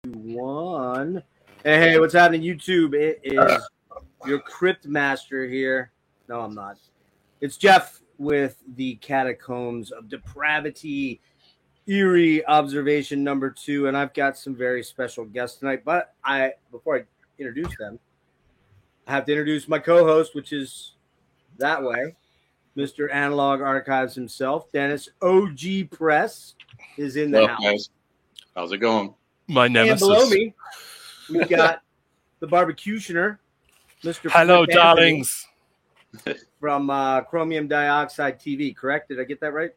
One. Hey, what's happening, YouTube? It is your Crypt Master here. No, I'm not. It's Jeff with the Catacombs of Depravity, Eerie Observation number 2, and I've got some very special guests tonight. But before I introduce them, I have to introduce my co-host, which is that way, Mr. Analog Archives himself. Dennis OG Press is in the house. Guys. How's it going? My nemesis. And below me, we've got the barbecutioner, Mr. Hello, Flip darlings. From Chromium Dioxide TV, correct? Did I get that right?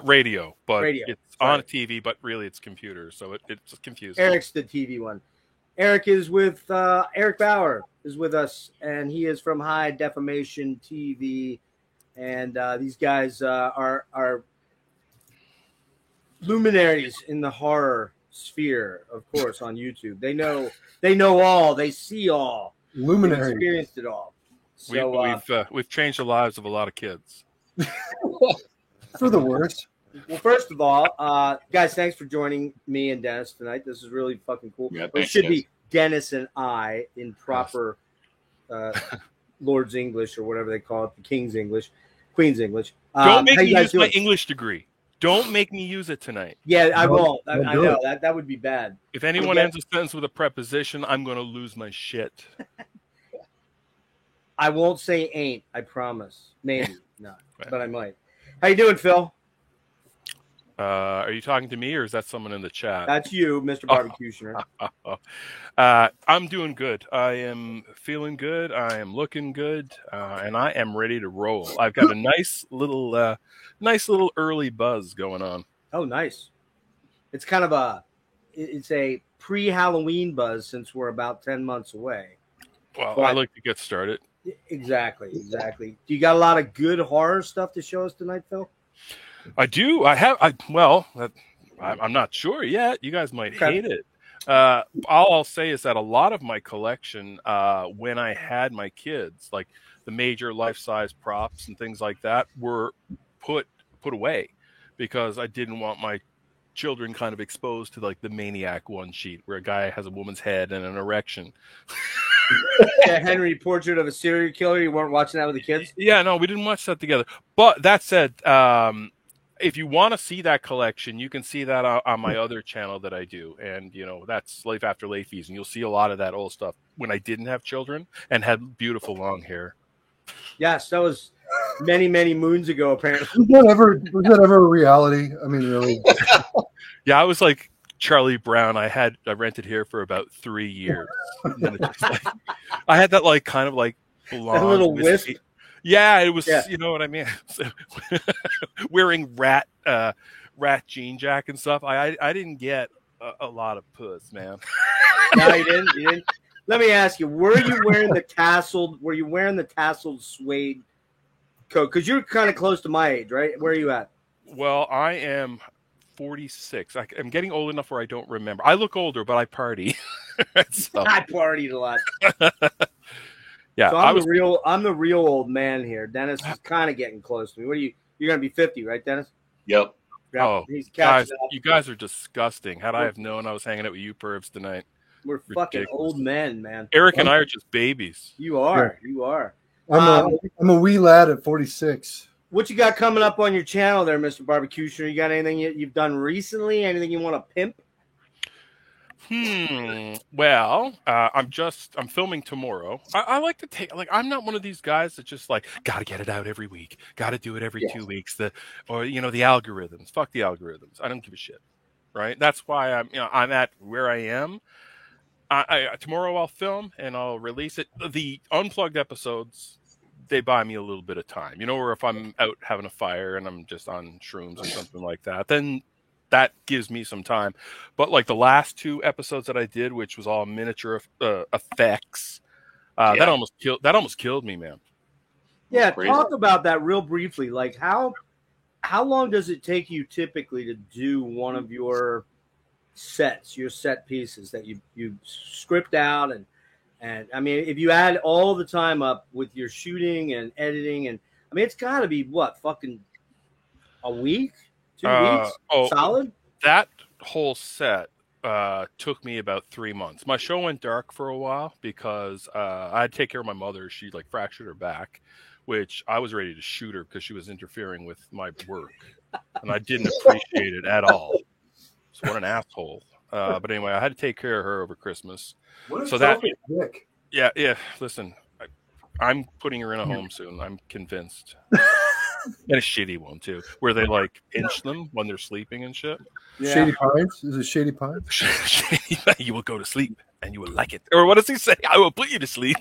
Radio, but Radio. It's on TV, but really it's computer, so it's confusing. Eric's the TV one. Eric is with Eric Bauer is with us, and he is from High Defamation TV. And these guys are luminaries in the horror sphere, of course, on YouTube. They know all, they see all, luminary, experienced it all. So we've changed the lives of a lot of kids for the worst. Well, first of all, guys, thanks for joining me and Dennis tonight. This is really fucking cool. Yeah, it should be Dennis and I in proper Lord's English or whatever they call it, the King's English, Queen's English. Don't make me use my English degree. Don't make me use it tonight. Yeah, I won't. I know that would be bad. If anyone ends a sentence with a preposition, I'm going to lose my shit. I won't say ain't. I promise. Maybe not, but I might. How you doing, Phil? Are you talking to me, or is that someone in the chat? That's you, Mr. Barbecutioner. I'm doing good. I am feeling good. I am looking good, and I am ready to roll. I've got a nice little early buzz going on. Oh, nice. It's kind of a pre-Halloween buzz since we're about 10 months away. Well, I like to get started. Exactly. Do you got a lot of good horror stuff to show us tonight, Phil? I do. I'm not sure yet. You guys might hate it. All I'll say is that a lot of my collection, when I had my kids, like the major life-size props and things like that, were put away because I didn't want my children kind of exposed to like the Maniac one sheet where a guy has a woman's head and an erection. Yeah, Henry, Portrait of a Serial Killer. You weren't watching that with the kids? Yeah, no, we didn't watch that together. But that said, if you want to see that collection, you can see that on my other channel that I do. And, that's Life After Leify's. And you'll see a lot of that old stuff when I didn't have children and had beautiful long hair. Yes, that was many, many moons ago, apparently. Was that ever a reality? I mean, really? Yeah, I was like Charlie Brown. I rented here for about 3 years. And then I had that kind of blonde, a little wisp. Yeah, it was. Yeah. You know what I mean? Wearing rat jean jacket and stuff. I didn't get a lot of puss, man. No, you didn't. Let me ask you: Were you wearing the tasseled suede coat? Because you're kind of close to my age, right? Where are you at? Well, I am 46. I'm getting old enough where I don't remember. I look older, but I party. So. I partied a lot. Yeah, so I'm the real old man here. Dennis is kind of getting close to me. You're going to be 50, right, Dennis? Yep. Oh, guys, you guys are disgusting. Had I have known I was hanging out with you pervs tonight. We're fucking old men, man. Eric and I are just babies. You are. Yeah. You are. I'm a wee lad at 46. What you got coming up on your channel there, Mr. Barbecutioner? You got anything you've done recently? Anything you want to pimp? Well, I'm filming tomorrow. I like to take, I'm not one of these guys that just got to get it out every week. Got to do it every 2 weeks. The algorithms. Fuck the algorithms. I don't give a shit. Right. That's why I'm at where I am. Tomorrow I'll film and I'll release it. The unplugged episodes, they buy me a little bit of time, or if I'm out having a fire and I'm just on shrooms or something like that, then that gives me some time. But the last 2 episodes that I did, which was all miniature effects, that almost killed me, man. Yeah, talk about that real briefly. How long does it take you typically to do one of your sets, your set pieces that you script out and I mean, if you add all the time up with your shooting and editing, and I mean, it's got to be fucking a week, 2 weeks, solid. That whole set took me about 3 months. My show went dark for a while because I had to take care of my mother. She like fractured her back, which I was ready to shoot her because she was interfering with my work, and I didn't appreciate it at all. So what an asshole. But anyway, I had to take care of her over Christmas. What a So that, selfish dick. yeah. Listen, I'm putting her in a home soon. I'm convinced. And a shitty one too, where they like pinch them when they're sleeping and shit. Yeah. Shady Pines? Is it Shady Pines? You will go to sleep and you will like it. Or what does he say? I will put you to sleep.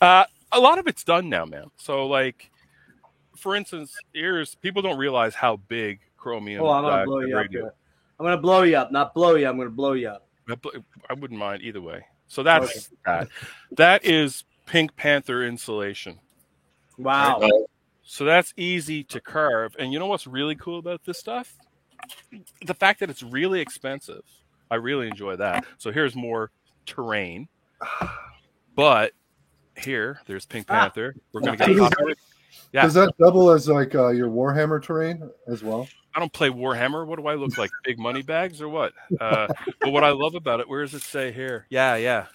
A lot of it's done now, man. So like, for instance, people don't realize how big Chromium. Oh, I'm gonna blow you up. I'm gonna blow you up, not blow you. I'm gonna blow you up. I wouldn't mind either way. So that's that. That is Pink Panther insulation. Wow. Right? So that's easy to carve. And you know what's really cool about this stuff? The fact that it's really expensive. I really enjoy that. So here's more terrain. But there's Pink Panther. We're going to get copyright. Yeah. Does that double as like your Warhammer terrain as well? I don't play Warhammer. What do I look like? Big money bags or what? But what I love about it, where does it say here? Yeah.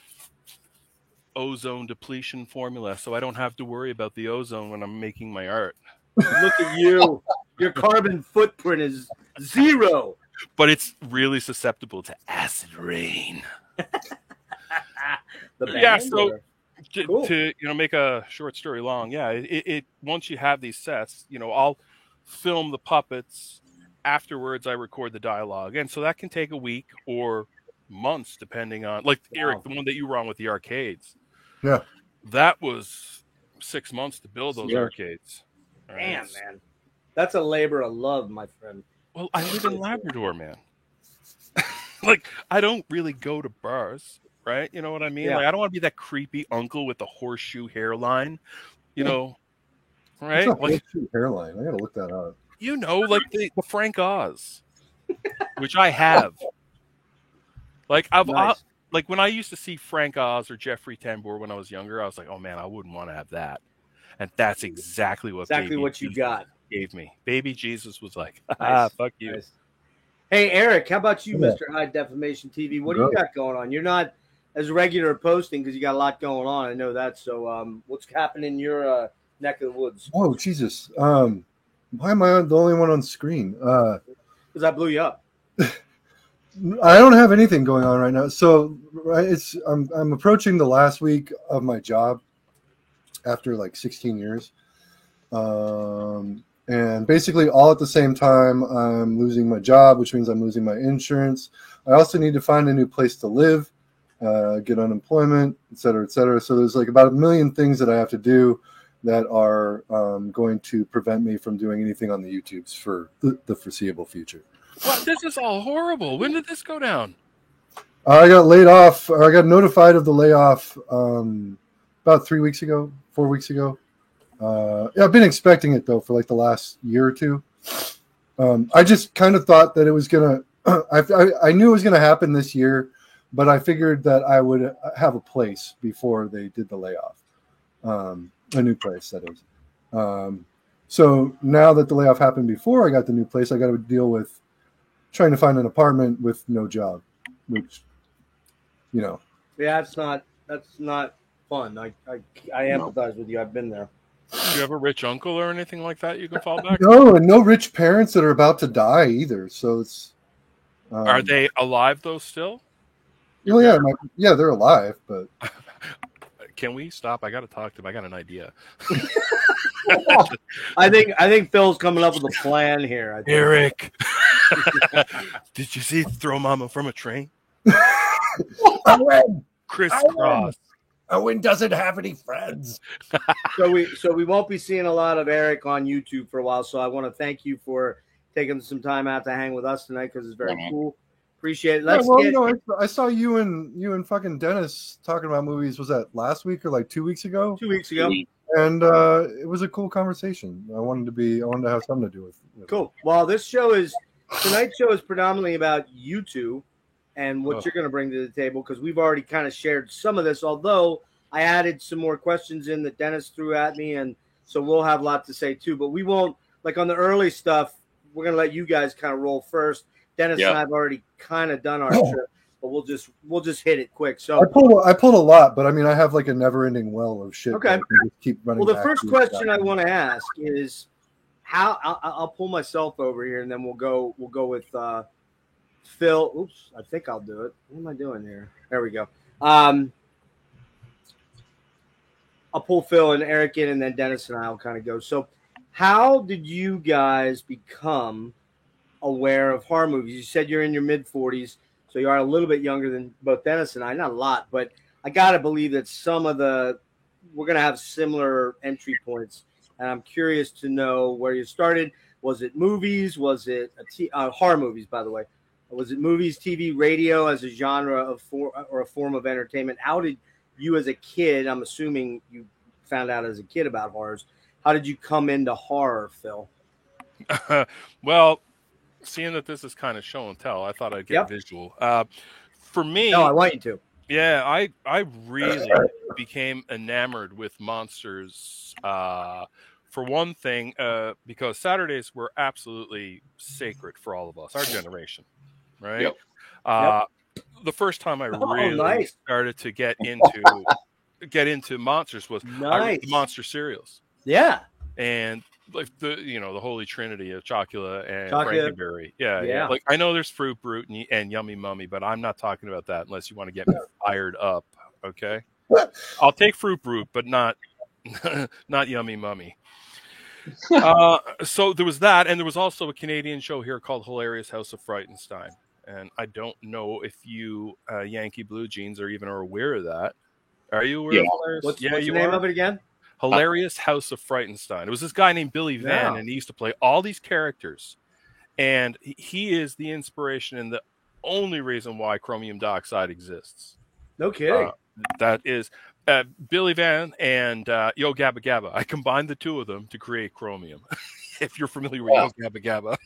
Ozone depletion formula, so I don't have to worry about the ozone when I'm making my art. Look at you. Your carbon footprint is 0. But it's really susceptible to acid rain. So to make a short story long, it once you have these sets, I'll film the puppets. Afterwards, I record the dialogue, and so that can take a week or months, depending on, like, Eric, the one that you were on with the arcades. Yeah, that was 6 months to build those arcades. Right? Damn, man, that's a labor of love, my friend. Well, I live in Labrador, man. Like, I don't really go to bars, right? You know what I mean? Yeah. Like, I don't want to be that creepy uncle with the horseshoe hairline, right? Like, horseshoe hairline. I gotta look that up. Like the Frank Oz, which I have. Like like when I used to see Frank Oz or Jeffrey Tambor when I was younger, I was like, oh man, I wouldn't want to have that. And that's exactly what you got. Gave me. Baby Jesus was like, fuck you. Nice. Hey, Eric, how about you, Mr. High Definition TV? What do you got going on? You're not as regular posting because you got a lot going on. I know that. So what's happening in your neck of the woods? Oh, Jesus. Why am I the only one on screen? Because I blew you up. I don't have anything going on right now. So I'm approaching the last week of my job after like 16 years. And basically all at the same time, I'm losing my job, which means I'm losing my insurance. I also need to find a new place to live, get unemployment, et cetera, et cetera. So there's like about 1 million things that I have to do that are going to prevent me from doing anything on the YouTubes for the foreseeable future. What? This is all horrible. When did this go down? I got laid off. I got notified of the layoff about 4 weeks ago. I've been expecting it though for like the last year or two. I just kind of thought that it was gonna. I knew it was gonna happen this year, but I figured that I would have a place before they did the layoff. A new place, that is. So now that the layoff happened before I got the new place, I got to deal with trying to find an apartment with no job, which, Yeah, that's not fun. I empathize with you. I've been there. Do you have a rich uncle or anything like that you can fall back? No, and no rich parents that are about to die either. So it's. Are they alive though still? Oh yeah, they're alive, but. Can we stop? I got to talk to him. I got an idea. I think Phil's coming up with a plan here. Eric, did you see Throw Mama from a Train? Owen! Crisscross. Owen doesn't have any friends. So we won't be seeing a lot of Eric on YouTube for a while. So I want to thank you for taking some time out to hang with us tonight because it's very cool. Appreciate it. I saw you and fucking Dennis talking about movies. Was that last week or like 2 weeks ago? 2 weeks ago. And it was a cool conversation. I wanted to have something to do with Cool. Well, tonight's show is predominantly about you two and what you're going to bring to the table because we've already kind of shared some of this, although I added some more questions in that Dennis threw at me, and so we'll have a lot to say too. But we won't, like on the early stuff, we're going to let you guys kind of roll first. Dennis and I have already kind of done our trip, but we'll just hit it quick. So I pulled a lot, but I mean, I have like a never-ending well of shit. Okay. That I can just keep running. Well, the first question I want to ask is how I'll pull myself over here, and then we'll go with Phil. Oops, I think I'll do it. What am I doing here? There we go. I'll pull Phil and Eric in, and then Dennis and I will kind of go. So, how did you guys become aware of horror movies? You said you're in your mid-40s, so you are a little bit younger than both Dennis and I. Not a lot, but I got to believe that we're going to have similar entry points. And I'm curious to know where you started. Was it movies? Was it horror movies, by the way? Was it movies, TV, radio as a genre or a form of entertainment? How did you as a kid, I'm assuming you found out as a kid about horrors, how did you come into horror, Phil? Well, seeing that this is kind of show and tell, I thought I'd get visual. For me... No, I want you to. Yeah, I really became enamored with monsters. For one thing, because Saturdays were absolutely sacred for all of us, our generation, right? Yep. The first time I really started to get into monsters was the monster cereals. Yeah, and like the holy trinity of Chocula and Frankenberry. Yeah. Like I know there's Fruit Brute and Yummy Mummy, but I'm not talking about that unless you want to get me fired up. Okay, I'll take Fruit Brute, but not Yummy Mummy. So there was that, and there was also a Canadian show here called Hilarious House of Frightenstein. And I don't know if you Yankee Blue Jeans are aware of that. Are you aware of Hilarious? What's the name of it again? Hilarious House of Frightenstein. It was this guy named Billy Van, and he used to play all these characters. And he is the inspiration and the only reason why chromium dioxide exists. No kidding. That is Billy Van and Yo Gabba Gabba. I combined the two of them to create chromium. If you're familiar with Yo Gabba Gabba.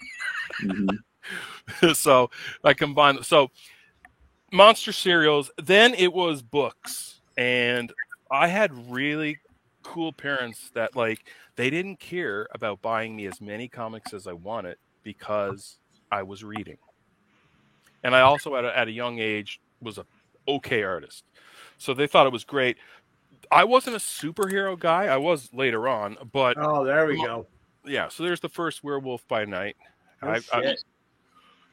So I combined. So monster cereals. Then it was books, and I had really cool parents that they didn't care about buying me as many comics as I wanted because I was reading, and I also at a young age was a okay artist, so they thought it was great. I wasn't a superhero guy. I was later on, but there we go. Yeah, so there's the first Werewolf by Night. Shit.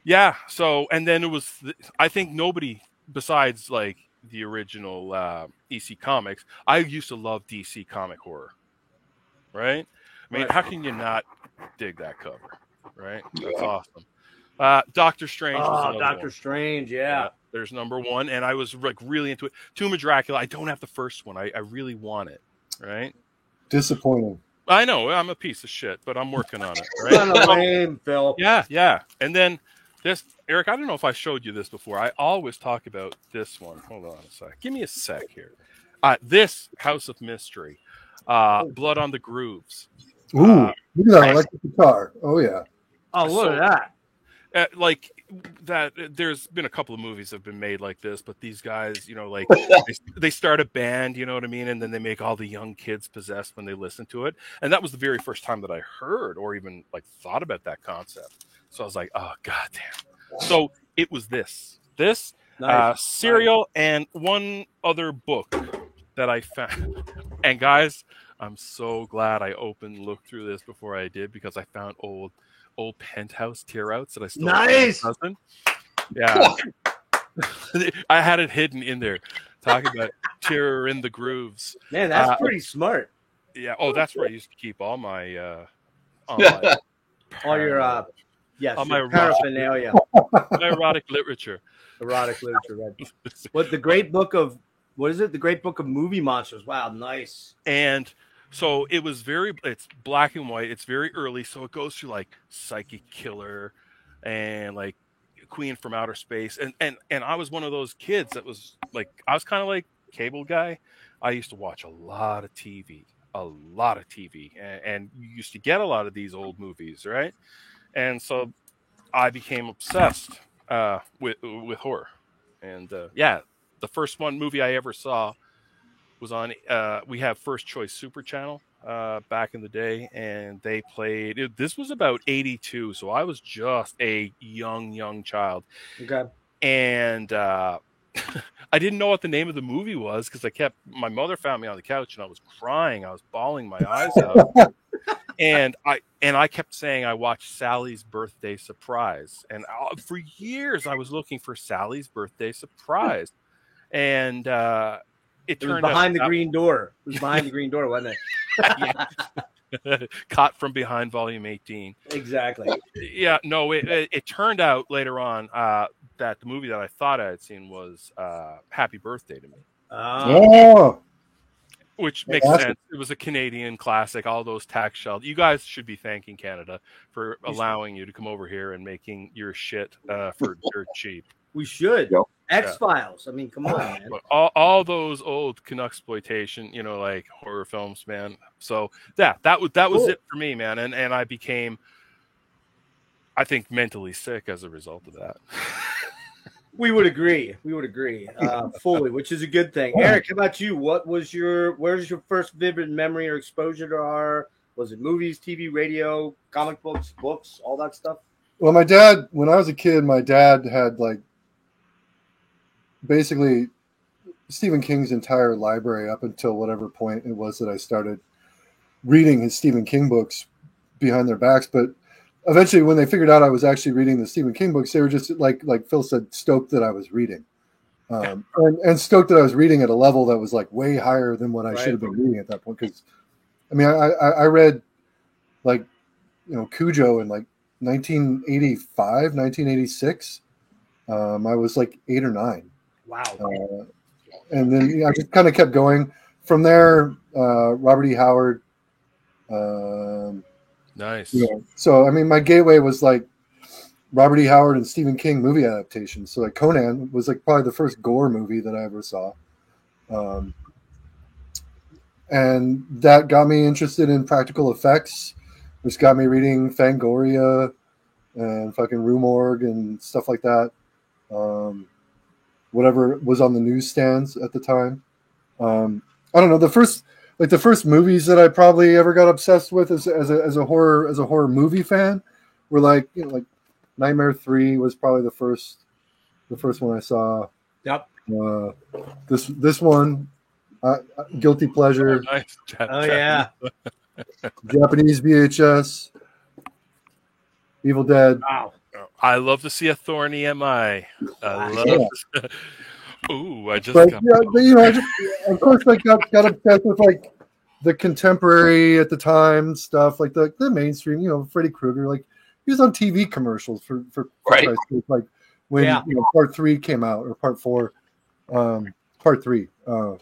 Yeah. So, and then it was, I think nobody besides the original EC Comics. I used to love DC comic horror, right? I mean, how can you not dig that cover, right? That's awesome. Doctor Strange. Oh, Doctor Strange, yeah. There's number one, and I was really into it. Tomb of Dracula. I don't have the first one. I really want it, right? Disappointing. I know I'm a piece of shit, but I'm working on it. Right? Not a lame, Phil. Yeah. And then this, Eric, I don't know if I showed you this before. I always talk about this one. Hold on a sec. Give me a sec here. This House of Mystery, Blood on the Grooves. Ooh, look at that electric guitar. Oh yeah. Oh, look at that. There's been a couple of movies that have been made like this, but these guys, they start a band, you know what I mean? And then they make all the young kids possessed when they listen to it. And that was the very first time that I heard or even thought about that concept. So I was like, oh, goddamn. So it was this cereal and one other book that I found. And guys, I'm so glad I looked through this before I did, because I found old Penthouse tear outs that I still have. Yeah. I had it hidden in there. Talking about Terror in the Grooves. Man, that's pretty smart. Yeah. Oh, that's where I used to keep all my all your paraphernalia. My erotic literature. Right. What the great book of The Great Book of Movie Monsters. Wow, nice. And so it's black and white. It's very early. So it goes through Psychic Killer and Queen from Outer Space. And I was one of those kids that was I was kind of like cable guy. I used to watch a lot of TV, and you used to get a lot of these old movies, right? And so I became obsessed with horror. And the first movie I ever saw was on we have First Choice Super Channel. back in the day, and they played. This was about 82, so I was just a young child. Okay. And I didn't know what the name of the movie was because my mother found me on the couch and I was crying. I was bawling my eyes out. And I kept saying I watched Sally's Birthday Surprise. And for years I was looking for Sally's Birthday Surprise. And it turned behind the green door. It was behind the green door, wasn't it? Caught from Behind, Volume 18. Exactly. Yeah, no, it turned out later on that the movie that I thought I had seen was Happy Birthday to Me. Oh. Which makes sense. It was a Canadian classic, all those tax shelters. You guys should be thanking Canada for allowing you to come over here and making your shit for dirt cheap. We should. Yep. X-Files. I mean, come on, man. But all those old Canucksploitation, like horror films, man. So that was cool. It for me, man. And I became, I think, mentally sick as a result of that. We would agree. Fully, which is a good thing. Eric, how about you? Where's your first vivid memory or exposure to horror? Was it movies, TV, radio, comic books, all that stuff? Well, my dad, when I was a kid, my dad had basically Stephen King's entire library up until whatever point it was that I started reading his Stephen King books behind their backs. But eventually, when they figured out I was actually reading the Stephen King books, they were just like Phil said, stoked that I was reading, and stoked that I was reading at a level that was way higher than what I should have been reading at that point. Because, I mean, I read Cujo in 1985, 1986. I was 8 or 9. Wow. And then I just kind of kept going from there. Robert E. Howard. Nice. So, I mean, my gateway was Robert E. Howard and Stephen King movie adaptations. So, Conan was probably the first gore movie that I ever saw. And that got me interested in practical effects, which got me reading Fangoria and fucking Rue Morgue and stuff like that. Whatever was on the newsstands at the time. I don't know. The first movies that I probably ever got obsessed with as a horror movie fan were Nightmare 3 was probably the first one I saw. Yep. This one, Guilty Pleasure. Oh, nice. Yeah. Japanese VHS. Evil Dead. Wow. I love to see a thorny MI. Ooh, I just but of course I got obsessed with the contemporary at the time stuff, the mainstream, Freddy Krueger, he was on TV commercials for right. When part 3 came out, or part 4, part 3. And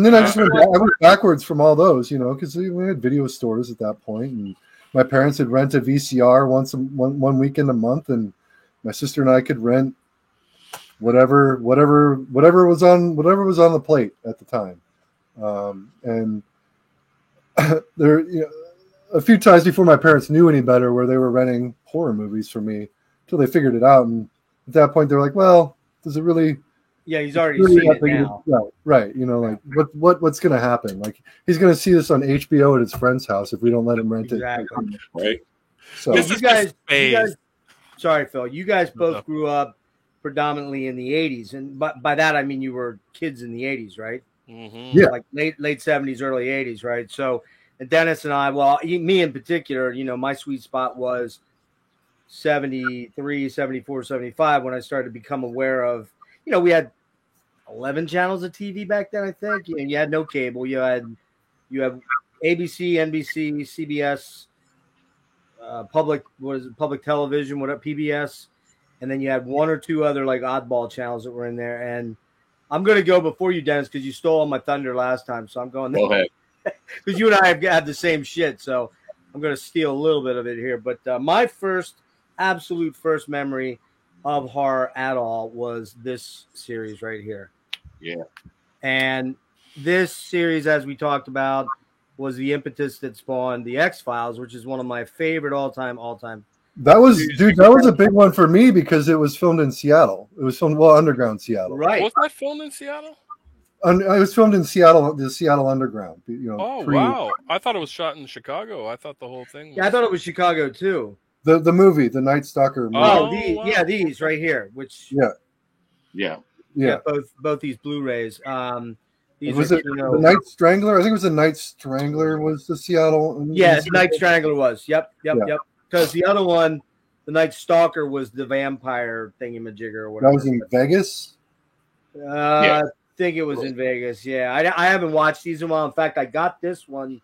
then I went backwards from all those, because we had video stores at that point, and my parents had rented VCR one weekend a month, and my sister and I could rent whatever was on the plate at the time. And there, a few times before my parents knew any better, where they were renting horror movies for me until they figured it out. And at that point, they're like, "Well, does it really?" Yeah, he's already seen it now. Right. What's going to happen? He's going to see this on HBO at his friend's house if we don't let him rent it. Right. So you guys, sorry, Phil. You guys both grew up predominantly in the 80s, and by that I mean you were kids in the 80s, right? Mm-hmm. Yeah, late 70s, early 80s, right? So Dennis and I, me in particular, my sweet spot was 73, 74, 75 when I started to become aware of, we had 11 channels of TV back then, I think, and you had no cable. You had ABC, NBC, CBS, public television, whatever, PBS, and then you had one or two other oddball channels that were in there. And I'm going to go before you, Dennis, because you stole all my thunder last time, so I'm going there. Go ahead. Because you and I have the same shit, so I'm going to steal a little bit of it here. But my absolute first memory of horror at all was this series right here. Yeah. And this series, as we talked about, was the impetus that spawned the X-Files, which is one of my favorite all-time. That was a big one for me because it was filmed in Seattle. It was filmed underground Seattle. Right. Was that filmed in Seattle? It was filmed in Seattle, the Seattle Underground. Oh wow! I thought it was shot in Chicago. I thought the whole thing. Yeah, I thought it was Chicago too. The movie, the Night Stalker movie. Oh, wow. These right here. Which Yeah. both these Blu-rays. These was it the Night Strangler? I think it was the Night Strangler. Was the Seattle? Yeah, Night Strangler was. Yep. Because the other one, the Night Stalker, was the vampire thingamajigger or whatever. That was in Vegas. I think it was in Vegas. Yeah, I haven't watched these in a while. In fact, I got this one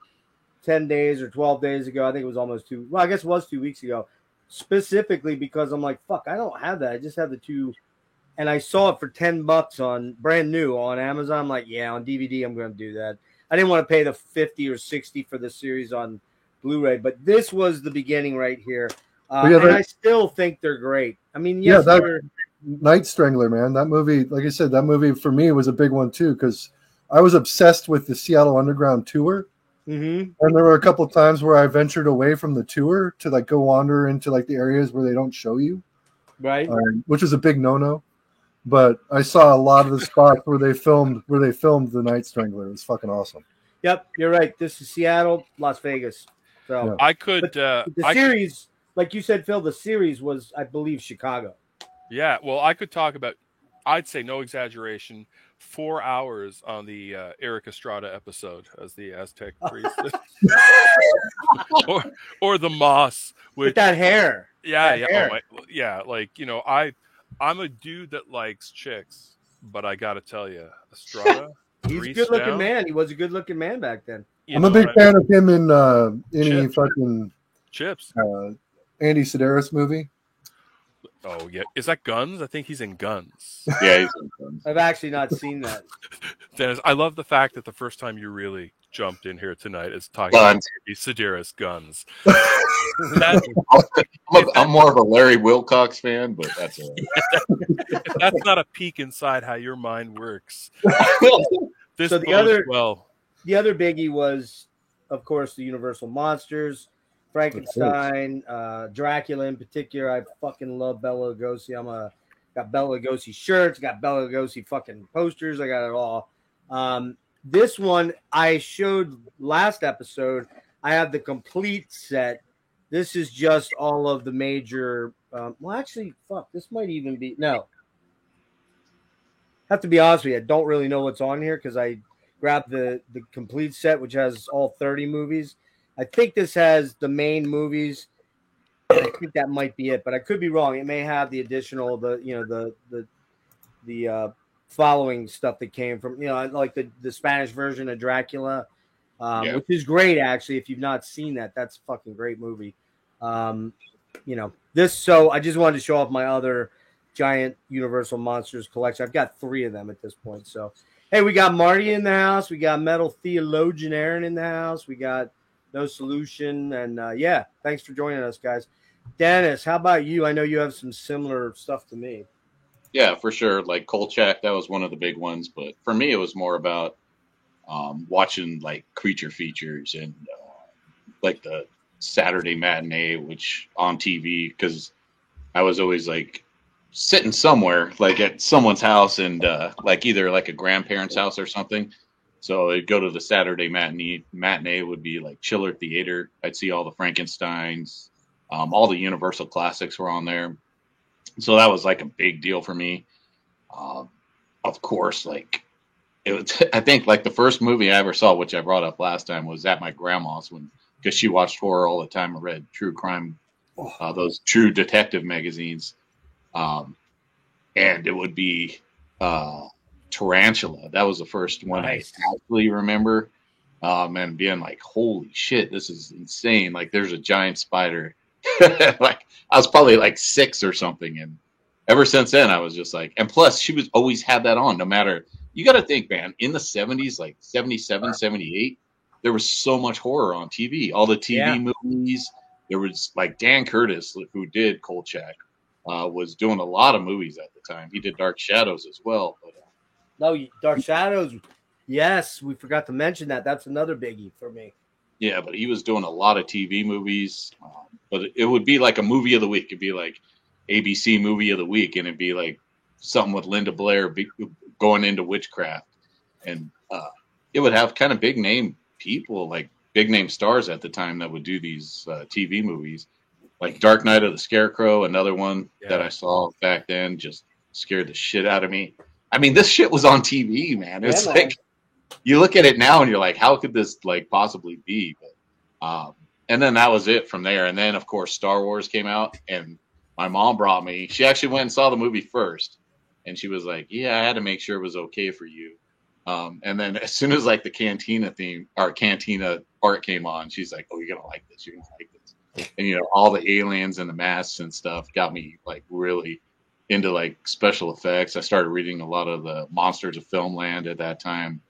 10 days or 12 days ago. I think it was almost 2. Well, I guess it was 2 weeks ago. Specifically because I'm like, fuck, I don't have that. I just have the 2. And I saw it for $10 on brand new on Amazon. I'm like, yeah, on DVD, I'm going to do that. I didn't want to pay the 50 or 60 for the series on Blu-ray, but this was the beginning right here. And I still think they're great. I mean, yes, Night Strangler, man. That movie, like I said, that movie for me was a big one too, because I was obsessed with the Seattle Underground tour. Mm-hmm. And there were a couple of times where I ventured away from the tour to like go wander into like the areas where they don't show you, right? Which is a big no-no. But I saw a lot of the spots where they filmed the Night Strangler. It was fucking awesome. Yep, you're right. This is Seattle, Las Vegas. So I could the series, like you said, Phil, the series was, I believe, Chicago. Yeah, well, I could talk about, I'd say no exaggeration, 4 hours on the Eric Estrada episode as the Aztec priest, or the Moss with that hair. Yeah. Like, I'm a dude that likes chicks, but I got to tell you, Estrada, he's a good-looking man. He was a good-looking man back then. I'm a big fan of him in any fucking Chips. Andy Sedaris movie. Oh yeah, is that Guns? I think he's in Guns. Yeah, he's in Guns. I've actually not seen that. Dennis, I love the fact that the first time you really jumped in here tonight is talking about Sedaris Guns. I'm more of a Larry Wilcox fan, but that's all right. That's not a peek inside how your mind works. So the other biggie was, of course, the Universal Monsters, Frankenstein, Dracula in particular. I fucking love Bela Lugosi. Got Bela Lugosi shirts, got Bela Lugosi fucking posters. I got it all. This one I showed last episode. I have the complete set. This is just all of the major. This might even be no. Have to be honest with you, I don't really know what's on here because I grabbed the complete set, which has all 30 movies. I think this has the main movies. I think that might be it, but I could be wrong. It may have the additional, the following stuff that came from, like the Spanish version of Dracula, which is great actually. If you've not seen that, that's a fucking great movie. This. So I just wanted to show off my other giant Universal Monsters collection. I've got 3 of them at this point. So hey, we got Marty in the house. We got Metal Theologian Aaron in the house. We got No Solution. And thanks for joining us, guys. Dennis, how about you? I know you have some similar stuff to me. Yeah, for sure. Like Kolchak, that was one of the big ones. But for me, it was more about watching like creature features and like the Saturday matinee, which on TV, because I was always like sitting somewhere, like at someone's house and like either like a grandparent's house or something. So I'd go to the Saturday matinee. Matinee would be like Chiller Theater. I'd see all the Frankensteins. All the Universal classics were on there. So that was like a big deal for me. Of course, like it was, I think like the first movie I ever saw, which I brought up last time, was at my grandma's because she watched horror all the time. I read true crime, those true detective magazines. And it would be Tarantula. That was the first one I actually remember. And being like, holy shit, this is insane. Like there's a giant spider. Like I was probably like 6 or something. And ever since then I was just like, and plus she was always had that on no matter. You got to think, man, in the 70s, like 77, 78, there was so much horror on TV. All the TV movies. There was like Dan Curtis, who did Kolchak, was doing a lot of movies at the time. He did Dark Shadows as well. But, Dark Shadows. Yes, we forgot to mention that. That's another biggie for me. Yeah, but he was doing a lot of TV movies. But it would be like a movie of the week. It'd be like ABC movie of the week, and it'd be like something with Linda Blair going into witchcraft. and it would have kind of big name people, like big name stars at the time that would do these TV movies, like Dark Knight of the Scarecrow, another one that I saw back then, just scared the shit out of me. I mean, this shit was on TV, man. It's like you look at it now and you're like, how could this like possibly be? But and then that was it from there. And then of course Star Wars came out, and my mom brought me. She actually went and saw the movie first, and she was like, "Yeah, I had to make sure it was okay for you." And then as soon as like the Cantina theme or Cantina part came on, she's like, "Oh, you're gonna like this. You're gonna like this." And you know, all the aliens and the masks and stuff got me like really into like special effects. I started reading a lot of the Monsters of Filmland at that time,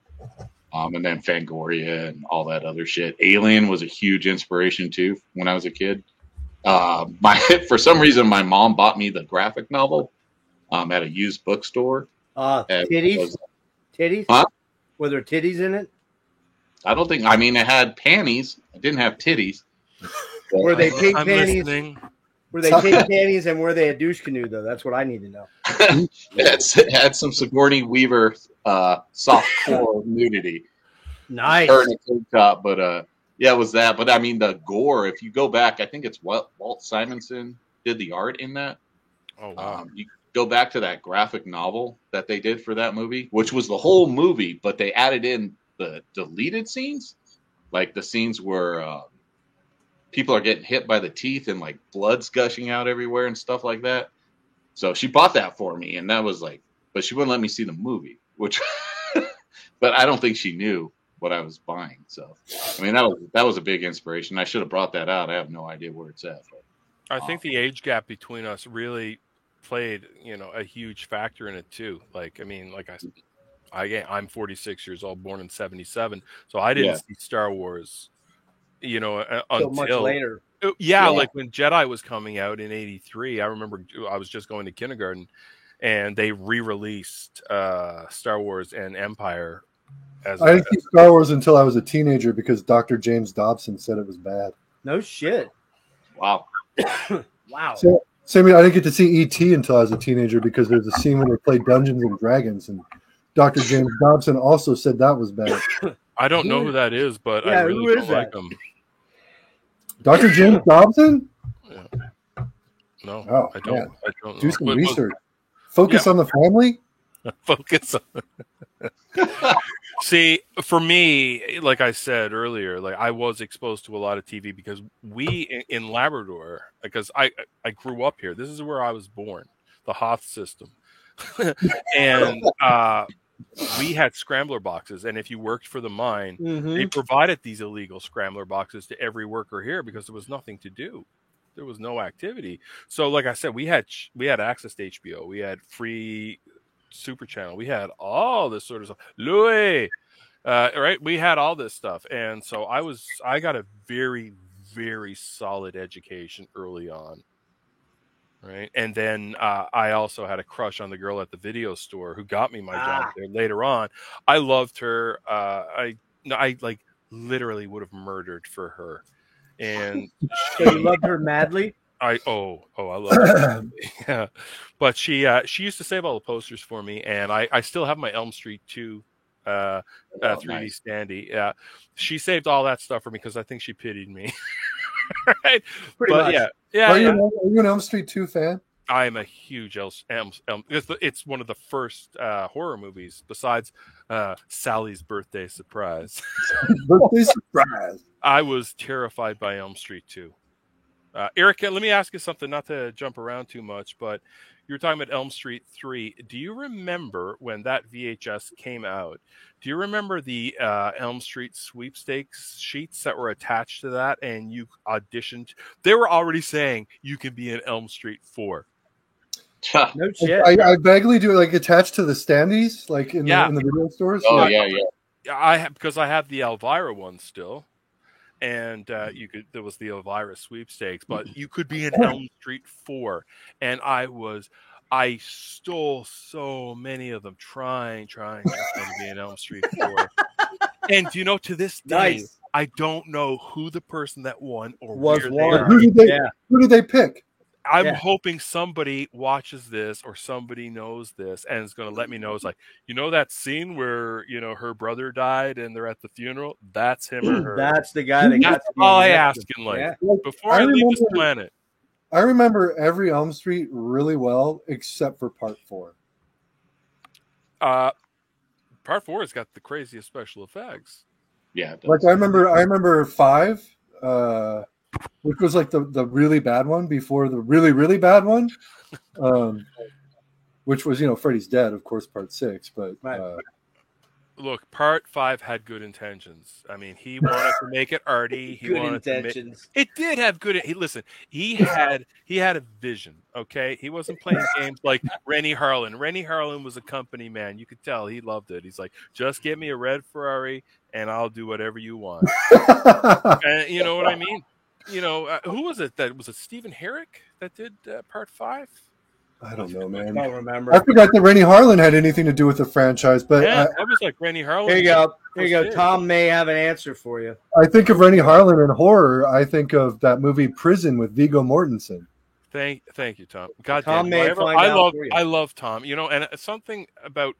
and then Fangoria and all that other shit. Alien was a huge inspiration too when I was a kid. For some reason, my mom bought me the graphic novel at a used bookstore. Titties. Titties? Huh? Were there titties in it? I don't think. I mean, it had panties. It didn't have titties. Were they pink panties? Listening. Were they pink panties, and were they a douche canoe though? That's what I need to know. It had some Sigourney Weaver soft core nudity. Nice. Her in a tank top, but yeah, it was that. But I mean, the gore. If you go back, I think it's Walt Simonson did the art in that. Oh wow. You go back to that graphic novel that they did for that movie, which was the whole movie, but they added in the deleted scenes, like the scenes where people are getting hit by the teeth and like blood's gushing out everywhere and stuff like that. So she bought that for me, and that was like, but she wouldn't let me see the movie, which, but I don't think she knew what I was buying. So, I mean, that was a big inspiration. I should have brought that out. I have no idea where it's at. But, I think the age gap between us really played, a huge factor in it too. Like, I mean, like I'm 46 years old, born in 1977, so I didn't see Star Wars, until much later. Yeah, like when Jedi was coming out in '83, I remember I was just going to kindergarten, and they re-released Star Wars and Empire. I didn't see Star Wars until I was a teenager because Dr. James Dobson said it was bad. No shit. Wow. Wow. So, Sammy, I didn't get to see E.T. until I was a teenager because there's a scene when they play Dungeons and Dragons, and Dr. James Dobson also said that was bad. I don't know who that is, but I really don't like him. Dr. James Dobson? Yeah. No, oh, I don't. Man. I don't know. Do some research. Focus on the family? Focus on. See, for me, like I said earlier, like I was exposed to a lot of TV because we in Labrador, because I grew up here. This is where I was born, the Hoth system, and we had scrambler boxes. And if you worked for the mine, they provided these illegal scrambler boxes to every worker here because there was nothing to do. There was no activity. So, like I said, we had access to HBO. We had free Super Channel. We had all this sort of stuff. Louis, right? We had all this stuff, and so I got a very, very solid education early on, right? And then I also had a crush on the girl at the video store who got me my job there later on. I loved her. I like literally would have murdered for her, and so you loved her madly. I love her. Yeah, but she used to save all the posters for me, and I still have my Elm Street 2 3D nice. standee. Yeah, she saved all that stuff for me because I think she pitied me. Right? Pretty much. Yeah. Are you an Elm Street 2 fan? I'm a huge Elm. It's one of the first horror movies besides Sally's Birthday Surprise. Birthday Surprise. I was terrified by Elm Street 2. Erica, let me ask you something, not to jump around too much, but you were talking about Elm Street 3. Do you remember when that VHS came out? Do you remember the Elm Street sweepstakes sheets that were attached to that and you auditioned? They were already saying you can be in Elm Street 4. No shit. I vaguely do, like attached to the standees, like in the video stores. Oh, yeah. Because I have the Elvira one still. And there was the Elvira sweepstakes, but you could be in Elm Street 4. And I stole so many of them trying to be in Elm Street 4. And to this day, I don't know who the person that won or was where one. Who did they pick? I'm Yeah. hoping somebody watches this or somebody knows this and is going to let me know. It's like, that scene where, her brother died and they're at the funeral? That's him or her. That's the guy that got That's to be all I arrested. ask in life. Yeah. Like, Before I leave this planet. I remember every Elm Street really well, except for Part 4. Part 4 has got the craziest special effects. Yeah. Like I remember 5, which was like the really bad one before the really, really bad one, which was, Freddy's Dead, of course, Part 6. But Right. Look, Part 5 had good intentions. I mean, he wanted to make it arty. He Good wanted intentions. it did have good. Listen, he had a vision. Okay, he wasn't playing games like Rennie Harlan. Rennie Harlan was a company man. You could tell he loved it. He's like, just get me a red Ferrari, and I'll do whatever you want. And you know what I mean? Who was it? Was it Stephen Herrick that did Part 5? I don't know, man. I don't remember. I forgot that Rennie Harlan had anything to do with the franchise, but Yeah, that was like Rennie Harlan. Here you go. Here you go. Tom may have an answer for you. I think of Rennie Harlan in horror. I think of that movie Prison with Viggo Mortensen. Thank you, Tom. God Tom damn, may find out for you. I love Tom. And something about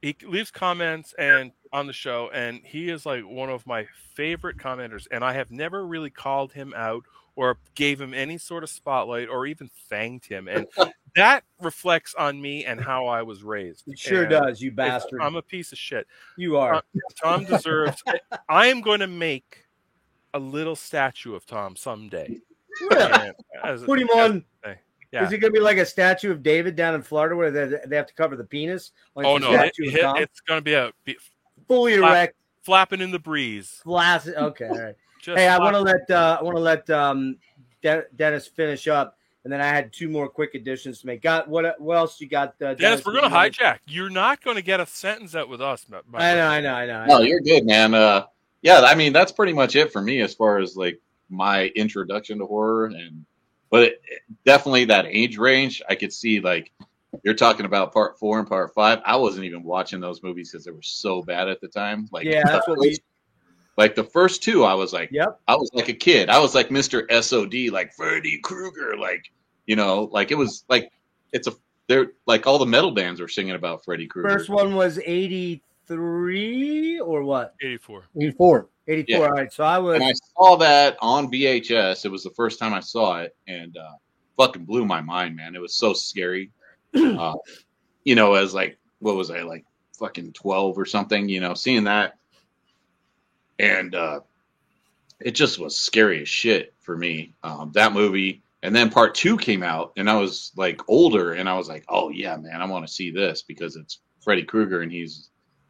he leaves comments and on the show, and he is like one of my favorite commenters. And I have never really called him out or gave him any sort of spotlight or even thanked him. And that reflects on me and how I was raised. It sure does, you bastard. I'm a piece of shit. You are. Tom deserves. I am going to make a little statue of Tom someday. Really? Put him on. Yeah. Is it going to be like a statue of David down in Florida where they have to cover the penis? Like no, it's going to be fully erect, flapping in the breeze. Flaccid. Okay, all right. Just hey, I want to let Dennis finish up, and then I had 2 more quick additions to make. What else you got? Dennis, we're going to hijack. You're not going to get a sentence out with us. I know. No, you're good, man. Yeah, I mean that's pretty much it for me as far as like my introduction to horror, but definitely that age range. I could see like you're talking about Part 4 and Part 5. I wasn't even watching those movies because they were so bad at the time. Like yeah, that's what we. Like the first 2, I was like, yep. I was like a kid. I was like Mr. SOD, like Freddy Krueger, like like it was like they're like all the metal bands were singing about Freddy Krueger. First one was 83 or what? 84. 84. Yeah. All right. So I saw that on VHS. It was the first time I saw it, and fucking blew my mind, man. It was so scary. As like what was I like fucking 12 or something? Seeing that. And it just was scary as shit for me, that movie. And then Part 2 came out, and I was like older, and I was like, oh, yeah, man, I want to see this because it's Freddy Krueger, and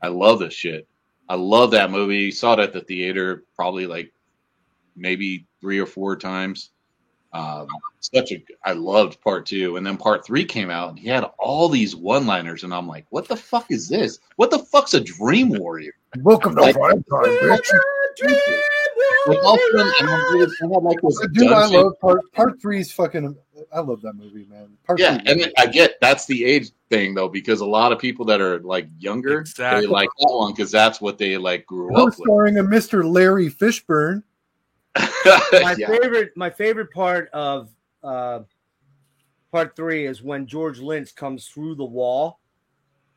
I love this shit. I love that movie. Saw it at the theater probably like maybe 3 or 4 times. I loved Part 2. And then Part 3 came out, and he had all these one-liners, and I'm like, what the fuck is this? What the fuck's a Dream Warrior? Welcome to Prime Time, bitch. Like all of them, and I had like this Dude, I love Part 3 is fucking. I love that movie, man. Part 3 and I get that's the age thing though, because a lot of people that are like younger, they like that one because that's what they like grew up with. Starring a Mr. Larry Fishburne. My favorite part of Part 3 is when George Lynch comes through the wall.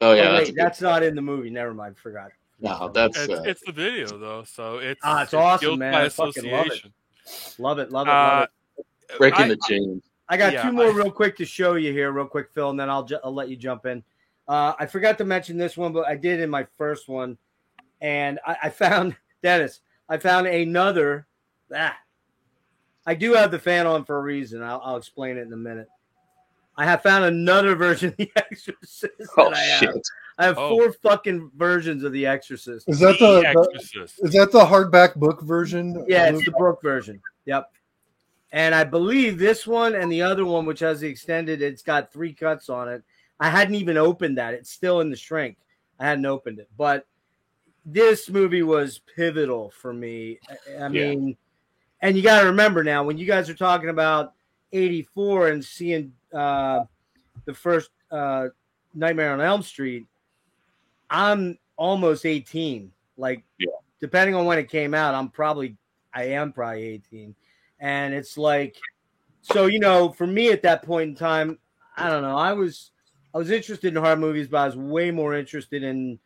Oh yeah, wait, that's not in the movie. Never mind, forgot. No, that's it's the video though, so it's awesome, man. By I fucking association. Love it. Breaking the chains. I got 2 more real quick to show you here, real quick, Phil, and then I'll let you jump in. I forgot to mention this one, but I did in my first one, and I found Dennis. I found another. I do have the fan on for a reason. I'll explain it in a minute. I have found another version of The Exorcist. I have 4 fucking versions of The Exorcist. Is that the hardback book version? Yeah, it's the book version. Yep. And I believe this one and the other one, which has the extended, it's got 3 cuts on it. I hadn't even opened that. It's still in the shrink. I hadn't opened it. But this movie was pivotal for me. I mean, and you got to remember now, when you guys are talking about 84 and seeing the first Nightmare on Elm Street, I'm almost 18. Like, depending on when it came out, I am probably 18. And it's like, So for me at that point in time, I don't know. I was interested in horror movies, but I was way more interested in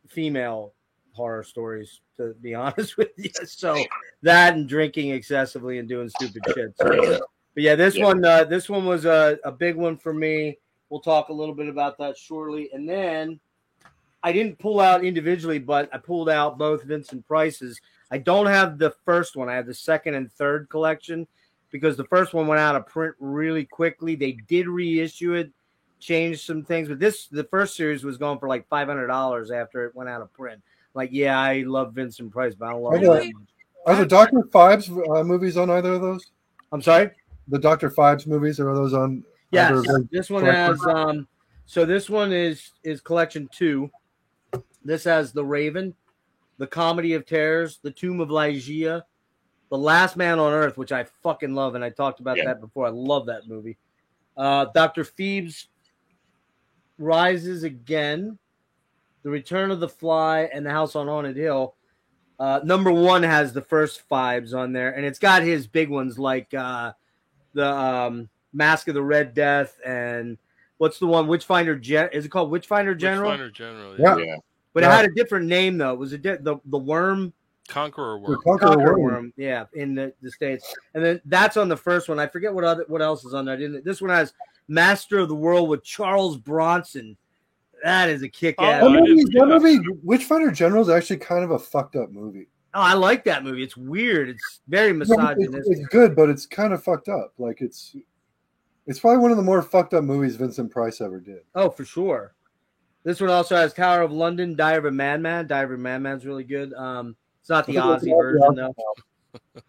female horror stories, to be honest with you. So that and drinking excessively and doing stupid shit. So, but yeah, this one was a big one for me. We'll talk a little bit about that shortly. And then I didn't pull out individually, but I pulled out both Vincent Price's. I don't have the first one. I have the second and third collection because the first one went out of print really quickly. They did reissue it, changed some things, but the first series was going for like $500 after it went out of print. Like, yeah, I love Vincent Price, but I don't love it that much. Are the Dr. Phibes movies on either of those? I'm sorry? The Dr. Phibes movies, are those on? Yes. This one has so this one is collection 2. This has The Raven, The Comedy of Terrors, The Tomb of Ligeia, The Last Man on Earth, which I fucking love, and I talked about that before. I love that movie. Dr. Phibes Rises Again, The Return of the Fly, and The House on Haunted Hill. Number 1 has the first Phibes on there, and it's got his big ones like the Mask of the Red Death, and what's the one? Witchfinder is it called Witchfinder General? Witchfinder General, yeah. But it had a different name though. It was the worm. Conqueror Worm. Conqueror Worm. Yeah, in the States. And then that's on the first one. I forget what else is on there. This one has Master of the World with Charles Bronson. That is a kick-ass. That movie, Witchfinder General, is actually kind of a fucked up movie. Oh, I like that movie. It's weird. It's very misogynistic. It's good, but it's kind of fucked up. Like it's probably one of the more fucked up movies Vincent Price ever did. Oh, for sure. This one also has Tower of London, Diary of a Madman. Diary of a Madman's really good. It's not the Aussie version, though.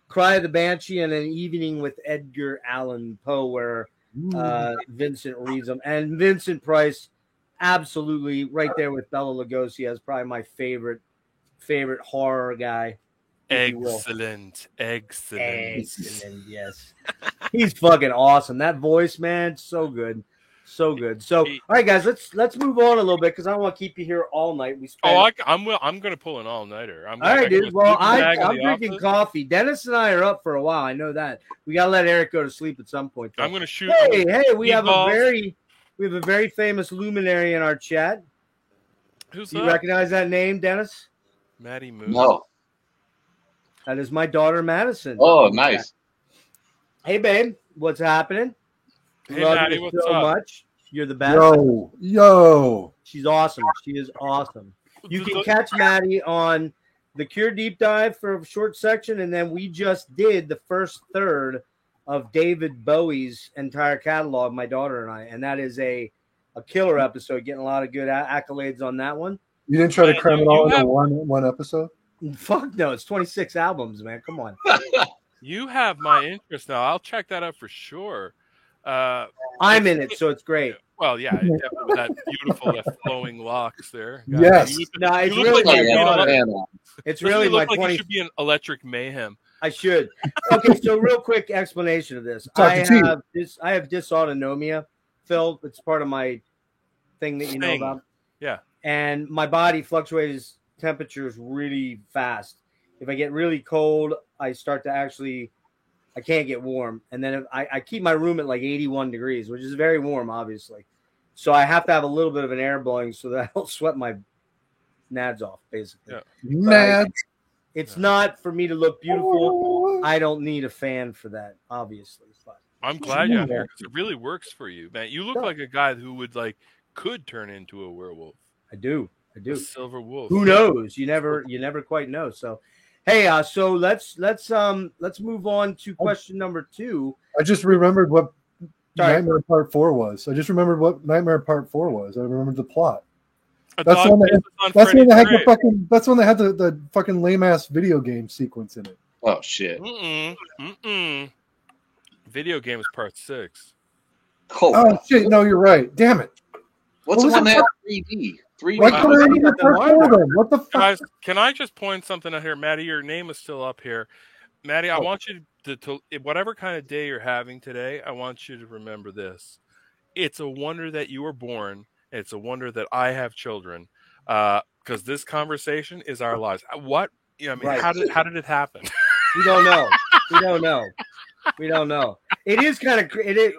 Cry of the Banshee and An Evening with Edgar Allan Poe, where Vincent reads them. And Vincent Price, absolutely right there with Bela Lugosi as probably my favorite horror guy. Excellent. Yes. He's fucking awesome. That voice, man, so good. So good. So, all right, guys, let's move on a little bit because I don't want to keep you here all night. I'm going to pull an all-nighter. All right, dude. Well, I'm drinking coffee. Dennis and I are up for a while. I know that. We got to let Eric go to sleep at some point. I'm going to shoot. Hey, we have a very famous luminary in our chat. Who's that? You recognize that name, Dennis? Maddie Moon. No. That is my daughter, Madison. Oh, nice. Hey, babe. What's happening? Hey, Love Maddie, you what's so up? much. You're the best. Yo. She's awesome. She is awesome. You can catch Maddie on the Cure Deep Dive for a short section, and then we just did the first third of David Bowie's entire catalog, my daughter and I, and that is a killer episode, getting a lot of good accolades on that one. You didn't try to cram it all into one episode? Fuck no, it's 26 albums, man. Come on. You have my interest now. I'll check that out for sure. I'm in it, so it's great. Well, yeah, definitely that beautiful, that flowing locks there. God, yes. It's really my daughter. It's really my 20. You should be an Electric Mayhem. I should. Okay, so real quick explanation of this. I have dysautonomia, Phil. It's part of my thing that you know about. Yeah. And my body fluctuates temperatures really fast. If I get really cold, I start to I can't get warm. And then I keep my room at like 81 degrees, which is very warm, obviously. So I have to have a little bit of an air blowing so that I don't sweat my nads off, basically. Yeah. Nads. It's not for me to look beautiful. I don't need a fan for that, obviously. But I'm glad you're here because it really works for you, man. You look like a guy who could turn into a werewolf. I do. A silver wolf. Who knows? You never quite know. So, hey, so let's move on to question number 2. I just remembered what Nightmare Part 4 was. I remembered the plot. That's the one that had the fucking lame ass video game sequence in it. Oh shit. Video game is Part 6. Oh shit! No, you're right. Damn it. What's the one that had 3D? Why couldn't I get Part 4 then? What the fuck? Guys, can I just point something out here, Maddie? Your name is still up here. Maddie, I want you to whatever kind of day you're having today, I want you to remember this. It's a wonder that you were born. It's a wonder that I have children. Because this conversation is our lives. How did it happen? We don't know. We don't know. We don't know. It is kind of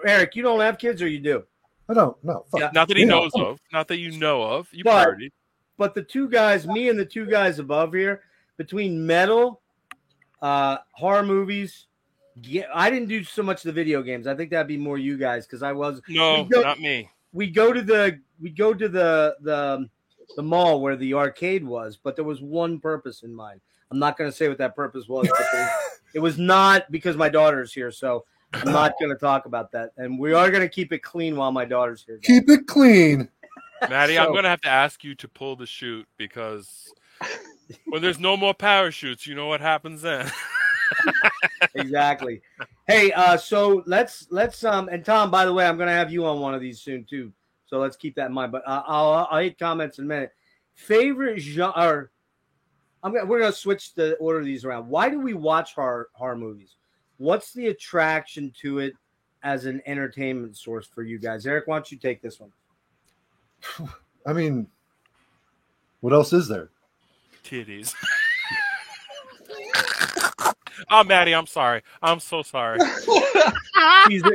Eric. You don't have kids, or you do? I don't know. Yeah. Not that he knows of. Not that you know of. You But- party. But the two guys, me and the two guys above here, between metal, horror movies, I didn't do so much the video games. I think that'd be more you guys because I was. No, not me. We go to the mall where the arcade was, but there was one purpose in mind. I'm not going to say what that purpose was, but it was not because my daughter's here, so I'm not going to talk about that. And we are going to keep it clean while my daughter's here. Keep it clean. Maddie, I'm going to have to ask you to pull the chute because when there's no more parachutes, you know what happens then. Exactly. Hey, so let's and Tom, by the way, I'm going to have you on one of these soon too. So let's keep that in mind. But I'll hit comments in a minute. Favorite genre? We're going to switch the order of these around. Why do we watch horror movies? What's the attraction to it as an entertainment source for you guys? Eric, why don't you take this one? I mean, what else is there? Titties. Oh, Maddie, I'm sorry. I'm so sorry.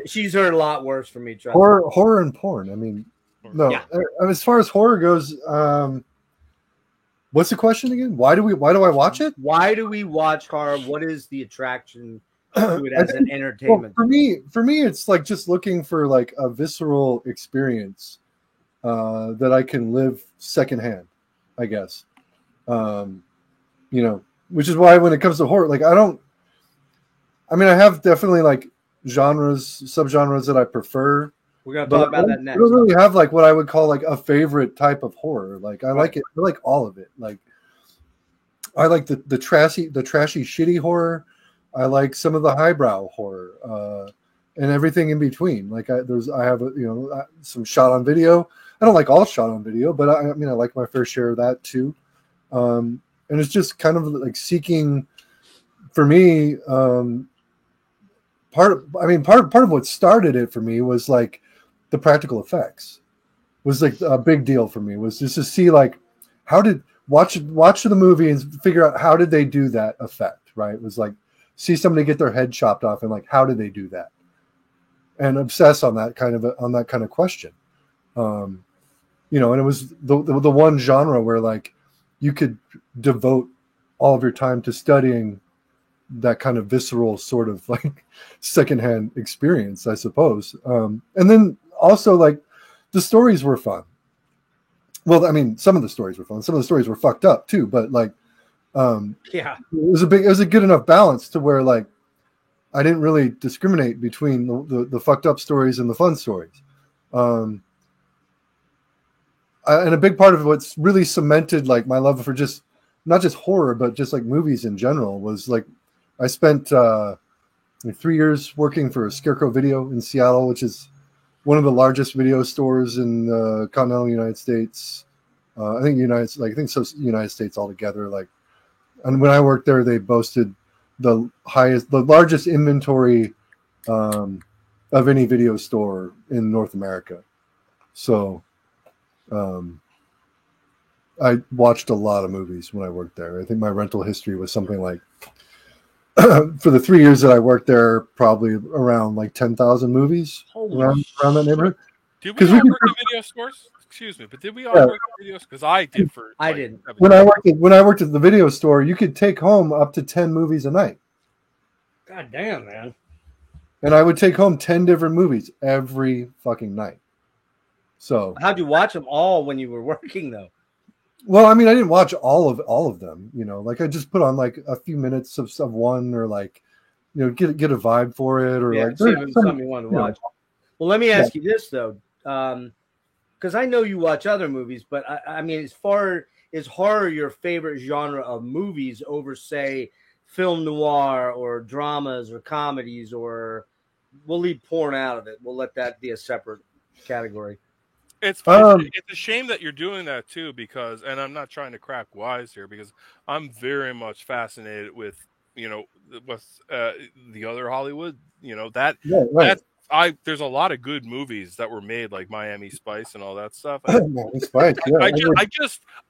She's heard a lot worse from me. Horror and porn. I mean, no. Yeah. As far as horror goes, what's the question again? Why do I watch it? Why do we watch horror? What is the attraction to it as an entertainment? Well, for me, it's like just looking for like a visceral experience that I can live secondhand, I guess. Which is why when it comes to horror, like I have definitely like subgenres that I prefer. We're gonna talk about that next. I don't really have like what I would call like a favorite type of horror. Like I like it. I like all of it. Like I like the trashy, shitty horror. I like some of the highbrow horror, and everything in between. Like I have some shot on video. I don't like all shot on video, but I like my fair share of that too. And it's just kind of like seeking, for me, part of what started it for me was like the practical effects was like a big deal for me, was just to see like watch the movie and figure out how did they do that effect, right? It was like see somebody get their head chopped off and like how did they do that, and obsess on that kind of question. And it was the one genre where like you could devote all of your time to studying that kind of visceral sort of like secondhand experience, I suppose. And then also like the stories were fun. Well, I mean, some of the stories were fun. Some of the stories were fucked up too, but like, it was a good enough balance to where like I didn't really discriminate between the fucked up stories and the fun stories. And a big part of what's really cemented like my love for just not just horror, but just like movies in general was like I spent 3 years working for Scarecrow Video in Seattle, which is one of the largest video stores in the continental United States. I think United States altogether. Like, and when I worked there, they boasted the largest inventory of any video store in North America. So. I watched a lot of movies when I worked there. I think my rental history was something like, for the 3 years that I worked there, probably around like 10,000 movies around that neighborhood. Did we all work in video stores? Excuse me, but did we all work in video stores? Because I did for. I didn't. When I worked at the video store, you could take home up to 10 movies a night. God damn, man! And I would take home 10 different movies every fucking night. So how'd you watch them all when you were working though? Well, I mean, I didn't watch all of them, like I just put on like a few minutes of one or like, get a vibe for it or like something you want to watch. Well, let me ask you this though, because I know you watch other movies, but I mean, as far as horror your favorite genre of movies over say film noir or dramas or comedies, or we'll leave porn out of it. We'll let that be a separate category. It's a shame that you're doing that too, because, and I'm not trying to crack wise here, because I'm very much fascinated with, with the other Hollywood, there's a lot of good movies that were made, like Miami Spice and all that stuff. Miami Spice,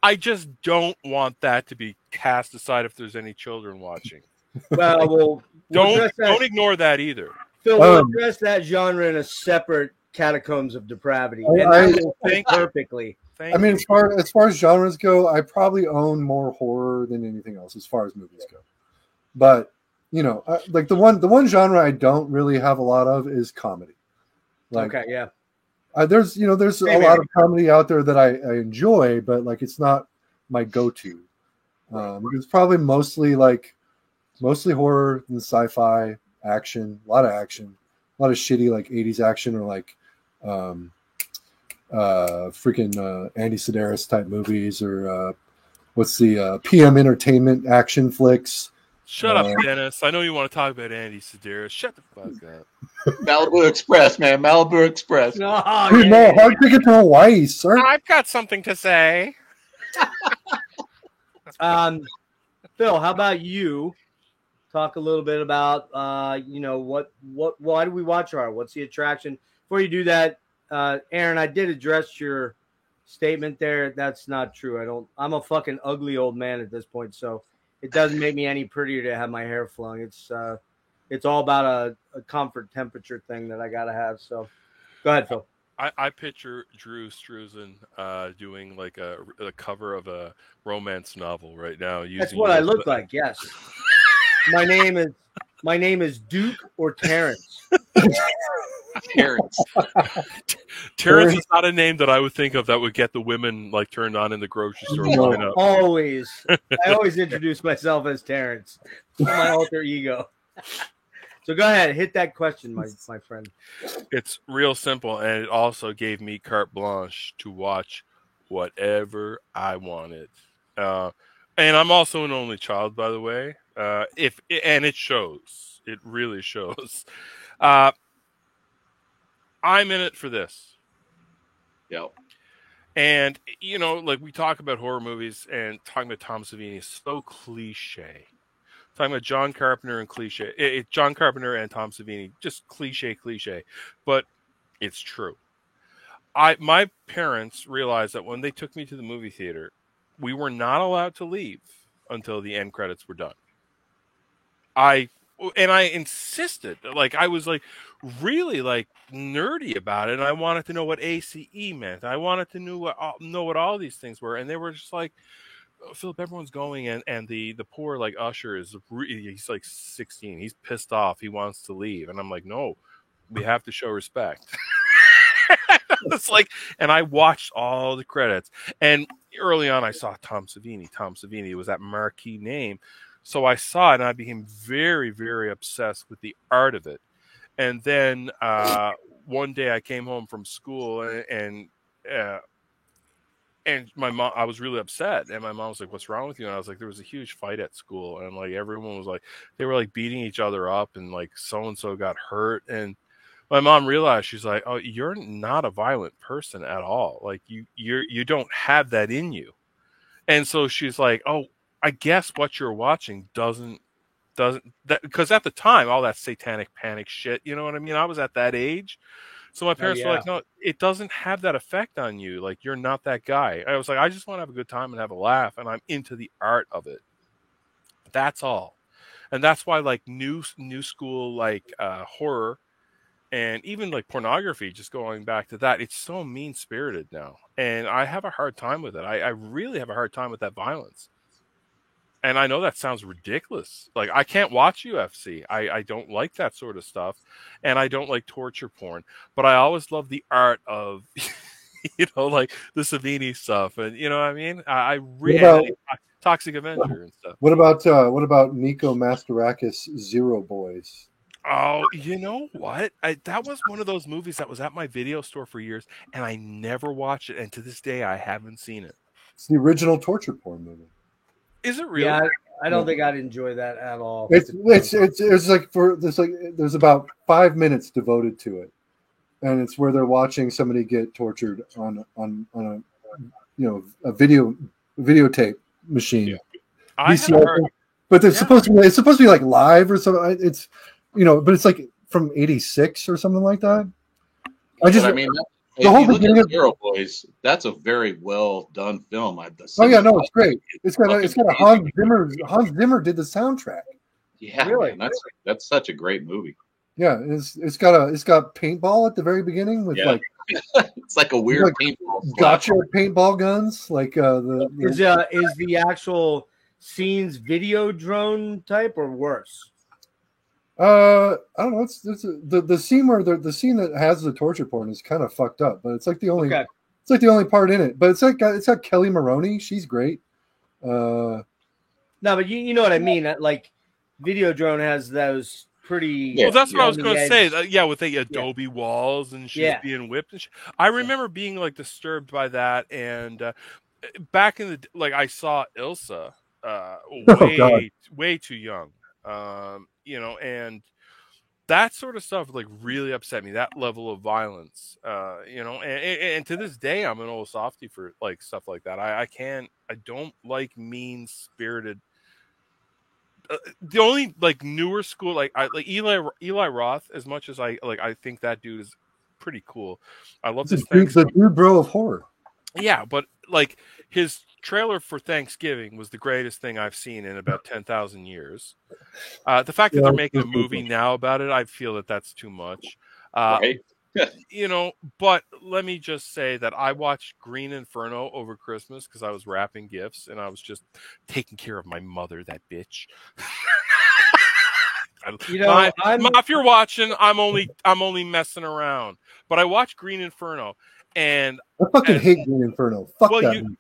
I just don't want that to be cast aside if there's any children watching. Well, we'll don't ignore that either. Phil, we'll address that genre in a separate Catacombs of Depravity, and that will fit perfectly. I mean, as far as genres go, I probably own more horror than anything else as far as movies go. But you know, like the one genre I don't really have a lot of is comedy. Like, okay, yeah. There's a lot of comedy out there that I enjoy, but like it's not my go-to. It's probably mostly horror and sci-fi, action, a lot of shitty like 80s action or like freaking Andy Sedaris type movies or what's the PM Entertainment action flicks. Shut up, Dennis. I know you want to talk about Andy Sedaris. Shut the fuck up. Malibu Express, man. Malibu Express. No, hard ticket to Hawaii, sir. I've got something to say. Phil, how about you? Talk a little bit about why do we watch horror? What's the attraction? Before you do that, Aaron, I did address your statement there. That's not true. I'm a fucking ugly old man at this point, so it doesn't make me any prettier to have my hair flung. It's all about a comfort temperature thing that I gotta have. So go ahead, Phil. I picture Drew Struzan doing like a cover of a romance novel right now. That's what I look like. Yes. My name is Duke or Terrence. Terrence. Terrence is not a name that I would think of that would get the women like turned on in the grocery store lineup. Always. I always introduce myself as Terrence. My alter ego. So go ahead, hit that question, my friend. It's real simple, and it also gave me carte blanche to watch whatever I wanted. And I'm also an only child, by the way. And it shows. It really shows. I'm in it for this. Yep. And, like we talk about horror movies and talking about Tom Savini is so cliche. Talking about John Carpenter and cliche. John Carpenter and Tom Savini, just cliche. But it's true. My parents realized that when they took me to the movie theater, we were not allowed to leave until the end credits were done. I insisted, like I was like really like nerdy about it, and I wanted to know what ACE meant. I wanted to know what all these things were, and they were just like, Philip, everyone's going, and the poor like usher he's like 16, he's pissed off, he wants to leave, and I'm like, no, we have to show respect. It's like, and I watched all the credits, and early on I saw Tom Savini. Tom Savini was that marquee name. So I saw it, and I became very, very obsessed with the art of it. And then one day I came home from school, and my mom, I was really upset. And my mom was like, "What's wrong with you?" And I was like, "There was a huge fight at school, and like everyone was like, they were like beating each other up, and like so and so got hurt." And my mom realized, she's like, "Oh, you're not a violent person at all. Like you don't have that in you." And so she's like, "Oh, I guess what you're watching doesn't that," because at the time all that satanic panic shit, you know what I mean? I was at that age, so my parents were like, "No, it doesn't have that effect on you. Like you're not that guy." I was like, "I just want to have a good time and have a laugh, and I'm into the art of it. That's all." And that's why like new school like horror and even like pornography, just going back to that, it's so mean spirited now, and I have a hard time with it. I really have a hard time with that violence. And I know that sounds ridiculous. Like, I can't watch UFC. I don't like that sort of stuff. And I don't like torture porn. But I always love the art of, like the Savini stuff. And, you know what I mean? I really Toxic Avenger and stuff. What about Nico Mastorakis' Zero Boys? Oh, you know what? That was one of those movies that was at my video store for years, and I never watched it. And to this day, I haven't seen it. It's the original torture porn movie. Is it really? Yeah, I don't think I'd enjoy that at all. It's like there's about 5 minutes devoted to it, and it's where they're watching somebody get tortured on a videotape machine. Yeah. But it's supposed to be like live or something. It's but it's like from '86 or something like that. The whole beginning of Zero Boys, that's a very well done film. It's great. It's got a Hans Zimmer. Hans Zimmer did the soundtrack. Yeah, Really? man, that's such a great movie. Yeah, it's got paintball at the very beginning with Yeah. like It's like a weird like paintball gotcha splash. paintball guns. Like Is the actual scenes video drone type or worse? I don't know. It's the scene where the scene that has the torture porn is kind of fucked up, but it's like the only Okay. it's like the only part in it. But it's got Kelly Maroney. She's great. No, but you know what I mean. Like Videodrome has those pretty. Well, that's what I was on going the to say. edge. Yeah, with the adobe walls and she's being whipped. And I remember being like disturbed by that. And back in the like, I saw Ilsa way too young. You know, and that sort of stuff like really upset me. That level of violence, you know, and to this day, I'm an old softie for like stuff like that. I don't like mean spirited. The only like newer school, like Eli Roth, as much as I think that dude is pretty cool. I love this thing. The dude bro of horror. Yeah, but like his trailer for Thanksgiving was the greatest thing I've seen in about 10,000 years. The fact that they're making a movie now about it, I feel that that's too much. Right? You know, but let me just say that I watched Green Inferno over Christmas because I was wrapping gifts and I was just taking care of my mother, that bitch. You know, Ma, if you're watching, I'm only messing around. But I watched Green Inferno, and I fucking hate Green Inferno. Fuck that movie.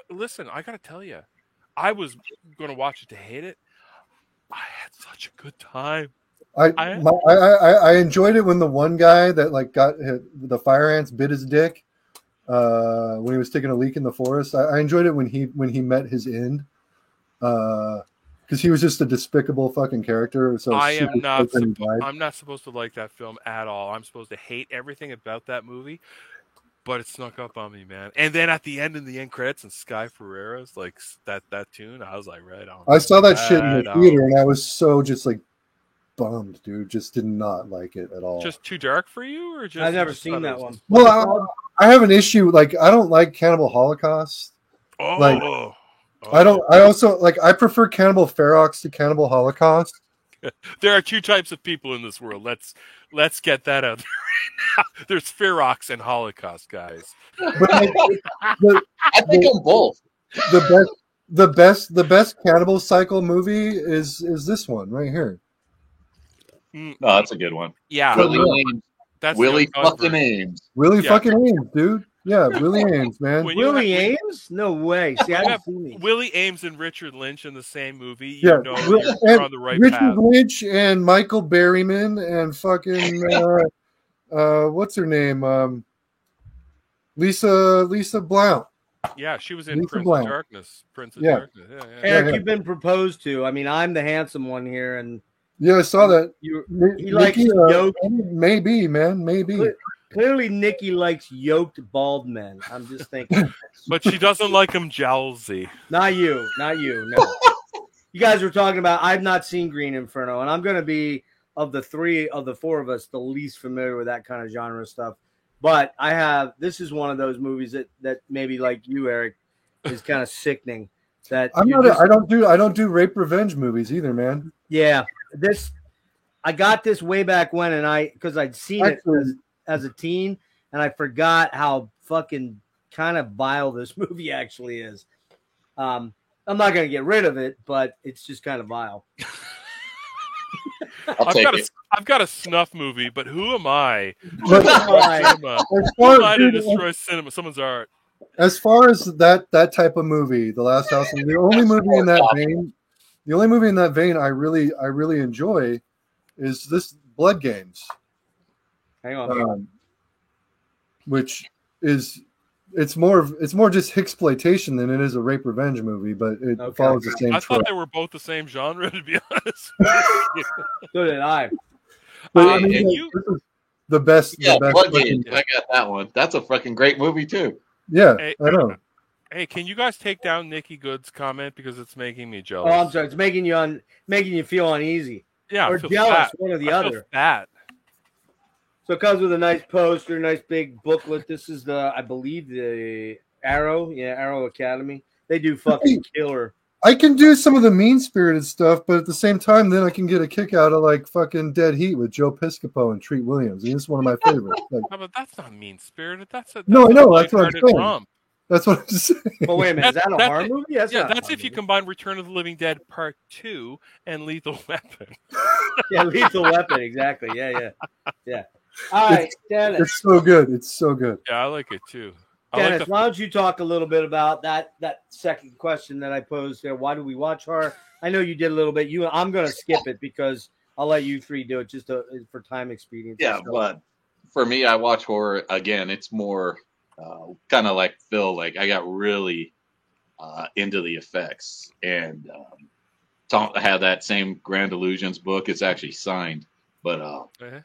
Listen, I gotta tell you, I was gonna watch it to hate it. I had such a good time. I enjoyed it when the one guy that like got the fire ants bit his dick when he was taking a leak in the forest. I enjoyed it when he met his end because he was just a despicable fucking character. So I'm not supposed to like that film at all. I'm supposed to hate everything about that movie. But it snuck up on me, man. And then at the end credits and Sky Ferreira's like that tune, I was like, right on. I saw that shit in the theater and I was so just like bummed, dude. Just did not like it at all. Just too dark for you, or just? I've never seen that one. Well, I have an issue. Like, I don't like Cannibal Holocaust. Oh, like, I don't. I also like. I prefer Cannibal Ferox to Cannibal Holocaust. There are two types of people in this world. Let's get that out there right now. There's Ferox and Holocaust guys. But like, I think I'm both. The best Cannibal Cycle movie is this one right here. No, that's a good one. Yeah, Willie Ames. That's Willie fucking Ames. Willie fucking Ames, dude. Yeah, Willie Ames, man. Willie Ames? No way. See, I haven't seen these. Willie Ames and Richard Lynch in the same movie. Yeah, You know you're on the right Richard path. Lynch and Michael Berryman and fucking what's her name? Lisa Blount. Yeah, she was in Lisa Prince Blount. of Darkness. Prince of Darkness. Yeah. Eric, you've been proposed to. I mean, I'm the handsome one here, and yeah, I saw that. He likes yoked. Maybe, man, maybe. Clearly, Nikki likes yoked bald men. I'm just thinking. But she doesn't like him jowsy. Not you. No. You guys were talking about. I've not seen Green Inferno, and I'm going to be of the four of us the least familiar with that kind of genre stuff. But I have. This is one of those movies that maybe like you, Eric, is kind of sickening. That I'm not. I don't do rape revenge movies either, man. Yeah, I got this way back when, and because I'd seen it as a teen, and I forgot how fucking kind of vile this movie actually is. I'm not going to get rid of it, but it's just kind of vile. I've got a snuff movie, but who am I? Who am I to destroy cinema, someone's art? As far as that type of movie, The Last House, the only movie in that vein I really enjoy is this Blood Games. Hang on. Which is it's more just Hicksploitation than it is a rape revenge movie, but it follows the same. I thought they were both the same genre, to be honest. So did I. But I mean, this is the best. Yeah, the best Blood Games. I got that one. That's a fucking great movie too. Yeah, hey, I know. Hey, can you guys take down Nikki Good's comment because it's making me jealous? Oh, I'm sorry. It's making you feel uneasy. Yeah, or jealous, one or the other. That. So it comes with a nice poster, nice big booklet. This is I believe the Arrow, Arrow Academy. They do fucking killer I can do some of the mean-spirited stuff, but at the same time, then I can get a kick out of like fucking Dead Heat with Joe Piscopo and Treat Williams. He's one of my favorites. Like, No, but that's not mean-spirited. No, I know. That's what I'm lighthearted saying. romp. that's what I'm saying. But wait a minute, is that a That's horror it. movie? Yeah, not a that's horror if you movie. combine Return of the Living Dead Part 2 and Lethal Weapon. Yeah, Lethal Weapon, exactly. Yeah. All right, Dennis. It's so good. It's so good. Yeah, I like it too. Dennis, why don't you talk a little bit about that second question that I posed there? Why do we watch horror? I know you did a little bit. I'm going to skip it because I'll let you three do it just for time expedience. Yeah, but for me, I watch horror again. It's more kind of like Phil. Like I got really into the effects, and I have that same Grand Illusions book. It's actually signed, but nice.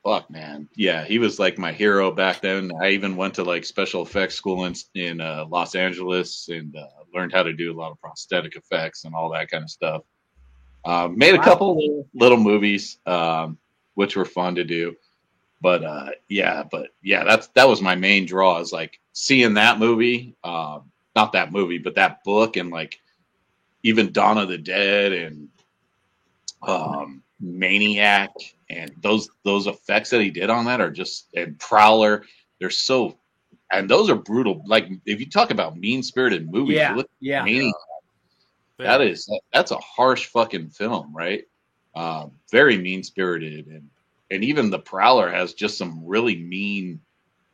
fuck, man, yeah, he was like my hero back then. I even went to like special effects school in Los Angeles and learned how to do a lot of prosthetic effects and all that kind of stuff. Made a couple little movies, which were fun to do. But that was my main draw, is like seeing that movie, not that movie, but that book, and like even Dawn of the Dead and Maniac, and those effects that he did on that are just, and Prowler, they're so, and those are brutal. Like if you talk about mean-spirited movies, you look at Maniac, that's a harsh fucking film, right? Very mean-spirited, and even the Prowler has just some really mean,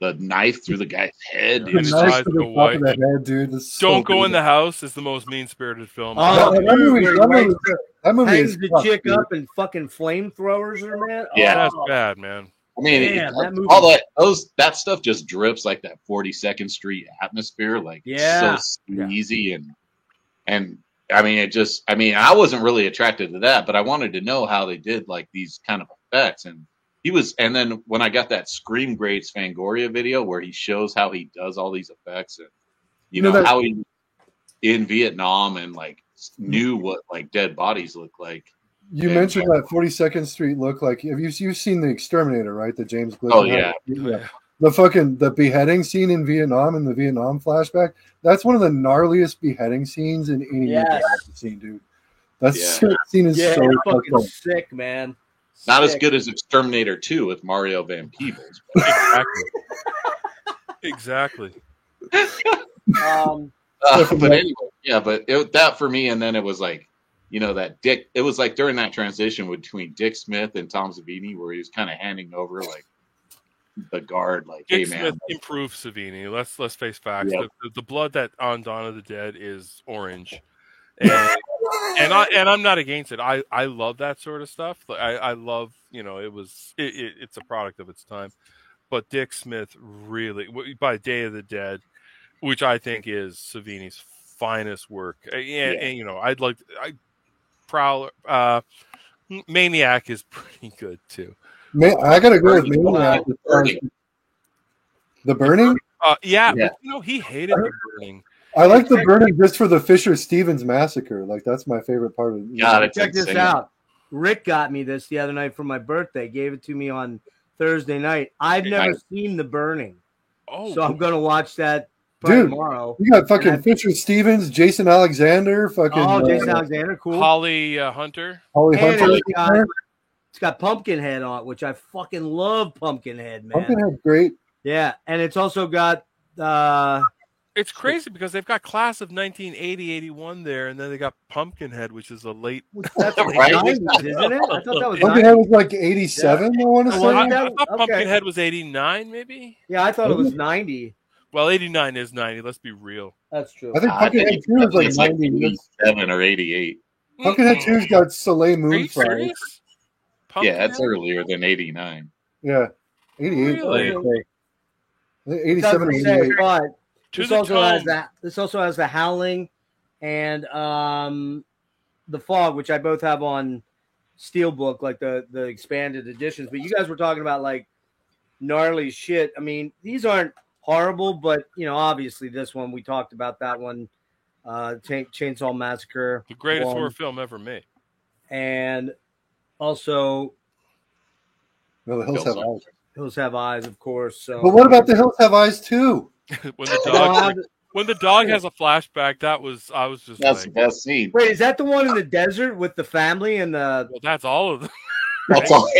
the knife through the guy's head. Yeah, The knife to the top of the head, dude. Don't Go in the House is the most mean-spirited film. Oh, that movie hangs is the tough, chick dude. up and fucking flamethrowers her, man. Yeah. That's bad, man. I mean, Damn, that movie- all that stuff just drips like that 42nd Street atmosphere, like so easy and I mean, I wasn't really attracted to that, but I wanted to know how they did like these kind of effects, and then when I got that Scream Greats Fangoria video where he shows how he does all these effects, and you know how he in Vietnam and like knew what like dead bodies look like. You mentioned that 42nd Street look like. Have you've seen The Exterminator, right? The James Gleason. Oh yeah. The beheading scene in Vietnam, in the Vietnam flashback. That's one of the gnarliest beheading scenes in any movie I've ever seen, dude. That scene is so fucking sick, man. Not as good as Exterminator 2 with Mario Van Peebles. Exactly. But anyway, yeah, but that for me, and then it was like, you know, that Dick, it was like during that transition between Dick Smith and Tom Savini where he was kind of handing over like the guard, like, Dick hey, Smith man. improved Savini. Let's face facts. Yep. The blood that on Dawn of the Dead is orange. And I'm not against it. I love that sort of stuff. I love, you know, it's a product of its time. But Dick Smith really, by Day of the Dead, which I think is Savini's finest work. And you know, Prowler, Maniac is pretty good too. I gotta go with Maniac. The Burning? Yeah. But, you know, he hated The Burning. I like The Burning just for the Fisher-Stevens massacre. Like, that's my favorite part of it. Check this out. Rick got me this the other night for my birthday. Gave it to me on Thursday night. I've never seen The Burning. Oh, so I'm going to watch that tomorrow. You got fucking Fisher-Stevens, Jason Alexander, fucking... Jason Alexander, cool. Holly Hunter. Holly Hunter. It's got Pumpkinhead on it, which I fucking love Pumpkinhead, man. Pumpkinhead's great. Yeah, and it's also got... It's crazy because they've got class of 1980, 81 there, and then they got Pumpkinhead, which is a late... That's right. 90s, isn't it? I thought that was Pumpkinhead was like 87, I want to say. I thought Pumpkinhead was 89, maybe? Yeah, I thought it was 90. Well, 89 is 90. Let's be real. That's true. I think Pumpkinhead 2 is like 87 or 88. Pumpkinhead 2's got Soleil Moon Frye. Yeah, it's earlier than 89. Yeah, 88. Really? 87 or 88. But this also has the Howling and the Fog, which I both have on Steelbook, like the expanded editions. But you guys were talking about like gnarly shit. I mean, these aren't horrible, but you know, obviously this one, we talked about that one, Chainsaw Massacre, the greatest horror film ever made, and also The Hills Have Eyes. Hills Have Eyes, of course. So, but what about The Hills Have Eyes too? When the dog When the dog has a flashback, I was just That's like, the best scene. Wait, is that the one in the desert with the family and the? well, that's all of them. That's all.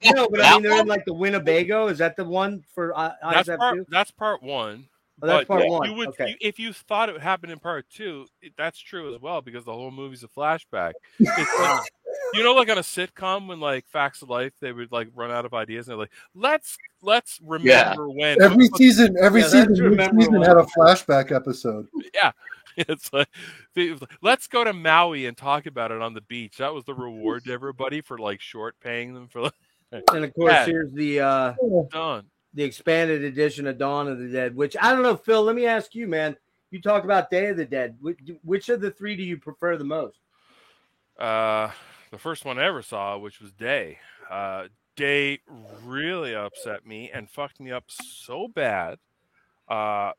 No, but I mean they're in like the Winnebago. Is that the one for Eyes Up 2? That's part one. Oh, that's But part one. You would, Okay. if you thought it would happen in part two, that's true as well because the whole movie's a flashback. It's like, you know, like on a sitcom when like Facts of Life, they would like run out of ideas and they're like, let's remember when every season let's each season remember had a flashback episode. Yeah. It's like, let's go to Maui and talk about it on the beach. That was the reward to everybody for like short paying them for. And of course, here's the Done. the expanded edition of Dawn of the Dead. Which I don't know, Phil. Let me ask you, man. You talked about Day of the Dead. Which of the three do you prefer the most? The first one I ever saw, which was Day. Day really upset me and fucked me up so bad. I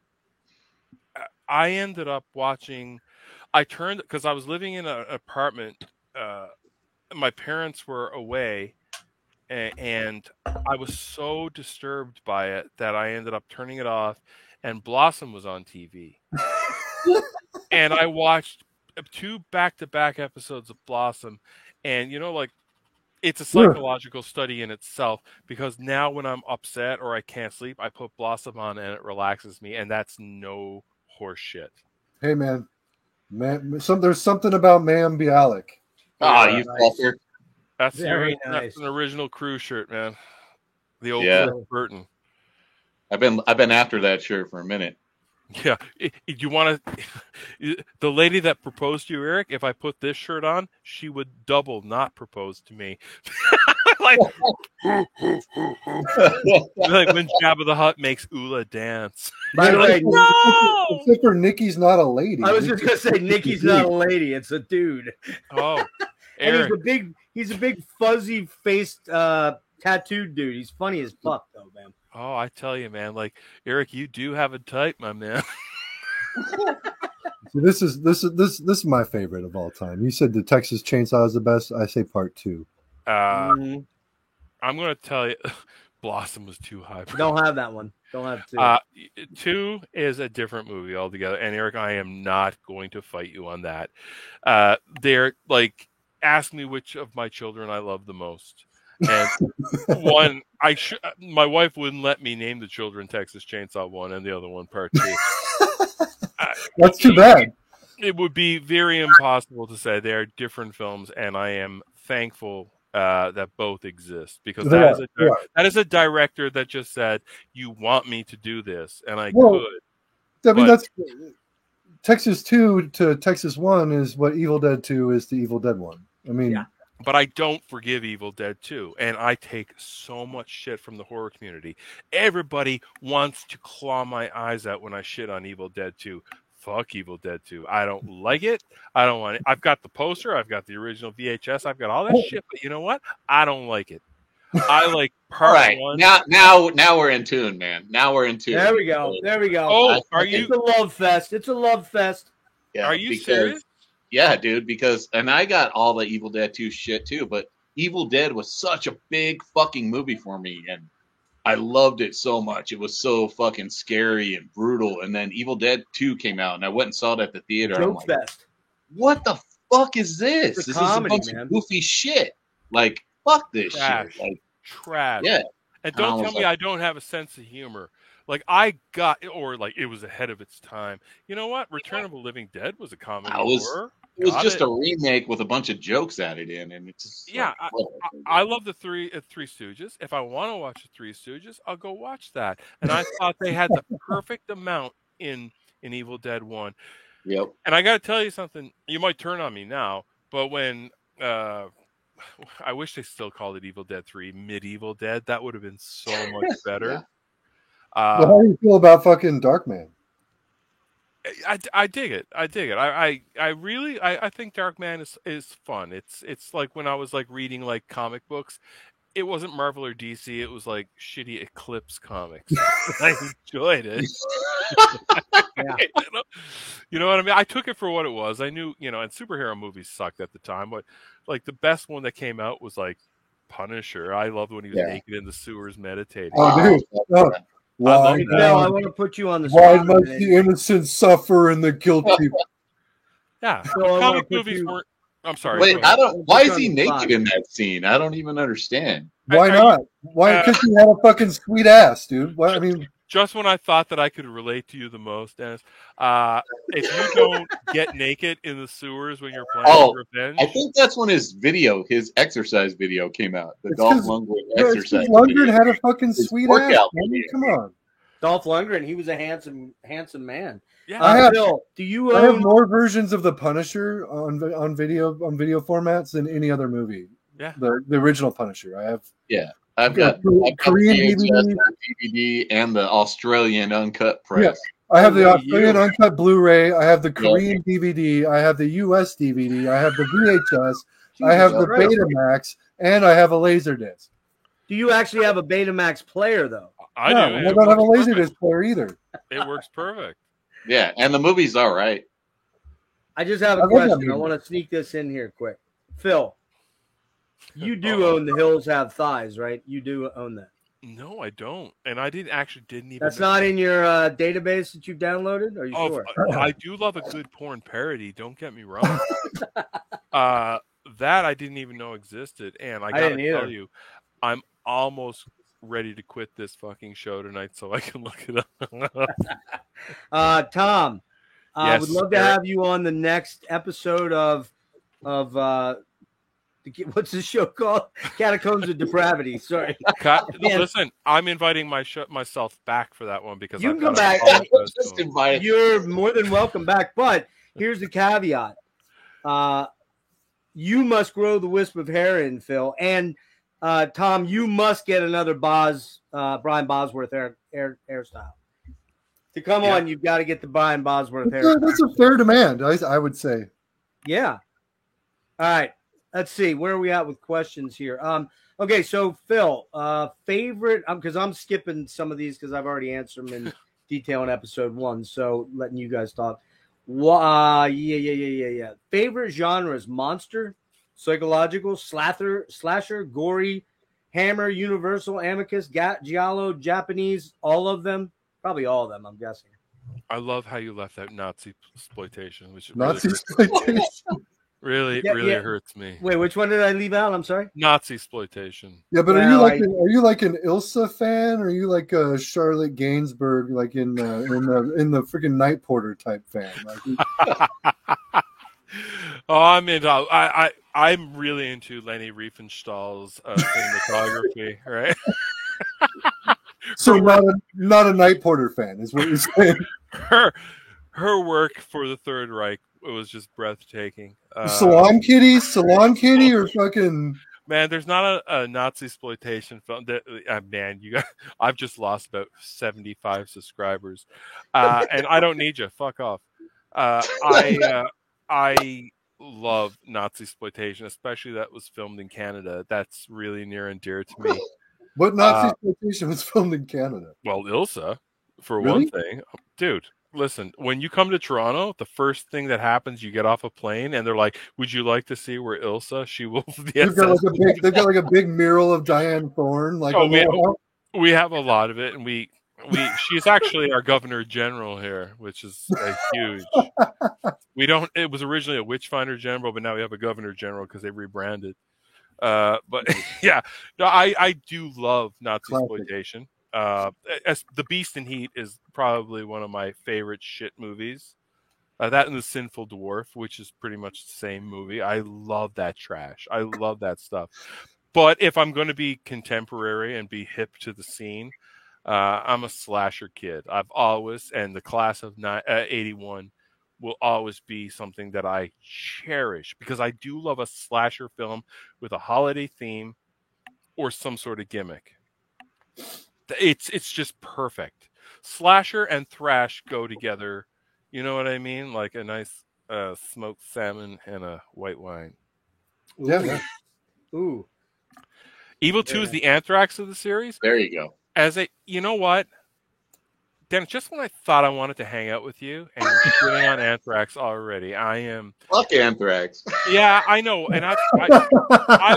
ended up watching. I turned because I was living in an apartment. My parents were away, and I was so disturbed by it that I ended up turning it off. And Blossom was on TV, and I watched 2 back-to-back episodes of Blossom. And you know, like it's a psychological study in itself because now when I'm upset or I can't sleep, I put Blossom on and it relaxes me, and that's no horse shit. Hey man, there's something about Mayim Bialik. Ah, you fucker. That's Very nice. That's an original Crew shirt, man. The old Burton. I've been after that shirt for a minute. Yeah, you want to? The lady that proposed to you, Eric. If I put this shirt on, she would double not propose to me. like when Jabba the Hutt makes Ula dance. By the way, no! Except for Nikki's not a lady. I was just gonna say Nikki's not a lady; it's a dude. Oh, and Eric. he's a big fuzzy faced tattooed dude. He's funny as fuck though, man. Oh, I tell you, man. Like Eric, you do have a type, my man. See, this is my favorite of all time. You said the Texas Chainsaw is the best. I say part 2. I'm going to tell you, Blossom was too high. Don't have that one. Don't have 2. 2 is a different movie altogether. And Eric, I am not going to fight you on that. They're like, ask me which of my children I love the most. And one, my wife wouldn't let me name the children Texas Chainsaw 1 and the other one part 2. That's too bad. It would be very impossible to say they are different films, and I am thankful that both exist because that is a director that just said, "You want me to do this," and I could. I mean, that's Texas 2 to Texas 1 is what Evil Dead 2 is to Evil Dead 1. I mean, Yeah. But I don't forgive Evil Dead 2, and I take so much shit from the horror community. Everybody wants to claw my eyes out when I shit on Evil Dead 2. Fuck Evil Dead 2. I don't like it. I don't want it. I've got the poster. I've got the original VHS. I've got all that shit. But you know what? I don't like it. I like part 1. Now we're in tune, man. Now we're in tune. There we go. There we go. Oh, are you? It's a love fest. It's a love fest. Yeah, Are you serious? Yeah, dude, and I got all the Evil Dead 2 shit too, but Evil Dead was such a big fucking movie for me, and I loved it so much. It was so fucking scary and brutal, and then Evil Dead 2 came out, and I went and saw it at the theater. Joke fest. What the fuck is this? It's a This comedy, is a bunch man. of goofy shit. Like, fuck this Trash. shit. Like, Trash. yeah. And don't I tell was me like- I don't have a sense of humor. Like I got, or like it was ahead of its time. You know what? Return of the Living Dead was a comedy horror. It was Got just it. a remake with a bunch of jokes added in, and it's just Yeah, like, whatever. I love the Three Stooges. If I want to watch the Three Stooges, I'll go watch that. And I thought they had the perfect amount in Evil Dead 1. Yep. And I got to tell you something. You might turn on me now, but when I wish they still called it Evil Dead 3, Medieval Dead. That would have been so much better. Yeah. Well, how do you feel about fucking Darkman? I dig it. I dig it. I really think Darkman is fun. It's like when I was like reading like comic books. It wasn't Marvel or DC. It was like shitty Eclipse comics. I enjoyed it. Yeah. You know what I mean? I took it for what it was. I knew, and superhero movies sucked at the time, but like the best one that came out was like Punisher. I loved when he was naked in the sewers meditating. Oh, dude. Why, Hey, Phil, I want to put you on the why spot. must the innocent suffer and the guilty? Yeah, Phil, I wanna comic put movies you- weren't. I'm sorry. Wait, go ahead. why is he on the spot. naked in that scene? I don't even understand. Why not? Why? Because he had a fucking sweet ass, dude. Why? I mean, Just when I thought that I could relate to you the most, Dennis, if you don't get naked in the sewers when you're playing Revenge, I think that's when his exercise video came out. The It's Dolph 'cause- Lundgren no, it's exercise 'cause Lundgren video. had a fucking His sweet ass. workout I mean, video. come on. Dolph Lundgren, he was a handsome man. yeah, I have- Phil, do you I have own? more versions of the Punisher on video formats than any other movie. Yeah. The original Punisher. I have. I've got Korean VHS, DVD, and the Australian uncut press. I have the Holy Australian you. uncut Blu-ray. I have the Korean DVD. I have the US DVD. I have the VHS. I have the Christ. Betamax, and I have a Laserdisc. Do you actually have a Betamax player though? I No, do. I It don't have a works Laserdisc perfect. player either. It works perfect. Yeah, and the movie's all right. I just have I a love that question. I movie. want to sneak this in here quick. Phil, you do own The Hills Have Thighs, right? You do own that. No, I don't, and I didn't even. That's not in your database that you've downloaded. Are you sure? I do love a good porn parody. Don't get me wrong. That I didn't even know existed, and I gotta didn't either. tell you, I'm almost ready to quit this fucking show tonight so I can look it up. Tom, I Yes, would love to Eric. have you on the next episode of what's the show called? Catacombs of Depravity. Sorry. Man. Listen, I'm inviting myself back for that one because You I've can come gotta back. apologize to Just him. invite. You're more than welcome back, but here's the caveat: you must grow the wisp of hair in, Phil, and Tom, you must get another Brian Bosworth hairstyle. To come on, you've got to get the Brian Bosworth hairstyle. That's a fair demand, I would say. Yeah. All right. Let's see. Where are we at with questions here? Okay, so Phil, favorite, because I'm skipping some of these because I've already answered them in detail in episode 1, so letting you guys talk. Yeah. Favorite genres: monster, psychological, slasher, gory, hammer, universal, amicus, giallo, Japanese, all of them? Probably all of them, I'm guessing. I love how you left out Nazi exploitation, which Nazi really exploitation. really Yeah. hurts me. Wait, which one did I leave out? I'm sorry. Nazi exploitation. Yeah, but Well, are you like an Ilsa fan, or are you like a Charlotte Gainsbourg, like in the freaking Night Porter type fan? Like, I'm into. I'm really into Leni Riefenstahl's cinematography, right? so not a Night Porter fan is what you're saying. Her work for the Third Reich was just breathtaking. Salon Kitty, or fucking. Man, there's not a Nazi exploitation film that I've just lost about 75 subscribers, and I don't need you. Fuck off. I love Nazi exploitation, especially that was filmed in Canada. That's really near and dear to me. What Nazi exploitation was filmed in Canada? Well, Ilsa, for Really? one thing, dude. Listen, when you come to Toronto, the first thing that happens, you get off a plane, and they're like, "Would you like to see where Ilsa? She will." They've got like a big mural of Diane Thorne. Like, we have a lot of it, and she's actually our governor general here, which is huge. We don't. It was originally a Witchfinder General, but now we have a governor general because they rebranded. But yeah, no, I do love Nazi exploitation. As The Beast in Heat is probably one of my favorite shit movies. That and The Sinful Dwarf, which is pretty much the same movie. I love that trash. I love that stuff. But if I'm going to be contemporary and be hip to the scene, I'm a slasher kid. I've always, and the class of 81 will always be something that I cherish because I do love a slasher film with a holiday theme or some sort of gimmick. It's just perfect. Slasher and thrash go together. You know what I mean? Like a nice smoked salmon and a white wine. Yeah. Ooh. Evil 2 is the Anthrax of the series. There you go. You know what? Dennis, just when I thought I wanted to hang out with you and you're shitting on Anthrax already, I am. Fuck Anthrax. Yeah, I know. And I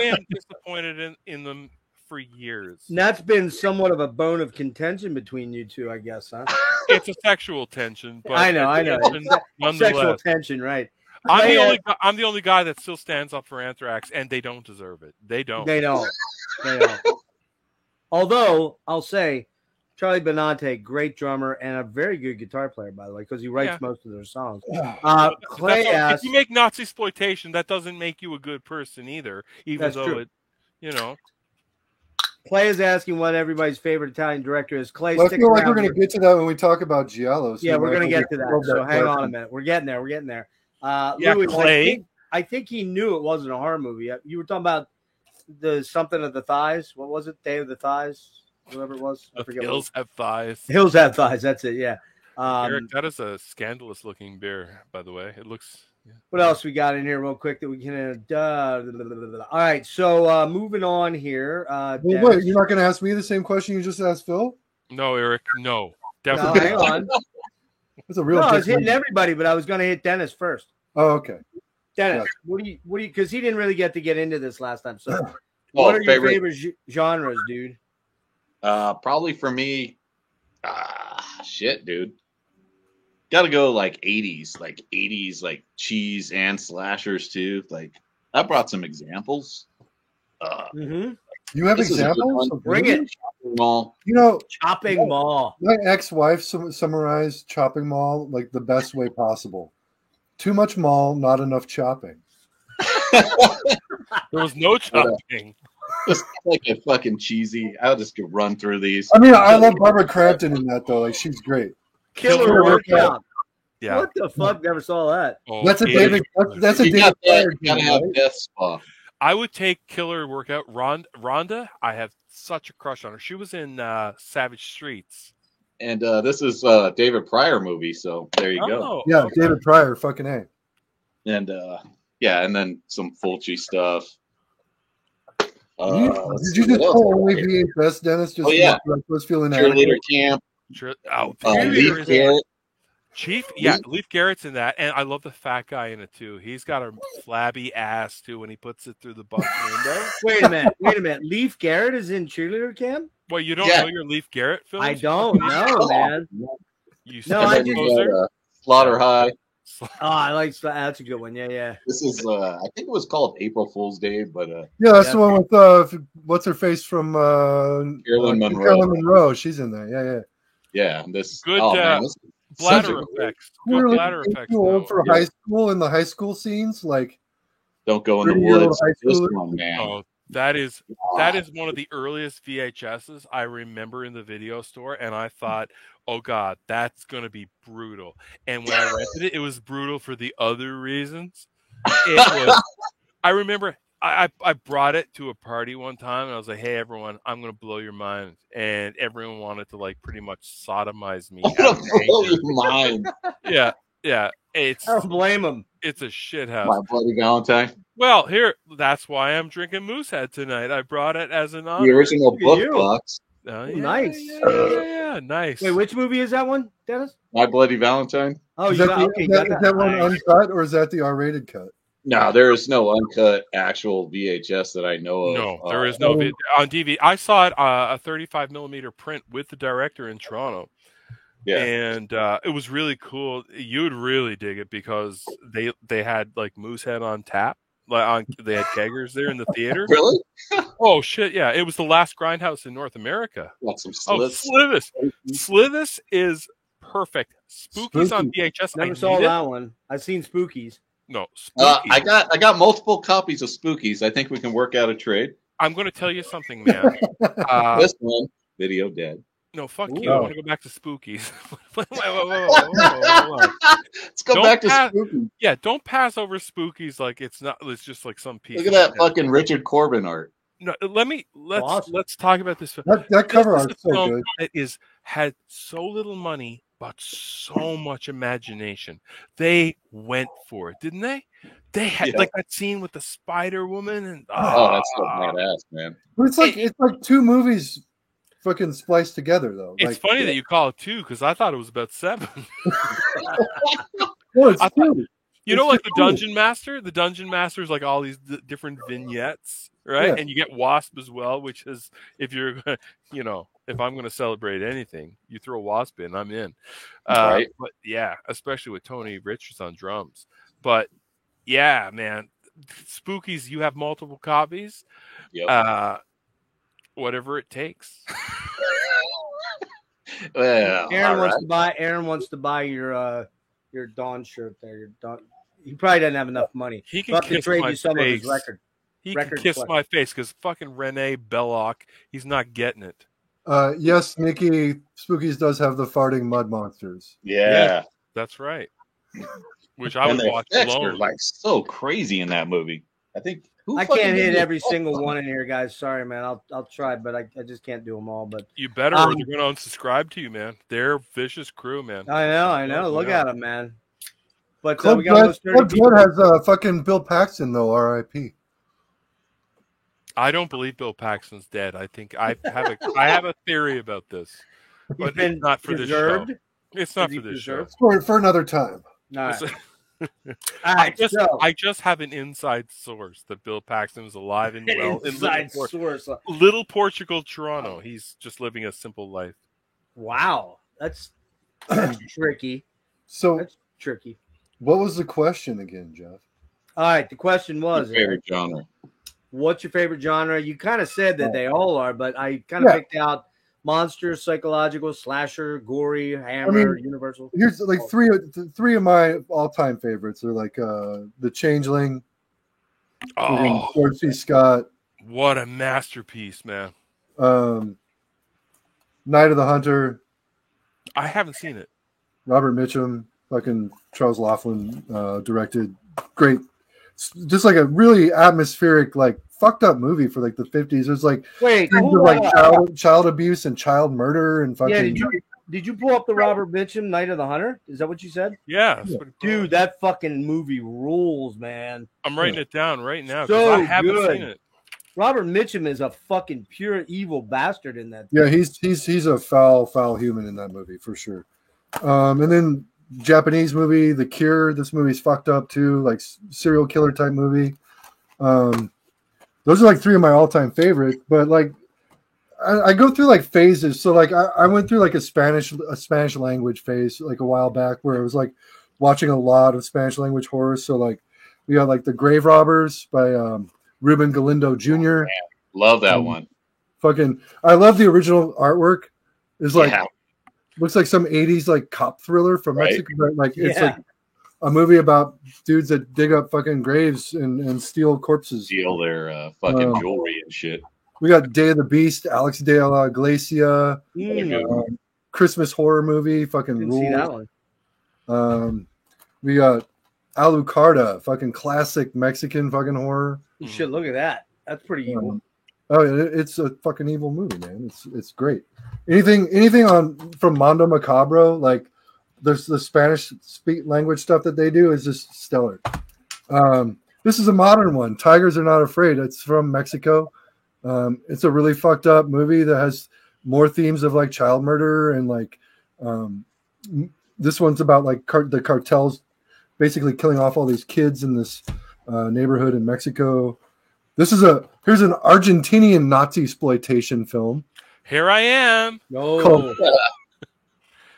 am disappointed in them for years. And that's been somewhat of a bone of contention between you two, I guess, huh? It's a sexual tension, but I know. Sexual nonetheless. tension, right? I'm the only guy that still stands up for Anthrax, and they don't deserve it. They don't. They don't. Although I'll say, Charlie Benante, great drummer and a very good guitar player, by the way, because he writes most of their songs. Clay asks, if you make Nazi exploitation, that doesn't make you a good person either. Even though true. it, you know. Clay is asking what everybody's favorite Italian director is. Clay, I feel like we're going to get to that when we talk about Giallo. Yeah, we're going to get to that. So hang on a minute. We're getting there. Louis, Clay. I think he knew it wasn't a horror movie. You were talking about the something of the thighs. What was it? Day of the Thighs? Whoever it was. I forget. Hills Have Thighs. Hills Have Thighs. That's it. Yeah. Eric, that is a scandalous looking beer, by the way. It looks. Yeah. What else we got in here real quick that we can all right, so moving on here. Wait, you're not going to ask me the same question you just asked Phil? No, Eric, no. Definitely. No, hang on. That's a real I was hitting everybody, but I was going to hit Dennis first. Oh, okay. Dennis, what do you because he didn't really get to get into this last time. So what are your favorite genres, dude? Probably for me, shit, dude. Gotta go like 80s, like cheese and slashers too. Like I brought some examples. You have examples? Bring it. Mall. You know, Chopping Mall. My ex-wife summarized Chopping Mall like the best way possible. Too much mall, not enough chopping. There was no chopping. Just like a fucking cheesy. I'll just go run through these. I mean, I love Barbara Crampton in that though. Like she's great. Killer Workout. Yeah. What the fuck? Never saw that. Oh, That's a David. That's a David. Gotta have Death Spa. I would take Killer Workout. Rhonda, I have such a crush on her. She was in Savage Streets. And this is a David Pryor movie, so there you go. Yeah, okay. David Pryor, fucking A. And and then some Fulci stuff. Did you just pull only VHS, Dennis? Just I was feeling Cheerleader Camp. Leif Garrett. Leif Garrett's in that, and I love the fat guy in it too. He's got a flabby ass too when he puts it through the bus window. Wait a minute. Leif Garrett is in Cheerleader Camp? Well, you don't know your Leif Garrett film? I don't know, man. I just Slaughter High. Oh, I like that's a good one. Yeah. This is I think it was called April Fool's Day, but that's the one with what's her face from Carolyn Monroe. Carolyn Monroe, she's in there. Yeah, this good bladder effects. Good bladder effects. Too old for high school in the high school scenes, like don't go in the woods. This one, man. Oh, that is one of the earliest VHSs I remember in the video store, and I thought, oh God, that's gonna be brutal. And when I rented it, it was brutal for the other reasons. It was. I remember I brought it to a party one time, and I was like, "Hey, everyone, I'm gonna blow your mind," and everyone wanted to like pretty much sodomize me. Blow your mind. Yeah. I don't blame them. It's a shit house. My Bloody Valentine. Well, that's why I'm drinking Moosehead tonight. I brought it as an honor. The original book box. Nice. Yeah, nice. Wait, which movie is that one, Dennis? My Bloody Valentine. Oh, is that one uncut or is that the R-rated cut? No, there is no uncut actual VHS that I know of. No, there is no on DVD. I saw it a 35 millimeter print with the director in Toronto. Yeah, and it was really cool. You'd really dig it because they had like Moosehead on tap. They had keggers there in the theater. Really? Oh shit! Yeah, it was the last grindhouse in North America. Got some Slithis. Slithis is perfect. Spookies on VHS. Never saw that one. I've seen Spookies. No, I got multiple copies of Spookies. I think we can work out a trade. I'm going to tell you something, man. This one, video dead. No, fuck you. I want to go back to Spookies. Let's go back to Spookies. Yeah, don't pass over Spookies like it's not. It's just like some piece. Look at that fucking Richard Corbin art. No, let's talk about this. That cover art's so good. It had so little money, but so much imagination. They went for it, didn't they? They had like that scene with the Spider Woman, and that's so badass, man. But it's like two movies fucking spliced together, though. It's funny that you call it two because I thought it was about 7. No, it's two. You know, like the Dungeon Master? The Dungeon Master is like all these different vignettes, right? Yeah. And you get Wasp as well, which is, if you're, you know, if I'm going to celebrate anything, you throw Wasp in, I'm in. Right. But yeah, especially with Tony Richards on drums. But yeah, man, Spookies, you have multiple copies. Yep. Whatever it takes. Well, Aaron all wants right. to buy. Aaron wants to buy your Dawn shirt there. Your Dawn. He probably doesn't have enough money. He can He'll have to kiss trade my you some of his face. record. He can record kiss collection. my face because fucking Renee Belloc, he's not getting it. Yes, Nikki, Spookies does have the farting mud monsters. Yeah. That's right. Which I And would the watch effects alone. are like so crazy in that movie. I think I can't hit every single one in here, guys. Sorry, man. I'll try, but I just can't do them all. But You better, or they're going to unsubscribe to you, man. They're vicious crew, man. I know. Look at them, man. But Club we got those 30 Blood people. has fucking Bill Paxton though, R.I.P. I don't believe Bill Paxton's dead. I think I have a theory about this, but been it's not for preserved? this show. It's not Is he for this show. preserved? For another time. All right. All I right, just so I just have an inside source that Bill Paxton is alive and an well in inside source. Little Portugal, Toronto. He's just living a simple life. Wow, that's tricky. So That's tricky. what was the question again, Jeff? All right, the question Your was, favorite genre. what's your favorite genre? You kind of said that they all are, but I kind of picked out monster, psychological, slasher, gory, hammer, universal. Here's like three of my all-time favorites are like The Changeling, Oh, George C. Scott, what a masterpiece, man! Night of the Hunter, I haven't seen it. Robert Mitchum, fucking Charles Laughlin directed. Great, just like a really atmospheric, like fucked up movie for like the 50s. There's like Wait, things of like child abuse and child murder and fucking. yeah, did you pull up the Robert Mitchum Night of the Hunter? Is that what you said? Yeah, that's what it Dude, that fucking movie rules, man. I'm writing it down right now So because I haven't good. seen it. Robert Mitchum is a fucking pure evil bastard in that. Yeah, he's a foul human in that movie for sure. And then Japanese movie, The Cure. This movie's fucked up too, like serial killer type movie. Those are like three of my all-time favorites. But like, I go through like phases. So like, I went through like a Spanish language phase like a while back where I was like watching a lot of Spanish language horror. So like, we got like The Grave Robbers by Ruben Galindo Jr. Love that one. Fucking, I love the original artwork. It's like Yeah. looks like some 80s like cop thriller from Right. Mexico. But like it's Yeah. like a movie about dudes that dig up fucking graves and steal corpses. Steal their fucking jewelry and shit. We got Day of the Beast, Alex de la Iglesia, Mm, Christmas horror movie, fucking didn't see that rules. one. We got Alucarda, fucking classic Mexican fucking horror. You should look at that. That's pretty evil. Oh, it's a fucking evil movie, man. It's great. Anything on from Mondo Macabro, like there's the Spanish language stuff that they do is just stellar. This is a modern one. Tigers Are Not Afraid. It's from Mexico. It's a really fucked up movie that has more themes of like child murder and like this one's about like the cartels basically killing off all these kids in this neighborhood in Mexico. Here's an Argentinian Nazi exploitation film Here I am. No.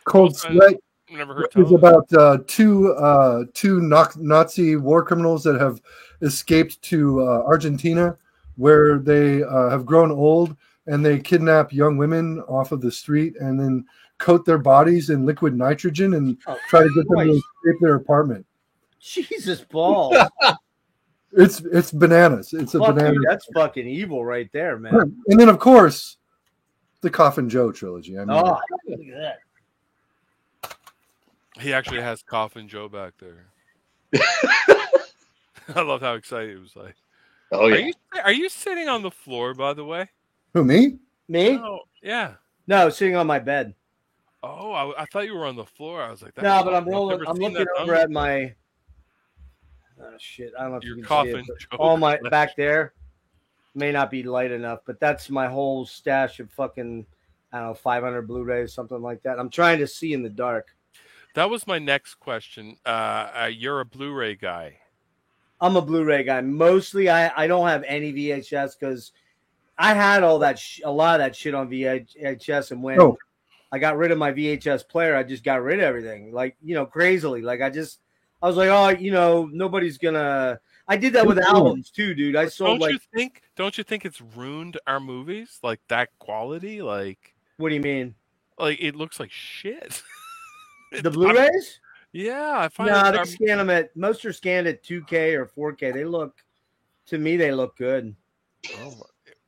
called Sweat. Never heard It's tell. about two Nazi war criminals that have escaped to Argentina, where they have grown old and they kidnap young women off of the street and then coat their bodies in liquid nitrogen and try to get them to escape their apartment. Jesus balls. It's bananas. It's a Fuck, banana. dude, that's fucking evil right there, man. And then of course, the Coffin Joe trilogy. I mean, Oh, look at that. He actually has Coffin Joe back there. I love how excited he was like. Oh yeah. Are you sitting on the floor, by the way? who, me? Me? Oh, yeah. No, sitting on my bed. Oh, I thought you were on the floor. I was like, No, but I'm I've rolling. never I'm seen looking that over done at my. Oh shit! I don't know if Your you can Coffin see it. Joe. All my back there may not be light enough, but that's my whole stash of fucking, I don't know, 500 Blu-rays, something like that. I'm trying to see in the dark. That was my next question. You're a Blu-ray guy. I'm a Blu-ray guy. Mostly, I don't have any VHS because I had all that a lot of that shit on VHS, and when I got rid of my VHS player, I just got rid of everything, like, you know, crazily. Like I was like, oh, you know, nobody's gonna. I did that with albums too, dude. I sold Don't you think it's ruined our movies, like that quality? Like, what do you mean? Like it looks like shit. The Blu-rays? Yeah, I find. No, they scan them at most are scanned at 2K or 4K. They look good. Oh,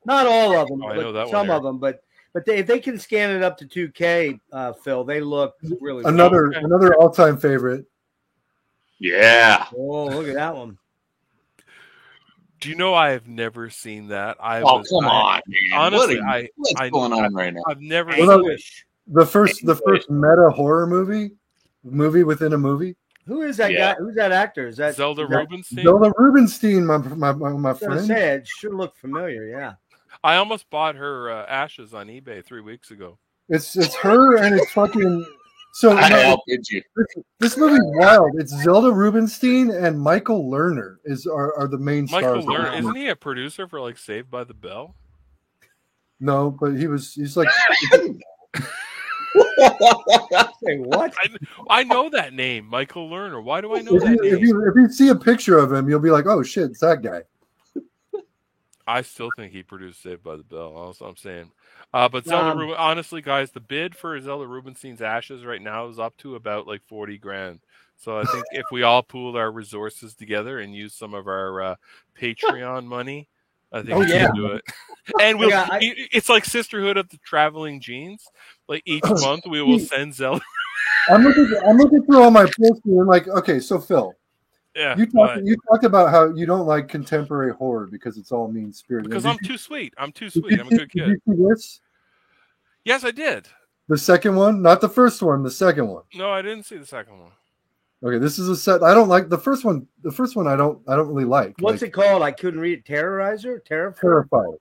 not all of them, I know that some of them, but if they can scan it up to 2K, Phil, they look really another all-time favorite. Yeah. Oh, look at that one. Do you know I have never seen that? Come on, man. Honestly, what's going on right now? I've never seen the first meta horror movie within a movie. Who is that guy? Who's that actor? Is that Zelda Rubinstein? Zelda Rubinstein, my friend. Say, it sure looked familiar. Yeah. I almost bought her ashes on eBay 3 weeks ago. It's her and it's fucking. So this movie's wild. It's Zelda Rubinstein and Michael Lerner are the main stars. Michael Lerner, isn't he a producer for like Saved by the Bell? No, but he's like. Say what? I know that name, Michael Lerner. Why do I know that name? If you see a picture of him, you'll be like, "Oh shit, it's that guy." I still think he produced Saved by the Bell. That's what I'm saying. But Zelda, honestly, guys, the bid for Zelda Rubinstein's ashes right now is up to about like $40,000. So I think if we all pooled our resources together and use some of our Patreon money, I think we can do it. And it's like Sisterhood of the Traveling Jeans. Like each month we will send Zelda. I'm looking through all my posts and I'm like, okay, so Phil. Yeah, you talked about how you don't like contemporary horror because it's all mean spirited. Because I'm too sweet. I'm too sweet. I'm a good kid. Did you see this? Yes, I did. The second one, not the first one. The second one. No, I didn't see the second one. Okay, this is a set. I don't like the first one. The first one, I don't really like. What's it called? I couldn't read it. Terrorizer, Terrifier.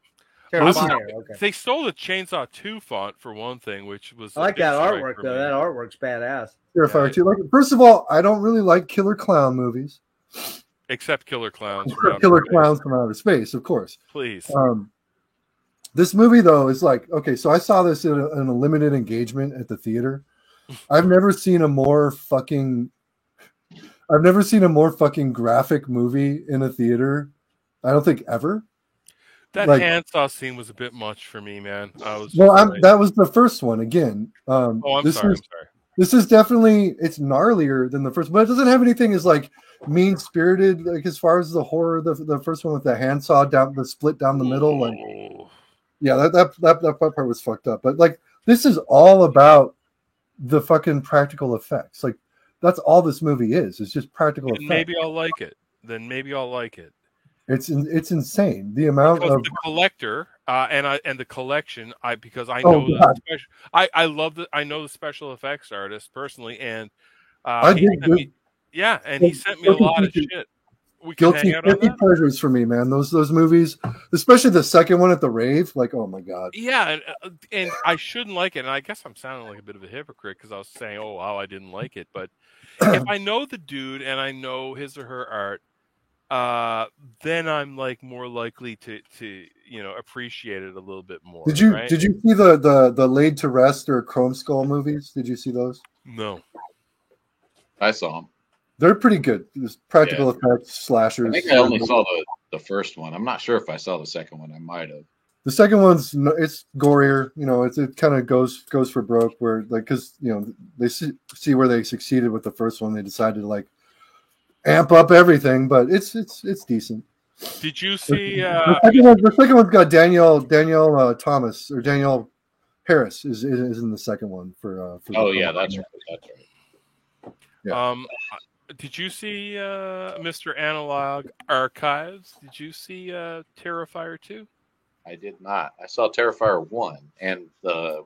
Okay. They stole the Chainsaw 2 font for one thing, which was. I like that artwork though. That artwork's badass. Terrifier 2. Like, first of all, I don't really like killer clown movies. Except Killer Clowns. Killer Clowns from Outer Space, of course. Please. This movie though is like, okay, so I saw this in a limited engagement at the theater. I've never seen a more fucking graphic movie in a theater. I don't think ever. That handsaw scene was a bit much for me, man. That was the first one again. I'm sorry. This is definitely, it's gnarlier than the first, but it doesn't have anything as like mean spirited, like as far as the horror. The first one with the handsaw down, the split down the middle, like yeah, that part was fucked up. But like this is all about the fucking practical effects. Like that's all this movie is. It's just practical effects. Maybe I'll like it. It's insane the amount of the collector and the collection. Because I know I know the special effects artist personally, and he sent me a lot of shit. We can hang out on that. Pleasures for me, man. Those movies, especially the second one at the rave, like oh my god. Yeah, and I shouldn't like it, and I guess I'm sounding like a bit of a hypocrite because I was saying, oh wow, I didn't like it, but if I know the dude and I know his or her art, then I'm like more likely to appreciate it a little bit more. Did you see the Laid to Rest or Chrome Skull movies? Did you see those? No, I saw them. They're pretty good. There's practical effects slashers. I think I only saw the first one. I'm not sure if I saw the second one. I might have. The second one's it's gorier. It kind of goes for broke where like because they see where they succeeded with the first one. They decided to like amp up everything, but it's decent. Did you see the second one's got Danielle Thomas or Danielle Harris is in the second one for yeah, that's right. Yeah. Did you see Mr. Analog Archives? Did you see Terrifier 2? I did not. I saw Terrifier 1 and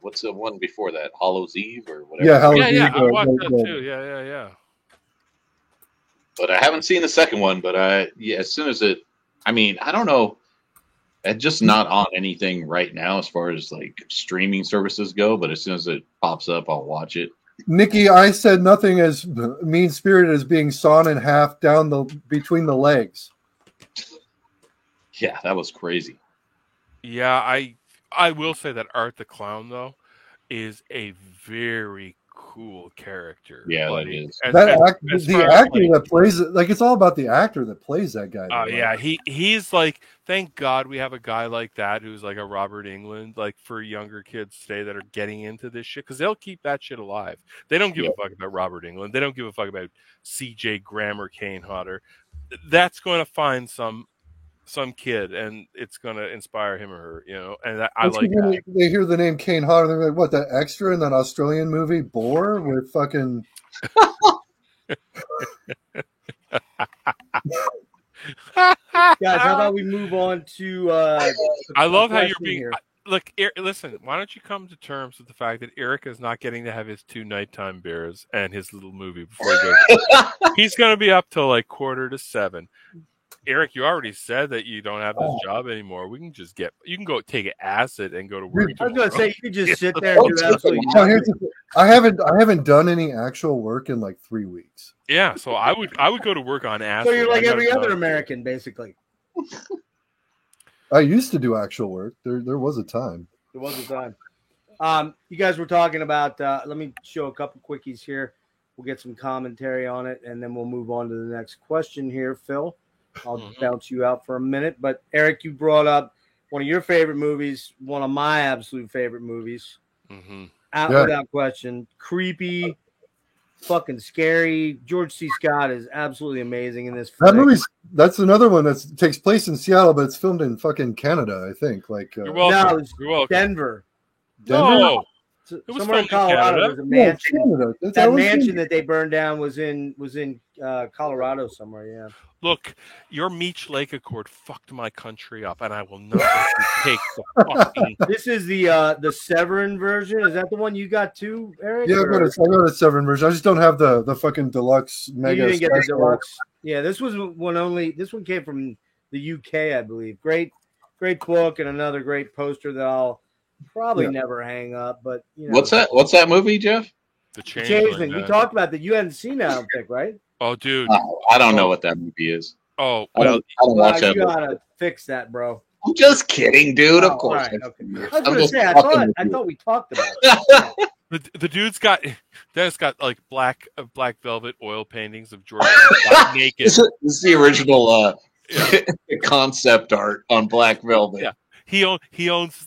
what's the one before that? Hallow's Eve or whatever. Yeah, Hallow's Eve. I watched that too. Yeah. But I haven't seen the second one. But as soon as I don't know. It's just not on anything right now as far as like streaming services go. But as soon as it pops up, I'll watch it. Nikki, I said nothing as mean-spirited as being sawn in half down between the legs. Yeah, that was crazy. Yeah, I will say that Art the Clown though is a very cool character. Yeah, like, that is. The actor that plays it, like it's all about the actor that plays that guy. Yeah, he's like, thank God we have a guy like that who's like a Robert Englund, like for younger kids today that are getting into this shit because they'll keep that shit alive. They don't give a fuck about Robert Englund. They don't give a fuck about C.J. Graham or Kane Hodder. That's going to find some kid and it's going to inspire him or her, you know. And I like that. They hear the name Kane Hodder, they're like, "What? That extra in that Australian movie Boar with fucking." Guys, how about we move on to I love how you're being here. Look, listen, why don't you come to terms with the fact that Eric is not getting to have his 2 nighttime beers and his little movie before he goes. He's going to be up till like 6:45. Eric, you already said that you don't have this job anymore. We can just you can go take acid and go to work. I was going to say, you could just sit there and do absolutely nothing. I haven't done any actual work in like 3 weeks. Yeah, so I would go to work on acid. So you're like every other American, basically. I used to do actual work. There was a time. There was a time. You guys were talking about, let me show a couple quickies here. We'll get some commentary on it, and then we'll move on to the next question here, Phil. I'll bounce you out for a minute. But, Eric, you brought up one of your favorite movies, one of my absolute favorite movies. Without question. Creepy, fucking scary. George C. Scott is absolutely amazing in this film. That's another one that takes place in Seattle, but it's filmed in fucking Canada, I think. Like You're welcome. You're welcome. Denver. No. Somewhere in Colorado, there's a mansion. That mansion that they burned down was in Colorado somewhere. Yeah. Look, your Meech Lake Accord fucked my country up, and I will not let you take the fucking. This is the Severin version. Is that the one you got too, Eric? Yeah, I got a Severin version. I just don't have the fucking deluxe mega. You didn't get the deluxe. Yeah, this was one only. This one came from the UK, I believe. Great book and another great poster that I'll probably never hang up. But you know. What's that movie, Jeff? The Changeling. We talked about that. You hadn't seen that, I don't think, right? Oh, dude. I don't know what that movie is. Oh, well, I don't watch that. You gotta fix that, bro. I'm just kidding, dude. Of course. Right, okay. I was gonna say, I thought we talked about it. The dude's got like black velvet oil paintings of George naked. This is the original concept art on black velvet. Yeah. He owns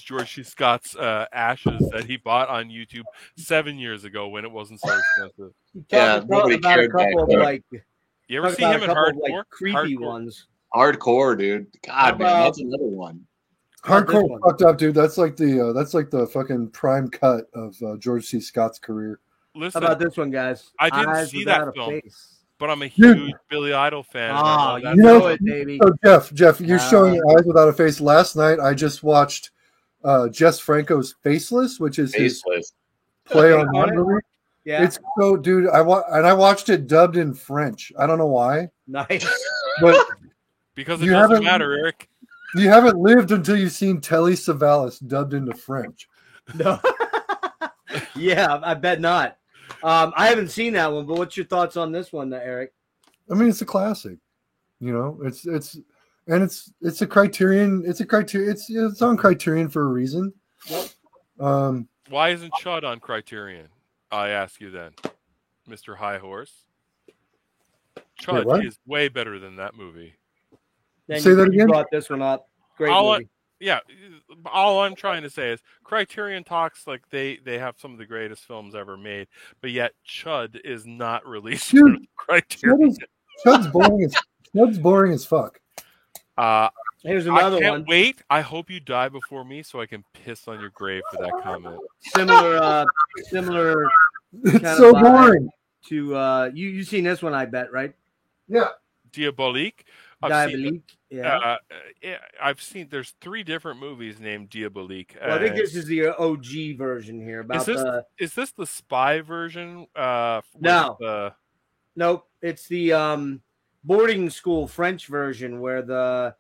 George C. Scott's ashes that he bought on YouTube 7 years ago when it wasn't so expensive. Nobody cared back then. You ever see him in Hardcore? Like, creepy ones. Hardcore, dude. God, man, that's another one. Hardcore fucked up, dude. That's like the fucking prime cut of George C. Scott's career. Listen, how about this one, guys? I didn't see that film. But I'm a huge Billy Idol fan. You know it, baby. So Jeff, you're showing Eyes Without a Face. Last night, I just watched Jess Franco's Faceless, which is his play on one movie. Yeah, it's so, dude. I watched it dubbed in French. I don't know why. Nice, but because it doesn't matter, Eric. You haven't lived until you've seen Telly Savalas dubbed into French. No. Yeah, I bet not. I haven't seen that one, but what's your thoughts on this one, Eric? I mean, it's a classic. You know, it's a Criterion. It's on Criterion for a reason. Yep. Why isn't Chud on Criterion? I ask you then, Mr. High Horse. Chud is way better than that movie. Then Say that again. You brought this one up. Great movie. All I'm trying to say is Criterion talks like they have some of the greatest films ever made, but yet Chud is not released on Criterion. Chud's boring as fuck. Here's another one. I can't wait. I hope you die before me so I can piss on your grave for that comment. Similar. It's so boring. To you seen this one, I bet, right? Yeah. Diabolique. I've seen. There's 3 different movies named Diabolique. Well, I think this is the OG version here. Is this the spy version? No. Nope. It's the boarding school French version where the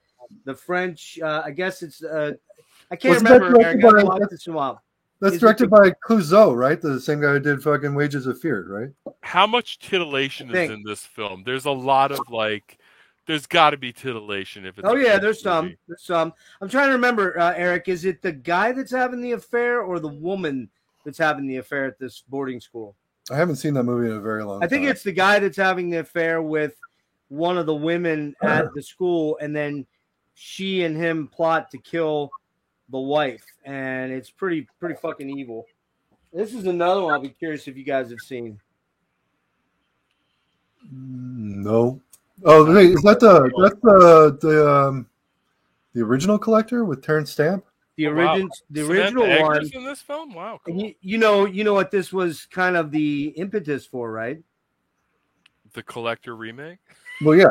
French. I guess it's. I can't remember. I watched this in a while. That's Is it directed by Clouseau, right? The same guy who did fucking Wages of Fear, right? How much titillation is Think. in this film? There's a lot of like. There's got to be titillation if it's. Oh a yeah, kids there's some. movie. There's some. I'm trying to remember, Eric. Is it the guy that's having the affair or the woman that's having the affair at this boarding school? I haven't seen that movie in a very long time. I think it's the guy that's having the affair with one of the women at the school, and then she and him plot to kill the wife, and it's pretty fucking evil. This is another one I'll be curious if you guys have seen. No. Oh, wait, is that the original Collector with Terrence Stamp? The Oh, wow. original Samantha one. Egger's in this film. Wow, cool. And you know what this was kind of the impetus for, right? The Collector remake. Well, yeah.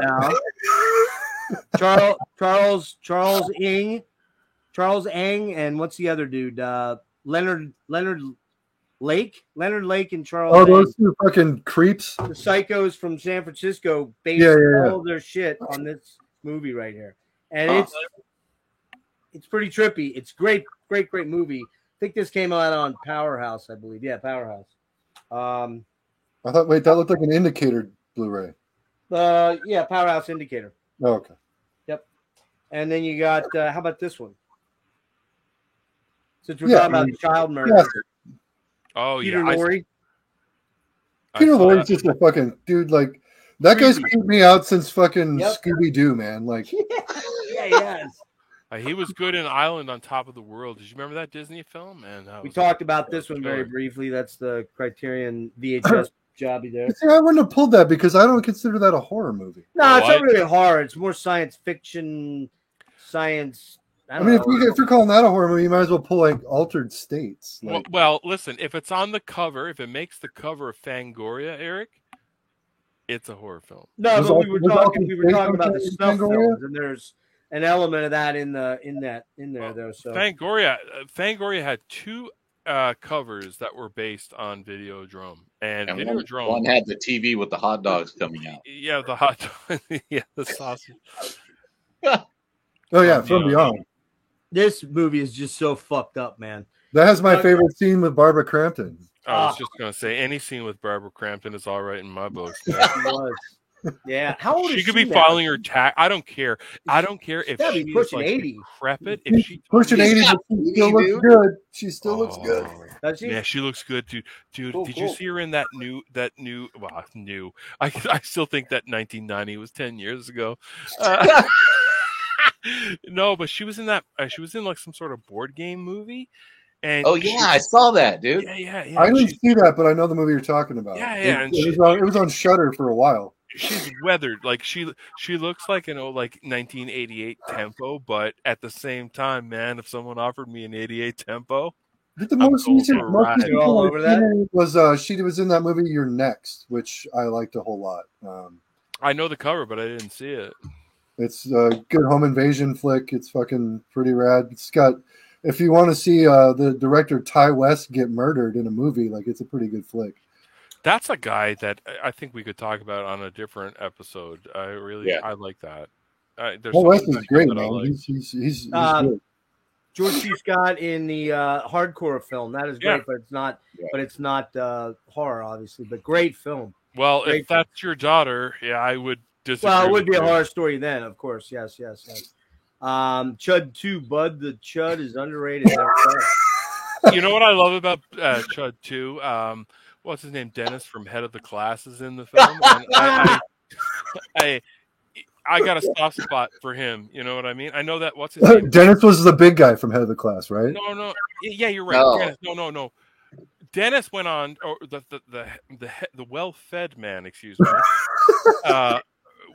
Now, Charles Ng, and what's the other dude? Leonard Lake, and Charles. Oh, Ng. those two fucking creeps. The psychos from San Francisco based all of their shit on this movie right here, and it's pretty trippy. It's great movie. I think this came out on Powerhouse, I believe. Yeah, Powerhouse. I thought, wait, that looked like an Indicator Blu-ray. Yeah, Powerhouse Indicator. Oh, okay. Yep. And then you got how about this one? Since we're talking about child murder, Yeah. Oh Peter yeah, Lorre. Peter saw Lorre's that. just a fucking dude. Like that guy's creeped me out since fucking Yep. Scooby Doo, man. Like, Yeah, he has. He was good in Island on Top of the World. Did you remember that Disney film? Man, that We was talked about this one very killer. briefly. That's the Criterion VHS jobby there. see, I wouldn't have pulled that because I don't consider that a horror movie. No, it's What? not really horror. It's more science fiction, science. I I don't mean, know. if you're calling that a horror movie, you might as well pull like Altered States. Like, Well, listen. If it's on the cover, if it makes the cover of Fangoria, Eric, it's a horror film. No, Was but all- we were was talking all about the based on snuff Fangoria? films, and there's an element of that in there though. So Fangoria had two covers that were based on Videodrome, and And Videodrome. one had the TV with the hot dogs coming out. Yeah, the hot dog. Yeah, the sausage. oh yeah, From From Beyond. this movie is just so fucked up, man. That has my favorite scene with Barbara Crampton. I was just gonna say any scene with Barbara Crampton is all right in my books. It was. Yeah, how old is She she could be now? filing her tax. I don't care. I don't care if gotta be she's pushing like 80. decrepit. If she Pushing She's 80, got but she still 80, looks dude. good. She still looks good. Oh, Does she? yeah, she looks good, dude. Cool, did cool. you see her in that new? Well, new. I still think that 1990 was 10 years ago. No, but she was in that. She was in like some sort of board game movie. And Oh yeah, I saw that, dude. yeah. I didn't She's, see that, but I know the movie you're talking about. Yeah, yeah, and It was on Shudder for a while. she's weathered. Like she looks like an old like 1988 tempo, but at the same time, man, if someone offered me an 88 tempo, But the I'm most going recent, for a ride. You're all over that? was she was in that movie You're Next, which I liked a whole lot. I know the cover, but I didn't see it. It's a good home invasion flick. It's fucking pretty rad. It's got, if you want to see the director Ty West get murdered in a movie, like it's a pretty good flick. That's a guy that I think we could talk about on a different episode. I like that. There's Ty West something is great, that I man. like. He's good. George C. Scott in the hardcore film. That is great, Yeah. but it's not. Yeah. But it's not horror, obviously. But great film. Well, Great if that's your daughter, yeah, I would disagree. Well, it would with be a you. horror story then, of course. Yes. Chud 2, Bud the Chud is underrated. You know what I love about Chud 2? What's his name? Dennis from Head of the Class is in the film. And I got a soft spot for him. You know what I mean? I know that. What's his name? Dennis was the big guy from Head of the Class, right? No. Yeah, you're right. No. Dennis, no. Dennis went on, or the well-fed man, excuse me,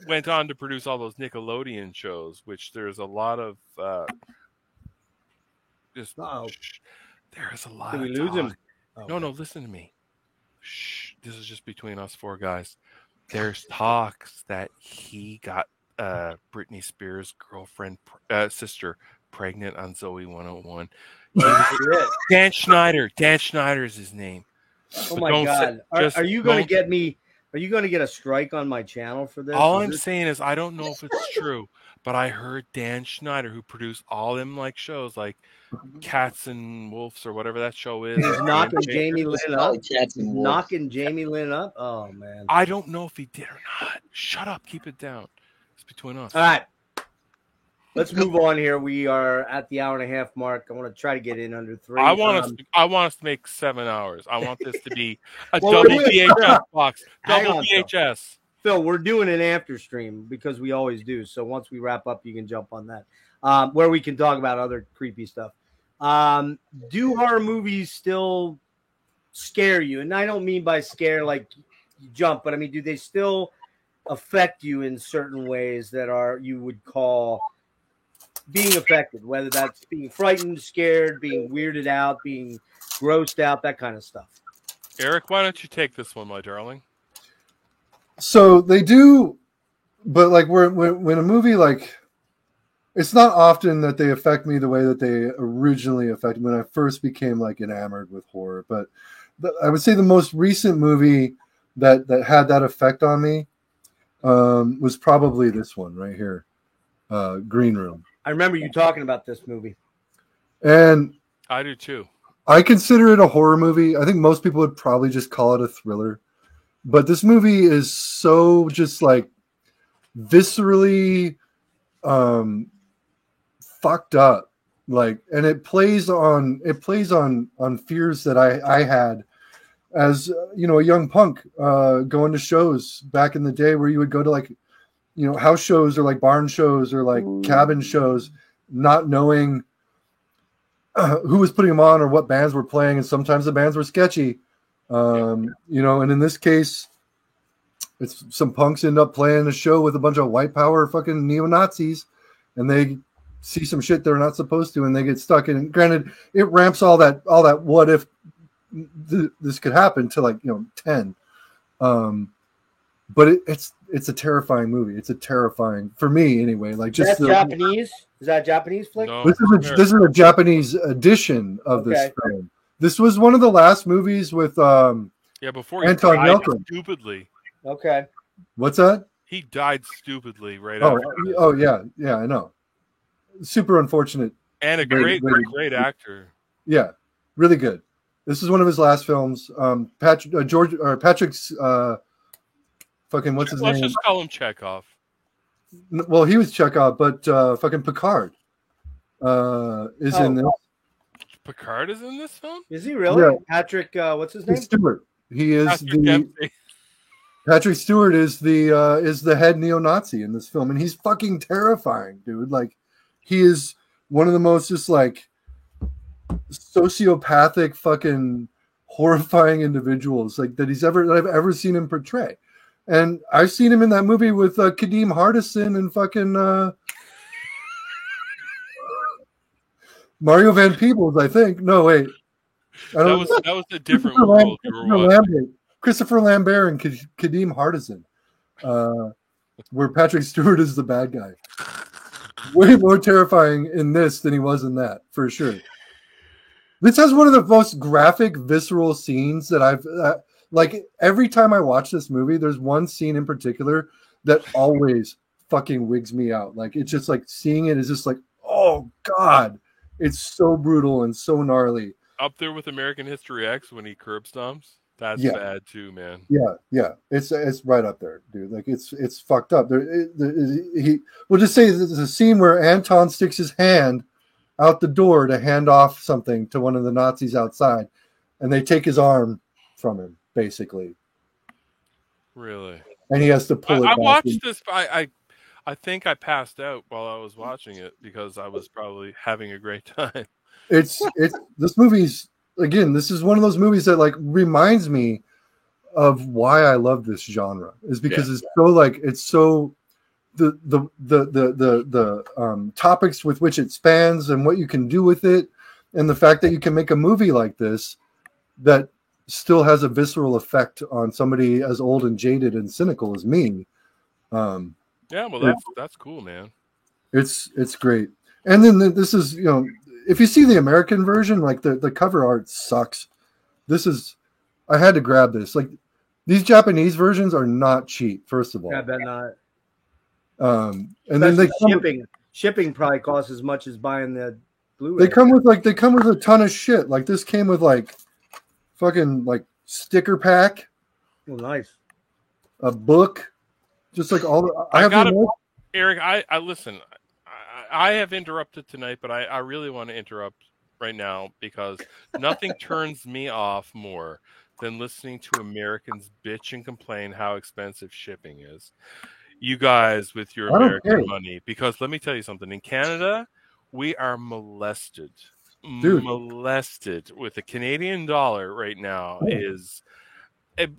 went on to produce all those Nickelodeon shows, which there's a lot of just. Uh-oh. There is a lot. Did we of lose him? talk. Oh. No, listen to me. Shh. This is just between us four guys. There's talks that he got Britney Spears' girlfriend, sister, pregnant on Zoe 101. Shit. Dan Schneider. Dan Schneider is his name. Oh But my don't God! say- just Are you going to don't- get me Are you going to get a strike on my channel for this? All I'm saying is I don't know if it's true, but I heard Dan Schneider, who produced all them like shows like Cats and Wolves or whatever that show is. He's knocking Jamie Lynn up. Cats and Wolves. Knocking Jamie Lynn up. Oh man. I don't know if he did or not. Shut up. Keep it down. It's between us. All right. Let's move on here. We are at the hour and a half mark. I want to try to get in under 3. I want us to make 7 hours. I want this to be a Well, double we're doing- VHS box. Hang Double on, Phil. VHS. Phil, we're doing an after stream because we always do. So once we wrap up, you can jump on that, where we can talk about other creepy stuff. Do horror movies still scare you? And I don't mean by scare like you jump, but I mean, do they still affect you in certain ways that are you would call being affected? Whether that's being frightened, scared, being weirded out, being grossed out, that kind of stuff. Eric, why don't you take this one, my darling? So they do, but like when a movie like, it's not often that they affect me the way that they originally affected me when I first became like enamored with horror. But I would say the most recent movie that had that effect on me was probably this one right here, Green Room. I remember you talking about this movie. And I do too. I consider it a horror movie. I think most people would probably just call it a thriller. But this movie is so just like viscerally fucked up. Like, and it plays on fears that I had as a young punk going to shows back in the day where you would go to like house shows or like barn shows or like cabin shows, not knowing who was putting them on or what bands were playing, and sometimes the bands were sketchy. And in this case, it's some punks end up playing a show with a bunch of white power fucking neo-Nazis, and they see some shit they're not supposed to, and they get stuck in. And granted, it ramps all that what if this could happen to like 10. But it's a terrifying movie. It's a terrifying, for me anyway. Like, just Japanese? Is that a Japanese flick? No, this is a Japanese edition of this film. This was one of the last movies with before he Anton died Yelchin. stupidly. Okay. What's that? He died stupidly right after. Oh yeah, I know. Super unfortunate. And a great actor. Yeah, really good. This is one of his last films. Patrick's fucking what's his name? Let's just call him Chekhov. Well, he was Chekhov, but fucking Picard is in this. Picard is in this film? Is he really? Yeah. Patrick, what's his name? Stewart. He is Patrick Dempsey. Patrick Stewart is the head neo-Nazi in this film, and he's fucking terrifying, dude. Like, he is one of the most just like sociopathic, fucking horrifying individuals like that I've ever seen him portray. And I've seen him in that movie with Kadeem Hardison and fucking Mario Van Peebles, I think. No, wait. That was a different world you were watching. Christopher Lambert and Kadeem Hardison, where Patrick Stewart is the bad guy. Way more terrifying in this than he was in that, for sure. This has one of the most graphic, visceral scenes that I've like. Every time I watch this movie, there's one scene in particular that always fucking wigs me out. Like, it's just like seeing it is just like, oh God, it's so brutal and so gnarly. Up there with American History X when he curb stomps. That's bad too, man. Yeah. It's right up there, dude. Like, it's fucked up. We'll just say there's a scene where Anton sticks his hand out the door to hand off something to one of the Nazis outside, and they take his arm from him, basically. Really? And he has to pull it back. I watched this. I think I passed out while I was watching it because I was probably having a great time. It's this movie's, again, this is one of those movies that like reminds me of why I love this genre, is because it's so like, it's so the topics with which it spans and what you can do with it, and the fact that you can make a movie like this that still has a visceral effect on somebody as old and jaded and cynical as me. Yeah, well, that's cool, man. It's great. And then this is, if you see the American version, like the cover art sucks. I had to grab this. Like, These Japanese versions are not cheap. First of all, I bet not. And then shipping probably costs as much as buying the Blu-ray. They come with a ton of shit. Like this came with like fucking like sticker pack. Oh, nice. A book, just like all the. Eric. I listen. I have interrupted tonight, but I really want to interrupt right now because nothing turns me off more than listening to Americans bitch and complain how expensive shipping is. You guys with your American money, because let me tell you something. In Canada, we are molested. Dude. Molested with the Canadian dollar right now is.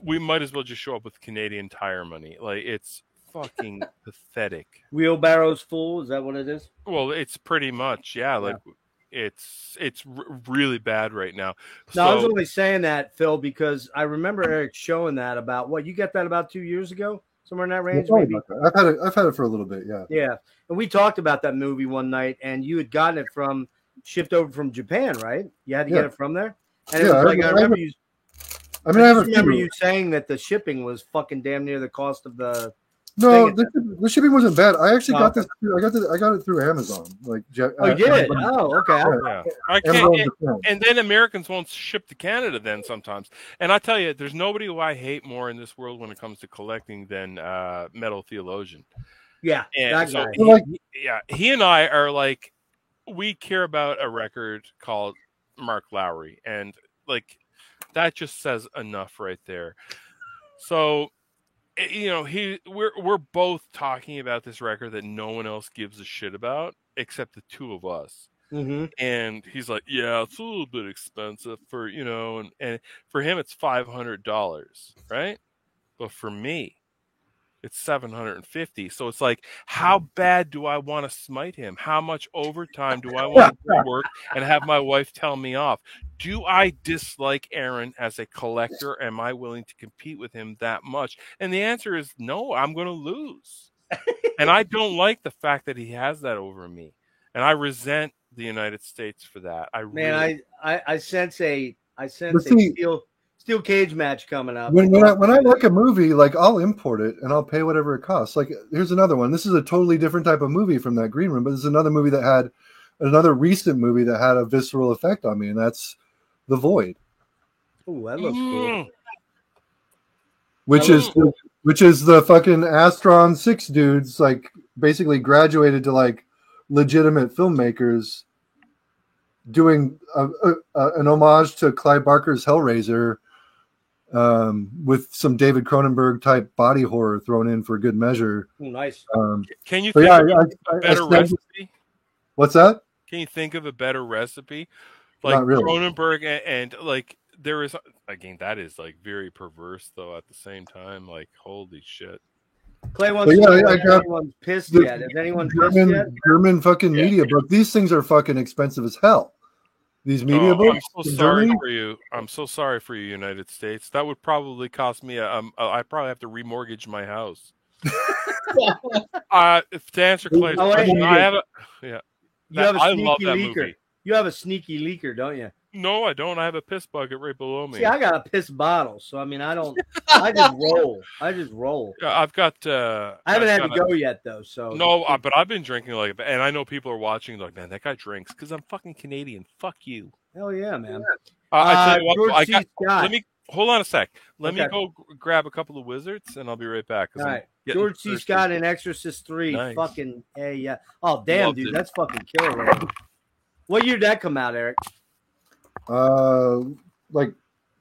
We might as well just show up with Canadian Tire money. Like, it's fucking pathetic. Wheelbarrows full? Is that what it is? Well, it's pretty much, yeah. Like, it's really bad right now. No, I was only saying that, Phil, because I remember Eric showing that about what you got that about 2 years ago. Somewhere in that range, maybe. I've had it for a little bit, yeah. Yeah, and we talked about that movie one night, and you had gotten it shipped over from Japan, right? You had to get it from there, and it was like I remember you. I remember you saying that the shipping was fucking damn near the cost of the. No, the shipping wasn't bad. I actually got this. I got it through Amazon. Like, you did? Oh, okay. Yeah. I can't, and then Americans won't ship to Canada. Then sometimes, and I tell you, there's nobody who I hate more in this world when it comes to collecting than Metal Theologian. Yeah, and so he and I are like, we care about a record called Mark Lowry, and like that just says enough right there. So. You know, we're both talking about this record that no one else gives a shit about except the two of us. Mm-hmm. And he's like, "Yeah, it's a little bit expensive for and for him it's $500, right? But for me, it's $750. So it's like, how bad do I want to smite him? How much overtime do I want to work and have my wife tell me off? Do I dislike Aaron as a collector? Am I willing to compete with him that much? And the answer is no, I'm going to lose. And I don't like the fact that he has that over me. And I resent the United States for that. I sense a steel cage match coming up. When I like a movie, like I'll import it and I'll pay whatever it costs. Like here's another one. This is a totally different type of movie from that Green Room, but it's another movie that had another recent movie that had a visceral effect on me, and that's The Void. Oh, that looks cool. Which is the fucking Astron 6 dudes like basically graduated to like legitimate filmmakers doing an homage to Clive Barker's Hellraiser. With some David Cronenberg type body horror thrown in for good measure. Oh, nice. Can you think of a better recipe? What's that? Can you think of a better recipe? Like Not really. Cronenberg and like there is again that is like very perverse though at the same time. Like holy shit. Clay wants to know if anyone's pissed yet. Is anyone pissed yet? German fucking media book. These things are fucking expensive as hell. These media books. I'm so sorry for you. I'm so sorry for you, United States. That would probably cost me. I probably have to remortgage my house. To answer Clay's question, I have a. Yeah, I love that movie. You have a sneaky leaker, don't you? No, I don't. I have a piss bucket right below me. See, I got a piss bottle, so I mean, I don't. I just roll. Yeah, I've got. I haven't had to go yet though, so. No, but I've been drinking like, and I know people are watching. Like, man, that guy drinks because I'm fucking Canadian. Fuck you. Hell yeah, man. I tell you what, let me hold on a sec. Let me go grab a couple of wizards, and I'll be right back. All right, George C. Scott in Exorcist 3. Nice. Fucking yeah. Oh damn, loved dude, it. That's fucking killer. Right? What year did that come out, Eric? Like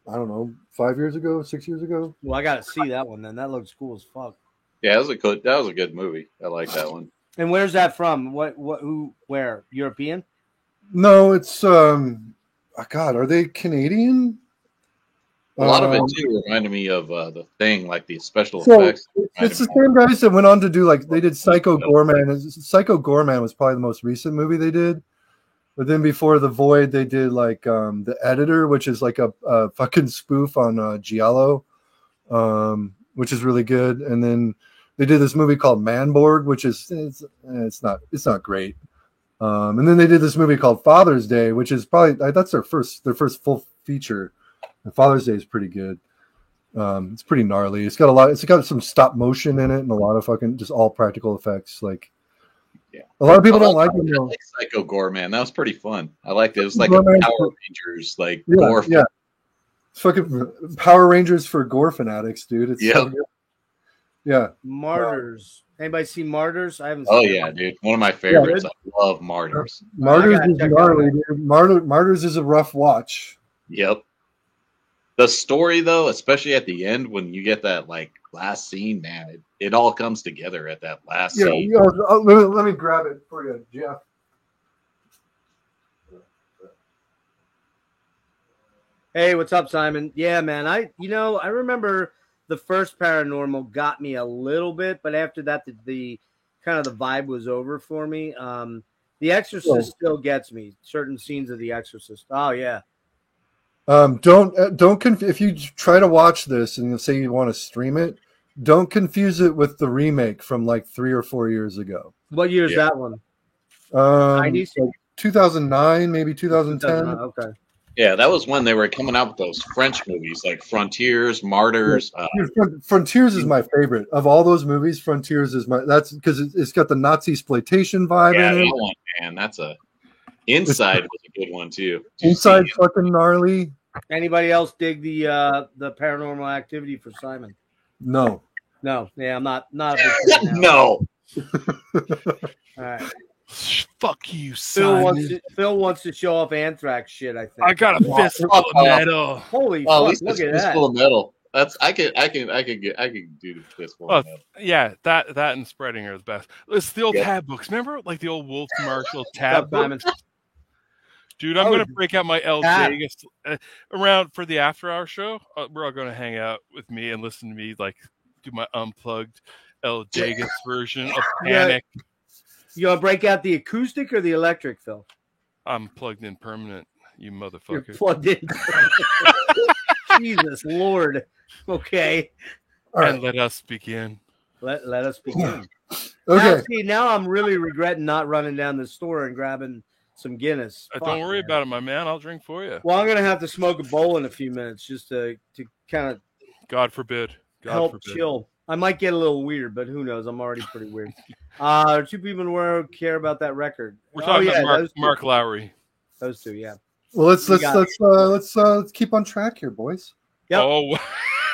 I don't know, 5 years ago, 6 years ago. Well, I gotta see that one then. That looks cool as fuck. Yeah, that was a good movie. I like that one. And where's that from? Where? European? No, it's God, are they Canadian? A lot of it too reminded me of The Thing, like the special effects. It's the same guys that went on to do like they did Psycho Goreman. Psycho Goreman was probably the most recent movie they did. But then before The Void, they did like The Editor, which is like a fucking spoof on Giallo, which is really good. And then they did this movie called Manborg, which is it's not great. And then they did this movie called Father's Day, which is probably that's their first full feature. And Father's Day is pretty good. It's pretty gnarly. It's got a lot. It's got some stop motion in it and a lot of fucking just all practical effects. Like, Yeah. a lot of people don't like it. I like Psycho Gore, man. That was pretty fun. I liked it. It was like Gore a Man- Power Rangers, like Yeah, gore. yeah. It's fucking Power Rangers for gore fanatics, dude. It's so Yep. good. Yeah. Martyrs. Anybody see Martyrs? I haven't. Oh seen yeah, it. dude. One of my favorites. I love Martyrs. Martyrs gotta is check that gnarly, dude. Martyrs is a rough watch. Yep. The story, though, especially at the end when you get that like last scene, man, it all comes together at that last Yeah, scene. let me grab it for you, Jeff. Hey, what's up, Simon? Yeah, man. I remember the first Paranormal got me a little bit, but after that, the kind of the vibe was over for me. The Exorcist still gets me. Certain scenes of The Exorcist. Oh yeah. If you try to watch this and you say you want to stream it, don't confuse it with the remake from like 3 or 4 years ago. What year is that one? 90s, like 2009, maybe 2010. Okay. Yeah, that was when they were coming out with those French movies like Frontiers, Martyrs. Dude, Frontiers is my favorite of all those movies. Frontiers is that's because it's got the Nazi exploitation vibe Yeah, in it. that one, man. That's a Inside was a good one too. Did you Inside see it? fucking gnarly. Anybody else dig the Paranormal Activity for Simon? No. No. Yeah, I'm not a big fan now. No. All right. Fuck you, Phil Simon. wants to show off Anthrax shit, I think. I got a fistful of metal. Holy Well, at fuck, least look it's at that. full of metal. That's I could do this full Oh, of metal. yeah, that and spreading are the best. It's the old Yep. tab books. Remember, like the old Wolf Marshall What's tab up, Simon? books? Dude, I'm Oh, gonna break out my El tab. Vegas around for the after hour show. We're all gonna hang out with me and listen to me like do my unplugged El Vegas version of Yeah. Panic. You gonna break out the acoustic or the electric, Phil? I'm plugged in permanent, you You're motherfucker. plugged in. Jesus Lord. Okay. All right. And let us begin. Let us begin. Okay. Now I'm really regretting not running down the store and grabbing some Guinness. Don't worry about it, my man. I'll drink for you. Well, I'm gonna have to smoke a bowl in a few minutes just to kind of God forbid. God help forbid. chill. I might get a little weird, but who knows? I'm already pretty weird. Two people in the world care about that record. We're talking about those two. Mark Lowry. Those two, yeah. Well, let's We got let's keep on track here, boys. Yep. Oh,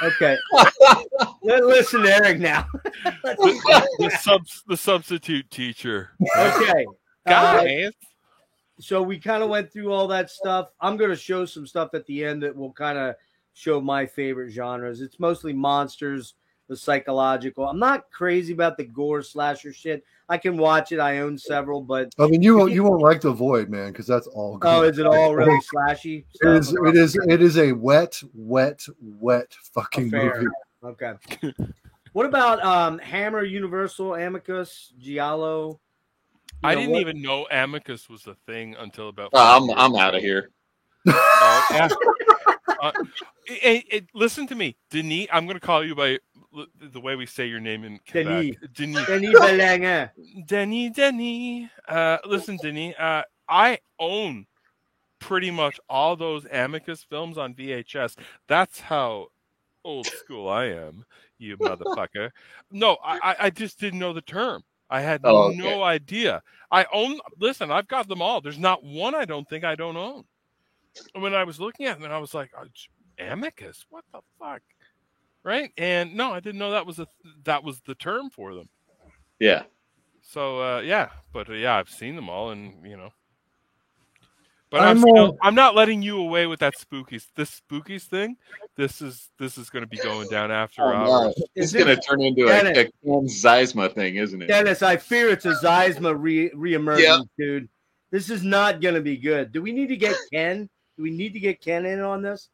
Okay. Listen to Eric now. the substitute teacher. Okay. Guys. So we kind of went through all that stuff. I'm going to show some stuff at the end that will kind of show my favorite genres. It's mostly monsters, the psychological. I'm not crazy about the gore slasher shit. I can watch it. I own several, but I mean, you won't like The Void, man, because that's all good. oh, is it all really slashy? It is a wet fucking Fair. movie. Okay. What about Hammer, Universal, Amicus, Giallo? I didn't even know Amicus was a thing until about. I'm out of here. Yeah. Listen to me, Denis. I'm going to call you by the way we say your name in Quebec. Denis. Denis Belanger. Denis. Listen, Denis. I own pretty much all those Amicus films on VHS. That's how old school I am, you motherfucker. No, I just didn't know the term. I had no idea. Listen, I've got them all. There's not one I don't think I don't own. And when I was looking at them, I was like, Amicus? What the fuck? Right? And no, I didn't know that was the term for them. Yeah. So I've seen them all, and but I'm not letting you away with that spookies thing. This is going to be going down after hours. No. It's going to turn into a Ken Zysma thing, isn't it? Dennis, I fear it's a Zysma reemergence, dude. This is not going to be good. Do we need to get Ken? Do we need to get Ken in on this?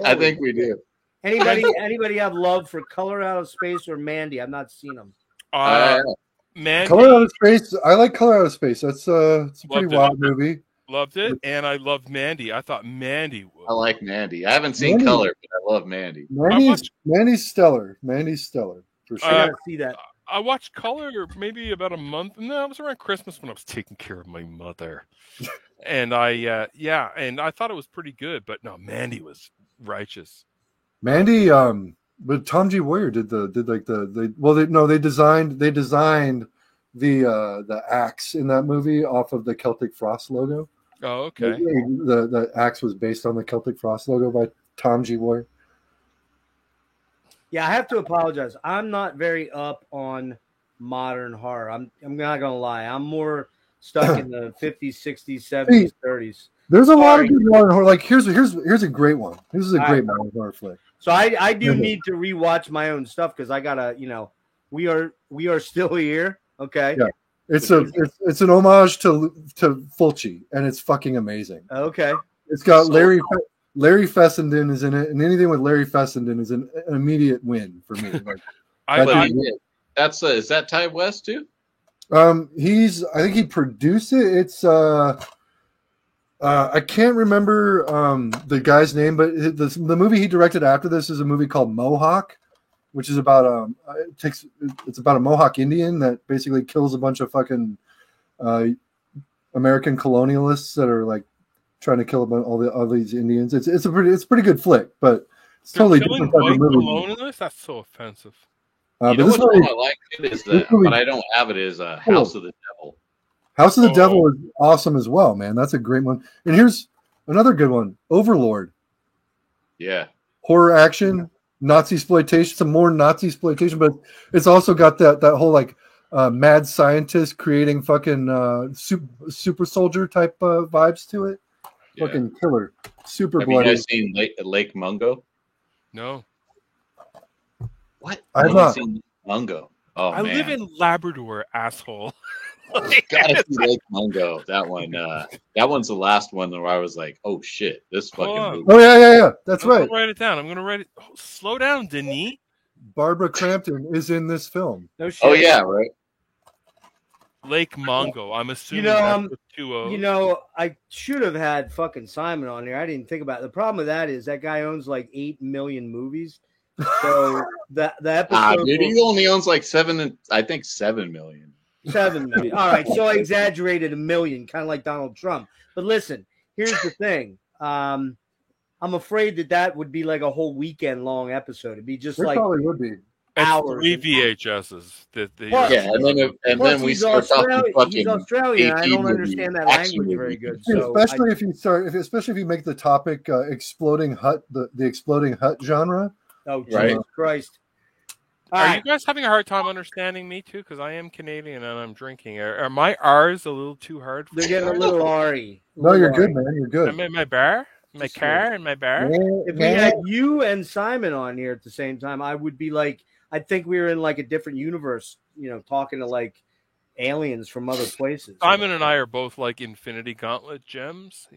I think we do. Anybody have love for Color Out of Space or Mandy? I've not seen them. Mandy, Color Out of Space. I like Color Out of Space. It's a pretty wild movie. Loved it, and I loved Mandy. I thought Mandy was. I like Mandy. I haven't seen Color, but I love Mandy. Mandy's stellar. Mandy's stellar for sure. I gotta see that. I watched Color maybe about a month. No, it was around Christmas when I was taking care of my mother, and and I thought it was pretty good. But no, Mandy was righteous. Mandy, But Tom G. Warrior did they designed the axe in that movie off of the Celtic Frost logo. Oh, okay. The axe was based on the Celtic Frost logo by Tom G. Warrior. Yeah, I have to apologize. I'm not very up on modern horror. I'm not gonna lie. I'm more stuck in the 50s, 60s, 70s, 30s. There's a lot of good modern horror. Like here's a great one. This is a great modern horror flick. So I do need to rewatch my own stuff because I gotta, we are still here. Okay. Yeah. It's an homage to Fulci, and it's fucking amazing. Okay. It's got Larry Fessenden is in it, and anything with Larry Fessenden is an immediate win for me. Like, is that Ty West too? I think he produced it. It's I can't remember the guy's name, but the movie he directed after this is a movie called Mohawk, which is about it's about a Mohawk Indian that basically kills a bunch of fucking American colonialists that are like trying to kill all these Indians. It's a pretty good flick, but it's totally different type of movie. That's so offensive. But this one I like it is that, but I don't have it as House of the Devil. House of the Devil is awesome as well, man. That's a great one. And here's another good one: Overlord. Yeah, horror action, Nazi exploitation, some more Nazi exploitation, but it's also got that whole like mad scientist creating fucking super soldier type vibes to it. Yeah. Fucking killer, super bloody. Have you guys seen Lake Mungo? No. What? I've not seen Mungo. Oh, I live in Labrador, asshole. Gotta see Lake Mungo. That one. That one's the last one where I was like, "Oh shit, this fucking movie." Oh yeah. That's right. I'm gonna write it down. I'm gonna write it. Oh, slow down, Denis. Barbara Crampton is in this film. No shit. Oh yeah, right. Lake Mungo. I'm assuming that's with 2 O's. I should have had fucking Simon on here. I didn't think about it. The problem with that is that guy owns like 8 million movies. So the episode. Dude, he only owns like 7 million. 7 million. All right, so I exaggerated 1 million, kind of like Donald Trump. But listen, here's the thing. I'm afraid that would be like a whole weekend long episode. It'd be just it like probably would be hours. 3 VHSs. And then we start talking fucking. He's Australian. I don't understand that language very good. So especially if you make the topic exploding hut, the exploding hut genre. Oh Jesus Christ! Are you guys having a hard time understanding me too? Because I am Canadian and I'm drinking. Are my R's a little too hard? They're getting a little R-y. No, you're good, man. You're good. My bar, my car, and my bar. If we had you and Simon on here at the same time, I would be like, I think we were in like a different universe. Talking to like aliens from other places. Simon and I are both like Infinity Gauntlet gems.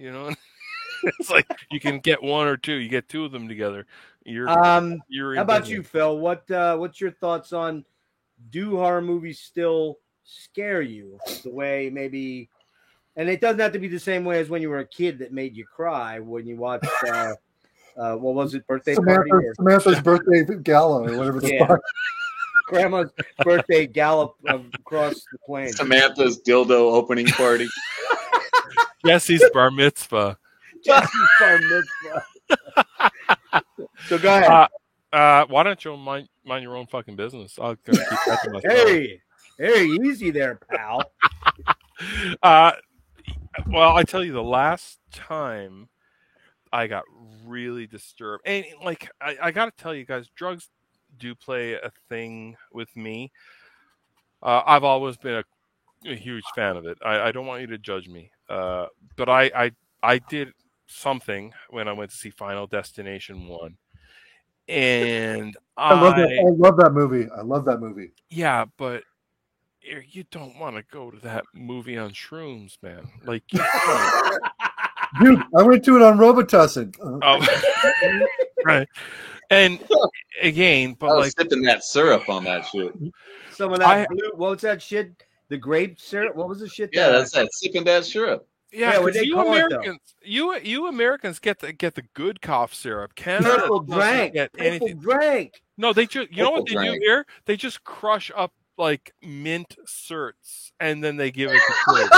It's like you can get one or two. You get 2 of them together. You're how about you, Phil? What's your thoughts on, do horror movies still scare you the way maybe, and it doesn't have to be the same way as when you were a kid that made you cry when you watched what was it, birthday party? Samantha's birthday gala or whatever the fuck. Grandma's birthday gallop across the plain. Samantha's dildo opening party. Jesse's bar mitzvah. Jesse's bar mitzvah. So go ahead. Why don't you mind your own fucking business? I'll keep that to myself. Hey, easy there, pal. Well, I tell you, the last time I got really disturbed, and like I got to tell you guys, drugs do play a thing with me. I've always been a huge fan of it. I don't want you to judge me, but I did something when I went to see Final Destination 1. And I love that movie. I love that movie. Yeah, but you don't want to go to that movie on shrooms, man. Like, dude, I went to it on Robitussin. Right. And again, but I was sipping that syrup on that shit. Some of that blue. What's that shit? The grape syrup. What was the shit? Yeah, that's that sipping that syrup. Yeah, you Americans get the good cough syrup. Canada drank. get anything. Drank. No, they just know what they do here? They just crush up like mint certs, and then they give it to kids.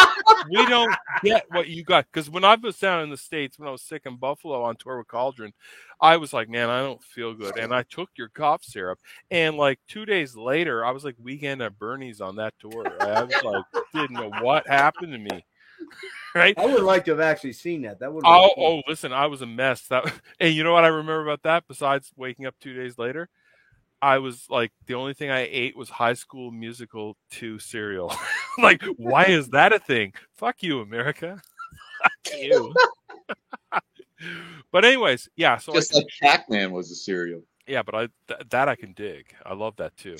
We don't get what you got, because when I was down in the States, when I was sick in Buffalo on tour with Cauldron, I was like, man, I don't feel good, and I took your cough syrup, and like 2 days later, I was like weekend at Bernie's on that tour. I was like, didn't know what happened to me. Right? I would like to have actually seen that. That would. Oh, listen, I was a mess. That, and you know what I remember about that? Besides waking up 2 days later, I was like, the only thing I ate was High School Musical 2 cereal. Like, why is that a thing? Fuck you, America. Fuck you. But anyways, yeah. So just like Pac-Man was a cereal. Yeah, but that I can dig. I love that too.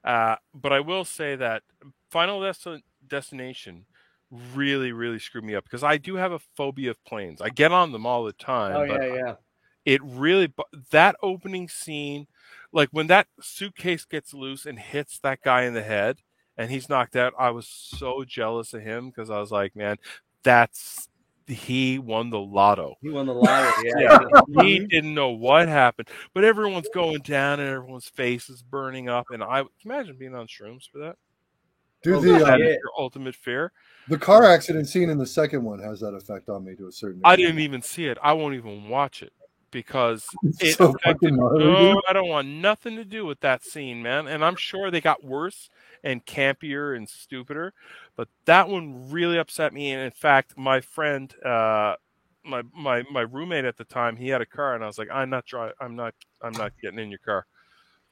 But I will say that Final Destination really, really screwed me up, because I do have a phobia of planes. I get on them all the time. Oh, but yeah. It really, that opening scene, like when that suitcase gets loose and hits that guy in the head and he's knocked out, I was so jealous of him, because I was like, man, he won the lotto. He won the lottery, yeah. He didn't know what happened, but everyone's going down and everyone's face is burning up. And can you imagine being on shrooms for that? Dude, your ultimate fear. The car accident scene in the second one has that effect on me to a certain degree. I didn't even see it. I won't even watch it, because it so affected, gnarly, I don't want nothing to do with that scene, man. And I'm sure they got worse and campier and stupider, but that one really upset me. And in fact, my friend, my roommate at the time, he had a car, and I was like, I'm not getting in your car.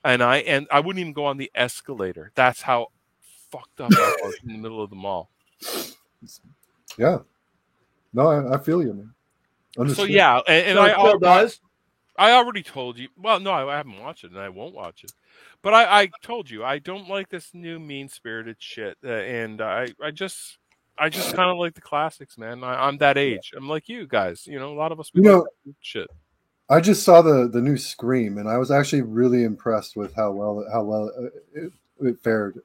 And I wouldn't even go on the escalator. That's how fucked up I was in the middle of the mall. Yeah. No, I feel you, man. Understood. So yeah, and I already told you. Well, no, I haven't watched it, and I won't watch it. But I told you I don't like this new mean-spirited shit, and I just kind of like the classics, man. I'm that age. I'm like you guys. You know, a lot of us like that shit. I just saw the new Scream, and I was actually really impressed with how well it fared,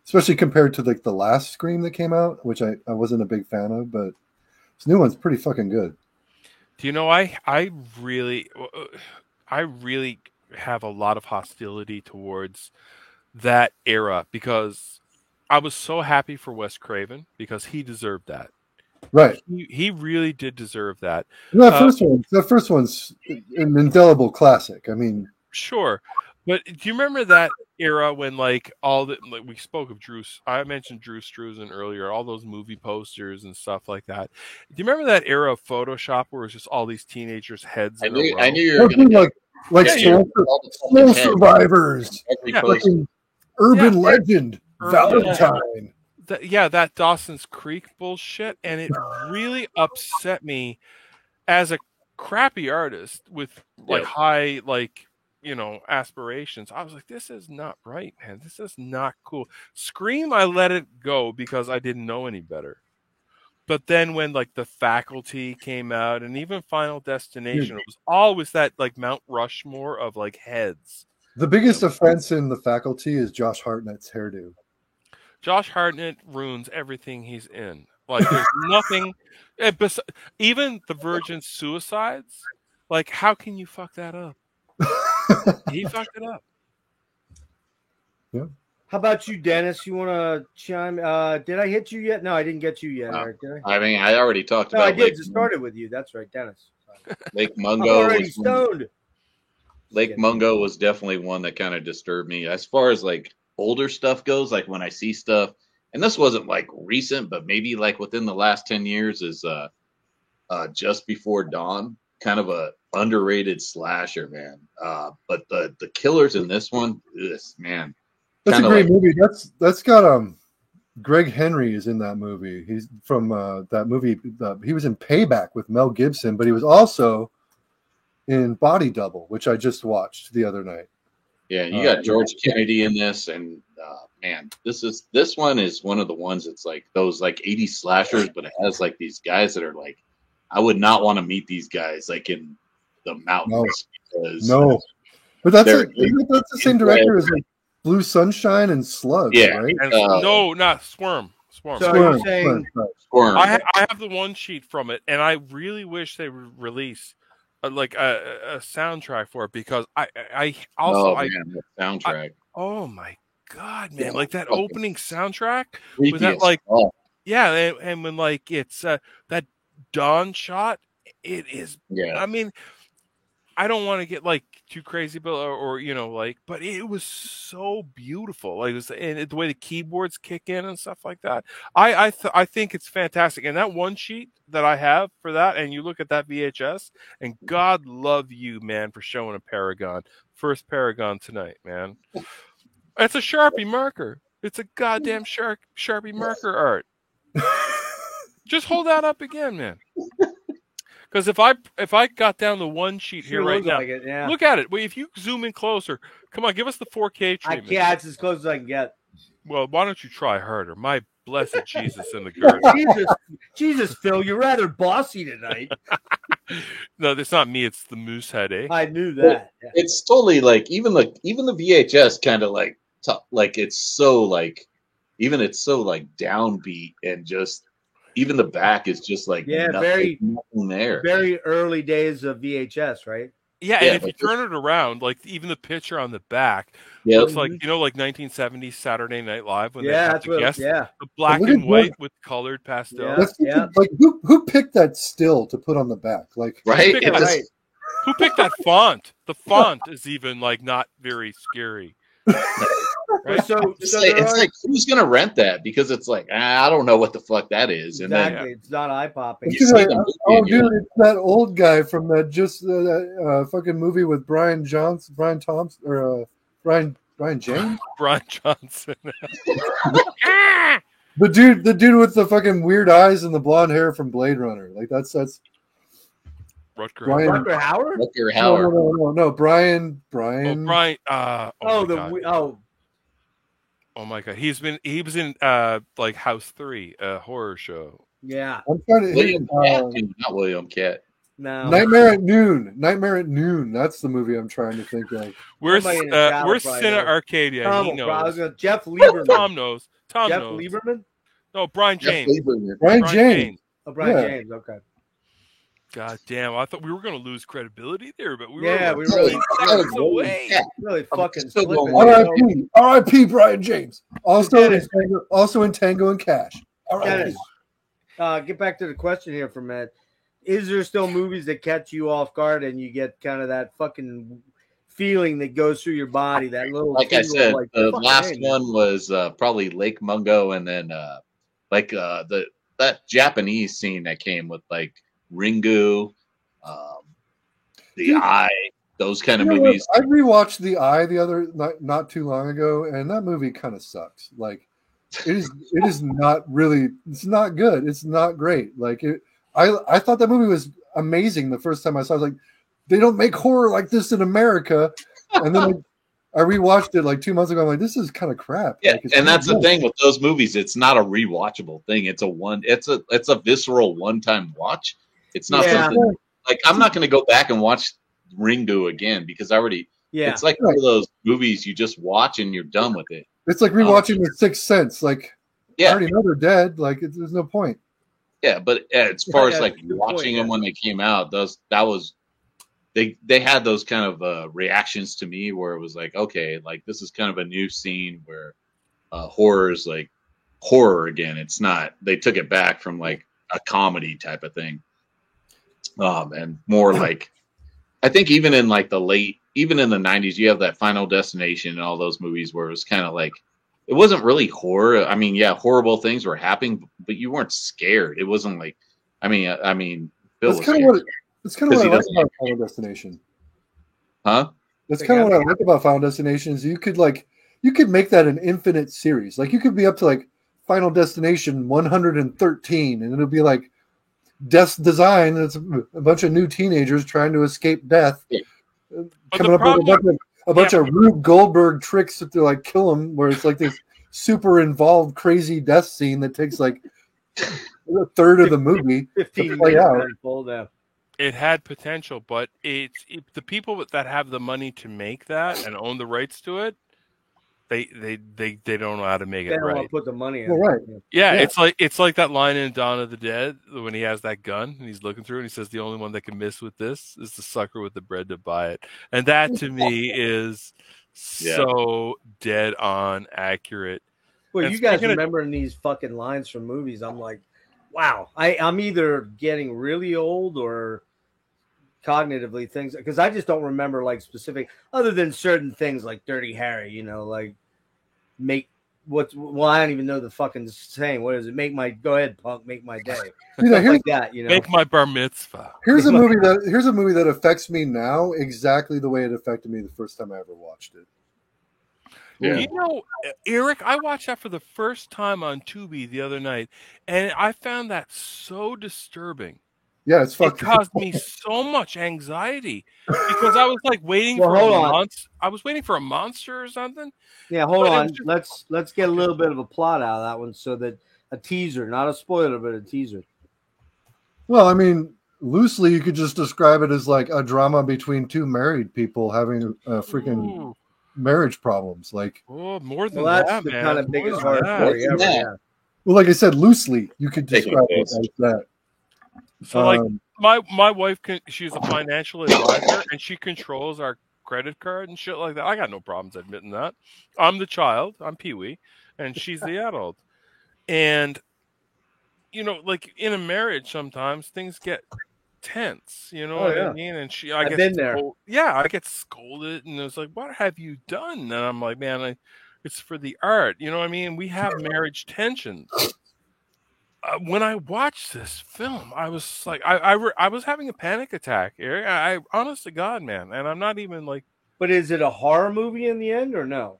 especially compared to like the last Scream that came out, which I wasn't a big fan of, but this new one's pretty fucking good. Do you know, I really have a lot of hostility towards that era, because I was so happy for Wes Craven, because he deserved that. Right. He really did deserve that. That first one's an indelible classic. I mean, sure. But do you remember that era when like we spoke of I mentioned Drew Struzan earlier, all those movie posters and stuff like that. Do you remember that era of Photoshop where it was just all these teenagers' heads? I knew you were going to Soul Survivors, Urban Legend, Valentine. That Dawson's Creek bullshit, and it really upset me as a crappy artist with high aspirations. I was like, this is not right, man. This is not cool. Scream, I let it go because I didn't know any better. But then when like The Faculty came out, and even Final Destination, it was always that like Mount Rushmore of like heads. The biggest offense in The Faculty is Josh Hartnett's hairdo. Josh Hartnett ruins everything he's in. Like there's nothing, even the Virgin Suicides. Like, how can you fuck that up? He fucked it up. Yeah. How about you, Dennis? You want to chime? Did I hit you yet? No, I didn't get you yet. Eric, did I? I mean, I already talked about. I did. It started with you. That's right, Dennis. Lake Mungo. I'm already stoned. Lake Mungo was definitely one that kind of disturbed me. As far as like older stuff goes, like when I see stuff, and this wasn't like recent, but maybe like within the last 10 years, is Just Before Dawn, kind of a underrated slasher, man. But the killers in this one, man. That's a great movie. That's got Greg Henry is in that movie. He's from that movie. He was in Payback with Mel Gibson, but he was also in Body Double, which I just watched the other night. Yeah, you got George Kennedy in this, and man, this one is one of the ones that's like those like 80s slashers, but it has like these guys that are like, I would not want to meet these guys like in the mountains. No, but that's the same director as like Blue Sunshine and Slugs, right? No, not Squirm. So are you saying Squirm? I have the one sheet from it, and I really wish they would release like a soundtrack for it, because I also the soundtrack. Oh my God, man! Yeah, Like that fucking opening soundtrack creepy with that, as like, fuck. yeah, and when like it's that dawn shot, it is. Yeah. I mean, I don't want to get like too crazy, but or like, but it was so beautiful. Like, and the way the keyboards kick in and stuff like that. I think it's fantastic. And that one sheet that I have for that, and you look at that VHS, and God love you, man, for showing a Paragon. First Paragon tonight, man. It's a Sharpie marker. It's a goddamn Sharpie marker art. Just hold that up again, man. Because if I got down the one sheet here right now, like it, yeah. look at it. Wait, if you zoom in closer, come on, give us the 4K I treatment. can't. It's as close as I can get. Well, why don't you try harder? My blessed Jesus in the garden. Jesus, Phil, you're rather bossy tonight. No, it's not me. It's the moose head, eh? I knew that. Yeah. It's totally like even the VHS kind of like it's so like even it's so like downbeat and just even the back is just like nothing there. Very early days of VHS, right? Yeah, and if you turn it around, like even the picture on the back looks like like 1970s Saturday Night Live when they have the guest, the black and white with colored pastel. Yeah. Like who picked that still to put on the back? Like right? Who picked that font? The font is even like not very scary. Right? So it's like who's gonna rent that? Because it's like I don't know what the fuck that is. Exactly, and then, it's not eye popping. Dude, it's that old guy from that fucking movie with Brian James. Brian Johnson. The dude with the fucking weird eyes and the blonde hair from Blade Runner. Like that's Rutger Hauer? Rutger Hauer. No, Brian. Oh my God, he was in like House 3, a horror show. Yeah, I'm trying to not William Cat. No, Nightmare at Noon. That's the movie I'm trying to think of. Where's Cine Arcadia? Tom, he knows. Jeff Lieberman. Tom knows. Jeff Lieberman? No, Brian James. Brian James. Oh, Brian James. Okay. God damn! I thought we were going to lose credibility there, but we really away. Really fucking R.I.P. Brian James. Also in Tango and Cash. Dennis, get back to the question here for a minute. Is there still movies that catch you off guard and you get kind of that fucking feeling that goes through your body? That little, like I said, the last one was probably Lake Mungo, and then that Japanese scene that came with like Ringu, The Eye, those kind of movies. I rewatched The Eye not too long ago, and that movie kind of sucks. Like it is not really. It's not good. It's not great. Like I thought that movie was amazing the first time I saw it. I was like, they don't make horror like this in America. And then I rewatched it like 2 months ago. I'm like, this is kind of crap. Yeah, like, and that's the thing with those movies. It's not a rewatchable thing. It's a visceral one-time watch. It's not something like I'm not going to go back and watch Ringu again because I already. Yeah, it's like one of those movies you just watch and you're done with it. It's like rewatching The Sixth Sense. Like, I already know they're dead. Like, there's no point. Yeah, but as far as like watching them when they came out, they had those kind of reactions to me where it was like, okay, like this is kind of a new scene where horror is like horror again. It's not. They took it back from like a comedy type of thing, and more like I think even in the 90s, you have that Final Destination and all those movies where it was kind of like it wasn't really horror. I mean, horrible things were happening, but you weren't scared. It wasn't like, I mean, Bill was scared. That's kind of what I like about Final Destination. Huh? That's kind of what I like about Final Destination is you could make that an infinite series. Like you could be up to like Final Destination 113, and it'll be like Death's Design. It's a bunch of new teenagers trying to escape death, coming up with a bunch of Rube Goldberg tricks to like kill them. Where it's like this super involved, crazy death scene that takes like a third of the movie 15 to play out. It had potential, but the people that have the money to make that and own the rights to it, they don't know how to make it right. They don't want to put the money in. Well, right. Yeah, it's like that line in Dawn of the Dead when he has that gun and he's looking through and he says the only one that can miss with this is the sucker with the bread to buy it. And that to me is So dead on accurate. Well, And you guys speaking of- remembering these fucking lines from movies? I'm like, wow. I'm either getting really old or cognitively things, because I just don't remember like specific, other than certain things like Dirty Harry. You know, like well, I don't even know the fucking saying. What is it? Go ahead, punk, make my day. You know, Stuff like that. You know, Make my bar mitzvah. here's a movie that affects me now exactly the way it affected me the first time I ever watched it. Yeah. You know, Eric, I watched that for the first time on Tubi the other night, and I found that so disturbing. Yeah, it's It fucking. caused me so much anxiety because I was like waiting Well, for hold a on. monster. I was waiting for a monster or something. yeah. Hold But it on. was just- Let's get a little bit of a plot out of that one, so that a teaser, not a spoiler, but a teaser. Well, I mean, loosely, you could just describe it as like a drama between two married people having freaking Ooh, marriage problems. Like, oh, more than Well, that's that, the man. kind of More biggest than horror that. story More ever. than that. Yeah. well, like I said, loosely, you could Taking describe a it piss. as that. So, like, Um, my wife, she's a financial advisor, and she controls our credit card and shit like that. I got no problems admitting that. I'm the child. I'm Pee Wee, and she's the adult. And you know, like in a marriage, sometimes things get tense. You know Oh, what I yeah. mean? And I've been there. Yeah, I get scolded, and it's like, "What have you done?" And I'm like, "Man, it's for the art." You know what I mean? We have marriage tensions. When I watched this film, I was like, I was having a panic attack, Eric. I honest to God, man, and I'm not even like, But is it a horror movie in the end or no?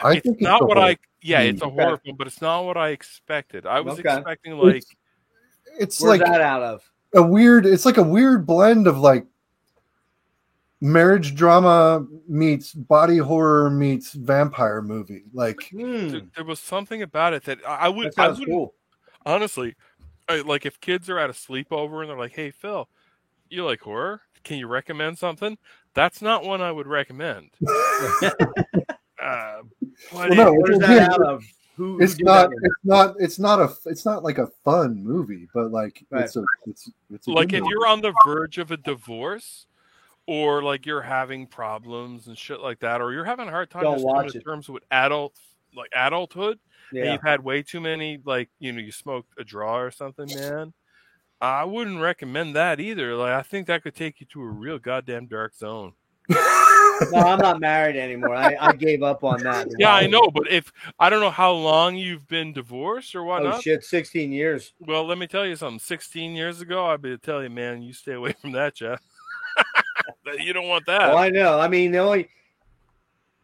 I it's think not a what horror it's a Okay. horror film, but it's not what I expected. I was Okay. expecting like, It's Where's like that out of? it's like a weird blend of like marriage drama meets body horror meets vampire movie. Like, there was something about it that I That sounds wouldn't cool. honestly. Like if kids are at a sleepover and they're like, "Hey, Phil, you like horror? Can you recommend something?" That's not one I would recommend. But well, no, Where's again, that out of? Who it's did not that? it's not like a fun movie, but like Right. it's a like good if movie. you're on the verge of a divorce, or like you're having problems and shit like that, or you're having a hard time Don't just coming watch to it. terms with adulthood, and Yeah. you've had way too many, like, you know, you smoked a draw or something, man, I wouldn't recommend that either. Like, I think that could take you to a real goddamn dark zone. No, I'm not married anymore. I gave up on that. Yeah, I know, but if I don't know how long you've been divorced or Oh whatnot. shit, 16 years. Well, let me tell you something. 16 years ago, I'd be tell you, man, you stay away from that, Jeff. You don't want that. Oh, I know. I mean,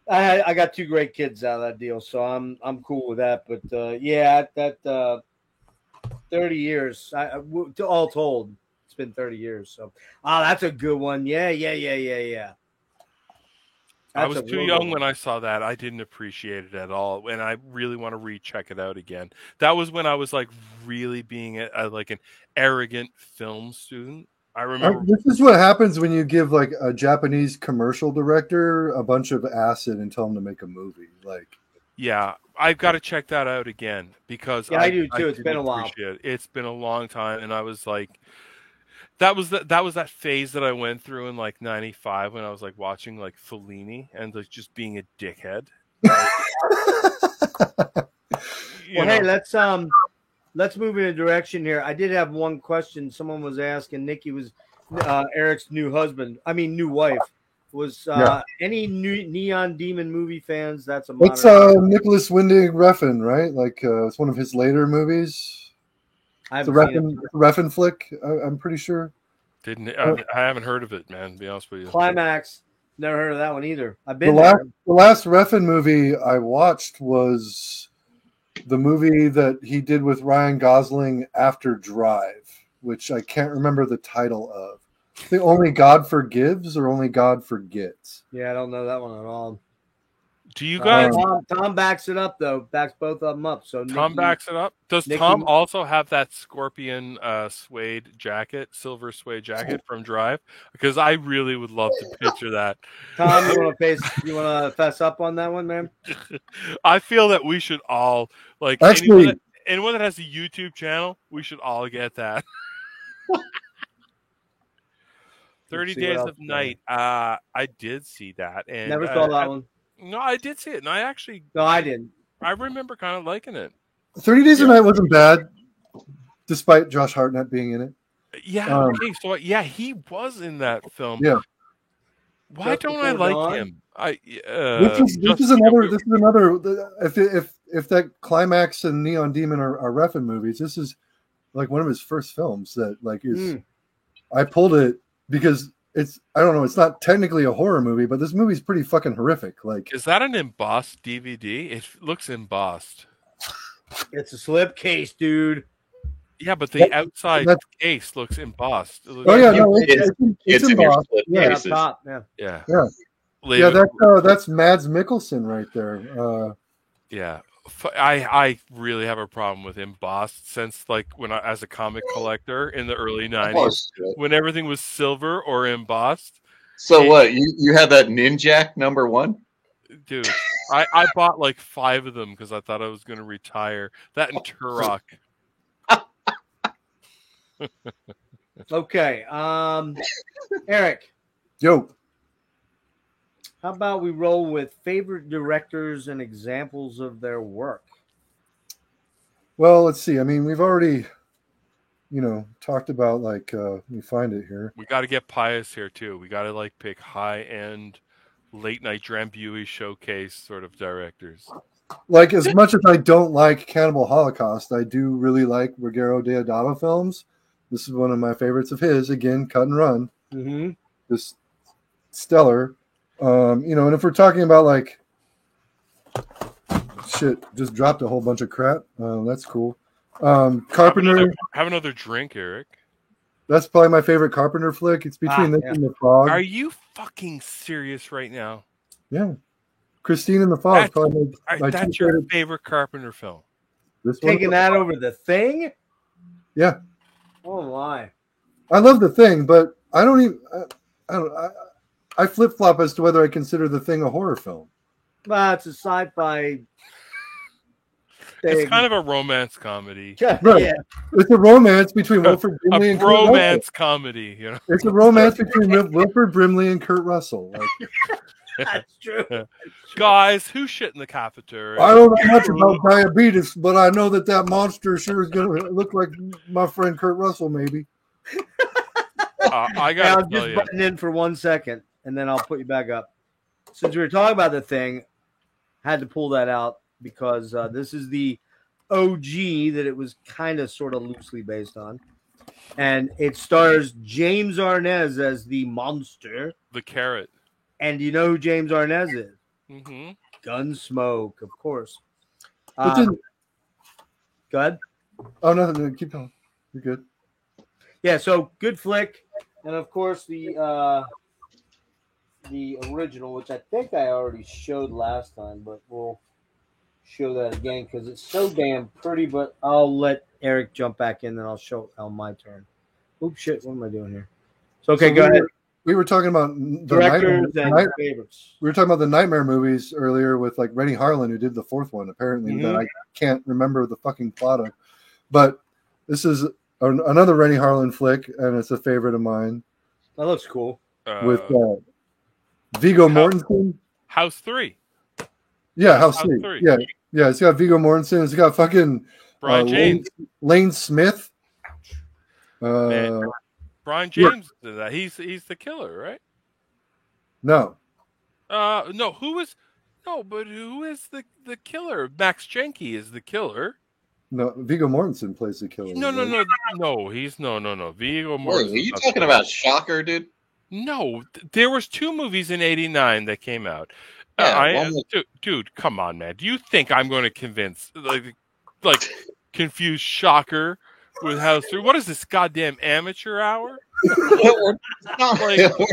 I got two great kids out of that deal, so I'm cool with that. But yeah, that 30 years, all told, it's been 30 years. So, that's a good one. Yeah. I was That's a too real young good when one. I saw that. I didn't appreciate it at all, and I really want to recheck it out again. That was when I was like really being like an arrogant film student. I remember. This is what happens when you give like a Japanese commercial director a bunch of acid and tell him to make a movie. Like, Yeah, I've got to check that out again because Yeah, I do too. It's didn't been a while. appreciate it. It's been a long time, and I was like, that was that phase that I went through in like '95 when I was like watching like Fellini and like just being a dickhead. Well, hey, let's move in a direction here. I did have one question. Someone was asking. Nikki was Eric's new wife. Was any new Neon Demon movie fans? That's a it's modern. Nicholas Winding Refn, right? Like it's one of his later movies. I It's a haven't seen it. Refn flick. I'm pretty sure. I haven't heard of it, man. To be honest with you. Climax. Never heard of that one either. I've The been there. last Refn movie I watched was the movie that he did with Ryan Gosling after Drive, which I can't remember the title of. I think Only God Forgives or Only God Forgets. Yeah, I don't know that one at all. Do you guys? Tom backs it up though. Backs both of them up. So Tom backs it up. Does Nikki- Tom also have that scorpion suede jacket, silver suede jacket from Drive? Because I really would love to picture that. Tom, you want to fess up on that one, man? I feel that we should all like Actually, anyone that has a YouTube channel, we should all get that. 30 see what Days else of there. Night. I did see that, and Never saw that one. No, I did see it, and I actually No, I didn't. I remember kind of liking it. 30 Days a Night wasn't bad, despite Josh Hartnett being in it. Yeah. Okay. So yeah, he was in that film. Yeah. Why Just don't I Before like Dawn? him? This is another. If that Climax and Neon Demon are reffing movies, this is like one of his first films that like is. I pulled it because it's I don't know, it's not technically a horror movie, but this movie's pretty fucking horrific. Like, is that an embossed DVD? It looks embossed. It's a slipcase, dude. Yeah, but the outside case looks embossed. It looks It's in your embossed. split Yeah. Up cases. top, yeah. yeah. Yeah. Later- That's Mads Mikkelsen right there. Yeah, I really have a problem with embossed since like when I, as a comic collector in the early '90s, when everything was silver or embossed. So what? You had that Ninjak #1? Dude, I bought like 5 of them because I thought I was going to retire. That and Turok. Okay. Eric, Yo, how about we roll with favorite directors and examples of their work? well, let's see. I mean, we've already, talked about like. Let me find it here. We got to get Pius here too. We got to like pick high end, late night Drambuie showcase sort of directors. Like, as much as I don't like Cannibal Holocaust, I do really like Ruggero Deodato films. This is one of my favorites of his. Again, Cut and Run. Mm-hmm. Just stellar. And if we're talking about like shit, just dropped a whole bunch of crap. That's cool. Carpenter. Have another drink, Eric. That's probably my favorite Carpenter flick. It's between this and The Fog. Are you fucking serious right now? Yeah. Christine and the Fog. That's, probably my that's two your favorite. favorite Carpenter film. This one? Taking that over The Thing? Yeah. Oh my! I love The Thing, but I don't even. I flip flop as to whether I consider The Thing a horror film. Well, it's a sci-fi. It's kind of a romance comedy. Right. Yeah. It's a romance between Wilford Brimley A and Kurt Russell. romance comedy, you know. It's a romance between Wilford Brimley and Kurt Russell. Like, That's true. Guys, who shit in the cafeteria? I don't know much about diabetes, but I know that monster sure is going to look like my friend Kurt Russell, maybe. I Now, got I'm to tell just you. butting in for 1 second, and then I'll put you back up. Since we were talking about The Thing, had to pull that out because this is the OG that it was kind of sort of loosely based on. And it stars James Arnaz as the monster. The carrot. And do you know who James Arnaz is? Mm-hmm. Gunsmoke, of course. But then- Go ahead. Oh, no, keep going. You're good. Yeah, so good flick. And, of course, the original, which I think I already showed last time, but we'll show that again because it's so damn pretty. But I'll let Eric jump back in, then I'll show it on my turn. Oops, shit, what am I doing here? So, okay, go ahead. We were talking about the Directors and favorites. We were talking about the Nightmare movies earlier with like Rennie Harlan, who did the fourth one, apparently, that I can't remember the fucking plot of. But this is another Rennie Harlan flick, and it's a favorite of mine. That looks cool. With Viggo Mortensen. House 3. Yeah, House 3. Yeah, it's got Viggo Mortensen. It's got fucking Brian James. Lane Smith. Brian James did that. He's the killer, right? No. No. Who is the killer? Max Jenke is the killer. No, Viggo Mortensen plays the killer. No. He's no. Viggo Mortensen. Are you talking about Shocker, dude? No, there was 2 movies in '89 that came out. Yeah, Dude, come on, man. Do you think I'm going to convince confuse Shocker with House 3? What is this goddamn amateur hour?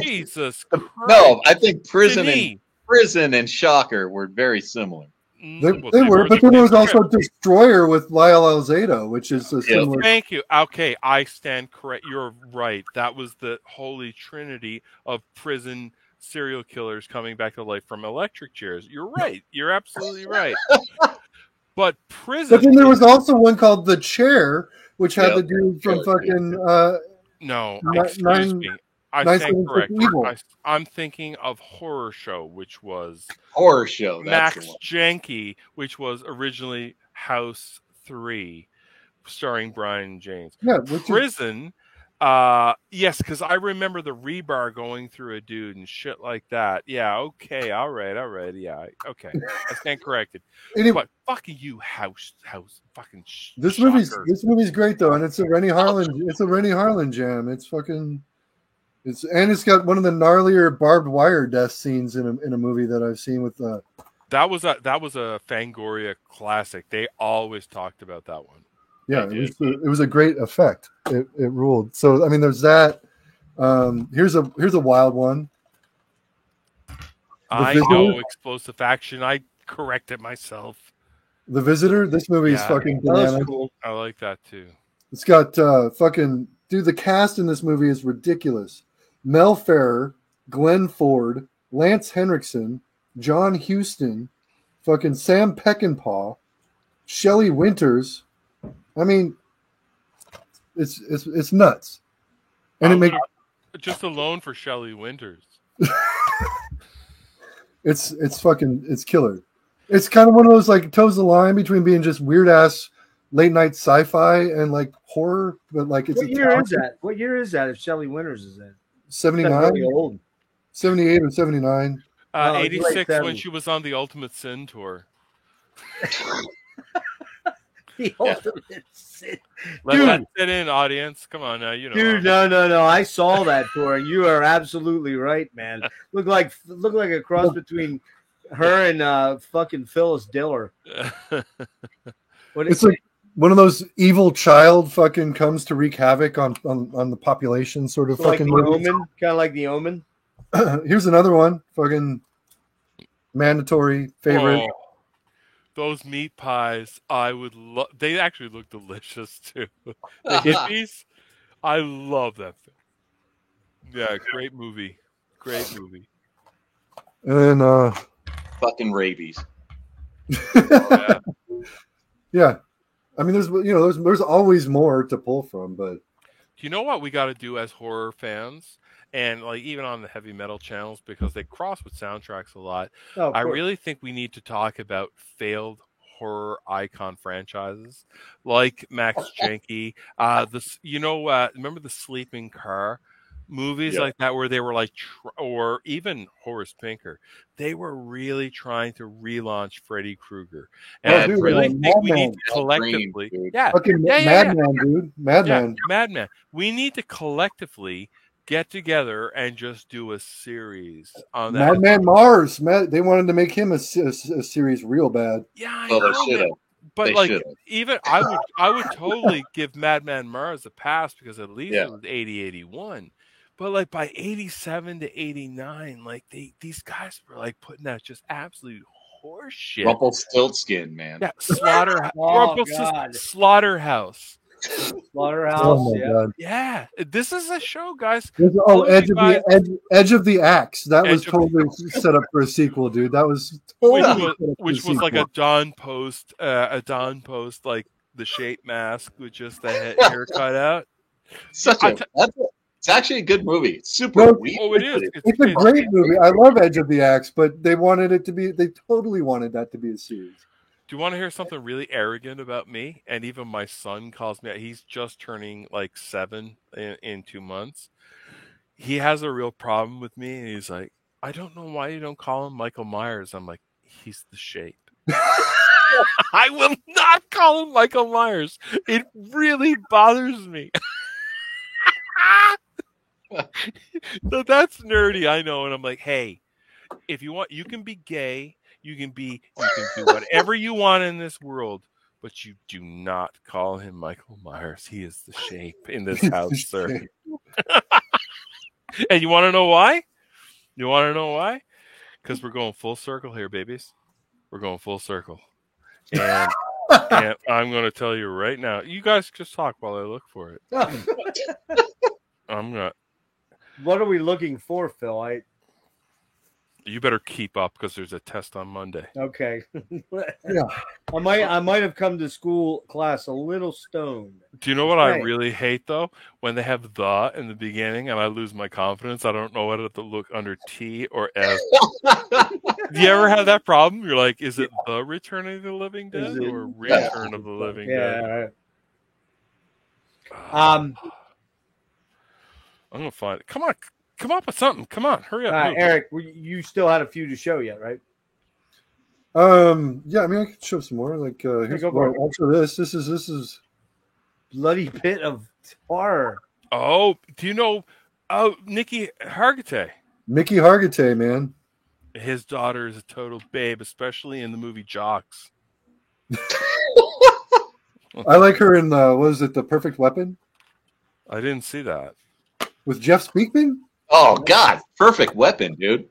Jesus Christ. No, I think Prison and Shocker were very similar. They were, but then there was also Destroyer with Lyle Alzado, which is a similar. Thank you. Okay, I stand correct. You're right. That was the holy trinity of prison serial killers coming back to life from electric chairs. You're right. You're absolutely right. But prison. But then there was also one called The Chair, which had the dude from fucking. No, excuse me. I Nice stand Women corrected. Think Evil. I'm thinking of Horror Show, which was Horror Show. That's the Max one. Janke, which was originally House 3, starring Brian James. Yeah, which is, Prison, yes, because I remember the rebar going through a dude and shit like that. Yeah, okay, all right, yeah, okay. I stand corrected. anyway, But fucking you, house, fucking this shocker. movie's great though, and it's a Rennie Harlan jam. It's fucking it's got one of the gnarlier barbed wire death scenes in a movie that I've seen with That was a Fangoria classic. They always talked about that one. yeah, it was a great effect. It ruled. So I mean, there's that. Here's a wild one. I know Explosive Action. I corrected myself. The Visitor. This movie is fucking bananas. That's cool. I like that too. It's got fucking dude. The cast in this movie is ridiculous. Mel Ferrer, Glenn Ford, Lance Henriksen, John Huston, fucking Sam Peckinpah, Shelley Winters. I mean, it's nuts, and it makes just alone for Shelley Winters. it's killer. It's kind of one of those like toes the line between being just weird ass late night sci-fi and like horror, but like it's What year is that? What year is that? If Shelley Winters is in 79, really old. 78 or 79. 86 like when she was on the Ultimate Sin tour. The ultimate sin. Let that sit in, audience. Come on now, you know. Dude, no. I saw that tour, and you are absolutely right, man. Look like a cross between her and fucking Phyllis Diller. It's like one of those evil child fucking comes to wreak havoc on the population sort of like fucking the movies. Omen, kind of like the Omen. Here's another one, fucking mandatory favorite. Oh, those meat pies, I would love. They actually look delicious too. The hippies, I love that film. Yeah, great movie. And then Fucking rabies. Yeah. yeah, I mean, there's always more to pull from, but You know what we got to do as horror fans, and like even on the heavy metal channels, because they cross with soundtracks a lot. Oh, I really think we need to talk about failed horror icon franchises like Max Janke. Remember the Sleeping Car movies like that, where they were like, or even Horace Pinker. They were really trying to relaunch Freddy Krueger, and I really think we need to collectively, Madman, dude, Madman. We need to collectively get together and just do a series on that. Madman Mars. They wanted to make him a series real bad. Yeah, I Well, they know, should have. but They like should've. even I would totally give Madman Mars a pass, because at least it was 80, 81. But like by 87 to 89, like these guys were like putting out just absolute horse shit. Rumpelstiltskin, man. Yeah, Slaughterhouse. Slaughterhouse. Oh my god. Yeah, this is a show, guys. Edge of the Axe. That was totally set up for a sequel, dude. That was totally which was like a Don Post, like the shape mask with just the hair cut out. It's actually a good movie. It's super weak. Oh, it is. It's a great movie. I love Edge of the Axe, but they totally wanted that to be a series. Do you want to hear something really arrogant about me? And even my son calls me. He's just turning like 7 in 2 months. He has a real problem with me, and he's like, "I don't know why you don't call him Michael Myers." I'm like, "He's the shape." I will not call him Michael Myers. It really bothers me. So that's nerdy, I know. And I'm like, hey, if you want, you can be gay. You can do whatever you want in this world, but you do not call him Michael Myers. He is the shape in this house, sir. And you want to know why? Because we're going full circle here, babies. We're going full circle. And I'm going to tell you right now. You guys just talk while I look for it. I'm not. What are we looking for, Phil? You better keep up, because there's a test on Monday. Okay. Yeah. I might have come to school class a little stoned. Do you know what I Right. really hate though? When they have the in the beginning and I lose my confidence. I don't know whether to look under T or S. Do you ever have that problem? You're like, is it the Return of the Living Is Dead it- or Return of the Living Dead? Yeah. I'm gonna find it. Come on, come up with something. Come on, hurry up. move. Eric, you still had a few to show yet, right? Yeah, I mean, I could show some more. Like, here's go for it. also this. This is Bloody pit of horror. Oh, do you know? Oh, Nikki Hargitay. Mickey Hargitay, man. His daughter is a total babe, especially in the movie Jocks. I like her in what was it, The Perfect Weapon I didn't see that. with Jeff Speakman? Oh God, Perfect Weapon, dude.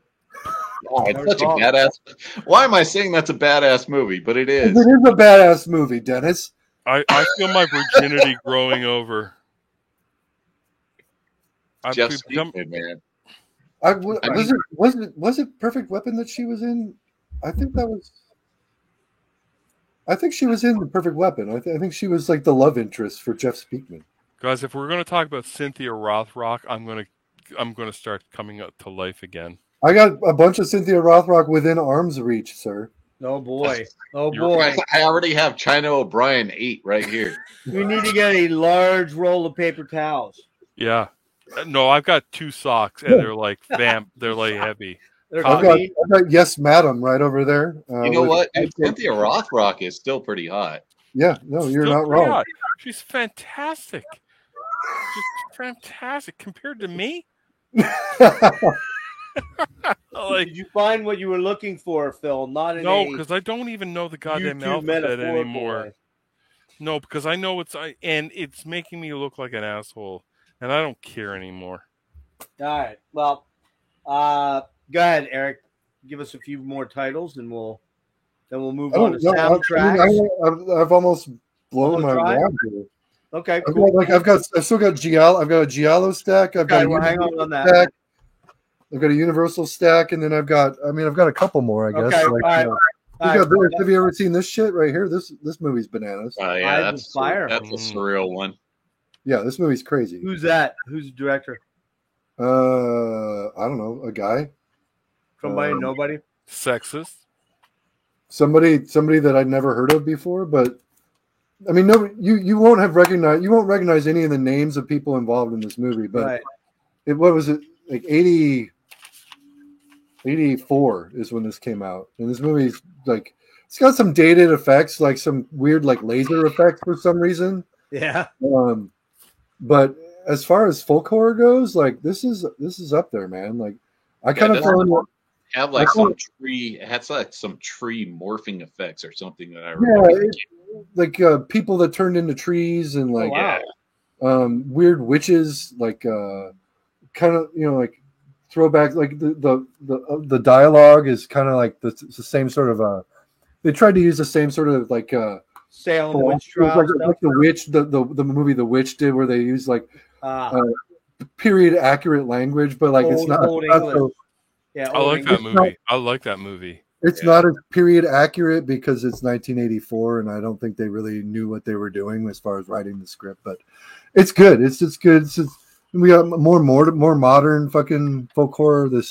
Oh, it's such a badass. Why am I saying that's a badass movie? But it is. It is a badass movie, Dennis. I feel my virginity growing over. Jeff Speakman, man. Was it Perfect Weapon that she was in? I think she was in The Perfect Weapon. I think she was like the love interest for Jeff Speakman. Guys, if we're going to talk about Cynthia Rothrock, I'm going to start coming up to life again. I got a bunch of Cynthia Rothrock within arm's reach, sir. Oh boy. Oh You're boy. right. I already have China O'Brien 8 right here. We need to get a large roll of paper towels. Yeah. No, I've got 2 socks, and they're like they're like heavy. They're I've clean. got Yes, Madam right over there. You know what? Dude, Cynthia Rothrock is still pretty hot. Yeah, no, you're Still not pretty wrong. hot. She's fantastic. She's fantastic compared to me. Like, Did you find what you were looking for, Phil? Not in no, a because I don't even know the goddamn YouTube alphabet metaphorical anymore. way. No, because I know and it's making me look like an asshole, and I don't care anymore. All right. Well, go ahead, Eric. Give us a few more titles, and we'll move on to soundtracks. I've almost blown my Dry? wad here. Okay, cool. I've still got Giallo. I've got a Giallo stack. I've got a hang Universal on that. stack. I've got a Universal stack, and then I've got a couple more. I guess. Okay, Like, all right. have you ever seen this shit right here? This movie's bananas. Yeah, that's fire. That's a surreal one. Yeah, this movie's crazy. Who's that? Who's the director? I don't know, a guy, Somebody, nobody. Sexist. somebody that I'd never heard of before. But I mean, no, you won't recognize any of the names of people involved in this movie. But Right. what was it, like 84 is when this came out, and this movie's like, it's got some dated effects, like some weird like laser effects for some reason. Yeah. But as far as folk horror goes, like this is up there, man. Like I kind of have like some tree. It has like some tree morphing effects or something that I remember. Like people that turned into trees and like weird witches, like kind of like throwback. Like the dialogue is kind of like the same sort of they tried to use the same sort of like Salem witch trial, like the witch, the movie The Witch did, where they use like period accurate language, but like it's not so, yeah. I like that movie. I like that movie. It's not as period accurate because it's 1984, and I don't think they really knew what they were doing as far as writing the script. But it's good. It's good. We got more modern fucking folk horror. The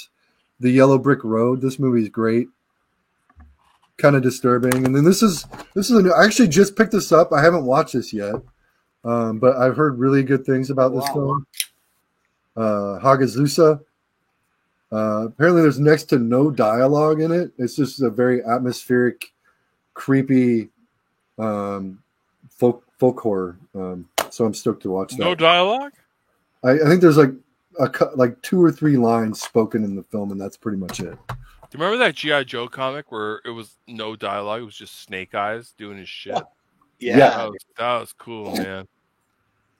Yellow Brick Road. This movie's great. Kind of disturbing. And then this is I actually just picked this up. I haven't watched this yet, but I've heard really good things about this film. Hagazusa. Apparently there's next to no dialogue in it. It's just a very atmospheric, creepy folk horror. So I'm stoked to watch that. No dialogue? I think there's like 2 or 3 lines spoken in the film, and that's pretty much it. Do you remember that G.I. Joe comic where it was no dialogue? It was just Snake Eyes doing his shit. Yeah. That was cool, man.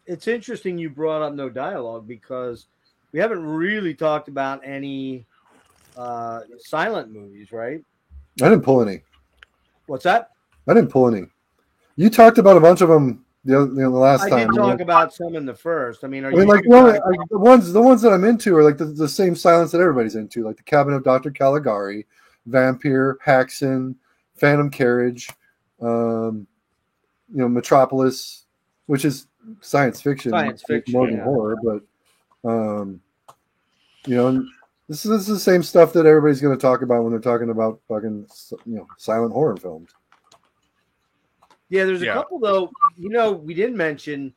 It's interesting you brought up no dialogue because we haven't really talked about any silent movies, right? I didn't pull any. What's that? I didn't pull any. You talked about a bunch of them the last time. I did talk about some in the first. I mean, the ones that I'm into are like the same silence that everybody's into, like The Cabin of Dr. Caligari, Vampire, Haxan, Phantom Carriage, Metropolis, which is science fiction, Science fiction, more than yeah. horror, but you know, this is the same stuff that everybody's going to talk about when they're talking about fucking, you know, silent horror films. Yeah, there's a Yeah. couple though. You know, we didn't mention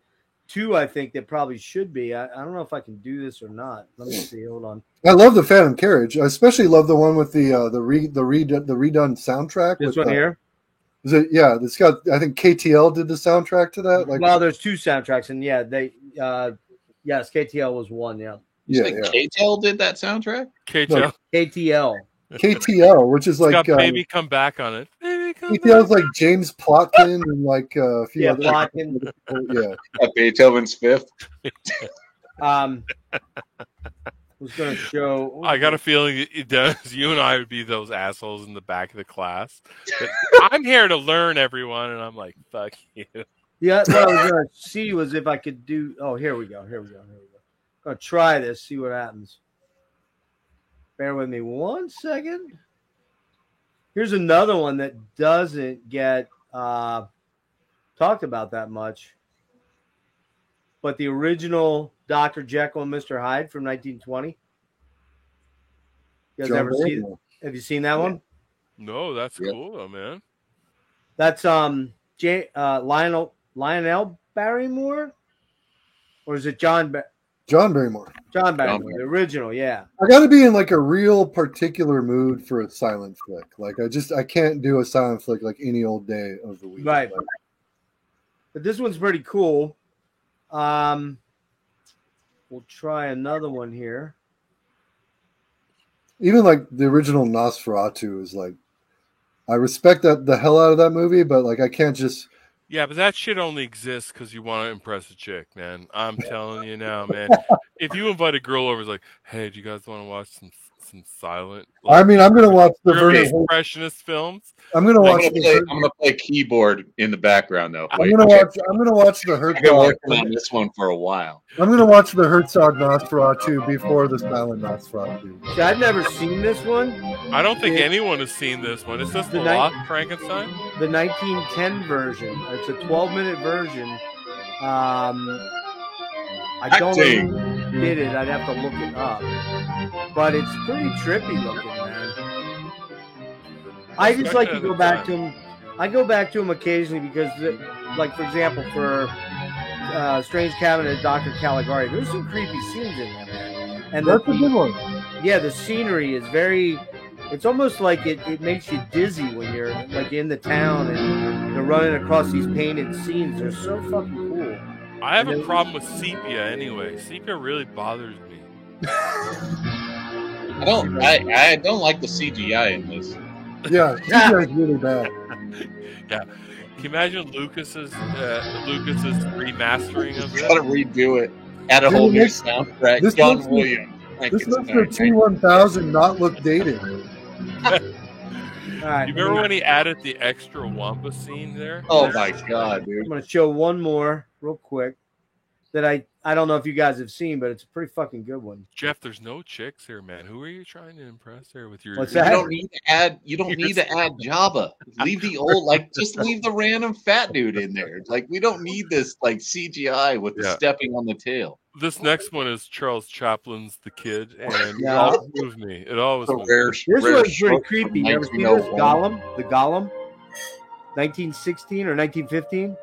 two. I think that probably should be. I don't know if I can do this or not. Let me see. Hold on. I love the Phantom Carriage. I especially love the one with the redone soundtrack. This with, one here. Is it? Yeah, it's got. I think KTL did the soundtrack to that. Like, Well, there's two soundtracks, and yeah, they. Yes, KTL was one. Yeah, You yeah, think KTEL did that soundtrack? KTL. KTL. KTL, which is It's like got Baby Come Back on it. Baby Come KTL's Back. like James Plotkin and like a few Yeah, other. Plotkin. Yeah, Beethoven's Fifth. Was going to show. I got a feeling it does. You and I would be those assholes in the back of the class. But I'm here to learn, everyone, and I'm like, fuck you. Yeah, what I was going to see was if I could do. Oh, here we go. Gonna try this. See what happens. Bear with me 1 second. Here's another one that doesn't get talked about that much. But the original Dr. Jekyll and Mr. Hyde from 1920. You guys ever see? Have you seen that one? No, that's Yep. cool, though, man. That's Lionel Barrymore, or is it John Barrymore. John Barrymore, the original? Yeah. I got to be in like a real particular mood for a silent flick. Like I can't do a silent flick like any old day of the week. Right. Like, But this one's pretty cool. We'll try another one here. even like the original Nosferatu is like, I respect that the hell out of that movie, but like I can't just. Yeah, but that shit only exists because you want to impress a chick, man. I'm telling you now, man. If you invite a girl over, it's like, hey, do you guys want to watch some silent? I mean, I'm gonna watch the German Werner. expressionist films. I'm gonna watch. I'm gonna play keyboard in the background though. I'm gonna watch the I've been Herzog. working on this one for a while. I'm gonna watch the Herzog Nosferatu before the silent Nosferatu. See, I've never seen this one. I don't think anyone has seen this one. Is this the Lost Frankenstein? The 1910 version. It's a 12-minute version. I don't know who did it. I'd have to look it up. But it's pretty trippy looking, man. I just like to go back to him. I go back to him occasionally because, like, for example, for Strange Cabinet of Dr. Caligari, there's some creepy scenes in there, man. And That's a good one. Yeah, the scenery is very. It's almost like it makes you dizzy when you're like in the town and you're running across these painted scenes. They're so fucking cool. I have a problem with sepia anyway. Sepia really bothers me. I don't like the CGI in this. Yeah, CGI is really bad. Yeah. Can you imagine Lucas's remastering of this? Gotta redo it. Add a whole new soundtrack. this John makes the- Williams. This makes the T1000 not look dated. All right, You remember when he added the extra Wampa scene there? Oh my god, dude! I'm gonna show one more real quick that I don't know if you guys have seen, but it's a pretty fucking good one. Jeff, there's no chicks here, man. Who are you trying to impress there with your? What's You that? don't need to add. You don't need to add Jabba. Leave the old, just leave the random fat dude in there. Like we don't need this CGI with the stepping on the tail. This next one is Charles Chaplin's The Kid, and it Yeah. always moved me. It always moved me. This one's pretty creepy. You ever seen this? Gollum? The Gollum? 1916 or 1915?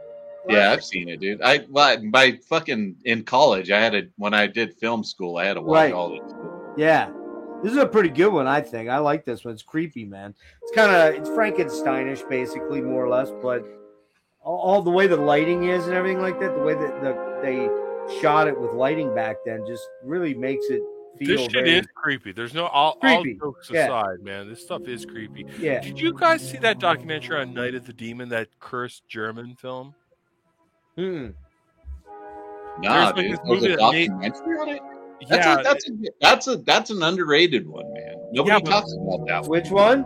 Yeah, I've seen it, dude. By fucking in college, when I did film school, I had to watch all this. Yeah. This is a pretty good one, I think. I like this one. It's creepy, man. It's Frankensteinish, basically, more or less, but all the way the lighting is and everything like that, the way that they shot it with lighting back then just really makes it feel This shit is creepy. There's no all jokes aside, man. This stuff is creepy. Yeah. Did you guys see that documentary on Night of the Demon, that cursed German film? Nah, There's dude. this There's movie a that documentary on it. Yeah, That's an underrated one, man. Nobody talks about that one. Which one?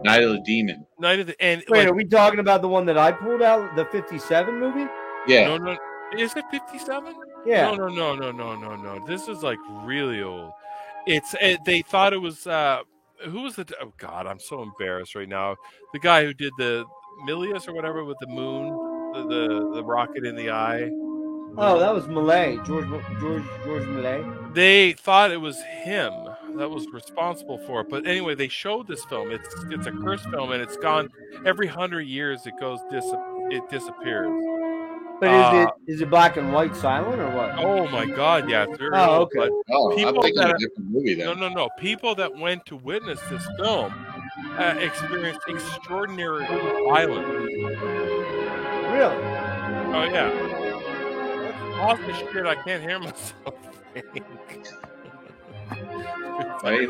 Night of the Demon. Night of the and Wait, are we talking about the one that I pulled out, the 57 movie? Yeah. No, is it 57? Yeah. No. This is like really old. They thought it was who was the? Oh God, I'm so embarrassed right now. The guy who did the Milius or whatever with the moon, the rocket in the eye. Oh, that was Malay. George Malay. They thought it was him that was responsible for it. But anyway, they showed this film. It's a cursed film, and it's gone every 100 years. It disappears. But is it black and white silent or what? Oh my God! Yeah, it's very Oh, old, okay. but Oh, I'm people thinking that a different movie then. no. People that went to witness this film experienced extraordinary violence. Really? Oh yeah. Off the shit, I can't hear myself think. Right?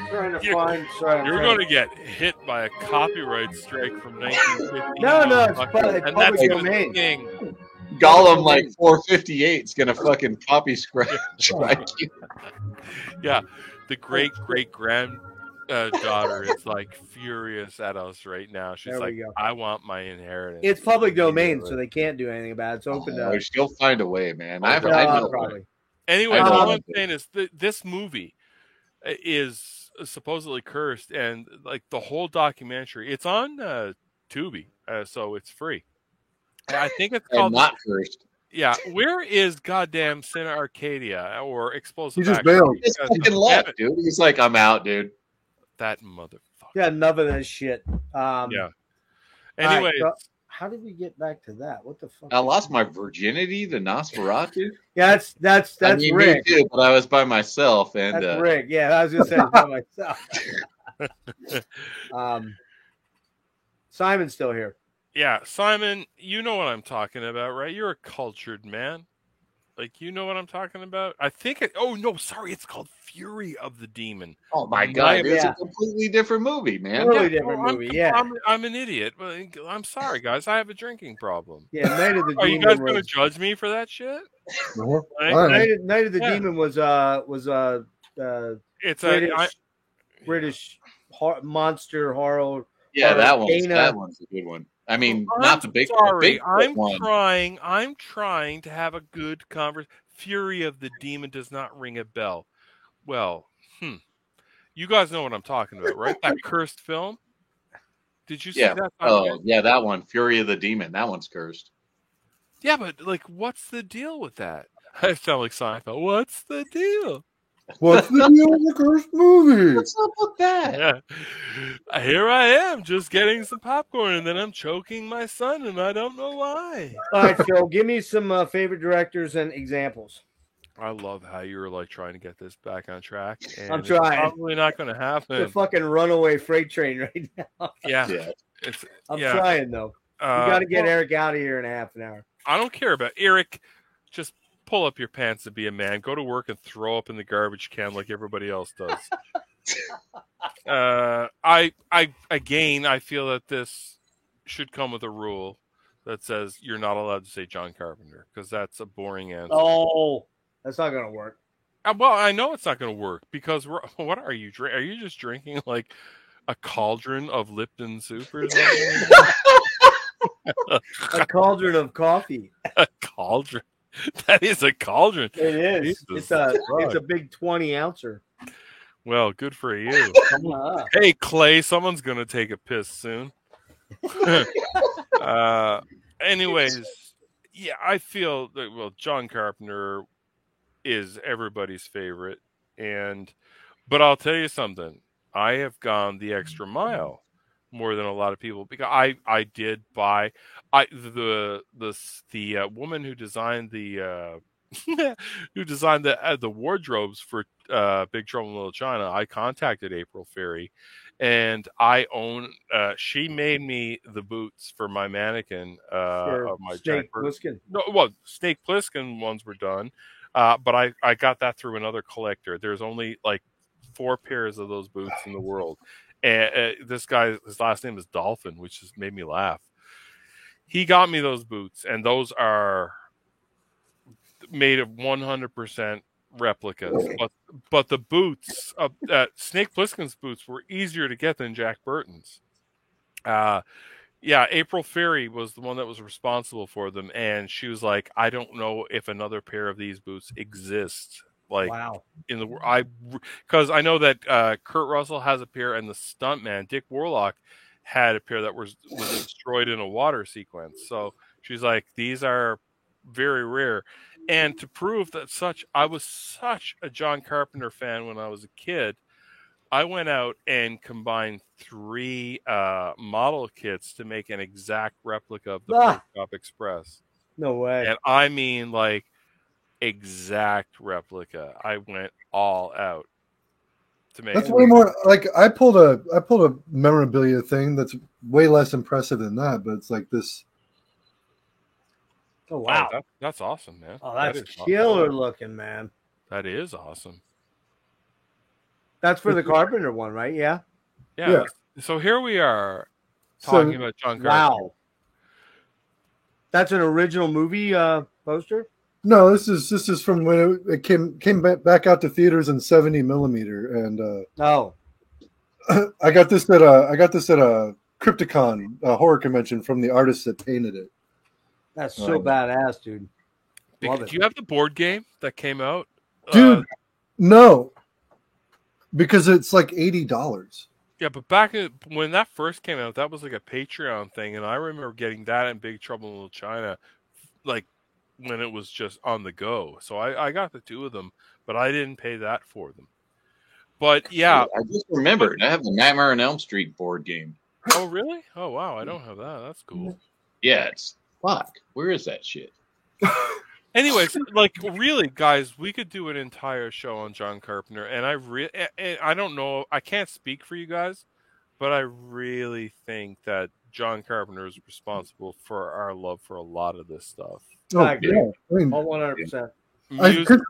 Trying to You're- find. Sorry, You're going to get hit by a copyright strike from 1950. No, it's motherfucker. public And that's public the domain. thing. Gollum like 458 is gonna fucking copy strike you. Yeah, the great granddaughter is like furious at us right now. She's There we like, go. "I want my inheritance." It's public domain, so they can't do anything about it. It's open to. We still find a way, man. Oh, I No, know. probably. Anyway, I all know. I'm saying is this movie is supposedly cursed, and like the whole documentary, it's on Tubi, so it's free. I think it's And called. not first. Yeah, where is goddamn Cine Arcadia or Explosive? He just Action? bailed. He's Because fucking left, dude. He's like, I'm out, dude. that motherfucker. Yeah, enough of that shit. Yeah. all right, Anyway, so how did we get back to that? What the fuck? I lost my virginity to Nosferatu. Yeah, that's I mean, Rick. me too, but I was by myself, and That's Rick. Yeah, I was gonna say it by myself. Simon's still here. yeah, Simon, you know what I'm talking about, right? You're a cultured man. Like, you know what I'm talking about? I think it. Oh no, sorry, it's called Fury of the Demon. oh my god, Yeah. it's a completely different movie, man. Totally different well, movie. Yeah, I'm an idiot. Well, I'm sorry, guys. I have a drinking problem. yeah. Night of the Are you Demon guys going to was. judge me for that shit? No. Right? All right. Night of the Yeah. Demon was It's British monster horror. Yeah, that one's Dana. that one's a good one. I mean, I'm not the big, sorry. the big one. I'm trying to have a good conversation. Fury of the Demon does not ring a bell. Well, you guys know what I'm talking about, right? That cursed film. Did you see Yeah. that? Oh, yeah, that one, Fury of the Demon. That one's cursed. Yeah, but like, what's the deal with that? I sound like Seinfeld. What's the deal? What's the deal with the cursed movie? What's up with that? Yeah. Here I am, just getting some popcorn, and then I'm choking my son, and I don't know why. All right, Phil, give me some favorite directors and examples. I love how you're like trying to get this back on track. And I'm it's trying. probably not going to The happen. fucking runaway freight train right now. Yeah, Yeah. it's. I'm Yeah. trying though. We got to get Eric out of here in a half an hour. I don't care about Eric. Just pull up your pants and be a man. Go to work and throw up in the garbage can like everybody else does. I feel that this should come with a rule that says you're not allowed to say John Carpenter because that's a boring answer. Oh, that's not gonna work. Well, I know it's not going to work because what are you drinking? Are you just drinking like a cauldron of Lipton soup or something? A cauldron of coffee. A cauldron. That is a cauldron. It is. Jesus It's a big 20 ouncer. Well, good for you. Ah. Hey, Clay, someone's going to take a piss soon. Anyways, yeah, I feel that, well, John Carpenter is everybody's favorite. But I'll tell you something. I have gone the extra mile more than a lot of people because I did buy the woman who designed the the wardrobes for Big Trouble in Little China. I contacted April Ferry, and she made me the boots for my mannequin of my Snake Jack Burton. Plissken. No, well, Snake Plissken ones were done, but I got that through another collector. There's only like 4 pairs of those boots in the world. And this guy, his last name is Dolphin, which just made me laugh. He got me those boots, and those are made of 100% replicas. But the boots, Snake Plissken's boots, were easier to get than Jack Burton's. Yeah, April Ferry was the one that was responsible for them, and she was like, "I don't know if another pair of these boots exists." Like, Wow. in the because I know that Kurt Russell has a pair, and the stuntman Dick Warlock had a pair that was destroyed in a water sequence. So she's like, "These are very rare. And to prove that I was such a John Carpenter fan when I was a kid, I went out and combined 3 model kits to make an exact replica of the Pork Chop Express. No way. And I mean, like, exact replica. I went all out to make. That's way more. Like I pulled a memorabilia thing that's way less impressive than that, but it's like this. Oh wow, that's awesome, man. Oh, that's killer awesome. looking, man. That is awesome. That's for the Carpenter one, right? Yeah. Yeah. So here we are talking about John Carpenter. Wow. That's an original movie poster? No, this is from when it came back out to theaters in 70 millimeter, and I got this at a Crypticon horror convention from the artist that painted it. That's so badass, dude. Do you have the board game that came out, dude? No, because it's like $80. Yeah, but back when that first came out, that was like a Patreon thing, and I remember getting that in Big Trouble in Little China, like when it was just on the go. So I got the 2 of them, but I didn't pay that for them. But yeah, I just remembered I have the Nightmare on Elm Street board game. Oh really? Oh wow, I don't have that. That's cool. Yeah, it's fuck. Where is that shit? Anyways, like really, guys, we could do an entire show on John Carpenter, and I don't know, I can't speak for you guys, but I really think that John Carpenter is responsible for our love for a lot of this stuff. Oh, I agree. Yeah. I mean, 100%.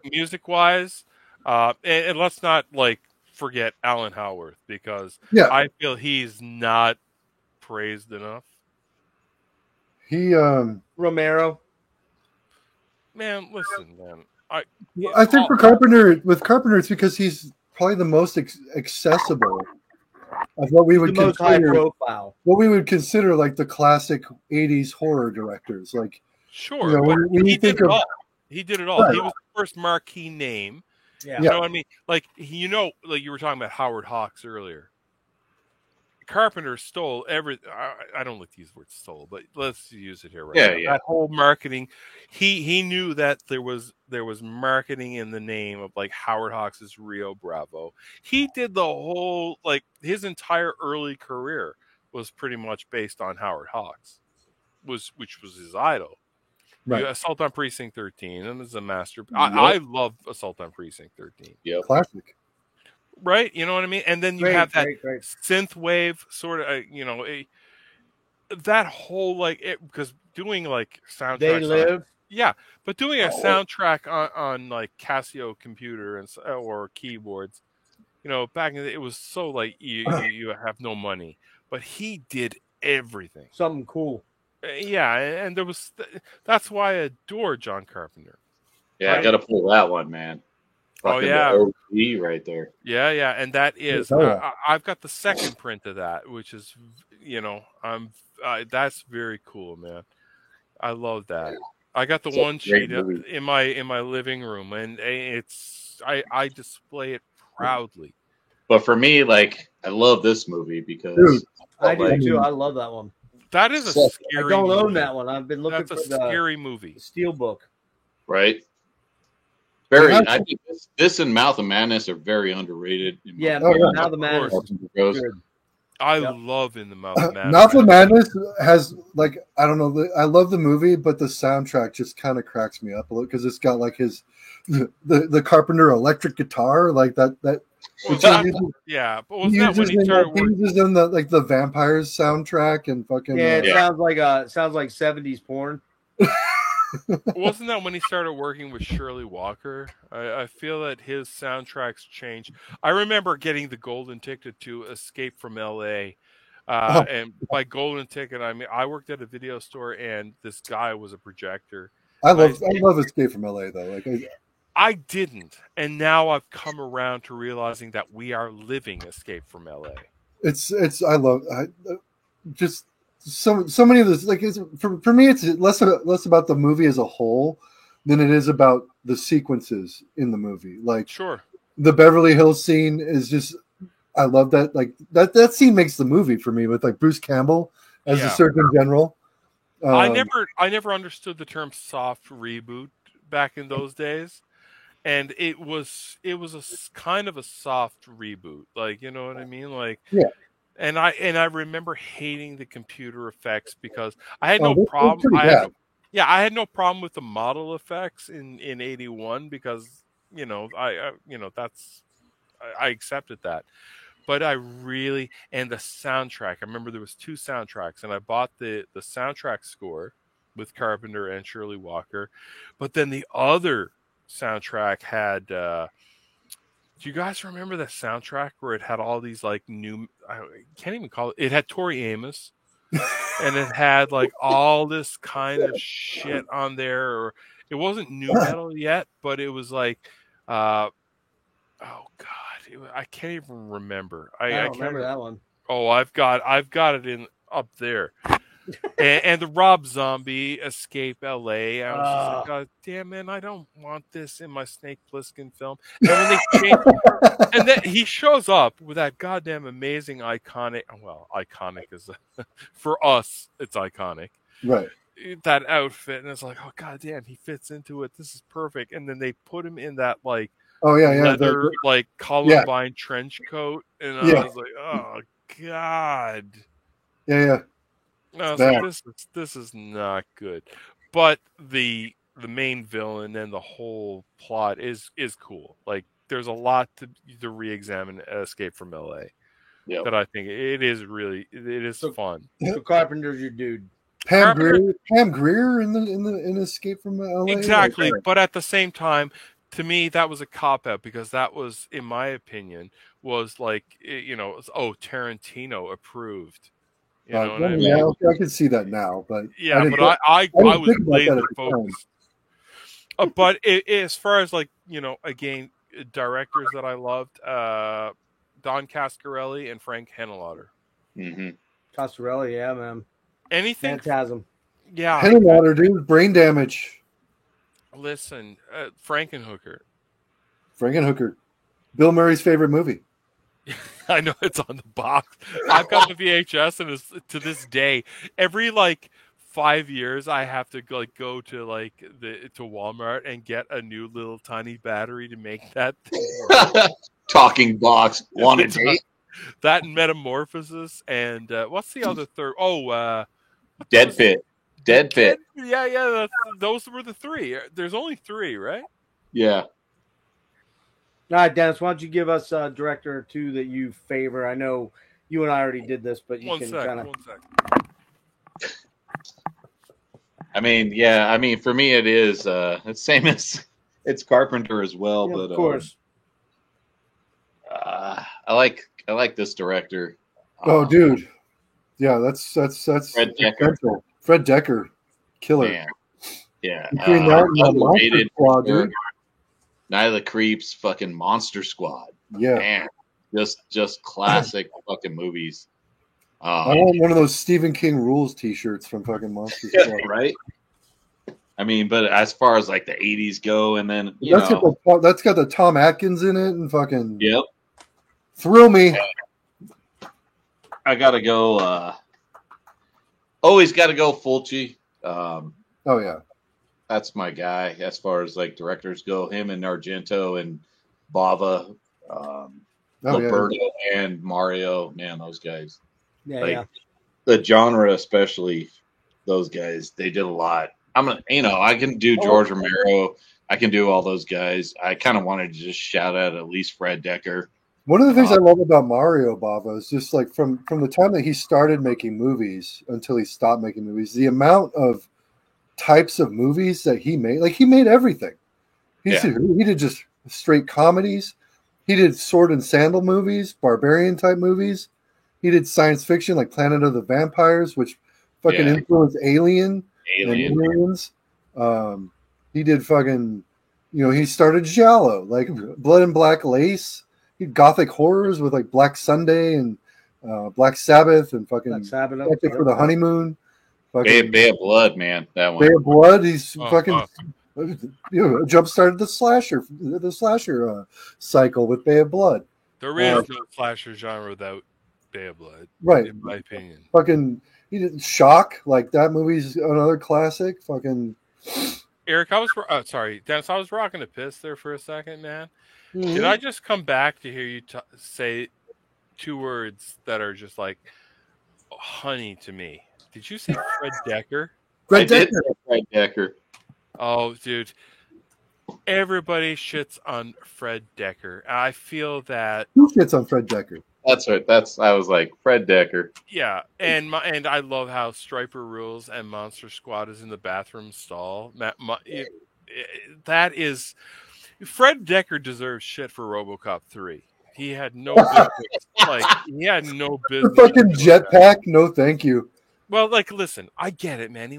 Music-wise, and let's not like forget Alan Howarth, because I feel he's not praised enough. He Romero. Man, listen, man. I think for Carpenter, it's because he's probably the most accessible of what we would consider high profile. What we would consider like the classic '80s horror directors. Like, sure, you know, when you think of, he did it all. Right. He was the first marquee name. Yeah. You know what I mean? Like, like you were talking about Howard Hawks earlier. Carpenter stole everything. I don't like to use the word stole, but let's use it here right now. Yeah. That whole marketing, he knew that there was marketing in the name of like Howard Hawks' Rio Bravo. He did the whole, like his entire early career was pretty much based on Howard Hawks, which was his idol. Right. Assault on Precinct 13, and is a master. I love Assault on Precinct 13. Yeah, classic. Right, you know what I mean, and then you have that synth wave sort of, that whole like because doing like soundtracks. They Live, but doing a soundtrack on like Casio computer and or keyboards, back in the day, it was so like you have no money, but he did everything. Something cool. And there was that's why I adore John Carpenter. Yeah, right? I got to pull that one, man. Fucking OG right there. Yeah, and that is I've got the second print of that, which is that's very cool, man. I love that. I got the one sheet in my living room, and I display it proudly. But for me, like I love this movie because I do too. I love that one. That is a scary. I don't own that one. I've been looking for the scary movie. Steelbook. Right. Very. I think this and Mouth of Madness are very underrated. Mouth of Madness. I love In the Mouth of Madness. Mouth of Madness has like I don't know. I love the movie, but the soundtrack just kind of cracks me up a little because it's got like the Carpenter electric guitar like that. But wasn't that when he started working? He uses in the Vampires soundtrack and fucking. Yeah, it sounds like 70s porn. Wasn't that when he started working with Shirley Walker? I feel that his soundtracks changed. I remember getting the golden ticket to Escape from L.A. And by golden ticket, I mean I worked at a video store, and this guy was a projector. I love Escape from L.A. though. Like I didn't, and now I've come around to realizing that we are living Escape from L.A. Just so many of this, like for me, it's less about the movie as a whole than it is about the sequences in the movie. Like, sure, the Beverly Hills scene is just, I love that. Like that scene makes the movie for me with like Bruce Campbell as the Surgeon General. I never understood the term soft reboot back in those days, and it was kind of a soft reboot, like, you know what I mean, like. Yeah. And I remember hating the computer effects because I had Oh, no they're problem. pretty bad. I had no problem with the model effects in '81 because I accepted that. But I really, and the soundtrack. I remember there was 2 soundtracks, and I bought the soundtrack score with Carpenter and Shirley Walker. But then the other soundtrack had. Do you guys remember the soundtrack where it had all these like new? I can't even call it. It had Tori Amos, and it had like all this kind of shit on there. Or it wasn't new metal yet, but it was like, oh god. I can't even remember. I I don't can't remember that one. Oh, I've got it in up there. and the Rob Zombie Escape LA. I was just like, God damn it, I don't want this in my Snake Plissken film. And when they changed, and then he shows up with that goddamn amazing iconic. Well, iconic is for us, it's iconic. Right. That outfit, and it's like, oh god damn, he fits into it. This is perfect. And then they put him in that like. Oh yeah, Leather, like Columbine trench coat, and I was like, "Oh God!" Yeah. I was like, "This is not good." But the main villain and the whole plot is cool. Like, there's a lot to re-examine Escape from LA. Yep. That I think it is fun. So Carpenter's your dude. Pam Grier in Escape from LA. Exactly, but at the same time. To me, that was a cop-out because that was, in my opinion, was like, Tarantino approved. You know what I mean? Yeah, I can see that now, but yeah, I was laser focused. But as far as like, again, directors that I loved, Don Coscarelli and Frank Henenlotter. Mm-hmm. Coscarelli, yeah, man. Anything? Phantasm. Yeah. Henenlotter, dude, brain damage. Listen, Frankenhooker. Bill Murray's favorite movie. I know it's on the box. I've got the VHS, and to this day, every like 5 years, I have to like go to like to Walmart and get a new little tiny battery to make that thing. Talking box. Want a date? That and Metamorphosis, and what's the other third? Oh, Dead Pit. Yeah. Those were the 3. There's only 3, right? Yeah. All right, Dennis, why don't you give us a director or 2 that you favor? I know you and I already did this, but you can kind of. 1 sec. I mean, for me, it is it's same as it's Carpenter as well, but of course. I like this director. Oh, dude, yeah, that's Fred Decker. Fred Decker, killer. Man. Yeah. Underrated Squad, dude. Night of the Creeps, fucking Monster Squad. Yeah. Man, just classic fucking movies. I want one of those Stephen King Rules T-shirts from fucking Monster Squad. Right? I mean, but as far as like the 80s go, and then that's got the Tom Atkins in it, and fucking yep, thrill me. I gotta go. Always got to go Fulci. Oh yeah, that's my guy as far as like directors go. Him and Argento and Bava, Roberto and Mario. Man, those guys. Yeah, the genre, especially those guys, they did a lot. I can do George Romero. I can do all those guys. I kind of wanted to just shout out at least Fred Decker. One of the things I love about Mario Bava is just like from the time that he started making movies until he stopped making movies, the amount of types of movies that he made. Like, he made everything. He did just straight comedies. He did sword and sandal movies, barbarian type movies. He did science fiction like Planet of the Vampires, which fucking influenced Alien. And Aliens. He did fucking, he started giallo, like Blood and Black Lace. He did gothic horrors with like Black Sunday and Black Sabbath and fucking Black Sabbath for the Honeymoon. Bay of Blood, man, that one. Bay of Blood. He's jump started the slasher cycle with Bay of Blood. There is no slasher genre without Bay of Blood, right? In my opinion, fucking He did Shock, like that movie's another classic. Fucking Eric, sorry, Dennis, I was rocking the piss there for a second, man. Mhm. Did I just come back to hear you say two words that are just like honey to me? Did you say Fred Decker? I did say Fred Decker. Oh, dude. Everybody shits on Fred Decker. I feel that. Who shits on Fred Decker? That's right. I was like Fred Decker. Yeah, and I love how Striper Rules and Monster Squad is in the bathroom stall. That is, Fred Decker deserves shit for RoboCop 3. He had no business. He had no The business. fucking jetpack? No, thank you. Well, listen, I get it, man. They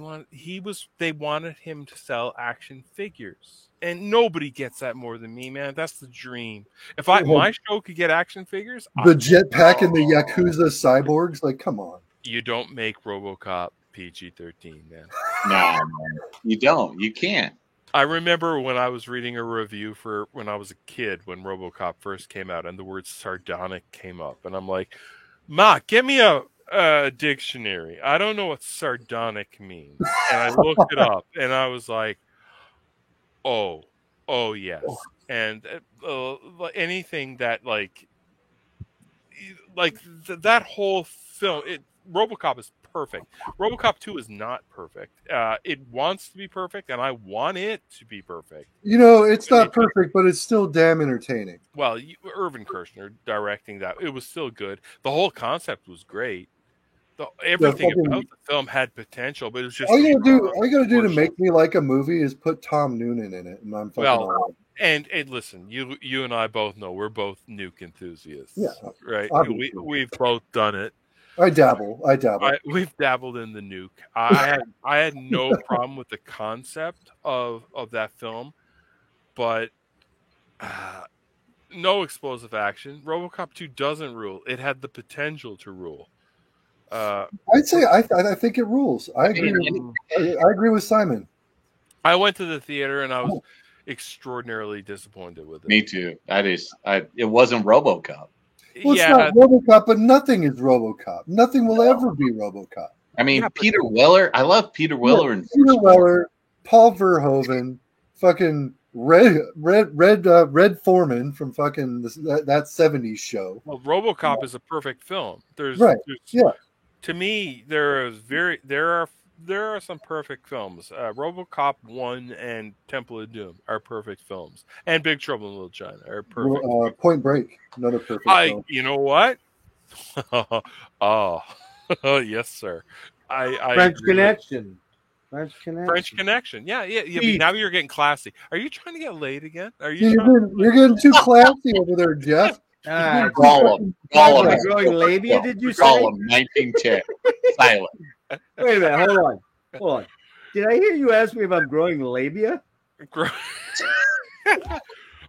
wanted him to sell action figures. And nobody gets that more than me, man. That's the dream. If my show could get action figures, The jetpack and the Yakuza cyborgs, like, come on. You don't make RoboCop PG-13, man. Nah, man. You don't. You can't. I remember when I was reading a review for when I was a kid, when RoboCop first came out, and the word sardonic came up, and I'm like, "Ma, get me a dictionary. I don't know what sardonic means." And I looked it up, and I was like, "Oh yes." And anything that that whole film, RoboCop is perfect. RoboCop 2 is not perfect. It wants to be perfect, and I want it to be perfect. It's not perfect, but it's still damn entertaining. Well, Irvin Kershner directing that, it was still good. The whole concept was great. Everything about the film had potential, but it was just all you gotta do to make me like a movie is put Tom Noonan in it, and I'm fucking all and listen, you and I both know we're both nuke enthusiasts. Yeah, right. We've both done it. I dabble. We've dabbled in the nuke. I had no problem with the concept of that film, but no explosive action. RoboCop 2 doesn't rule. It had the potential to rule. I'd say I think it rules. I agree with Simon. I went to the theater and I was extraordinarily disappointed with it. Me too. It wasn't RoboCop. Well, it's not RoboCop, but nothing is RoboCop. Nothing will ever be RoboCop. I mean, Peter Weller. I love Peter Weller and Peter Weller, Paul Verhoeven, fucking Red Foreman from fucking that 70s show. Well, RoboCop is a perfect film. To me, there are some perfect films. RoboCop 1 and Temple of Doom are perfect films, and Big Trouble in Little China are perfect. Point Break, another perfect film. You know what? Oh, yes, sir. French Connection. French Connection. Yeah. Now you're getting classy. Are you trying to get laid again? Are You're getting too classy over there, Jeff. Gollum. Growing labia, did you say? Gollum, 1910. Silent. Wait a minute. Hold on. Did I hear you ask me if I'm growing labia?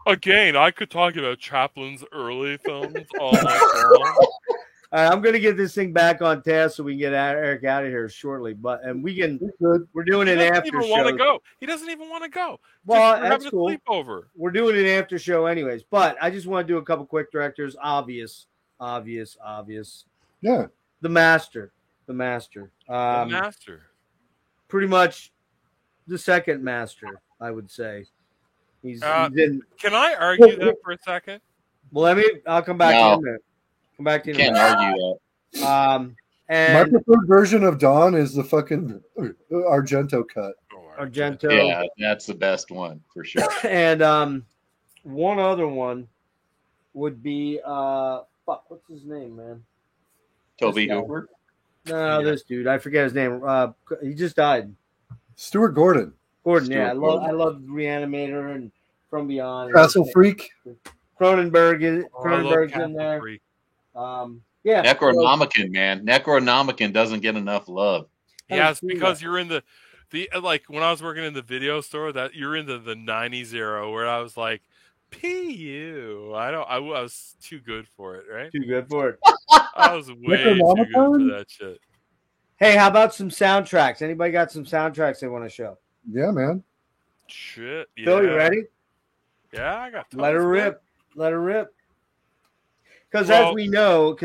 Again, I could talk about Chaplin's early films all night long. I'm going to get this thing back on task so we can get Eric out of here shortly. We're doing an after show. He doesn't even want to go. Well, that's cool. Sleepover. We're doing an after show anyways. But I just want to do a couple quick directors. Obvious. Yeah. The Master. Pretty much the second Master, I would say. He's in. Can I argue that for a second? Well, I'll come back in a minute. Come back to you. Can't argue that. And my preferred version of Dawn is the fucking Argento cut. Argento. Yeah, that's the best one for sure. And one other one would be what's his name, man? Toby Hooper? No, this dude. I forget his name. He just died. Stuart Gordon. I love Reanimator and From Beyond. Castle Freak. Cronenberg's in there. Freak. Necronomicon, man. Necronomicon doesn't get enough love. Yeah, it's because you're in the when I was working in the video store, that you're in the 90s era where I was like, PU. I was too good for it, right? Too good for it. I was way too good for that shit. Hey, how about some soundtracks? Anybody got some soundtracks they want to show? Yeah, man. Shit. Yeah. Phil, you ready? Yeah, I got tons. Let her rip. Because as we know,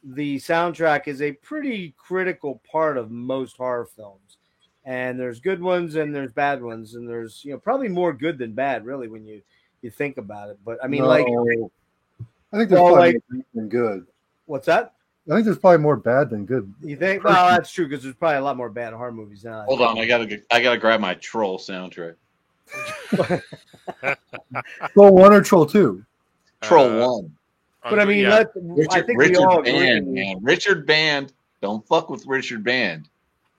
the soundtrack is a pretty critical part of most horror films. And there's good ones and there's bad ones, and there's probably more good than bad, really, when you think about it. But I mean, No, like, I think there's well, probably like, more bad than good. what's that? I think there's probably more bad than good. You think? Well, that's true because there's probably a lot more bad horror movies now. Hold on, I gotta grab my Troll soundtrack. Troll 1 or Troll 2? Troll 1. But I mean, yeah. I think we all agree. Band, man. Richard Band. Don't fuck with Richard Band.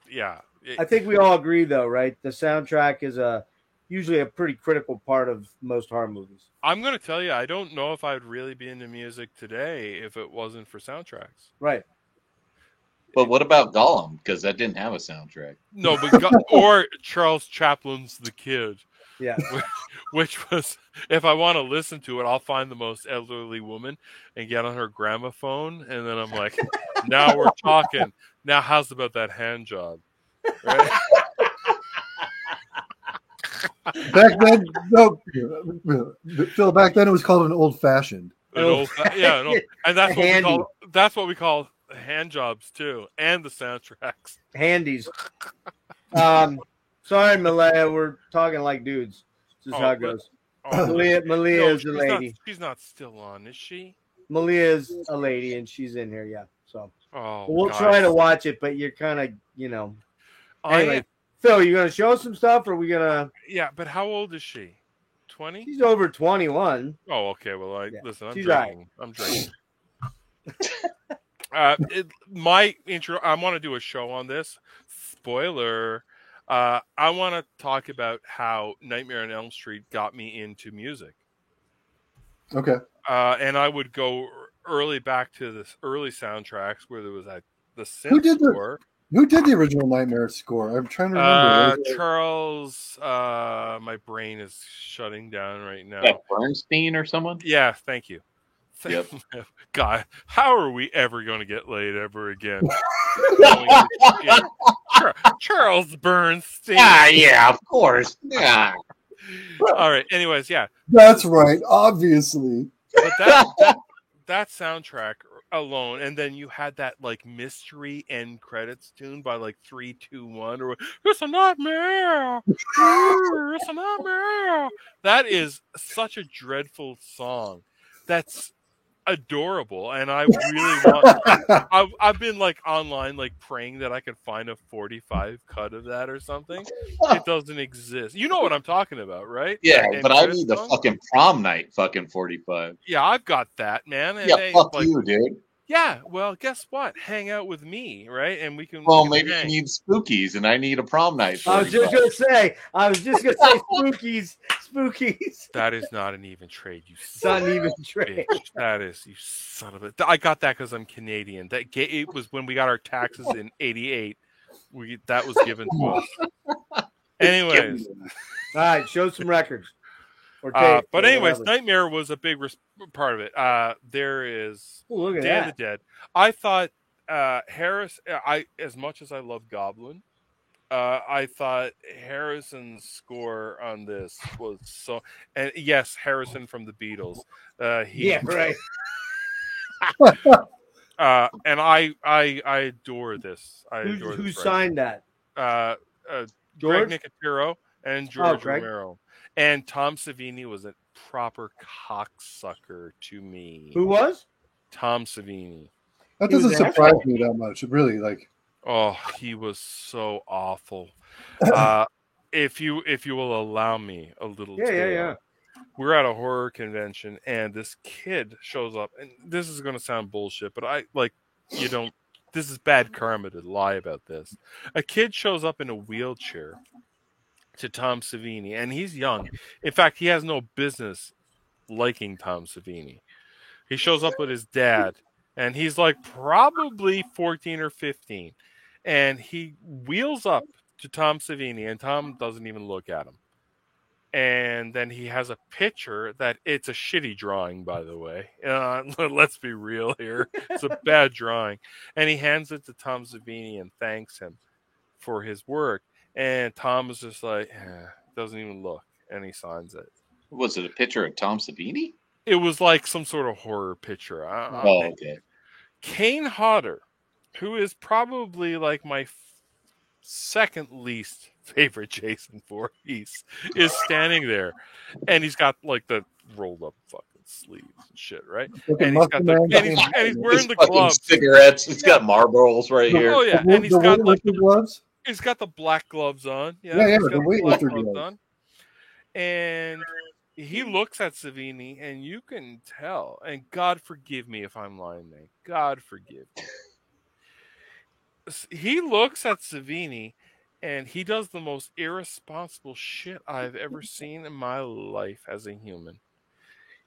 Yeah. I think we all agree, though, right? The soundtrack is usually a pretty critical part of most horror movies. I'm going to tell you, I don't know if I'd really be into music today if it wasn't for soundtracks. Right. But what about Gollum? Because that didn't have a soundtrack. No, but or Charles Chaplin's The Kid. Yeah. Which was, if I want to listen to it, I'll find the most elderly woman and get on her gramophone, and then I'm like, now we're talking. Now how's about that hand job? Right? Back then, no, Phil. Back then, it was called an old fashioned. And that's what we call hand jobs too, and the soundtracks. Handies. Sorry, Malaya, we're talking like dudes. This is how it goes. Malia is a lady. She's not still on, is she? Malia is a lady, and she's in here. Yeah. So we'll guys. try to watch it, but you're kind of, Anyway, Phil, you gonna show us some stuff, or are we gonna? Yeah, but how old is she? 20? She's over 21. Oh, okay. Well, listen. I'm drinking. I'm drinking. My intro. I want to do a show on this. Spoiler. I want to talk about how Nightmare on Elm Street got me into music. Okay. And I would go early back to the early soundtracks where there was the synth score. Who did the original Nightmare score? I'm trying to remember. Charles, my brain is shutting down right now. Like Bernstein or someone? Yeah, thank you. Yep. God, how are we ever going to get laid ever again? Charles Bernstein. Yeah, of course. Yeah. All right. Anyways, yeah. That's right. Obviously. But that soundtrack alone, and then you had that like mystery end credits tune by like 3-2-1 or it's a nightmare. It's a nightmare. That is such a dreadful song. That's adorable, and I really want. I've been like online, like praying that I could find a 45 cut of that or something. It doesn't exist. You know what I'm talking about, right? Yeah, That but I end need the song? fucking prom night fucking 45. Yeah, I've got that, man. And Yeah, fuck you, dude. Yeah, well, guess what? Hang out with me, right? And we can. Well, we can maybe you hang. need spookies, and I need a prom night. I was just gonna say spookies. That is not an even trade, you It's son not of even a trade. bitch. That is, you son of a. I got that because I'm Canadian. It was when we got our taxes in '88. That was given to us. Anyways, All right, show some records. Or tape, but or anyways, whatever. Nightmare was a big part of it. There is Ooh, look at Day of that. the Dead. I thought Harris. As much as I love Goblin, I thought Harrison's score on this was so. And yes, Harrison from the Beatles. Yeah, right. And I adore this. Who signed that? Greg George? Nicotero and George Greg. Romero. And Tom Savini was a proper cocksucker to me. Who was? Tom Savini. That He was doesn't an surprise asshole. me that much. It really, like. Oh, he was so awful. If you will allow me a little tale. Yeah. We're at a horror convention and this kid shows up, and this is going to sound bullshit, but this is bad karma to lie about this. A kid shows up in a wheelchair to Tom Savini, and he's young. In fact, he has no business liking Tom Savini. He shows up with his dad, and he's like probably 14 or 15, and he wheels up to Tom Savini, and Tom doesn't even look at him. And then he has a picture that it's a shitty drawing, by the way. Let's be real here. It's a bad drawing. And he hands it to Tom Savini and thanks him for his work. And Tom is just like, doesn't even look. And he signs it. Was it a picture of Tom Savini? It was like some sort of horror picture. Oh, okay. Kane Hodder, who is probably like my second least favorite Jason Voorhees, is standing there, and he's got like the rolled up fucking sleeves and shit, right? And he's got and he's wearing the gloves, cigarettes. He's got Marlboros right here. Oh yeah, and he's got like the gloves. He's got the black gloves on. Yeah, he's got the weightlifter gloves on. And he looks at Savini, and you can tell. And God forgive me if I'm lying, man. God forgive me. He looks at Savini, and he does the most irresponsible shit I've ever seen in my life as a human.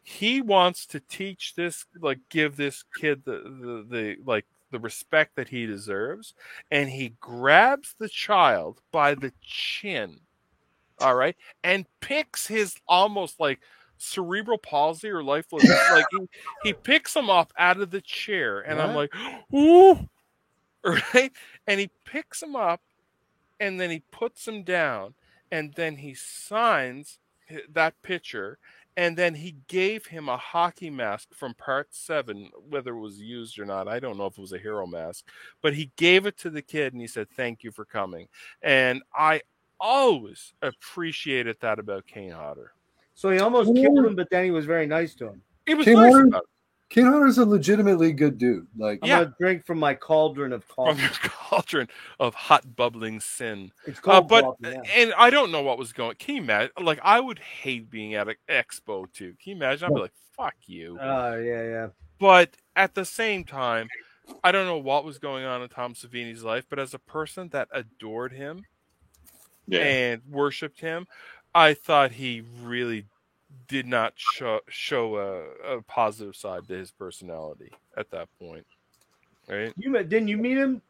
He wants to teach this, like, give this kid the respect that he deserves, and he grabs the child by the chin, all right, and picks his almost like cerebral palsy or lifeless, like he picks him up out of the chair, and I'm like, ooh, right, and he picks him up, and then he puts him down, and then he signs that picture. And then he gave him a hockey mask from Part 7, whether it was used or not. I don't know if it was a hero mask. But he gave it to the kid, and he said, thank you for coming. And I always appreciated that about Kane Hodder. So he almost killed him, but then he was very nice to him. He was nice about it. Kane Hodder's a legitimately good dude. Like, I'm gonna drink from my cauldron of coffee. From your cauldron of hot bubbling sin. It's called coffee, and I don't know what was going. Can you imagine? Like, I would hate being at an expo too. Can you imagine? I'd be like, "Fuck you." Yeah. But at the same time, I don't know what was going on in Tom Savini's life. But as a person that adored him and worshipped him, I thought he really did not show a positive side to his personality at that point, right? Didn't you meet him,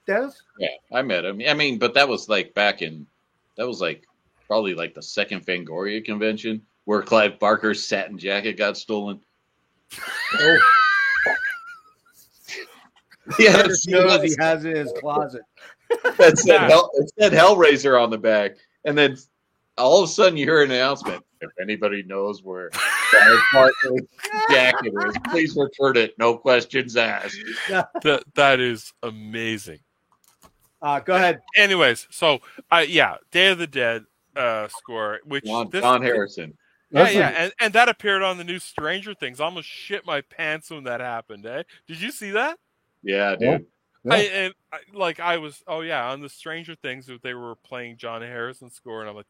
Dennis? Yeah, I met him. I mean, but that was like probably like the second Fangoria convention where Clive Barker's satin jacket got stolen. Oh. Yeah, he has it in his closet. It said Hellraiser on the back, and then all of a sudden you hear an announcement. If anybody knows where Clive Barker's jacket is, please return it. No questions asked. That is amazing. Go ahead. Anyways, so Day of the Dead score, which John Harrison. And that appeared on the new Stranger Things. I almost shit my pants when that happened. Did you see that? Yeah, dude. Yeah. I was on the Stranger Things that they were playing John Harrison score, and I'm like,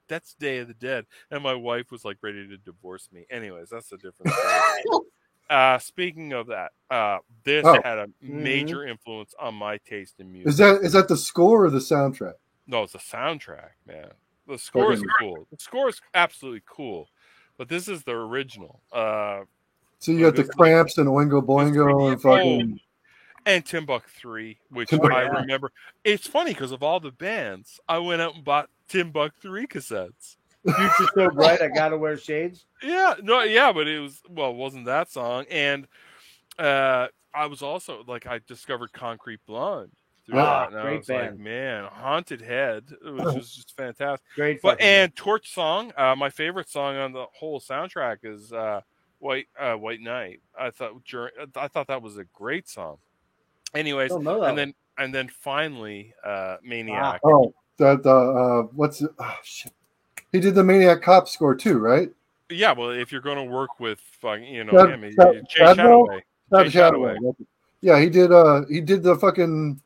that's Day of the Dead, and my wife was like ready to divorce me. Anyways, that's a different story. Speaking of that, this had a major influence on my taste in music. Is that the score or the soundtrack? No, it's the soundtrack, man. The score is cool. The score is absolutely cool, but this is the original. So you got the Cramps and Oingo Boingo and fucking. And Timbuk 3, which I remember. It's funny because of all the bands, I went out and bought Timbuk 3 cassettes. Future So Bright, I Gotta Wear Shades. But it wasn't that song. And I was also I discovered Concrete Blonde through that. And great I was band. like, man, Haunted Head, which was just fantastic. Great. And Torch Song, my favorite song on the whole soundtrack is White Knight. I thought that was a great song. Anyways, and then finally, Maniac. Oh, what's it? Oh shit! He did the Maniac Cop score too, right? Yeah, well, if you're going to work with Jay Shadoway. Yeah, he did the fucking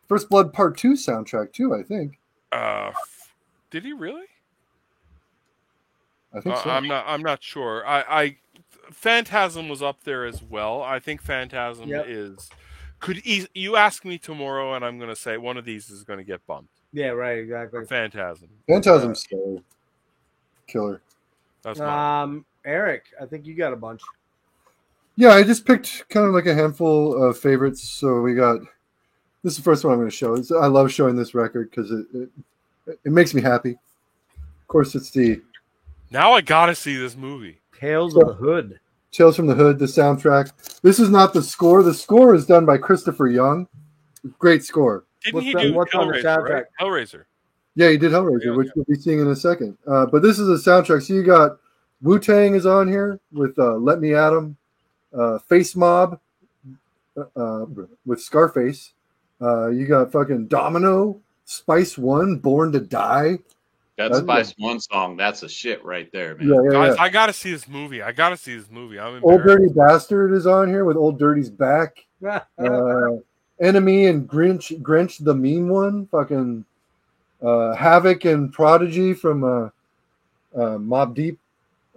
First Blood Part 2 soundtrack too, I think. Did he really? I think so. I'm not sure. Phantasm was up there as well. I think Phantasm is. You ask me tomorrow, and I'm going to say one of these is going to get bumped. Yeah, right, exactly. Phantasm. Phantasm's so killer. That's Eric, I think you got a bunch. Yeah, I just picked kind of like a handful of favorites. So we got this is the first one I'm going to show. I love showing this record because it makes me happy. Of course, it's Now I got to see this movie. Tales of the Hood. Tales from the Hood, the soundtrack. This is not the score. The score is done by Christopher Young. Great score. Didn't he do Hellraiser, right? Hellraiser. Yeah, he did Hellraiser, which we'll be seeing in a second. But this is a soundtrack. So you got Wu-Tang is on here with Let Me At 'Em, Face Mob, with Scarface. You got fucking Domino, Spice One, Born to Die. That Spice One song, that's a shit right there, man. Yeah, Guys, I gotta see this movie. I'm Old Dirty Bastard is on here with Old Dirty's back. Enemy and Grinch the Mean One. Fucking Havoc and Prodigy from Mobb Deep.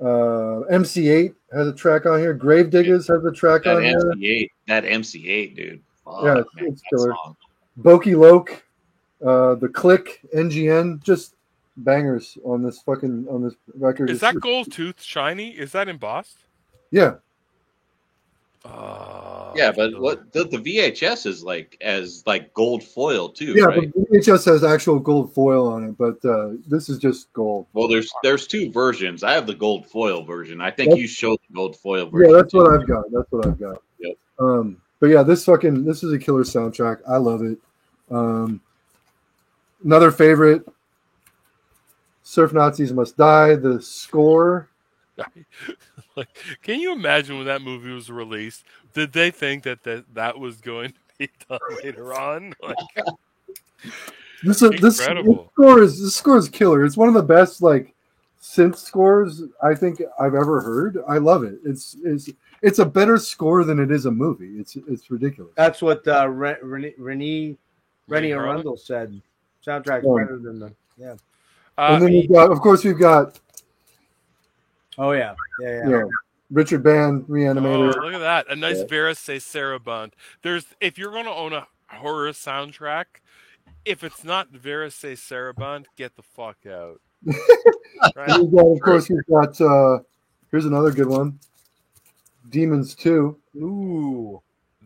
MC8 has a track on here. Gravediggers has a track on here. That MC8, dude. Fuck, yeah, man, it's killer. song. Boki Loke, The Click, NGN, just bangers on this record. Is that gold tooth shiny? Is that embossed? Yeah. Yeah, but what the VHS is as gold foil too, yeah, right? But VHS has actual gold foil on it, but this is just gold. Well, there's two versions. I have the gold foil version. I think you showed the gold foil version. Yeah, that's what I've got. Yep. But yeah, this is a killer soundtrack. I love it. Another favorite, Surf Nazis Must Die. The score. Like, can you imagine when that movie was released? Did they think that was going to be done later on? Like, This incredible. This score is killer. It's one of the best synth scores I think I've ever heard. I love it. It's a better score than it is a movie. It's ridiculous. That's what Rennie Arundel said. Soundtrack's better than the and then we've got Oh yeah. Richard Band, Reanimator. Oh, look at that! A nice Vera Se Sarabande. If you're going to own a horror soundtrack, if it's not Vera Se Sarabande, get the fuck out. Right? We've got here's another good one, Demons 2. Ooh,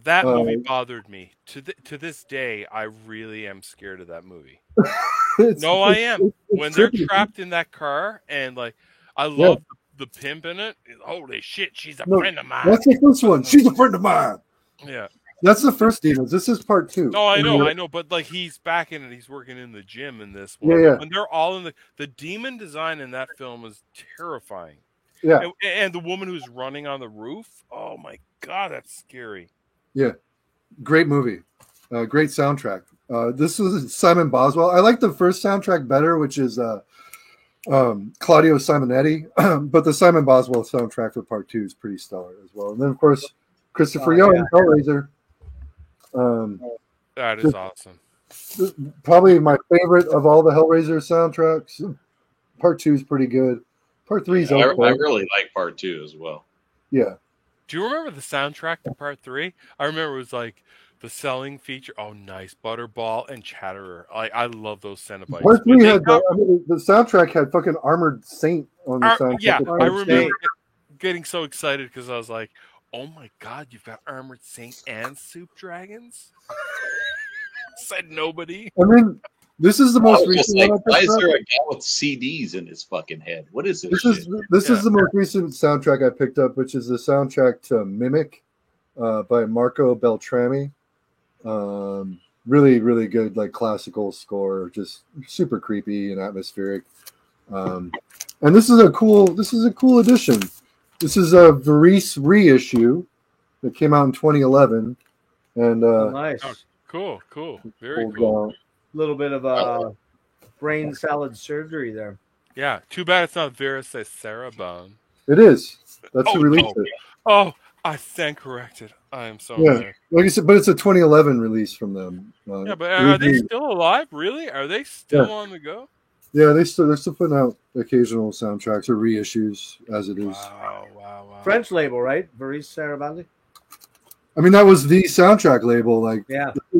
that movie bothered me. To this day, I really am scared of that movie. I am. When they're trapped in that car and I love the pimp in it. Holy shit, she's a friend of mine. That's the first one. She's a friend of mine. Yeah. That's the first Demons. This is part 2. No, I know, but he's back in it. He's working in the gym in this one. Yeah. And they're all in the demon design in that film is terrifying. Yeah. And the woman who's running on the roof. Oh my god, that's scary. Yeah. Great movie. Great soundtrack. This was Simon Boswell. I like the first soundtrack better, which is Claudio Simonetti, but the Simon Boswell soundtrack for part 2 is pretty stellar as well. And then of course Christopher Young, Hellraiser. That is awesome. Probably my favorite of all the Hellraiser soundtracks. Part 2 is pretty good. Part 3 is okay. I really like part 2 as well. Yeah. Do you remember the soundtrack to part 3? I remember it was the selling feature. Oh, nice. Butterball and Chatterer. I love those Cenobites. Part 3 had the soundtrack had fucking Armored Saint on the soundtrack. Yeah, I remember getting so excited because I was like, oh my god, you've got Armored Saint and Soup Dragons? Said nobody. I mean, this is the most recent one. Why is there a guy with CDs in his fucking head? What is this? This is the most recent soundtrack I picked up, which is the soundtrack to Mimic by Marco Beltrami. Really, really good, classical score, just super creepy and atmospheric. And this is a cool edition. This is a Verice reissue that came out in 2011, and nice. Oh, cool, very cool. A little bit of brain salad surgery there. Yeah, too bad it's not Vera Se Sarabande. It is. That's who released it. Oh, I stand corrected. I am so mad. Like I said, but it's a 2011 release from them. Yeah, but are they still alive? Really? Are they still on the go? Yeah, they're still putting out occasional soundtracks or reissues as it is. Wow. French label, right? Verice Sarabande. I mean, that was the soundtrack label,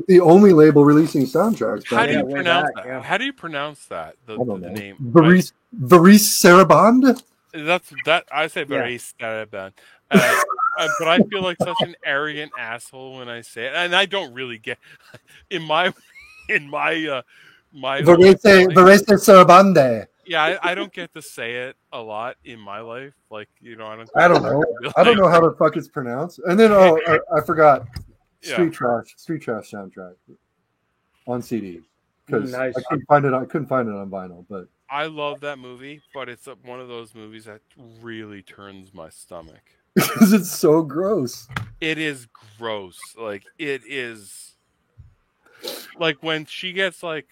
the only label releasing soundtracks. How do you pronounce that? Yeah. How do do you pronounce that? The name Verice Sarabande. That's that. I say Verice Sarabande. But I feel like such an arrogant asshole when I say it, and I don't really get in my Verice Sarabande. Yeah, I don't get to say it a lot in my life. I don't know. I don't know how the fuck it's pronounced. And then I forgot Street Trash soundtrack on CD because I couldn't find it. I couldn't find it on vinyl, but I love that movie. But it's one of those movies that really turns my stomach. because it's so gross. It is gross. Like it is. Like when she gets like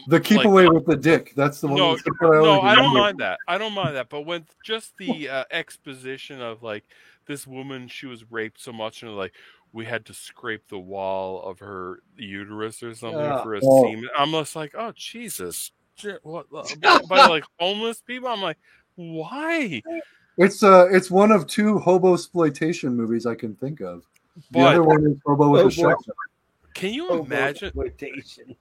The keep like, away with the dick. That's the one. no, that's the part no, always I don't remember. mind that. I don't mind that. But when just the exposition of like this woman, she was raped so much, and like we had to scrape the wall of her uterus or something for a Oh. semen. I'm just like, oh Jesus, shit, what? By like homeless people, I'm like, why? It's one of 2 hobo exploitation movies I can think of. The But other one is Hobo with a Hobo. Shotgun. can you imagine? Exploitation.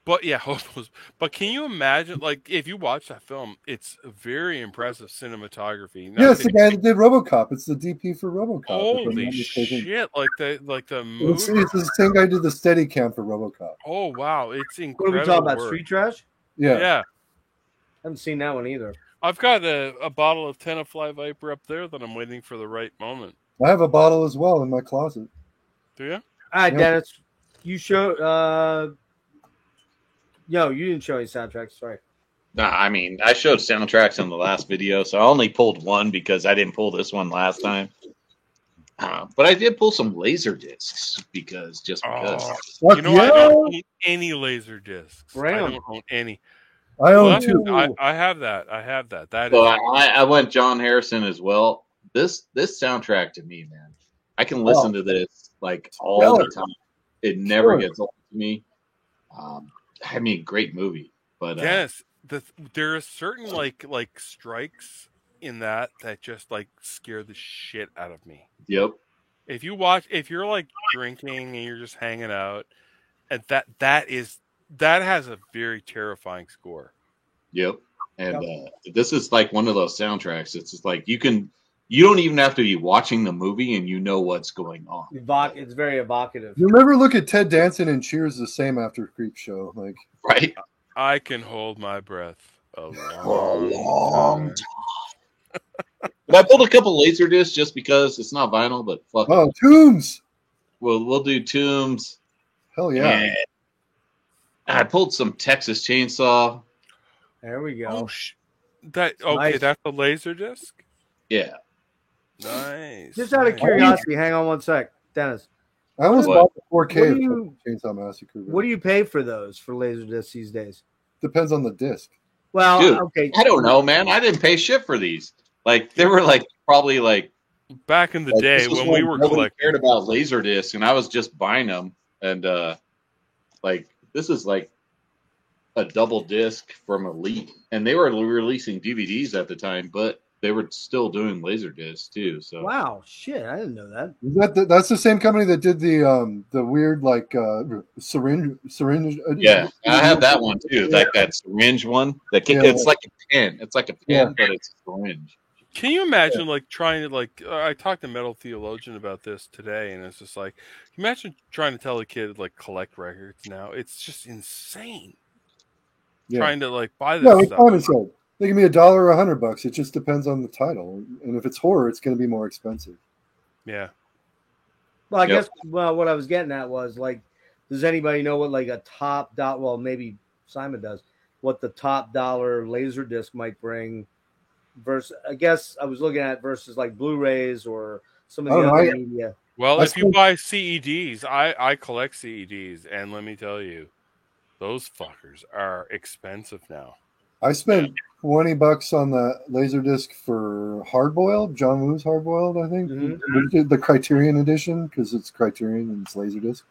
But yeah, hobos. But can you imagine? Like, if you watch that film, it's very impressive cinematography. Not Yes, the kidding. guy that did RoboCop. It's the DP for RoboCop. if I'm Holy not mistaken. shit! Like the It's movie. the same guy who did the Steadicam for RoboCop. Oh wow, it's What are incredible. we talking about? work. Street Trash? Yeah. Yeah, I haven't seen that one either. I've got a bottle of Tenafly Viper up there that I'm waiting for the right moment. I have a bottle as well in my closet. Do you? All right, Yeah. Dennis, you show. No, you didn't show any soundtracks. Sorry. No, I mean, I showed soundtracks in the last video, so I only pulled one because I didn't pull this one last time. But I did pull some laser discs because. Oh, Fuck you know, yeah! I don't own any laser discs. I Ram. don't own any. I own Well, 2. I have that. I have that. That So is. I went John Harrison as well. This soundtrack to me, man, I can listen to this like all the time. It never Sure. gets old to me. I mean, great movie, but Yes, there are certain like strikes in that just like scare the shit out of me. yep, If you're like drinking and you're just hanging out, and that has a very terrifying score. yep. And this is like one of those soundtracks. It's just like you don't even have to be watching the movie and you know what's going on. It's very evocative. You'll never look at Ted Danson and Cheers the same after Creep Show. Like, Right? I can hold my breath a long long time. But I pulled a couple laser discs just because it's not vinyl, but fuck it. oh, Tombs! We'll do Tombs. Hell yeah! And I pulled some Texas Chainsaw. There we go. Oh, that okay? Nice. That's a laser disc. Yeah. Nice. Just out of nice. curiosity, hang on one sec, Dennis. I almost What? bought the 4K What of do you- Chainsaw Massacre. What do you pay for those for Laserdisc these days? Depends on the disc. Well, Dude, okay. I don't know, man. I didn't pay shit for these. Like they were like probably like Back in the day this was when we were nobody collecting. cared about Laserdisc, and I was just buying them. And like this is like a double disc from Elite, and they were releasing DVDs at the time, but they were still doing Laserdiscs too. So Wow, shit, I didn't know that. Is that's the same company that did the weird like syringe. yeah, I have that one too, like that syringe one. It's like a pen. It's like a pen, but it's a syringe. Can you imagine like trying to like? I talked to Metal Theologian about this today, and it's just like, imagine trying to tell a kid like collect records now. It's just insane. Yeah. Trying to like buy this Yeah, like stuff. Simon said, they give me $1 or $100. It just depends on the title, and if it's horror, it's going to be more expensive. Yeah. Well, I Yep. guess what I was getting at was like, does anybody know what like a top dollar? Well, maybe Simon does. What the top dollar Laserdisc might bring versus? I guess I was looking at versus like Blu-rays or some of I the don't know, other I- media. Well, I if you buy CEDs, I collect CEDs, and let me tell you, those fuckers are expensive now. I spent $20 on the Laserdisc for Hardboiled, John Woo's Hardboiled, I think. Mhm. The Criterion edition, because it's Criterion and it's Laserdisc.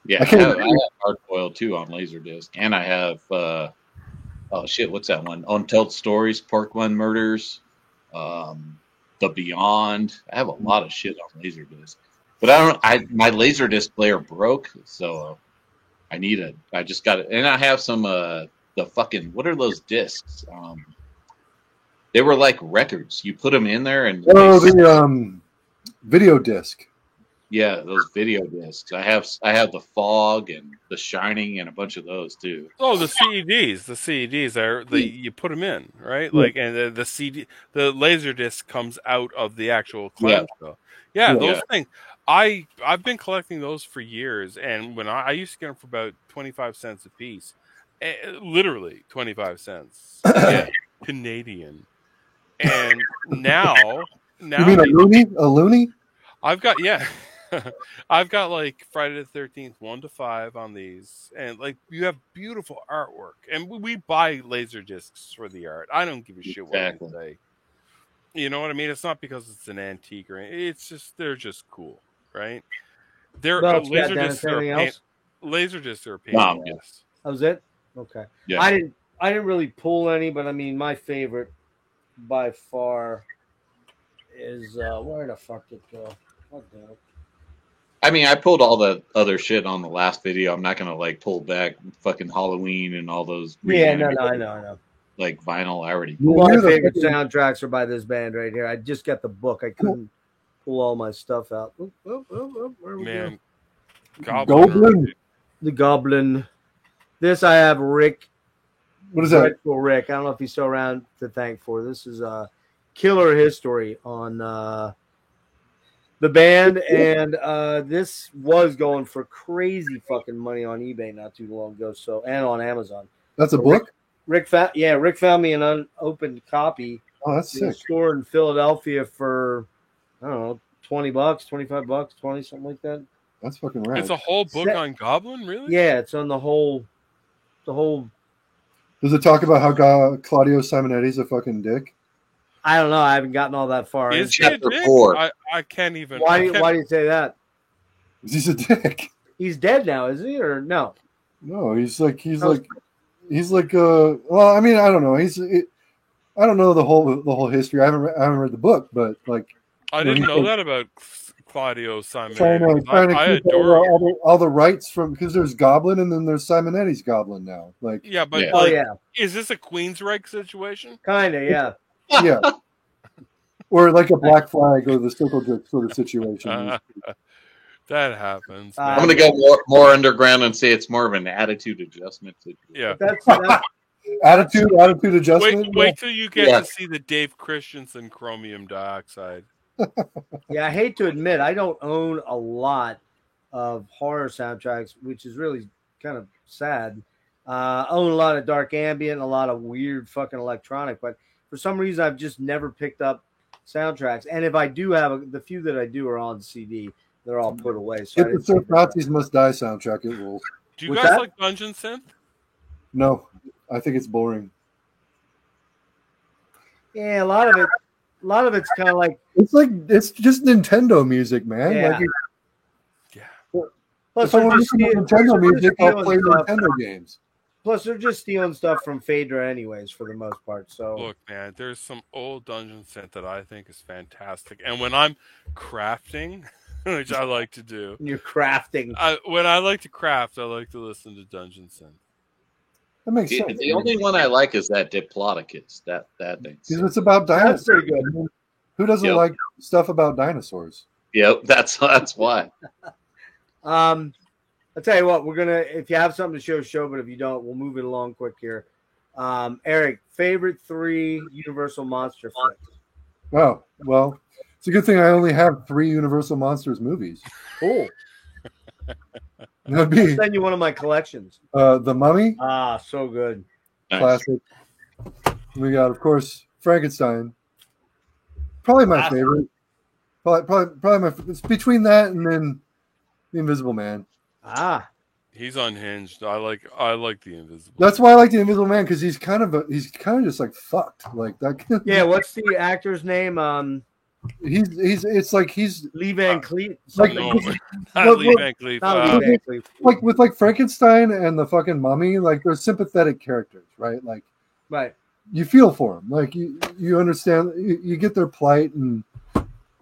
Yeah, I I can't- have Hard Boiled too on Laserdisc, and I have oh shit, what's that one? Untold Stories, Parkland Murders, The Beyond. I have a lot of shit on Laserdisc, but my Laserdisc player broke, so I just got it, and I have some the fucking what are those discs? They were like records. You put them in there, and the video disc. yeah, those video discs. I have the Fog and the Shining and a bunch of those too. Oh, the CEDs are you put them in, right? Yeah. Like, and the the Laserdisc comes out of the actual clamshell. Yeah, those things. I've been collecting those for years, and when I used to get them for about 25 cents a piece, literally 25 cents, yeah, Canadian. And now You mean a loony? A loony? I've got I've got like Friday the 13th 1 to 5 on these, and like you have beautiful artwork, and we buy laser discs for the art. I don't give a shit what you say. You know what I mean? It's not because it's an antique or anything. It's just they're just cool, right? They're laser discs are laser discs are a pain. Yes. That was it. Okay. Yeah. I didn't really pull any, but I mean my favorite by far is where the fuck did it go? What the hell? I mean, I pulled all the other shit on the last video. I'm not gonna like pull back fucking Halloween and all those. Yeah, no, I know. Like vinyl, I already. My favorite soundtracks are by this band right here. I just got the book. I couldn't pull all my stuff out. Where Man, Goblin. The Goblin. This I have Rick. What is that? Dreadful Rick. I don't know if he's still around to thank for. This is Killer History on the band, and this was going for crazy fucking money on eBay not too long ago. So and on Amazon. That's a book. Rick found me an unopened copy. Oh, that's sick. Store in Philadelphia for I don't know $20, $25, 20 something like that. That's fucking rad. It's a whole book on Goblin, really? Yeah, it's on the whole. Does it talk about how Claudio Simonetti's a fucking dick? I don't know. I haven't gotten all that far. Is he a dick? 4. I can't even. Why do you say that? He's a dick. He's dead now, is he, or no? No, he's like. Well, I mean, I don't know. I don't know the whole history. I haven't read the book, but like. I didn't know that about Claudio Simonetti. Trying to keep all the rights from, because there's Goblin and then there's Simonetti's Goblin now. Like, yeah, but is this a Queensryche situation? Kinda, yeah. Yeah. Or like a Black Flag or the Circle Jerk sort of situation. That happens. I'm going to go more underground and say it's more of an attitude adjustment situation. Yeah. That's attitude adjustment. Wait till you get to see the Dave Christensen Chromium Dioxide. Yeah, I hate to admit I don't own a lot of horror soundtracks, which is really kind of sad. I own a lot of dark ambient, a lot of weird fucking electronic, but for some reason I've just never picked up soundtracks. And if I do have the few that I do are on CD, they're all put away. So Get the Surf Nazis Must Die soundtrack. It rules. Do you guys like Dungeon Synth? No, I think it's boring. Yeah, a lot of it's kind of like it's just Nintendo music, man. Yeah. Plus, Nintendo music, I'll play Nintendo games. Plus, they're just stealing stuff from Phaedra, anyways, for the most part. So look, man, there's some old Dungeon Synth that I think is fantastic, and when I'm crafting, which I like to do, you're crafting. When I like to craft, I like to listen to Dungeon Synth. That makes sense. The only one I like is that Diplodocus. That thing. Because it's about dinosaurs. That's pretty good. Who doesn't like stuff about dinosaurs? Yep, that's why. I'll tell you what, we're gonna. If you have something to show, but if you don't, we'll move it along quick here. Eric, favorite 3 Universal monster flicks? Oh, well, it's a good thing I only have 3 Universal Monsters movies. Cool. That'd be, I'll send you one of my collections. The Mummy. Ah, so good. Classic. We got, of course, Frankenstein. Probably my favorite. Probably my. It's between that and then The Invisible Man. Ah, he's unhinged. I like the Invisible. That's why I like the Invisible Man, because he's kind of just like fucked like that. Yeah, what's the actor's name? It's like he's Lee Van Cleef. Like, no, not Lee Van Cleef. Not Lee Van Cleef. Like with like Frankenstein and the fucking Mummy, like they're sympathetic characters, right? Like, right. You feel for them, like you understand, you get their plight, and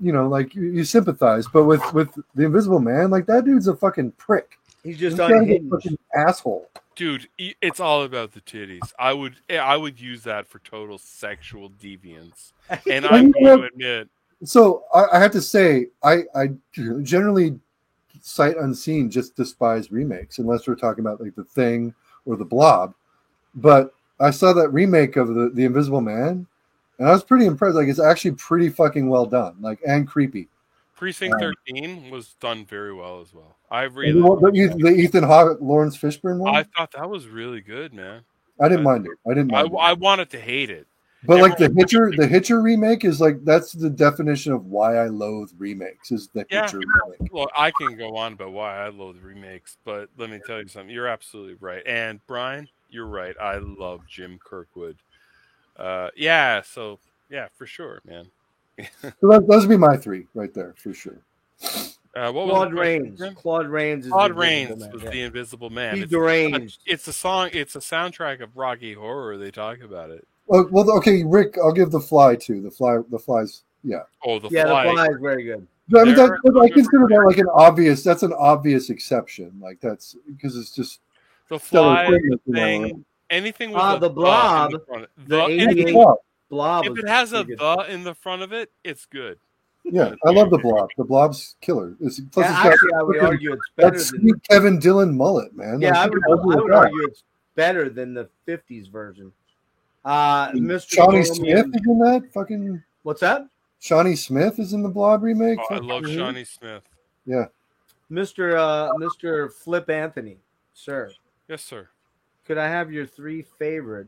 like you sympathize. But with the Invisible Man, like that dude's a fucking prick. He's just unhinged. Fucking asshole. Dude, it's all about the titties. I would use that for total sexual deviance, and I'm going to admit. So I have to say, I generally sight unseen just despise remakes, unless we're talking about like The Thing or The Blob. But I saw that remake of the Invisible Man, and I was pretty impressed. Like, it's actually pretty fucking well done, like, and creepy. Precinct 13 was done very well as well. I really the Ethan Hawke, Lawrence Fishburne one. I thought that was really good, man. I didn't mind it. I wanted to hate it, But like the Hitcher remake is like that's the definition of why I loathe remakes is the Hitcher remake. Well, I can go on about why I loathe remakes, but let me tell you something. You're absolutely right. And Brian, you're right. I love Jim Kirkwood. Yeah, for sure, man. So those would be my three right there for sure. Claude Rains. Claude Rains was the Invisible Man. He's deranged. It's a song. It's a soundtrack of Rocky Horror. They talk about it. Well, okay, Rick. I'll give The Fly too. The Fly's yeah. Oh, The Fly is very good. I mean, I consider that like an obvious. That's an obvious exception. Like that's because it's just The Fly thing. Anything with the Blob. The Blob. If it has a "the" in the front of it, it's good. Yeah, I love the Blob. The Blob's killer. I would argue it's better than Kevin Dillon mullet, man. Yeah, I would argue it's better than the '50s version. Mr. Shawnee Smith is in that fucking. What's that? Shawnee Smith is in the Blob remake. Oh, I love Shawnee Smith. Yeah, Mr. Flip Anthony, sir. Yes, sir. Could I have your 3 favorite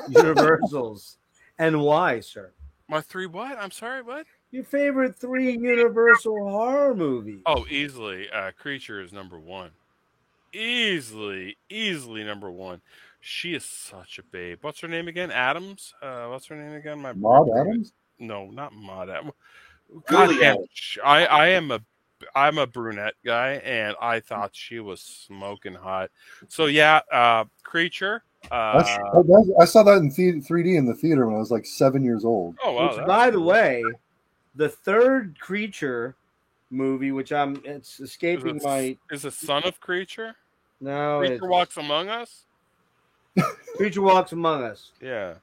Universals and why, sir? My 3 what? I'm sorry, what? Your favorite 3 Universal horror movies? Oh, easily. Creature is number 1. Easily number 1. She is such a babe. What's her name again? Adams? What's her name again? Maud Adams? No, not Maud Adams. God damn. I'm a brunette guy, and I thought she was smoking hot. So yeah, Creature. I saw that in 3D in the theater when I was like 7 years old. Oh wow! Which, by the way, the 3rd Creature movie, it's escaping my. Is it Son of Creature? No, Creature Walks Among Us. Creature Walks Among Us. Yeah.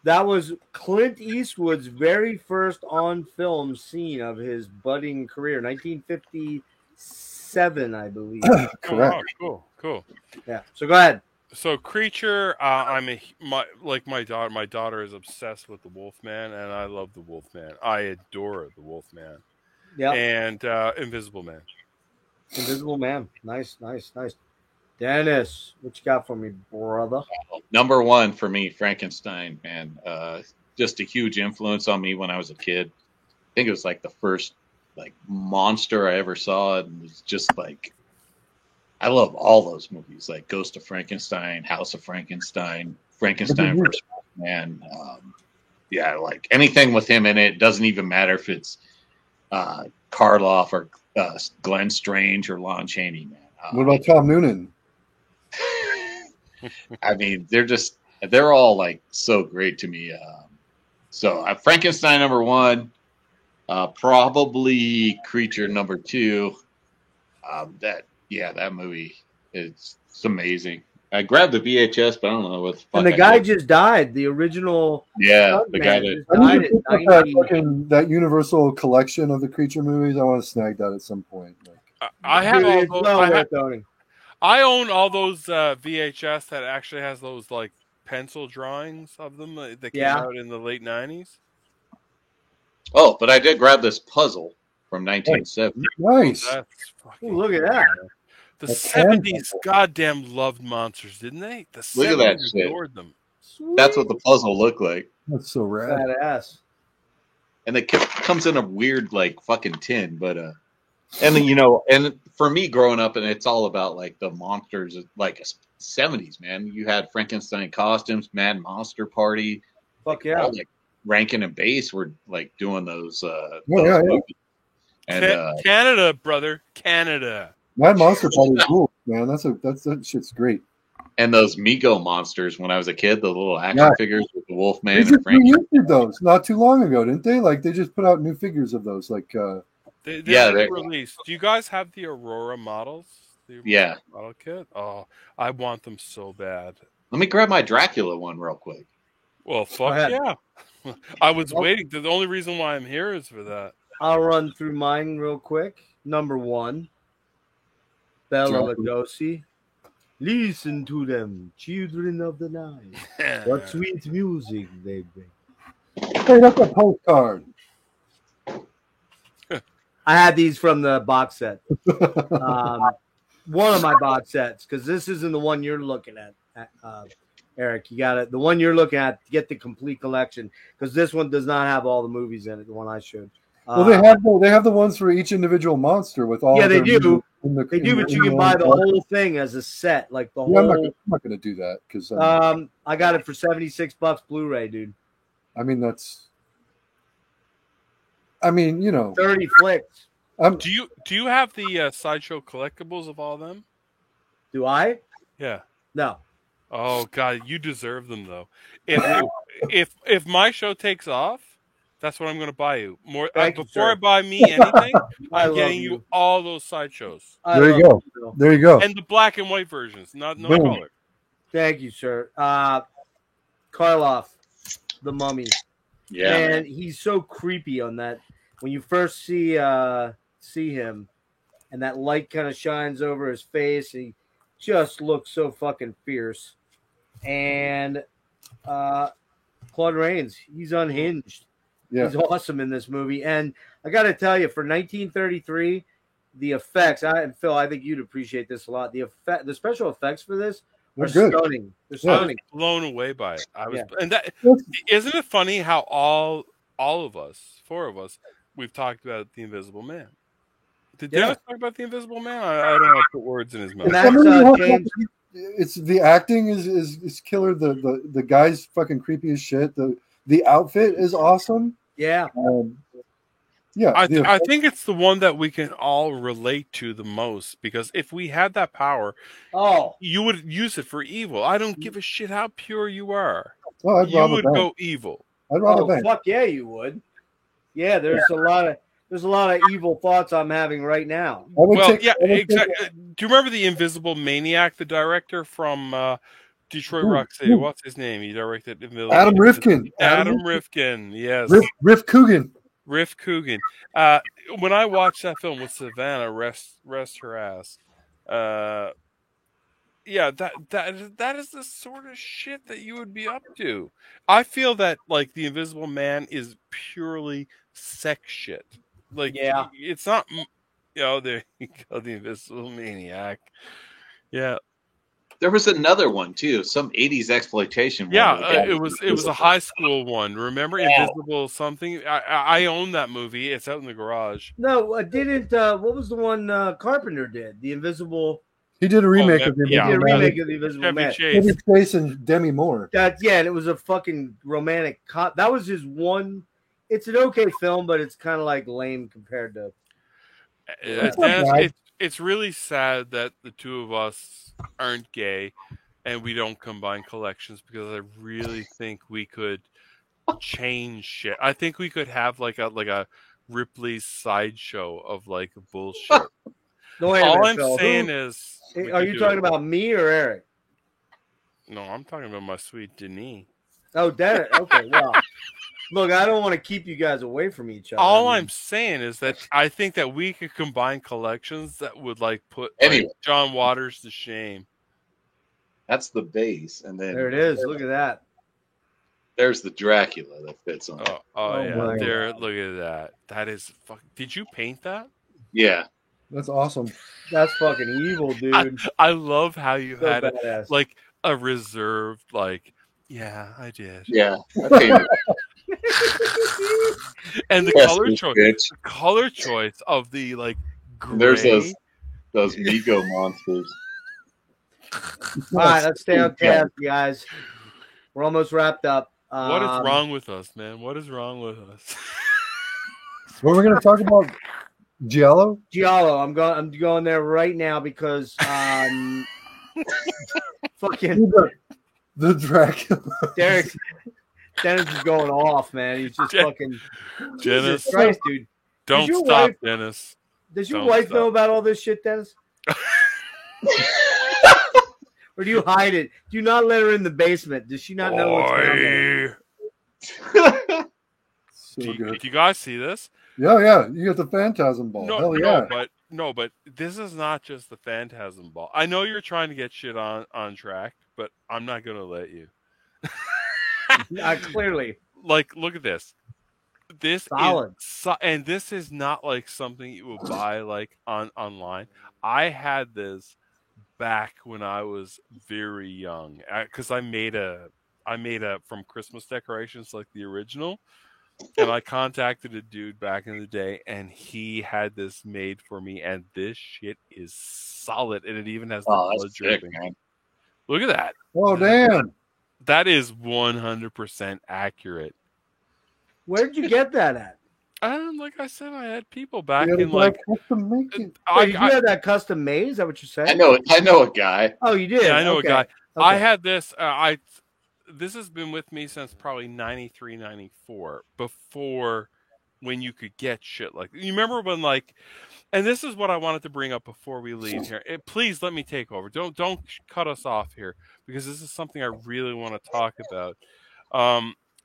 That was Clint Eastwood's very first on-film scene of his budding career, 1957, I believe. Correct. Oh, cool. Yeah. So go ahead. So Creature, my daughter. My daughter is obsessed with the Wolfman, and I love the Wolfman. I adore the Wolfman. Yeah. And Invisible Man. Invisible Man. Nice. Dennis, what you got for me, brother? Number 1 for me, Frankenstein, man. Just a huge influence on me when I was a kid. I think it was like the first like monster I ever saw, and it was just like I love all those movies, like Ghost of Frankenstein, House of Frankenstein, Frankenstein vs. Man. Yeah, like anything with him in it. Doesn't even matter if it's Karloff or Glenn Strange or Lon Chaney, man. What about Tom Noonan? I mean, they're all like so great to me. So Frankenstein number 1, probably Creature number 2. That movie it's amazing. I grabbed the VHS, but I don't know what the fuck. And the guy just died. The original. Yeah, the guy that died. That Universal collection of the Creature movies. I want to snag that at some point. I have all those. I own all those VHS that actually has those like pencil drawings of them that came out in the late 90s. Oh, but I did grab this puzzle from 1970. Nice. Look at that. The 70s goddamn loved monsters, didn't they? The 70s look at that shit. Adored them. That's what the puzzle looked like. That's so rad. Badass. And it comes in a weird like fucking tin, but and then, and for me growing up, and it's all about like the monsters, like 70s, man. You had Frankenstein costumes, Mad Monster Party. Fuck yeah. All, like Rankin and Bass were like doing those. Yeah. And Canada, brother, Canada. Mad Monster Party is cool, man. That shit's great. And those Mego monsters when I was a kid, the little action figures with the Wolfman They and Frank. those not too long ago, didn't they? Like they just put out new figures of those. Like they released. Do you guys have the Aurora models? Yeah. Model kit. Oh, I want them so bad. Let me grab my Dracula one real quick. Well, fuck yeah. I was waiting. The only reason why I'm here is for that. I'll run through mine real quick. Number 1, Bela Lugosi. Listen to them, children of the night. What sweet music they bring. Hey, that's a postcard. I had these from the box set. One of my box sets, because this isn't the one you're looking at. Eric. You got it. The one you're looking at, get the complete collection because this one does not have all the movies in it. The one I showed. Well, they have the ones for each individual monster with all. Yeah, they their do. movies They do, but you can buy the whole thing as a set, like the Yeah, whole. I'm not going to do that because I got it for $76 Blu-ray, dude. I mean that's. I mean, 30 flicks. Do you have the Sideshow collectibles of all of them? Do I? Yeah. No. Oh God, you deserve them though. If my show takes off, that's what I'm going to buy you. More before I buy me anything, I'm getting you all those Sideshows. There you go. There you go. And the black and white versions, no color. Thank you, sir. Karloff, the Mummy. Yeah, and he's so creepy on that. When you first see him, and that light kind of shines over his face, he just looks so fucking fierce. And Claude Rains, he's unhinged. Yeah. He's awesome in this movie. And I got to tell you, for 1933, the effects, Phil, I think you'd appreciate this a lot. The special effects for this are good. stunning. They're I stunning. was blown away by it. Yeah. And that isn't it funny how all of us, 4 of us, we've talked about The Invisible Man. Did Dennis talk about The Invisible Man? I don't want to put words in his mouth. James. It's the acting is killer. The guy's fucking creepy as shit. The outfit is awesome. Yeah. Yeah. I think it's the one that we can all relate to the most because if we had that power, you would use it for evil. I don't give a shit how pure you are. Oh, you would go evil. I'd rob a bank. Fuck yeah, you would. Yeah, there's a lot of evil thoughts I'm having right now. Exactly. Do you remember the Invisible Maniac, the director from Detroit Rock City? What's his name? He directed Adam Rifkin. Adam Rifkin, yes. Riff Coogan. Riff Coogan. When I watched that film with Savannah, rest her ass. That is the sort of shit that you would be up to. I feel that like The Invisible Man is purely sex shit. Like, it's not. There you go, The Invisible Maniac. Yeah. There was another one too, some '80s exploitation. It was a high school one. Remember Invisible something? I own that movie. It's out in the garage. No, I didn't. What was the one Carpenter did? The Invisible. He did a remake of The Invisible Man. He did a remake of The Invisible Man. Chevy Chase and Demi Moore. And it was a fucking romantic. That was his one. It's an okay film, but it's kind of like lame compared to. It's really sad that the two of us aren't gay and we don't combine collections because I really think we could change shit. I think we could have like a Ripley's sideshow of like bullshit. All I'm saying is, are you talking about me or Eric? No, I'm talking about my sweet Denise. Oh, Dennis. Okay, well. Look, I don't want to keep you guys away from each other. All I'm saying is that I think that we could combine collections that would like put John Waters to shame. That's the base, and then there it is. Look at that. There's the Dracula that fits on. Oh yeah, there. Look at that. That is fucking. Did you paint that? Yeah, that's awesome. That's fucking evil, dude. I love how you had badass. it like a reserved, like, yeah, I did. Yeah, I painted. And the color choice of the like gray. There's those Mego monsters. All right, let's stay on task, guys. We're almost wrapped up. What is wrong with us, man? What is wrong with us? What we're gonna talk about? Giallo. I'm going there right now because fucking the Dracula. Dennis is going off, man. He's just fucking. Dennis, Jesus Christ, dude. Don't stop, Dennis. Does your wife know about all this shit, Dennis? Or do you hide it? Do you not let her in the basement? Does she not know what's going on? Did you guys see this? Yeah. You got the Phantasm ball. But this is not just the Phantasm ball. I know you're trying to get shit on track, but I'm not going to let you. Clearly. Like, look at this. This solid. And this is not like something you would buy like online. I had this back when I was very young, because I made a from Christmas decorations like the original, and I contacted a dude back in the day, and he had this made for me, and this shit is solid, and it even has the Oh, blood that's sick, dripping. man. Look at that. Oh damn! That is 100% accurate. Where did you get that at? Like I said, I had people back The other in guy like custom make it. Oh, you had that custom made? Is that what you're saying? I know a guy. Oh, you did? yeah, I know Okay. a guy. Okay. I had this. This has been with me since probably 93, 94, before when you could get shit like. You remember when like, and this is what I wanted to bring up before we leave here. Please let me take over. Don't cut us off here, because this is something I really want to talk about.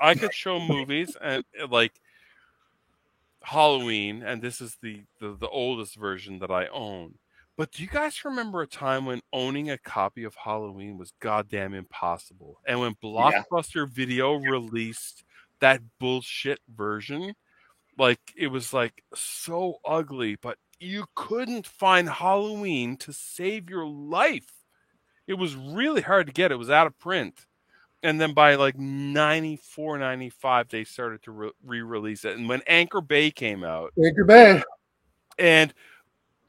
I could show movies and like Halloween, and this is the oldest version that I own. But do you guys remember a time when owning a copy of Halloween was goddamn impossible? And when Blockbuster Video released that bullshit version, like it was like so ugly, but you couldn't find Halloween to save your life. It was really hard to get. It was out of print. And then by like 94, 95, they started to re-release it. And when Anchor Bay came out, Anchor Bay.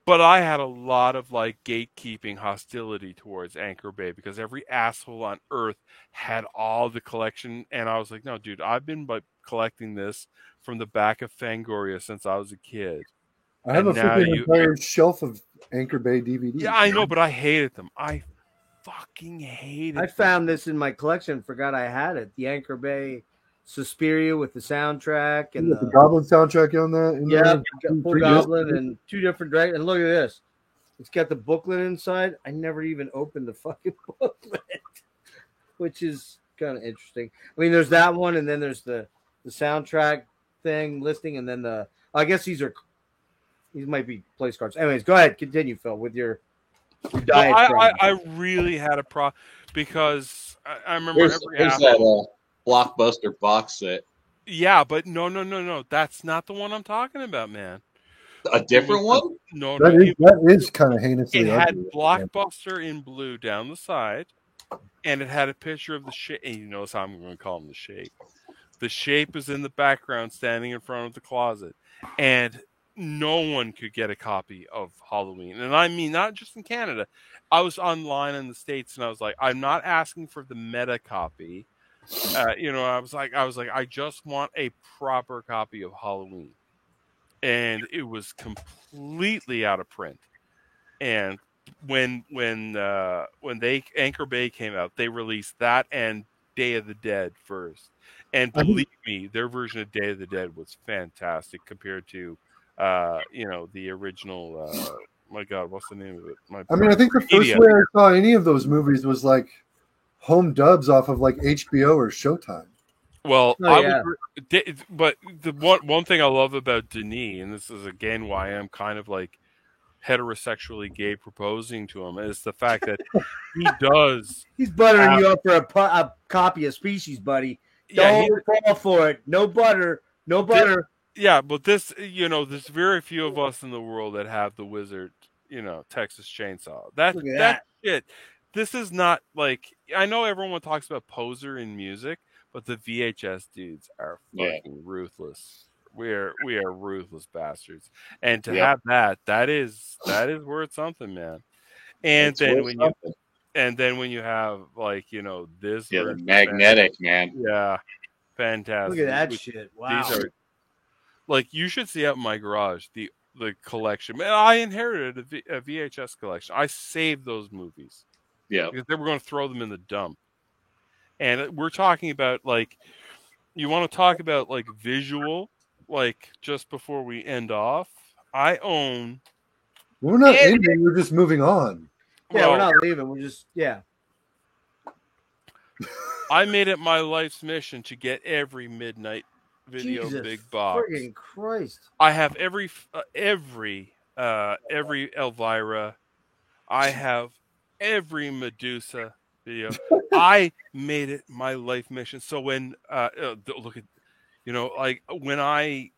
But I had a lot of like gatekeeping hostility towards Anchor Bay, because every asshole on earth had all the collection, and I was like, no, dude, I've been collecting this from the back of Fangoria since I was a kid. I have a freaking entire shelf of Anchor Bay DVDs. Yeah, I know, but I hated them. I fucking hated them. I found this in my collection, forgot I had it. The Anchor Bay Suspiria with the soundtrack and the Goblin soundtrack on that. Yeah, full Goblin and 2 different dragons. And look at this. It's got the booklet inside. I never even opened the fucking booklet, which is kind of interesting. I mean, there's that one, and then there's the soundtrack thing listing, and then I guess these might be place cards. Anyways, go ahead, continue, Phil, with your diet. I really had a problem, because I remember there's that Blockbuster box set. Yeah, but no. That's not the one I'm talking about, man. A different one? No, that is kind of heinously ugly. It had Blockbuster in blue down the side, and it had a picture of the shape. And you notice how I'm going to call him the shape. The shape is in the background, standing in front of the closet, and no one could get a copy of Halloween. And I mean, not just in Canada. I was online in the States, and I was like, I'm not asking for the meta copy. I was like, I just want a proper copy of Halloween, and it was completely out of print. And when Anchor Bay came out, they released that and Day of the Dead first. And believe me, their version of Day of the Dead was fantastic compared to, the original. My God, what's the name of it? I think the first way I saw any of those movies was like home dubs off of like HBO or Showtime. Well, but the one thing I love about Denis, and this is again why I'm kind of like heterosexually gay proposing to him, is the fact that he's buttering you up for a copy of Species, buddy. Don't fall for it. No butter. But this, there's very few of us in the world that have the Wizard, Texas Chainsaw. That shit. This is not like, I know everyone talks about Poser in music, but the VHS dudes are fucking ruthless. We are ruthless bastards, and to have that is worth something, man. And then when you have like this, the magnetic man, fantastic. Look at that shit! Wow. These are like, you should see out in my garage the collection. Man, I inherited a VHS collection. I saved those movies. Yeah, because they were going to throw them in the dump. And we're talking about like, you want to talk about like visual, like just before we end off. I own. We're not ending. We're just moving on. Yeah, we're not leaving. We're just I made it my life's mission to get every Midnight Video big box. Friggin' Christ! I have every Elvira. I have every Medusa video. I made it my life mission. So when look at, like when I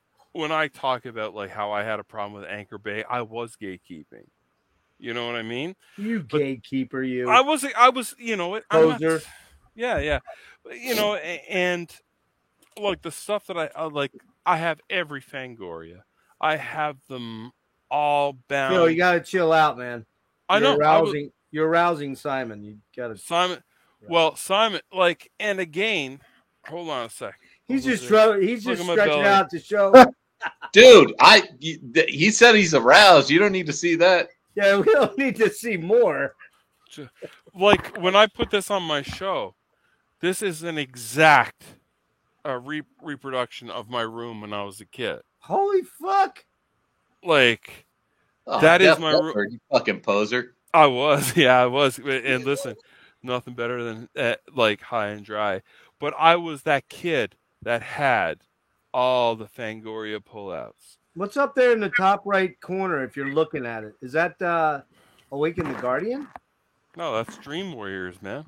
talk about like how I had a problem with Anchor Bay, I was gatekeeping. You know what I mean? You But gatekeeper, you. I was, you know, I'm not, Poser. yeah. You know, and like the stuff that I like, I have every Fangoria. I have them all Phil, you bound. gotta chill out, man. I You're know. I was arousing. You're arousing Simon. You gotta. Simon. Yeah. Well, Simon, like, and again, hold on a sec. He's Look just at he's Look just at my stretching belly. out to show. Dude, he said he's aroused. You don't need to see that. Yeah, we don't need to see more. Like when I put this on my show, this is an exact reproduction of my room when I was a kid. Holy fuck! Like Oh, that is Def my Leppard, you fucking poser. I was, yeah, I was. And listen, nothing better than like High and Dry. But I was that kid that had all the Fangoria pullouts. What's up there in the top right corner? If you're looking at it, is that Awaken the Guardian? No, that's Dream Warriors, man.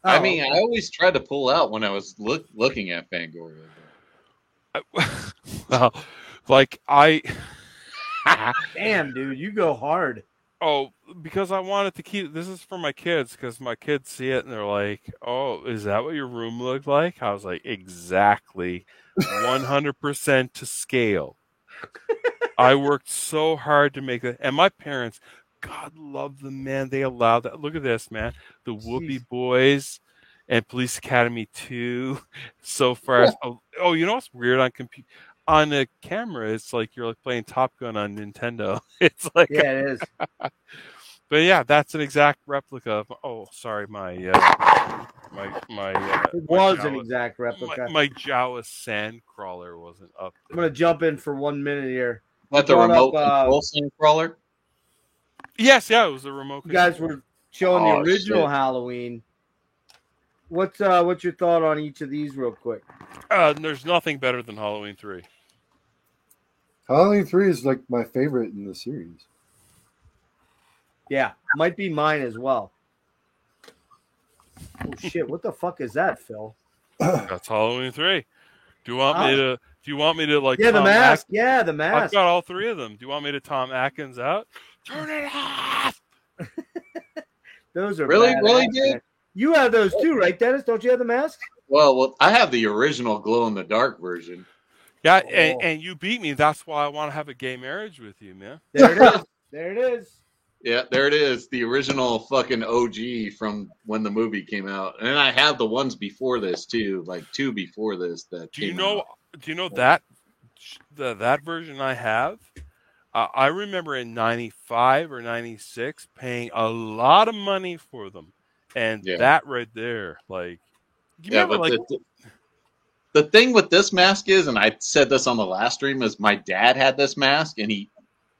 Oh, I mean, I always tried to pull out when I was looking at Fangoria. Well, like damn, dude, you go hard. Oh, because I wanted to keep. This is for my kids because my kids see it and they're like, "Oh, is that what your room looked like?" I was like, "Exactly, 100% to scale." I worked so hard to make it, and my parents, God love them, man. They allowed that. Look at this, man. The Whoopie Boys and Police Academy 2. So far, oh, you know what's weird on the camera? It's like you're like playing Top Gun on Nintendo. It's like, yeah, it is. But yeah, that's an exact replica of. Oh, sorry, it was an Jawa, exact replica. My Jawa sand crawler wasn't up there. I'm gonna jump in for 1 minute here. What, the remote control sand crawler? Yes, yeah, it was a remote. You guys were showing the original Halloween. What's your thought on each of these, real quick? There's nothing better than Halloween 3. Halloween 3 is like my favorite in the series. Yeah, might be mine as well. Oh shit! What the fuck is that, Phil? That's Halloween 3. Do you want me to? Do you want me to like? Yeah, Tom the mask. Yeah, the mask. I've got all three of them. Do you want me to Tom Atkins out? Turn it off. Those are really, badass, dude. man. You have those too, right, Dennis? Don't you have the mask? Well, I have the original glow in the dark version. Yeah, and you beat me. That's why I want to have a gay marriage with you, man. There it is. There it is. Yeah, there it is. The original fucking OG from when the movie came out. And I have the ones before this too, like two before this that Do you know that that version I have? I remember in 95 or 96 paying a lot of money for them. And that right there, like, the thing with this mask is, and I said this on the last stream, is my dad had this mask and he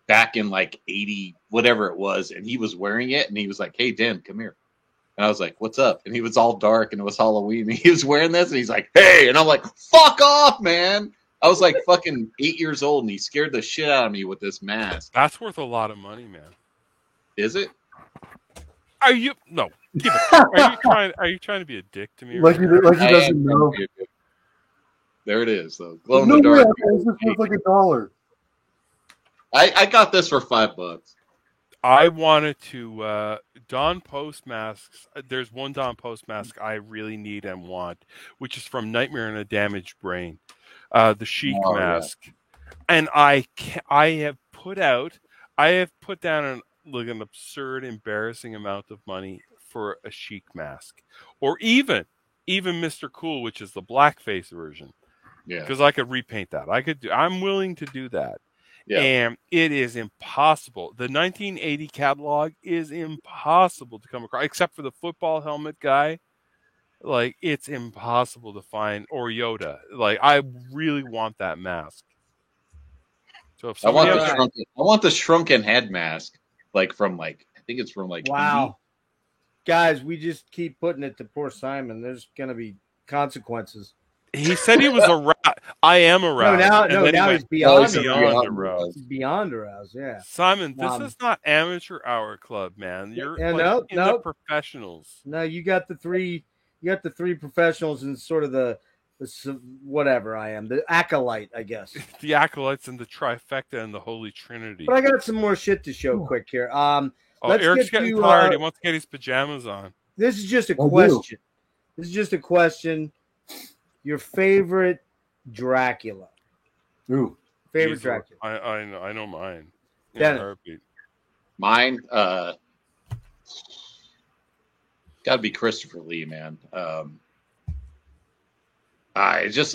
back in like 80, whatever it was, and he was wearing it and he was like, "Hey, Dan, come here." And I was like, "What's up?" And he was all dark and it was Halloween and he was wearing this and he's like, "Hey," and I'm like, "Fuck off, man." I was like fucking 8 years old and he scared the shit out of me with this mask. That's worth a lot of money, man. Is it? Are you no? Keep it. Are you trying to be a dick to me? Like he doesn't know. There it is, though. Glow in the dark. It's worth like $1. I got this for $5. I wanted to Don Post masks. There's one Don Post mask I really need and want, which is from Nightmare on a Damaged Brain, the Sheik mask. Yeah. And I have put down an absurd, embarrassing amount of money for a Sheik mask, or even Mr. Cool, which is the blackface version. Yeah, because I could repaint that. I'm willing to do that. Yeah. And it is impossible. The 1980 catalog is impossible to come across, except for the football helmet guy. Like, it's impossible to find, or Yoda. Like, I really want that mask. So if I want the shrunken head mask, like from I think it's from wow. Indy. Guys, we just keep putting it to poor Simon. There's gonna be consequences. He said he was aroused. I am aroused. Now he's beyond aroused. He's beyond aroused, yeah. Simon, this is not amateur hour club, man. You're the professionals. No, you got the three professionals and sort of the whatever I am, the acolyte, I guess. The acolytes and the trifecta and the Holy Trinity. But I got some more shit to show quick here. Oh, Let's Eric's get getting to, tired. He wants to get his pajamas on. This is just a do. question. This is just a question. Your favorite Dracula? Ooh. Favorite Easily. Dracula? I know mine. In Dennis. a heartbeat. Mine, gotta be Christopher Lee, man. I just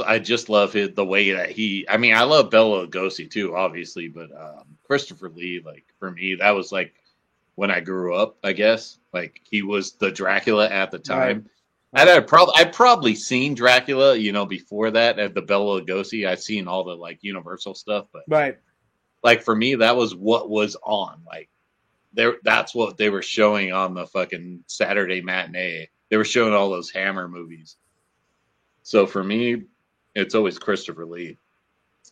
love the way that he. I mean, I love Bela Lugosi too, obviously, but Christopher Lee, like for me, that was like when I grew up. I guess like he was the Dracula at the time. Right. And I'd probably seen Dracula, before that at the Bela Lugosi. I'd seen all the like Universal stuff, but Right. like for me, that was what was on. Like that's what they were showing on the fucking Saturday matinee. They were showing all those Hammer movies. So for me, it's always Christopher Lee.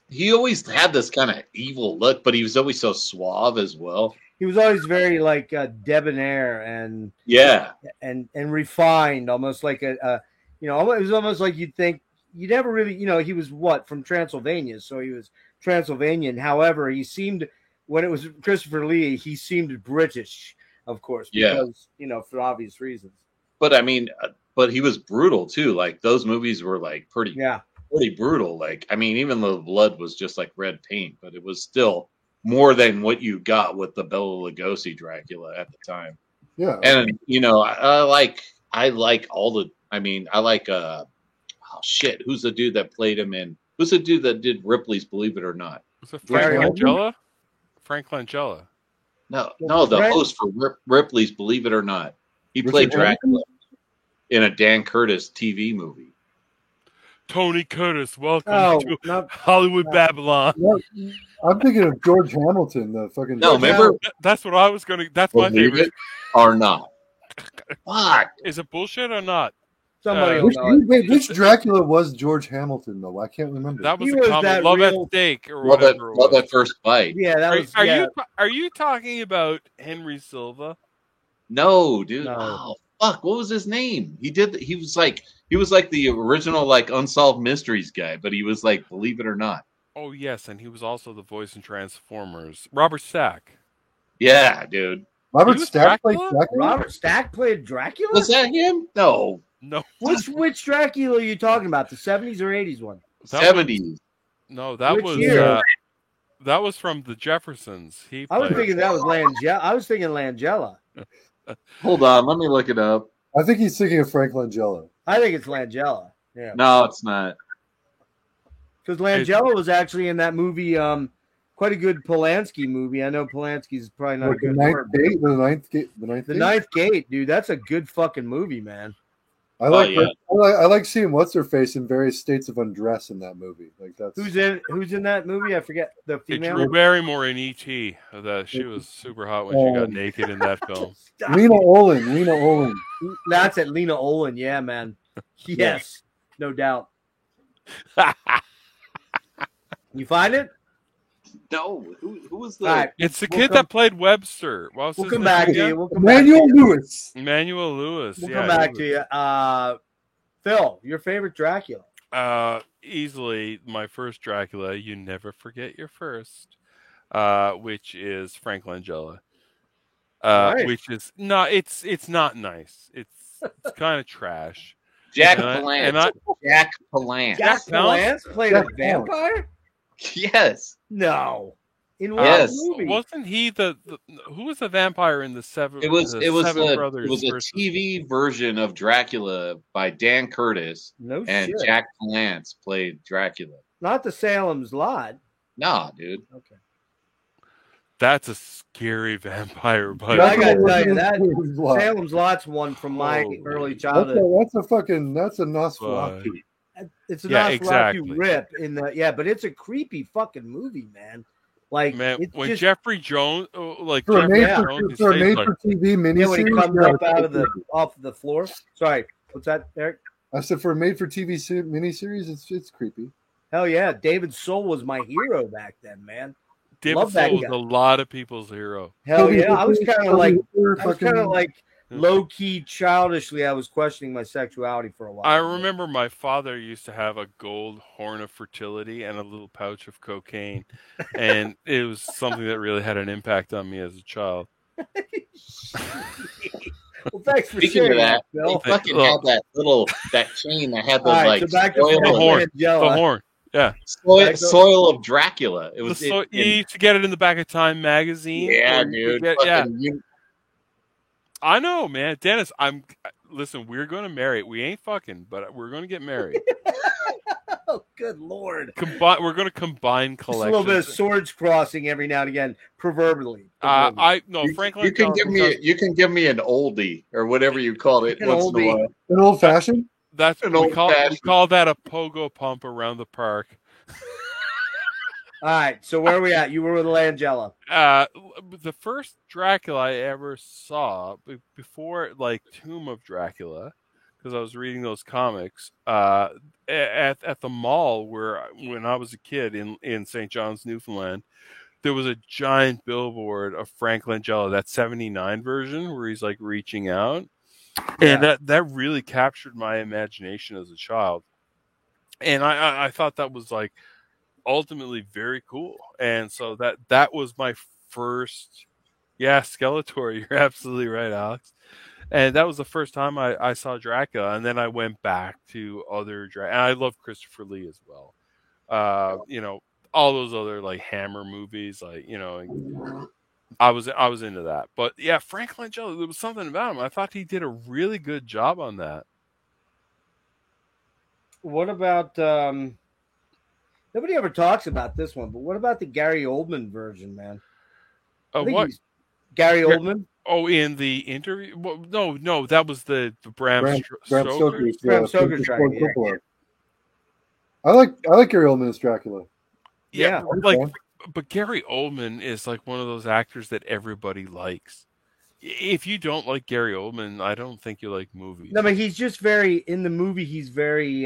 He always had this kind of evil look, but he was always so suave as well. He was always very like debonair and Yeah, and refined, almost like it was almost like you'd think you never really, he was from Transylvania, so he was Transylvanian. However, he seemed, when it was Christopher Lee, he seemed British, of course, because for obvious reasons. but I mean, but he was brutal too. Like those movies were like pretty brutal. Like I mean, even though the blood was just like red paint, but it was still more than what you got with the Bela Lugosi Dracula at the time. Yeah. And I like all the. I mean, I like who's the dude that played him in? Who's the dude that did Ripley's Believe It or Not? Was it Frank Gary Langella? Frank Langella. No, the host for Ripley's Believe It or Not. He played Dracula in a Dan Curtis TV movie. Tony Curtis, welcome to Hollywood Babylon. No, I'm thinking of George Hamilton, the fucking. No, remember? That's what I was going to. That's my Believe favorite. it or not? Fuck. Is it bullshit or not? Somebody Which Dracula was George Hamilton though? I can't remember. That was He a was comment. that Love real- at Stake or Love whatever. at First Bite. Yeah, that was. Are you talking about Henry Silva? No, dude. No. Oh, fuck. What was his name? He was like the original like Unsolved Mysteries guy, but he was like Believe It or Not. Oh yes, and he was also the voice in Transformers. Robert Stack. Yeah, dude. Robert He was Stack played Dracula? Dracula. Robert Stack played Dracula? Was that him? No. No, Which Dracula are you talking about? The 70s or 80s one? that 70s. that Which was year? that was from the Jeffersons. I was thinking that was Langella. I was thinking Langella. Hold on, let me look it up. I think he's thinking of Frank Langella. I think it's Langella. Yeah. No, it's not. Because Langella was actually in that movie, quite a good Polanski movie. I know Polanski's probably not a The good ninth word. gate, the ninth gate. The Ninth Gate, dude. That's a good fucking movie, man. I like. yeah. I like seeing what's her face in various states of undress in that movie. Like that's Who's in that movie? I forget the female. Drew Barrymore in E.T. She was super hot when she got naked in that film. Lena Olin. That's it, Lena Olin. Yeah, man. Yes, no doubt. You find it? No. Who was the? All right. It's the We'll kid come- that played Webster. What was We'll his come name back to again? you. We'll come back Emmanuel to you. Lewis. Emmanuel Lewis. We'll yeah, come he back was- to you. Phil, your favorite Dracula? Easily my first Dracula. You never forget your first, which is Frank Langella. Right. Which is not. It's not nice. It's kind of trash. Jack And I- Palance. and I- Jack Palance. Jack Palance played a Jack Palance. vampire? Yes. No. In what Yes. movie? Wasn't he the who was the vampire in the Seven? It was Seven Brothers. it was a versus- TV version of Dracula by Dan Curtis, No and shit. Jack Palance played Dracula. Not the Salem's Lot. Nah, dude. Okay. That's a scary vampire, but I gotta tell you that Wow. Salem's Lot's one from my Holy- early That's childhood. a Nosferatu. It's a Yeah, Nosferatu exactly. rip in the but it's a creepy fucking movie, man. Like man, it's when just, Jeffrey Jones, like For a Jeffrey Yeah. Jones, for a his face, like, made-for-TV yeah, when he miniseries. comes yeah, up out of off the floor. Sorry, what's that, Eric? I said for a made-for-TV miniseries, it's creepy. Hell yeah, David Soul was my hero back then, man. David love that Soul was guy. a lot of people's hero. Hell yeah, I was kind of like fucking- low key childishly. I was questioning my sexuality for a while. I remember my father used to have a gold horn of fertility and a little pouch of cocaine, and it was something that really had an impact on me as a child. Well, thanks for Speaking of sharing that, that, they Bill. fucking Look. had that chain that had the All right, like so back to soil, The horn. Langella. The horn. Yeah. soil of Dracula. It was You used to get it in the back of Time magazine. yeah, or you could dude. get- yeah. Fucking I know, man. Dennis, listen, we're going to marry. We ain't fucking, but we're going to get married. Oh, good lord! We're going to combine Just a collections. little bit of swords crossing every now and again, proverbially. Franklin. you can give me an oldie or whatever you call it An once in a oldie. while. An old fashioned. That's An we old-fashioned. call that a pogo pump around the park. All right, so where are we at? You were with Langella. The first Dracula I ever saw before, like Tomb of Dracula, because I was reading those comics. At the mall when I was a kid in St. John's, Newfoundland, there was a giant billboard of Frank Langella, that '79 version where he's like reaching out, and that really captured my imagination as a child, and I thought that was like ultimately very cool, and so that was my first. Yeah, Skeletor, you're absolutely right, Alex. And that was the first time I saw Dracula, and then I went back to other and I love Christopher Lee as well. All those other like Hammer movies, like I was into that. But yeah, Frank Langella, there was something about him. I thought he did a really good job on that. What about nobody ever talks about this one, but what about the Gary Oldman version, man? What? Gary Oldman? Oh, in the interview? Well, no, that was the Bram Stoker. Bram Stoker track. Yeah. I like Gary Oldman as Dracula. Yeah. But Gary Oldman is like one of those actors that everybody likes. If you don't like Gary Oldman, I don't think you like movies. No, but he's just in the movie, he's very,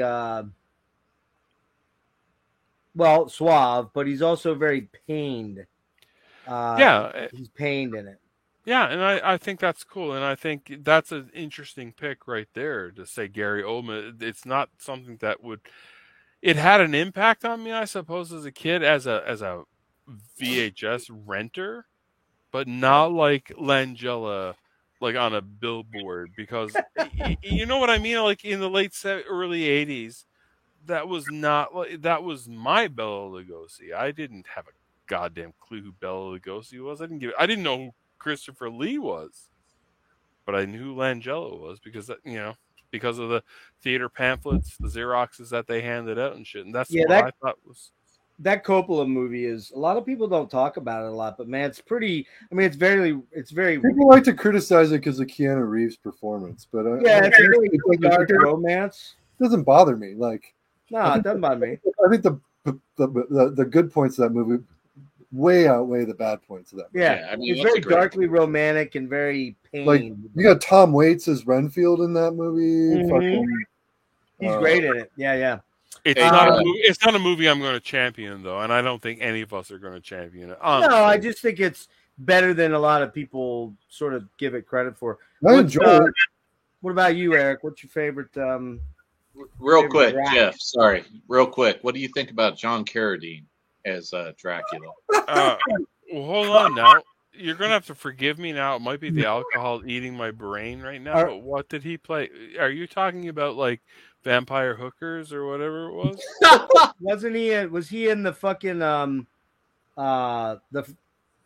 suave, but he's also very pained. He's pained in it. Yeah, and I think that's cool, and I think that's an interesting pick right there to say Gary Oldman. It's not something that it had an impact on me, I suppose, as a kid, as a VHS renter, but not like Langella, like on a billboard, because you know what I mean. Like in the early '80s, that was my Bela Lugosi. I didn't have a goddamn clue who Bela Lugosi was. I didn't know who Christopher Lee was, but I knew who Langella was because of the theater pamphlets, the Xeroxes that they handed out and shit. And that's what I thought was. That Coppola movie is, a lot of people don't talk about it a lot, but man, it's pretty. I mean, it's very. People like to criticize it because of Keanu Reeves' performance, but it's really dark romance. It doesn't bother me. Like, no, it doesn't bother me. I think the good points of that movie way outweigh the bad points of that movie. Yeah, I mean, it's very darkly romantic and very pained. Like, you got Tom Waits as Renfield in that movie. Mm-hmm. He's great in it. Yeah. It's not a movie I'm going to champion, though, and I don't think any of us are going to champion it. Honestly. No, I just think it's better than a lot of people sort of give it credit for. I enjoy it. What about you, Eric? What's your favorite? Real quick, Jeff. Sorry, real quick. What do you think about John Carradine as Dracula? Well, hold on now. You're going to have to forgive me now. It might be the alcohol eating my brain right now. But what did he play? Are you talking about like vampire hookers or whatever it was? Wasn't he? Was he in the fucking the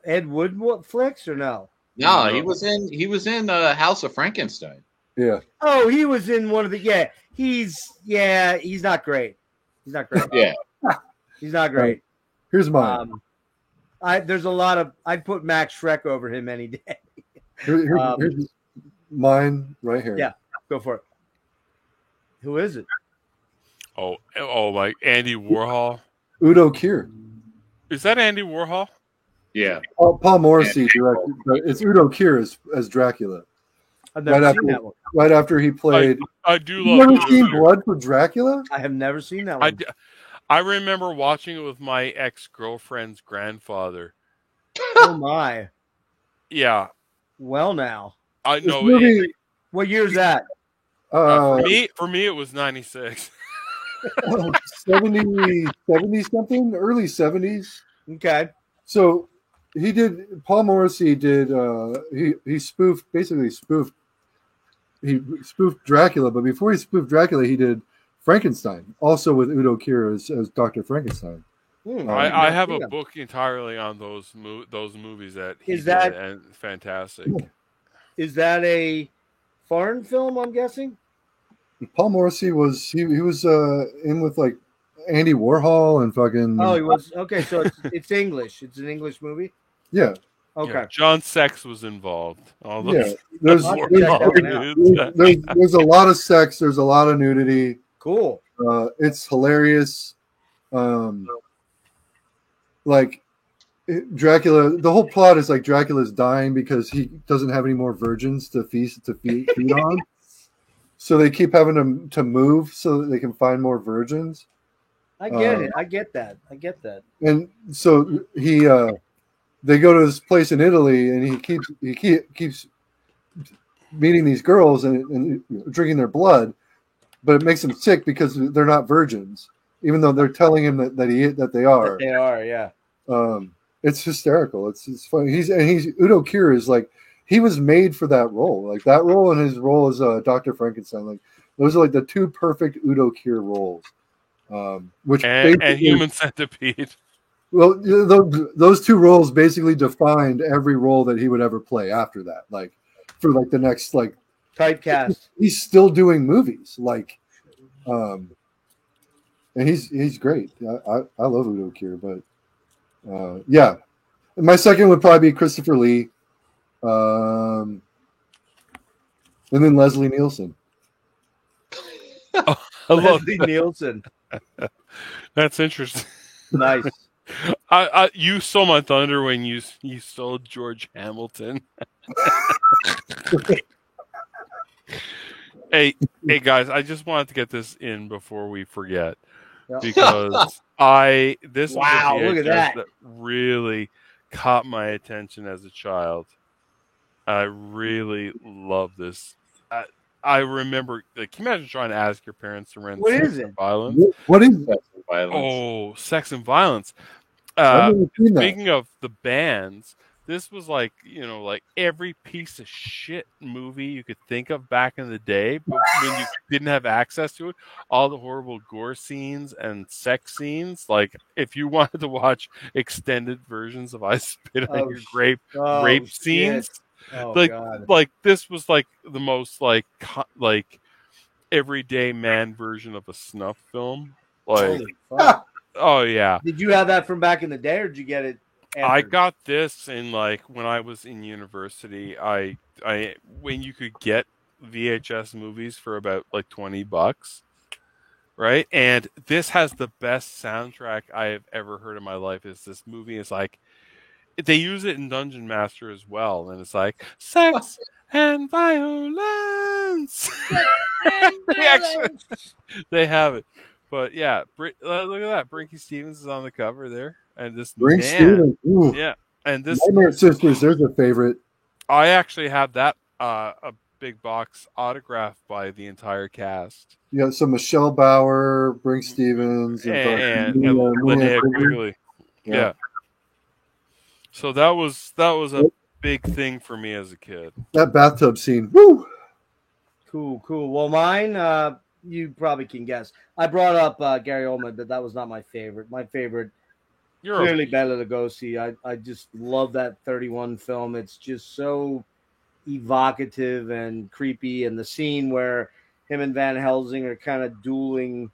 Ed Wood flicks or no? No, he was in House of Frankenstein. Yeah. Oh, he was in one of the. Yeah, he's not great. He's not great. Yeah, he's not great. Here's mine. There's a lot of. I'd put Max Schreck over him any day. Here's mine right here. Yeah, go for it. Who is it? Oh, like Andy Warhol. Udo Kier. Is that Andy Warhol? Yeah. Paul Morrissey directed. It's Udo Kier as Dracula. I've never seen that one. Right after he played. I do love. You never seen Blood for Dracula? I have never seen that one. I remember watching it with my ex-girlfriend's grandfather. Oh my! Yeah. Well, now I know. What year is that? For me, it was 96. 70 something, early 70s. Okay. So he did. Paul Morrissey did. He spoofed he spoofed Dracula, but before he spoofed Dracula, he did Frankenstein, also with Udo Kier as Dr. Frankenstein. I have a book entirely on those movies that he did, and fantastic. Is that a foreign film? I'm guessing. Paul Morrissey was he was in with like Andy Warhol and fucking. Oh, he was okay. So it's English. It's an English movie. Yeah. Okay. Yeah, John Sex was involved. Yeah. There's a lot of sex. There's a lot of nudity. Cool. It's hilarious. Like Dracula, the whole plot is like Dracula's dying because he doesn't have any more virgins to feed on. So they keep having to move so that they can find more virgins. I get it. I get that. And so they go to this place in Italy, and he keeps meeting these girls and drinking their blood, but it makes him sick because they're not virgins, even though they're telling him that they are. They are, yeah. It's hysterical. It's funny. He's Udo Kier is like, he was made for that role. Like that role and his role as Dr. Frankenstein. Like those are like the two perfect Udo Kier roles. And Human Centipede. Well, those two roles basically defined every role that he would ever play after that. Like for like the next like tight cast. He's still doing movies like, and he's great. I love Udo Kier, but yeah. And my second would probably be Christopher Lee, and then Leslie Nielsen. Leslie Nielsen. That's interesting. Nice. You stole my thunder when you stole George Hamilton. Hey guys, I just wanted to get this in before we forget, because this look at that really caught my attention as a child. I really love this. I remember, like, can you imagine trying to ask your parents to rent Sex and Violence? What is Sex and Violence? Oh, Sex and Violence. Speaking of the bands, this was like, like every piece of shit movie you could think of back in the day, but when you didn't have access to it, all the horrible gore scenes and sex scenes. Like, if you wanted to watch extended versions of I Spit on Your Grave rape scenes, like this was like the most like everyday man version of a snuff film. Like, oh yeah. Did you have that from back in the day, or did you get it after? I got this in like when I was in university. I when you could get VHS movies for about like $20, right? And this has the best soundtrack I have ever heard in my life. This movie is like, they use it in Dungeon Master as well, and it's like sex and violence. They have it, but yeah, look at that. Brinky Stevens is on the cover there, and this Stevens, yeah, and this Nightmare Sisters. There's a favorite. I actually have that a big box autographed by the entire cast. Yeah, so Michelle Bauer, Brink Stevens, and Linnea Quigley. Yeah. So that was a big thing for me as a kid. That bathtub scene. Woo! Cool. Well, mine, you probably can guess. I brought up Gary Oldman, but that was not my favorite. My favorite, clearly Bela Lugosi. I just love that 31 film. It's just so evocative and creepy. And the scene where him and Van Helsing are kind of dueling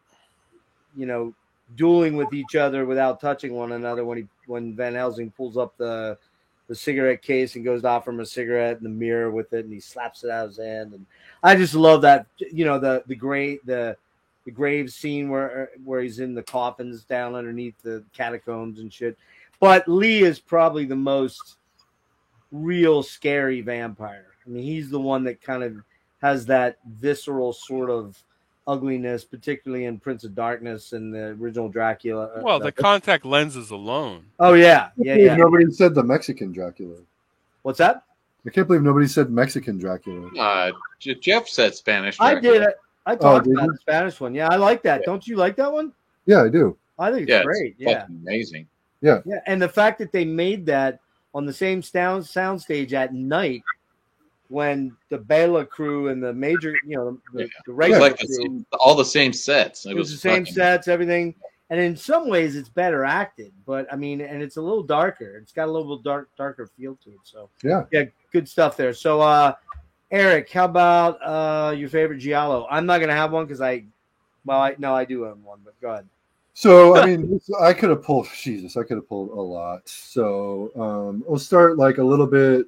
with each other without touching one another, when Van Helsing pulls up the cigarette case and goes to offer him a cigarette in the mirror with it, and he slaps it out of his hand. And I just love that, the grave scene where he's in the coffins down underneath the catacombs and shit. But Lee is probably the most real scary vampire. I mean, he's the one that kind of has that visceral sort of ugliness, particularly in Prince of Darkness and the original Dracula. Well, the contact lenses alone. Oh yeah. Nobody said the Mexican Dracula. What's that? I can't believe nobody said Mexican Dracula. Jeff said Spanish Dracula. I did. I talked about the Spanish one. Yeah, I like that. Yeah. Don't you like that one? Yeah, I do. I think it's great. It's amazing. Yeah. And the fact that they made that on the same soundstage at night when the Bela crew and the major, the It regular was like crew, all the same sets. it was the same sets, everything. And in some ways, it's better acted, but I mean, and it's a little darker. It's got a little darker feel to it. So Yeah, good stuff there. So, Eric, how about your favorite Giallo? I'm not gonna have one because I do have one, but go ahead. so I mean, I could have pulled a lot. So we'll start like a little bit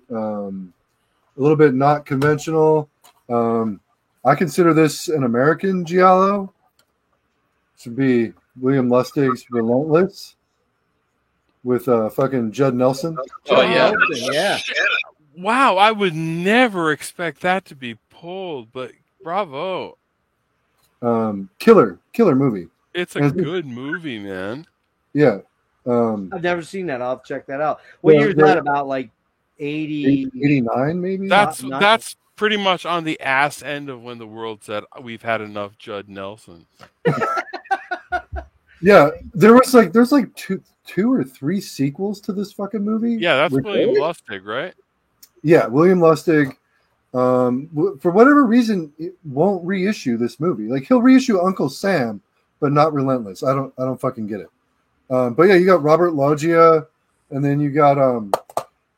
not conventional. I consider this an American Giallo. This would be William Lustig's Relentless with fucking Judd Nelson. Oh yeah, yeah. Wow, I would never expect that to be pulled, but bravo. Killer movie. It's a good movie, man. Yeah. I've never seen that. I'll have to check that out. What year is that? About like 80, 89 maybe? That's pretty much on the ass end of when the world said we've had enough Judd Nelson. Yeah, there's like two or three sequels to this fucking movie. Yeah, that's William Lustig, right? Yeah, William Lustig. For whatever reason, it won't reissue this movie. Like he'll reissue Uncle Sam, but not Relentless. I don't fucking get it. But yeah, you got Robert Loggia, and then you got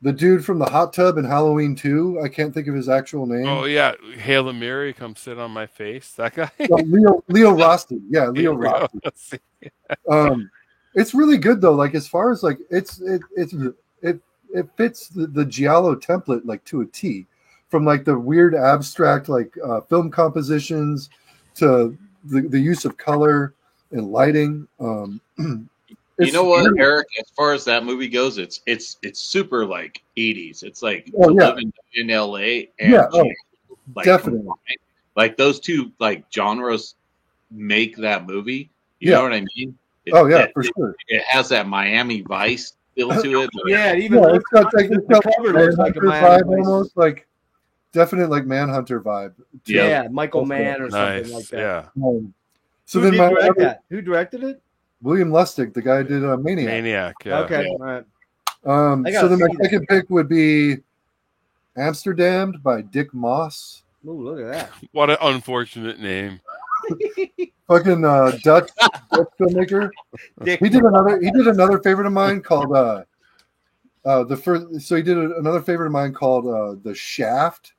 the dude from the hot tub in Halloween 2. I can't think of his actual name. Oh yeah, Hail Mary, come sit on my face. That guy. Leo Rossi. Yeah, Leo Rossi. It's really good though. Like as far as like it fits the Giallo template like to a T, from like the weird abstract like film compositions to the use of color and lighting. You know what, Eric? As far as that movie goes, it's super like 80s. It's like living in LA and like, definitely like those two like genres make that movie. You know what I mean? For sure. It has that Miami Vice feel to it. It's got the cover looks like a Miami Vice. Almost like definite like Manhunter vibe. Yeah, Michael Mann or something like that. Yeah. So who directed it? William Lustig, the guy who did Maniac. Maniac, yeah. Okay, all right. So then my second pick would be Amsterdam by Dick Moss. Ooh, look at that. What an unfortunate name. Fucking Dutch filmmaker. He did another favorite of mine called another favorite of mine called The Shaft,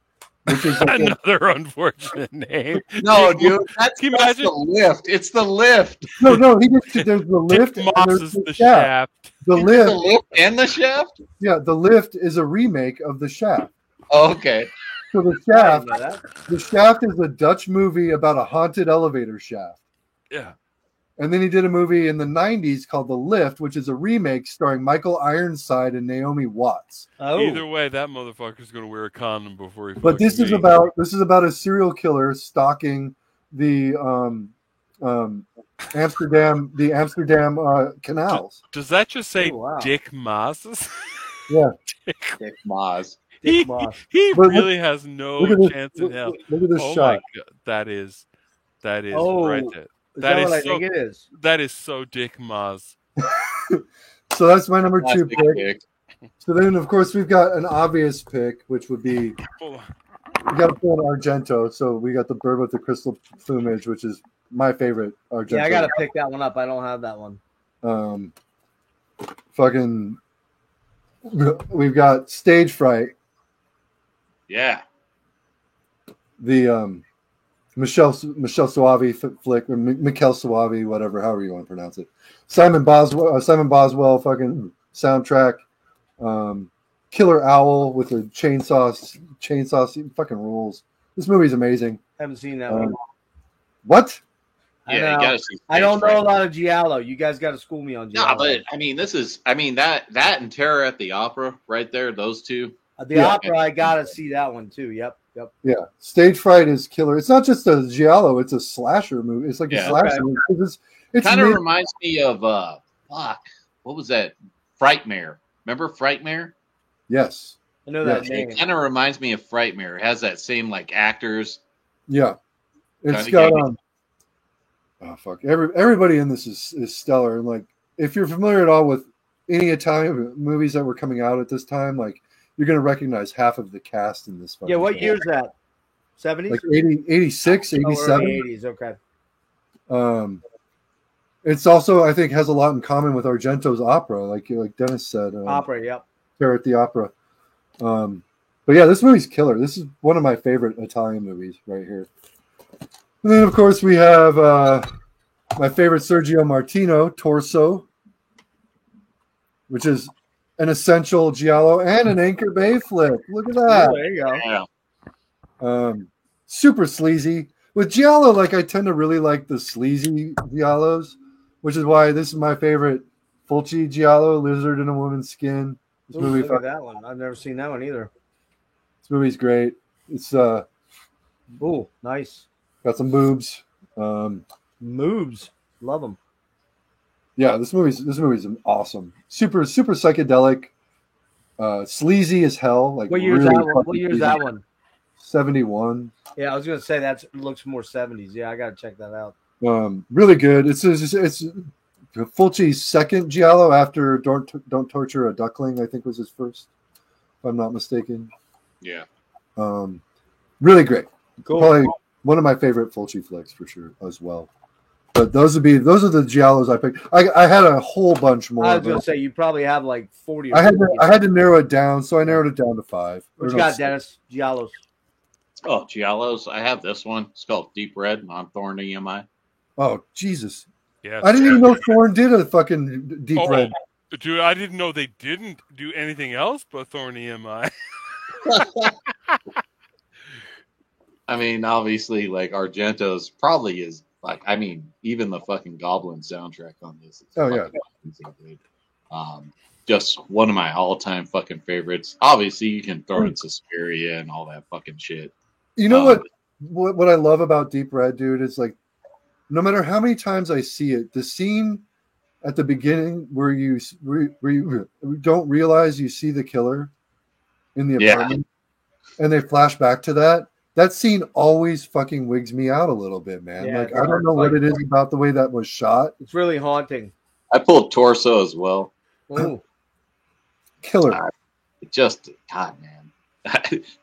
which is like another unfortunate name. No, dude, that's the Lift. It's the Lift. No, there's the Lift. Dick Moss and is the Shaft. The Lift and the Shaft. Yeah, The Lift is a remake of The Shaft. Oh, okay. So The Shaft is a Dutch movie about a haunted elevator shaft. Yeah. And then he did a movie in the 90s called The Lift, which is a remake starring Michael Ironside and Naomi Watts. Oh. Either way, that motherfucker's going to wear a condom before he. But this is about a serial killer stalking the Amsterdam canals. Does that just say Dick Moss? Yeah, Dick Moss. He really has no chance in hell. Look at this shot. My God. That is right there. That is what I think it is. That is so Dick Moss. So that's my number 2 pick. So then, of course, we've got an obvious pick, which would be we got to pull an Argento. So we got the Bird with the Crystal Plumage, which is my favorite Argento. Yeah, I got to pick that one up. I don't have that one. We've got Stage Fright. Yeah. The Michelle Soavi flick, or Mikel Soavi, whatever, however you want to pronounce it. Simon Boswell fucking soundtrack. Killer Owl with the chainsaw fucking rules. This movie's amazing. Haven't seen that one. What? Yeah, you gotta see. I don't know a lot of Giallo. You guys got to school me on Giallo. No, but I mean, that and Terror at the Opera right there. Those two. The Opera, I gotta see that one too. Yep. Yeah, Stage Fright is killer. It's not just a Giallo; it's a slasher movie. It's like a slasher movie. It kind of reminds me of what was that? Frightmare. Remember Frightmare? Yes, I know that name. It kind of reminds me of Frightmare. It has that same like actors. Yeah, it's got oh fuck! Everybody in this is stellar. And like, if you're familiar at all with any Italian movies that were coming out at this time, like you're gonna recognize half of the cast in this. Yeah, what year's that? 70s? Like 80, 86, 87. 80s, okay. It's also, I think, has a lot in common with Argento's opera, like Dennis said. Opera, yep. Terror at the Opera. But yeah, this movie's killer. This is one of my favorite Italian movies right here. And then, of course, we have my favorite Sergio Martino, Torso, which is an essential giallo and an Anchor Bay flick. Look at that. Oh, there you go. Yeah. Super sleazy. With giallo, like I tend to really like the sleazy giallos, which is why this is my favorite Fulci giallo, Lizard in a Woman's Skin. This Ooh, movie, look at that one. I've never seen that one either. this movie's great. It's Ooh, nice. got some boobs. Moves. Love them. Yeah, this movie's awesome. Super psychedelic, sleazy as hell. Like What year's really that one? What fucking year's sleazy. that one? 71. Yeah, I was gonna say that looks more 70s. Yeah, I gotta check that out. Really good. It's Fulci's second giallo after Don't Torture a Duckling. I think was his first, if I'm not mistaken. Yeah. Really great. Cool. Probably one of my favorite Fulci flicks for sure as well. But those are the giallos I picked. I had a whole bunch more. I was gonna say you probably have like 40. Or I 50. had to narrow it down, so I narrowed it down to 5. What you got, Dennis? Giallos. Oh, Giallos. I have this one. It's called Deep Red on Thorn EMI. Oh Jesus! Yeah, I didn't even know Thorn did a fucking deep red. Dude, I didn't know they didn't do anything else but Thorn EMI. I mean, obviously, like Argento's probably is like. I mean, even the fucking Goblin soundtrack on this. Is fucking good. Just one of my all-time fucking favorites. Obviously, you can throw in Suspiria and all that fucking shit. You know what I love about Deep Red, dude, is like no matter how many times I see it, the scene at the beginning where you don't realize you see the killer in the apartment, and they flash back to that scene always fucking wigs me out a little bit, man. Yeah, like I don't know what it is about the way that was shot. It's really haunting. I pulled Torso as well. Ooh. Killer. Just God, man.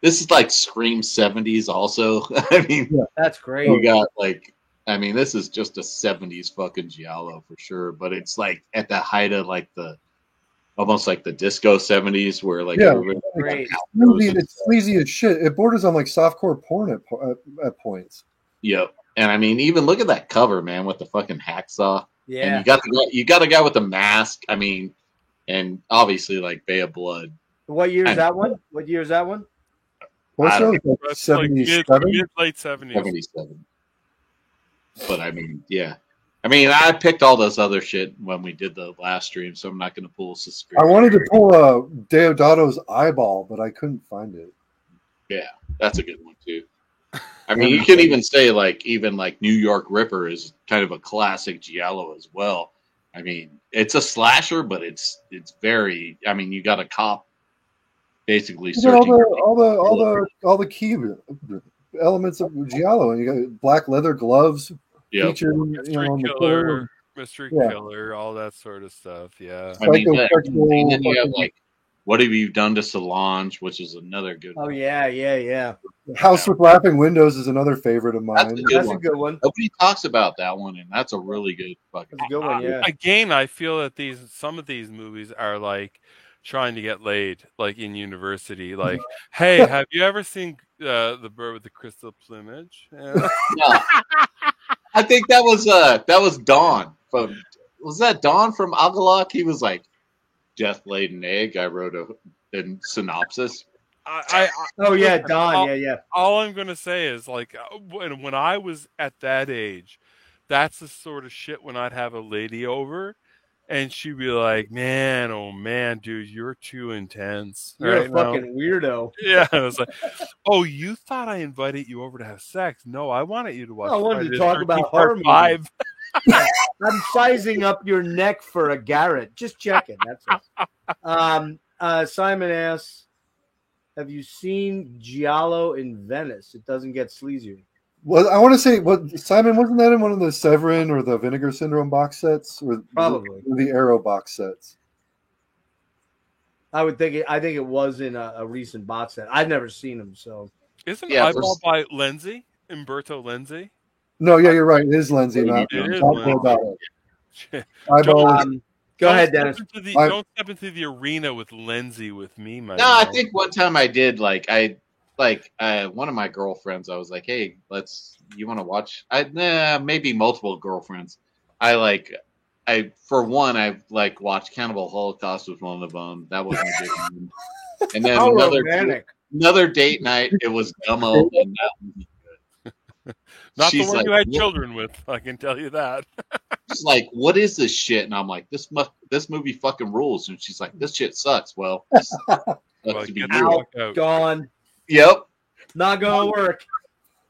This is like Scream 70s also. I mean, That's great. you got like, I mean, this is just a 70s fucking giallo for sure, but it's like at the height of like almost like the disco 70s where like everybody Great. It's sleazy as shit. It borders on like softcore porn at points. Yep. And I mean, even look at that cover, man, with the fucking hacksaw. Yeah. And you got a guy with a mask. I mean, and obviously like Bay of Blood. What year is that one? What year is that one? Also, like That's like 77. late 70s. 77. But I mean, yeah. I mean, I picked all this other shit when we did the last stream, so I'm not going to pull Suspiria. I wanted to pull Deodato's eyeball, but I couldn't find it. Yeah, that's a good one too. I mean, you can even say like New York Ripper is kind of a classic giallo as well. I mean, it's a slasher, but it's very. I mean, you got a cop basically searching all the key elements of giallo, and you got black leather gloves. Yep. Featured, Mystery killer, all that sort of stuff. Yeah. I mean, and then you have like, What Have You Done to Solange, which is another good one. Oh yeah. House with Laughing Windows is another favorite of mine. That's a good one. Nobody talks about that one, and that's a really good fucking. That's a good one. Yeah. Again, I feel that some of these movies are like trying to get laid, like in university. Like, hey, have you ever seen The Bird with the Crystal Plumage? Yeah. No. I think that was Don from. Was that Don from Agalok? He was like, "Death laid an egg." I wrote a synopsis. Oh yeah, Don. Yeah. All I'm gonna say is like when I was at that age, that's the sort of shit when I'd have a lady over, and she'd be like, "Man, oh man, dude, you're too intense. You're right a fucking weirdo. Yeah, I was like, "Oh, you thought I invited you over to have sex? No, I wanted you to watch. I wanted to Friday talk the about 13th Part horror 5." I'm sizing up your neck for a Garrett. Just checking. That's it. Simon asks, "Have you seen Giallo in Venice? It doesn't get sleazier." Well, I want to say, Simon, wasn't that in one of the Severin or the Vinegar Syndrome box sets, or Probably the Arrow box sets? I would think I think it was in a recent box set. I've never seen them, so Isn't Yeah, Eyeball by Lenzi? Umberto Lenzi? No, yeah, you're right. It is Lindsay, not It is not Lindsay. Deodato. Eyeball is- go ahead, Dennis. Don't step into the arena with Lenzi with me, my No, I man. think one time I did one of my girlfriends. I was like, "Hey, you want to watch?" Maybe multiple girlfriends. I watched Cannibal Holocaust with one of them. That wasn't a good one. And then How romantic. another date night. It was Gummo, and that was good. Not She's the one like, you had "What?" children with. I can tell you that. She's like, "What is this shit?" And I'm like, "This movie fucking rules." And she's like, "This shit sucks." Well, this sucks Well, to be get real. out. Gone. Yep. Not gonna work.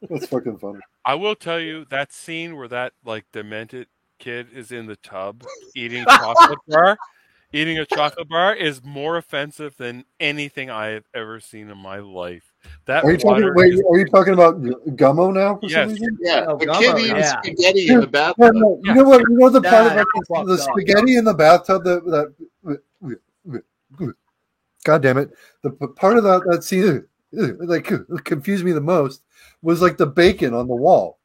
That's fucking funny. I will tell you that scene where that like demented kid is in the tub eating chocolate bar. Eating a chocolate bar is more offensive than anything I have ever seen in my life. That Are you talking? water Wait, is- are you talking about Gummo now? For Yes. some reason? Yeah, Oh, the Gummo, kid eating yeah. spaghetti in the No, bathtub. no. You know what? You know the part That's about fucked the up. spaghetti in the bathtub that God damn it! The part of that scene like confused me the most was like the bacon on the wall.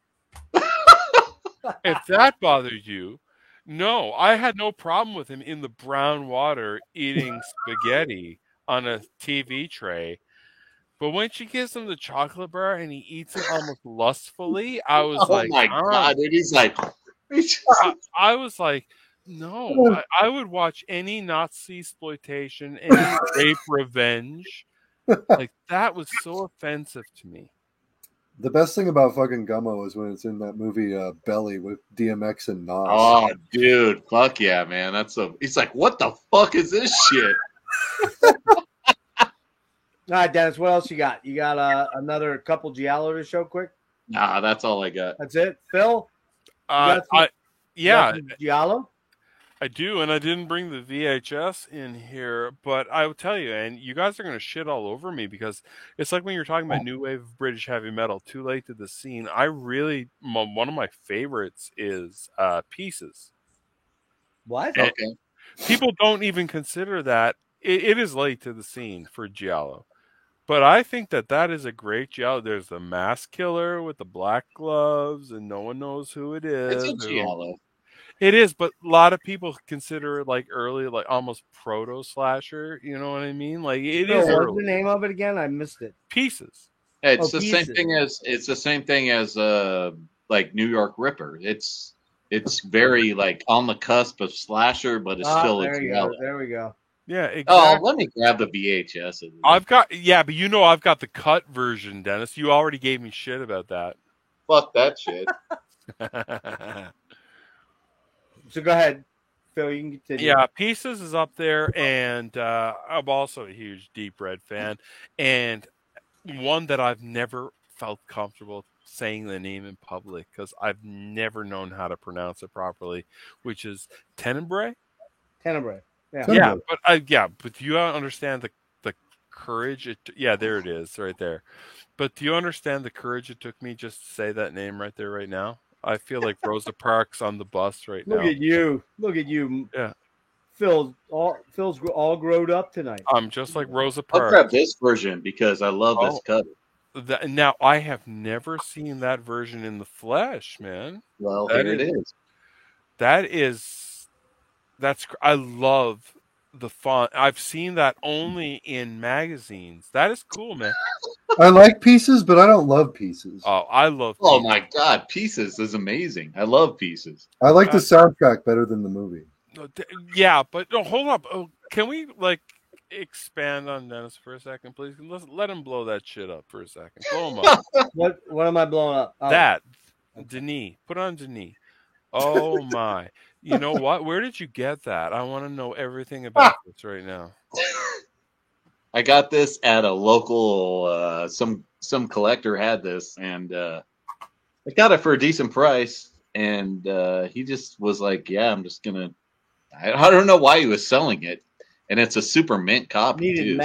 If that bothered you, no, I had no problem with him in the brown water eating spaghetti on a TV tray. But when she gives him the chocolate bar and he eats it almost lustfully, I was Oh like, my god! And he's like, I was like, no, I would watch any Nazi exploitation, any rape revenge. Like that was so offensive to me. The best thing about fucking Gummo is when it's in that movie Belly with DMX and Nas. "Oh, dude, fuck yeah, man! He's like, what the fuck is this shit?" All right, Dennis. What else you got? You got another couple Giallo to show quick? Nah, that's all I got. That's it, Phil. got some- Yeah, Giallo. I do, and I didn't bring the VHS in here, but I will tell you, and you guys are going to shit all over me because it's like when you're talking about new wave of British heavy metal, too late to the scene. I really, one of my favorites is Pieces. What? And Okay. people don't even consider that. It is late to the scene for Giallo. But I think that is a great Giallo. There's the mask killer with the black gloves, and no one knows who it is. It's a giallo. It is, but a lot of people consider it like early, like almost proto slasher. You know what I mean? Like it Phil, is what's early. the name of it again? I missed it. Pieces. It's Oh, the same Pieces. thing as like New York Ripper. It's very like on the cusp of slasher, but it's still a there you giallo. go. There we go. Yeah, exactly. Oh, let me grab the VHS. I've got but you know I've got the cut version, Dennis. You already gave me shit about that. Fuck that shit. So go ahead, Phil. You can continue. Yeah, Pieces is up there, and I'm also a huge Deep Red fan, and one that I've never felt comfortable saying the name in public because I've never known how to pronounce it properly, which is Tenebrae. Tenebrae. Yeah. Yeah, but do you understand the courage? There it is, right there. But do you understand the courage it took me just to say that name right there, right now? I feel like Rosa Parks on the bus right now. Look at you. Look at you. Yeah. Phil's all grown up tonight. I'm just like Rosa I'll Parks. grab this version because I love this cover. Now I have never seen that version in the flesh, man. Well, here it is. I love the font. I've seen that only in magazines. That is cool, man. I like Pieces, but I don't love Pieces. Oh, I love. Oh Pieces. my god, Pieces is amazing. I love Pieces. I like the soundtrack better than the movie. Yeah, but no, hold up. Oh, can we expand on Dennis for a second, please? Let him blow that shit up for a second. Blow him up. What am I blowing up? Oh. That Denis. Put on Denis. Oh my. You know what? Where did you get that? I want to know everything about this right now. I got this at a local some collector had this and I got it for a decent price and he just was like, yeah, I'm just gonna I don't know why he was selling it. And it's a super mint copy too.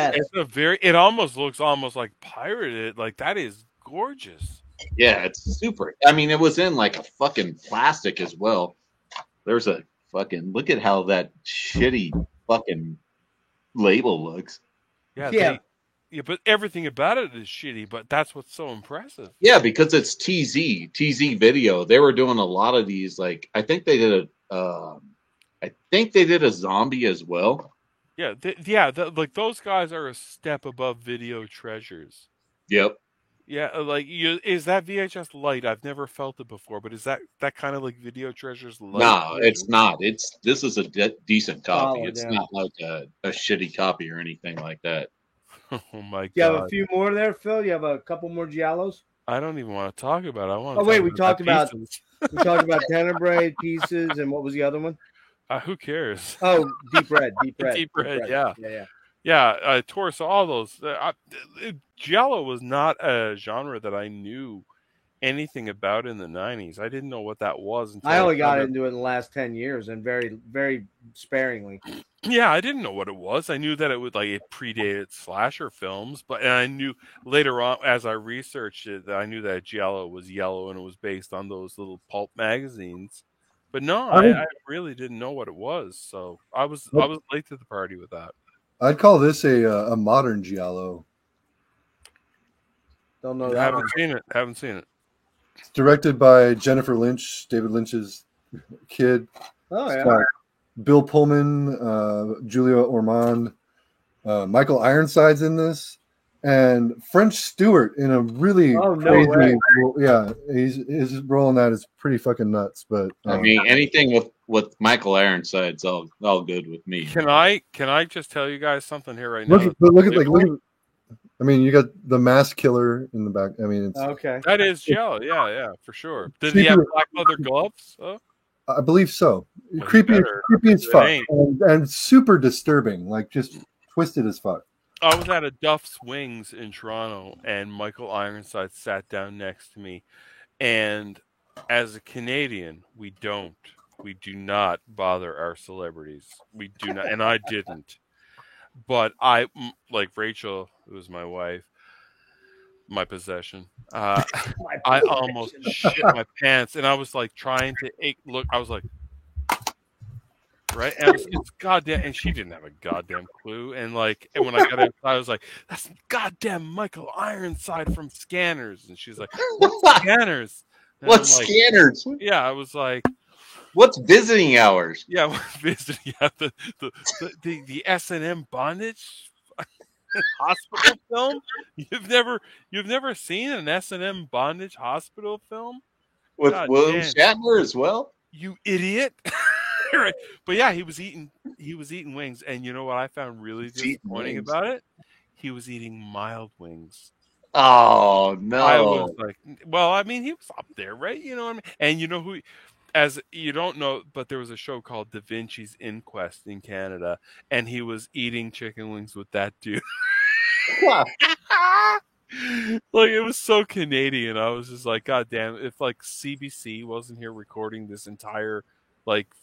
It almost looks like pirated. Like that is gorgeous. Yeah, it's super. I mean, it was in like a fucking plastic as well. There's a fucking look at how that shitty fucking label looks. Yeah, but everything about it is shitty. But that's what's so impressive. Yeah, because it's TZ Video. They were doing a lot of these. Like I think they did a zombie as well. Yeah, like those guys are a step above Video Treasures. Yep. Yeah, is that VHS Light? I've never felt it before, but is that kind of like Video Treasures Light? No, it's not. This is a decent copy. Solid, it's yeah. not like a shitty copy or anything like that. Oh my god! You have a few more there, Phil. You have a couple more giallos. I don't even want to talk about it. I want. Oh wait, we talked about pieces. Tenebrae pieces, and what was the other one? Who cares? Oh, Deep Red. Deep Red, yeah. Yeah. Yeah, Taurus, all those. Giallo was not a genre that I knew anything about in the 90s. I didn't know what that was until I only got into it in the last 10 years, and very, very sparingly. Yeah, I didn't know what it was. I knew that it predated slasher films, and I knew later on as I researched it, that I knew that Giallo was yellow and it was based on those little pulp magazines. But no, I really didn't know what it was, so I was late to the party with that. I'd call this a modern giallo. Don't know that. Haven't seen it. It's directed by Jennifer Lynch, David Lynch's kid. Oh yeah. It's got Bill Pullman, Julia Ormond, Michael Ironside's in this, and French Stewart in a really crazy role. Yeah, his role in that is pretty fucking nuts. But I mean, anything with Michael Ironside's all good with me. Can I just tell you guys something here right now? Look at. I mean, you got the Mask Killer in the back. I mean, it's okay. That is Joe. Yeah, for sure. Did he have black leather gloves? Oh? I believe so. Well, creepy as fuck, and super disturbing. Like just twisted as fuck. I was at a Duff's Wings in Toronto, and Michael Ironside sat down next to me. And as a Canadian, we do not bother our celebrities. We do not, and I didn't. But I, like Rachel, who was my wife, my possession, I almost shit my pants, and I was like trying to look. I was like, right, and it's goddamn, and she didn't have a goddamn clue. And when I got inside, I was like, "That's goddamn Michael Ironside from Scanners," and she's like, "What Scanners? And What's Scanners? Yeah, I was like, "What's visiting hours?" Yeah, visiting. Yeah, the S&M bondage hospital film. You've never seen an S&M bondage hospital film with William Shatner as well? You idiot! Right. But yeah, he was eating wings, and you know what I found really disappointing about it? He was eating mild wings. Oh no! I was like, well, I mean, he was up there, right? You know what I mean? And you know who? As you don't know, but there was a show called Da Vinci's Inquest in Canada, and he was eating chicken wings with that dude. Like, it was so Canadian. I was just like, God damn, if CBC wasn't here recording this entire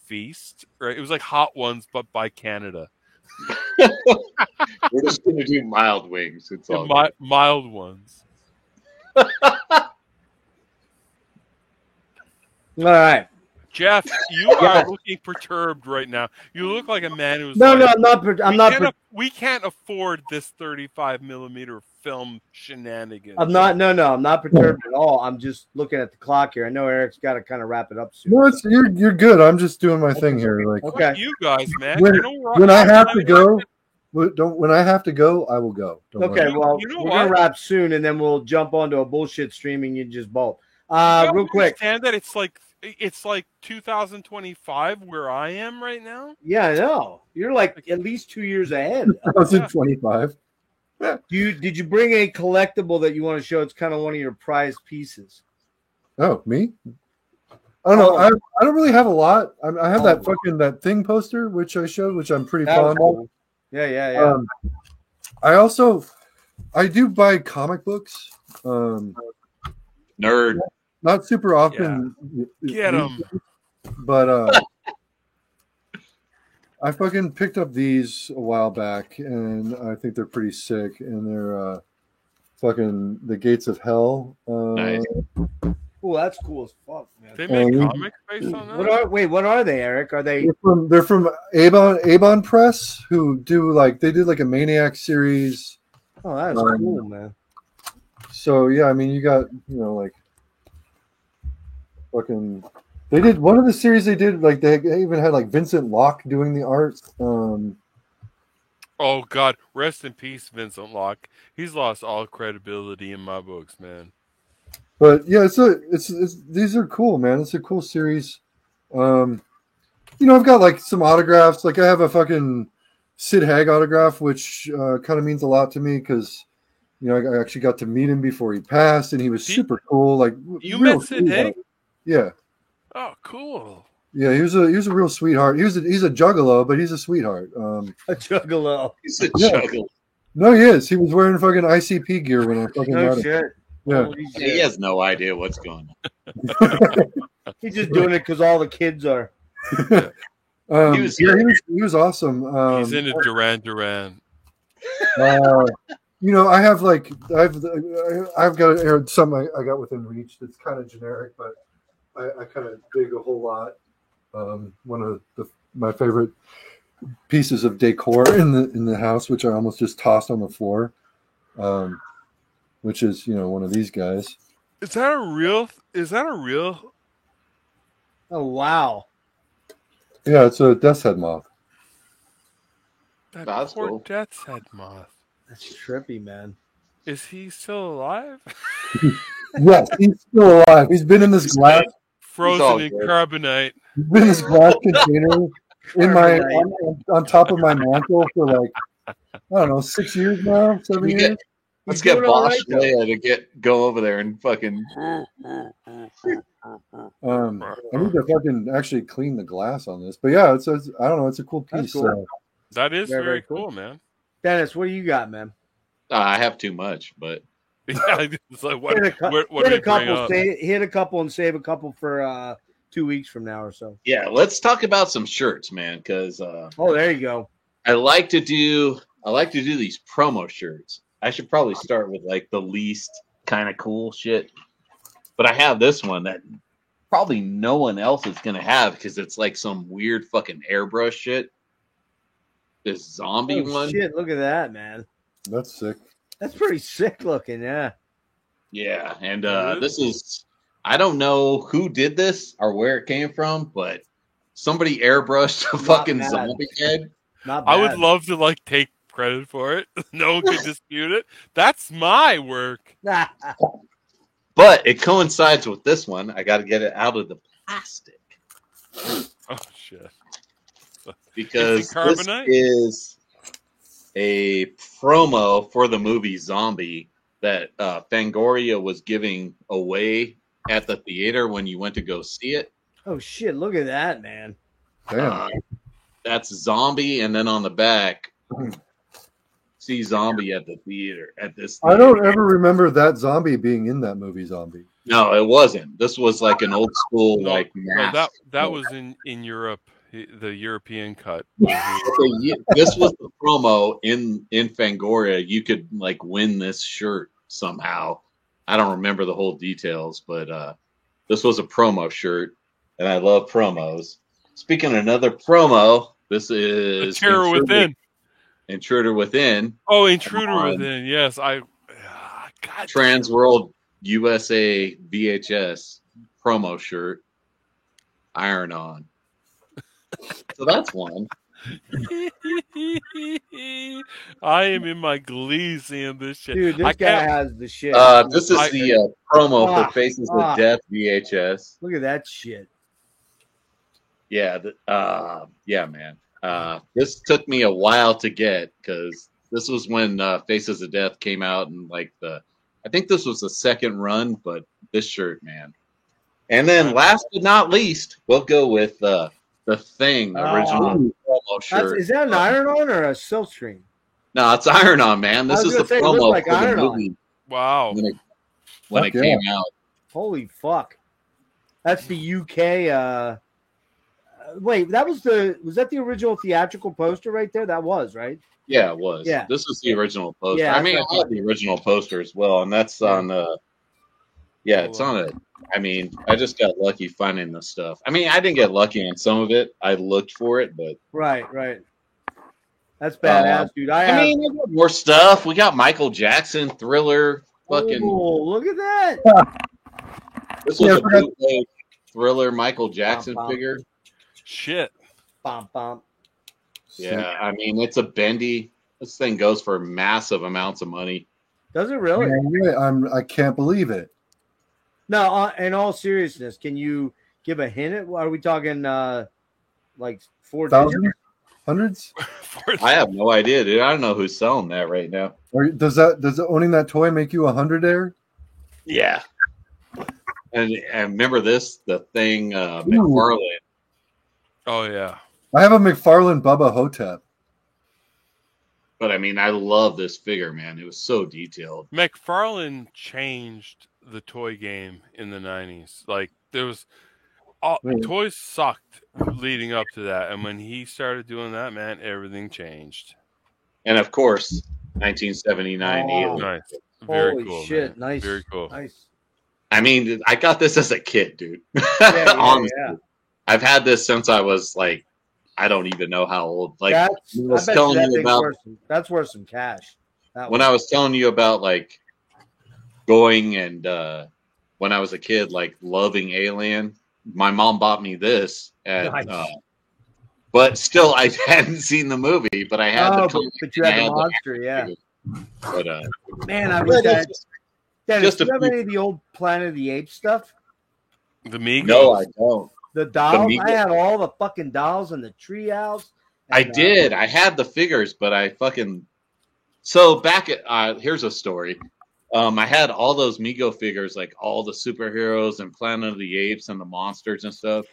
feast, right? It was like Hot Ones, but by Canada. We're just gonna do mild wings. It's all mild ones. All right. Jeff, you are looking perturbed right now. You look like a man who's no, I'm not. We can't afford this 35 millimeter film shenanigans. I'm not perturbed at all. I'm just looking at the clock here. I know Eric's got to kind of wrap it up soon. No, you're good. I'm just doing my thing here. Okay, you guys, man. When I have to go, when I have to go, I will go. Okay, well, we're gonna wrap soon, and then we'll jump onto a bullshit streaming. You just bolt. Real quick. Understand that it's like 2025 where I am right now. Yeah, I know. You're at least 2 years ahead. 2025. Did you bring a collectible that you want to show? It's kind of one of your prized pieces. Oh, me? I don't know. I don't really have a lot. I have that thing poster which I showed, which I'm pretty fond of. Yeah. I do buy comic books. Nerd. Not super often. Yeah. Get them. But I fucking picked up these a while back, and I think they're pretty sick. And they're fucking The Gates of Hell. Nice. Oh, that's cool as fuck, man. They make comics based on that. What are they, Eric? Are they? They're from Avon Press, who they did like a Maniac series. Oh, that's cool, man. So yeah, I mean, you got like fucking. They did one of the series. They did like they even had like Vincent Locke doing the art. Oh God, rest in peace, Vincent Locke. He's lost all credibility in my books, man. But yeah, it's these are cool, man. It's a cool series. I've got like some autographs. Like I have a fucking Sid Haig autograph, which kind of means a lot to me because I actually got to meet him before he passed, and he was super cool. Like you met Sid Haig? Yeah. Oh, cool. Yeah, he was a real sweetheart. He's a juggalo, but he's a sweetheart. A juggalo. He's a juggalo. No, he is. He was wearing fucking ICP gear when I fucking met him. Shit. Yeah. He has no idea what's going on. He's just doing it because all the kids are. He was awesome. He's into Duran Duran. I have I've got some I got within reach that's kind of generic, but I kind of dig a whole lot. One of my favorite pieces of decor in the house, which I almost just tossed on the floor, which is one of these guys. Is that a real? Oh wow! Yeah, it's a death's head moth. That's poor cool. Death's head moth. That's trippy, man. Is he still alive? Yes, he's still alive. He's been in this glass, frozen in carbonite. He's been in this glass container on top of my mantle for like I don't know 6 years now, 7 years. Let's get Bosch Leia to go over there and fucking. I need to fucking actually clean the glass on this, but yeah, it's I don't know, it's a cool piece. Cool. That is very cool, man. Dennis, what do you got, man? I have too much, but it's like what hit a couple and save a couple for 2 weeks from now or so. Yeah, let's talk about some shirts, man. Because there you go. I like to do these promo shirts. I should probably start with like the least kind of cool shit, but I have this one that probably no one else is gonna have because it's like some weird fucking airbrush shit. This zombie one. Shit, look at that, man. That's sick. That's pretty sick looking, yeah. Yeah, and this is I don't know who did this or where it came from, but somebody airbrushed a fucking zombie head. Not bad. I would love to take credit for it. No one could dispute it. That's my work. But it coincides with this one. I got to get it out of the plastic. Oh shit! Because this is a promo for the movie Zombie that Fangoria was giving away at the theater when you went to go see it. Oh shit! Look at that, man. That's Zombie, and then on the back, see Zombie at the theater at this. Theater. I don't ever remember that zombie being in that movie. Zombie. No, it wasn't. This was like an old school that was in Europe, the European cut. This was the promo in Fangoria. You could win this shirt somehow. I don't remember the whole details, but this was a promo shirt, and I love promos. Speaking of another promo, this is Intruder Within. Intruder Within. Oh, Intruder Within. Yes, Trans World USA VHS promo shirt. Iron On. So that's one. I am in my glee seeing this shit. Dude, this guy has the shit. This is the promo for Faces of Death VHS. Look at that shit. Yeah, yeah, man. This took me a while to get because this was when Faces of Death came out, and I think this was the second run. But this shirt, man. And then last but not least, we'll go with the Thing original promo shirt. Is that an Iron On or a Silkstream? No, it's Iron On, man. This is the promo for the movie. Wow. When it came out. Holy fuck. That's the UK. Wait, was that the original theatrical poster right there? That was, right? Yeah, it was. Yeah. This was the original poster. Yeah, I had the original poster as well, and that's on Yeah, it's on it. I mean, I just got lucky finding the stuff. I mean, I didn't get lucky on some of it. I looked for it, but Right. That's badass, dude. I mean, we got more stuff. We got Michael Jackson, Thriller, fucking. Oh, look at that! This was a bootleg Thriller Michael Jackson figure. Shit. Bom. Yeah, I mean, it's a bendy. This thing goes for massive amounts of money. Does it really? I can't believe it. No, in all seriousness, can you give a hint? Are we talking like 4,000? Hundreds? I have no idea, dude. I don't know who's selling that right now. Or does owning that toy make you 100 air? Yeah. And remember this, the thing, McFarlane. Oh yeah. I have a McFarlane Bubba Hotep. But I mean, I love this figure, man. It was so detailed. McFarlane changed the toy game in the 90s. Like there was toys sucked leading up to that, and when he started doing that, man, everything changed. And of course, 1979 Alien. Nice. Very Holy cool. shit, man. nice. Very cool. Nice. I mean, I got this as a kid, dude. Yeah. I've had this since I was like, I don't even know how old. Like that's worth some cash. When I was telling you about like going and when I was a kid, like loving Alien, my mom bought me this, but still I hadn't seen the movie, but I had but you had the monster, yeah. But man, I wish that. Dennis, do you have any of the old Planet of the Apes stuff? The Migos? No, I don't. The dolls? I had all the fucking dolls in the treehouse. I did. I had the figures, but I fucking... So back at... here's a story. I had all those Mego figures, like all the superheroes and Planet of the Apes and the monsters and stuff.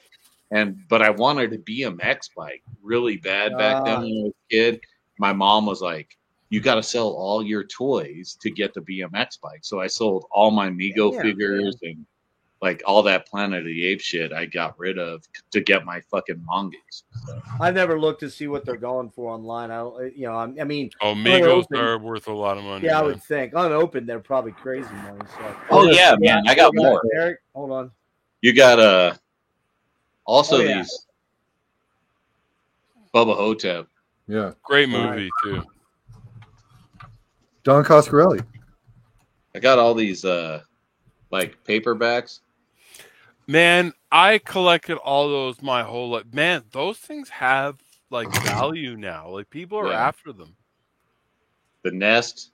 But I wanted a BMX bike really bad back then when I was a kid. My mom was like, you got to sell all your toys to get the BMX bike. So I sold all my Mego figures and like all that Planet of the Apes shit I got rid of to get my fucking Mongoose. So. I never looked to see what they're going for online. I mean, Migos are worth a lot of money. Yeah, man. I would think unopened they're probably crazy money. So. Oh yeah, man, I got more. Eric, hold on. You got also these Bubba Hotep. Yeah, great movie too. Don Coscarelli. I got all these like paperbacks. Man, I collected all those my whole life. Man, those things have like value now. Like people are after them. The Nest,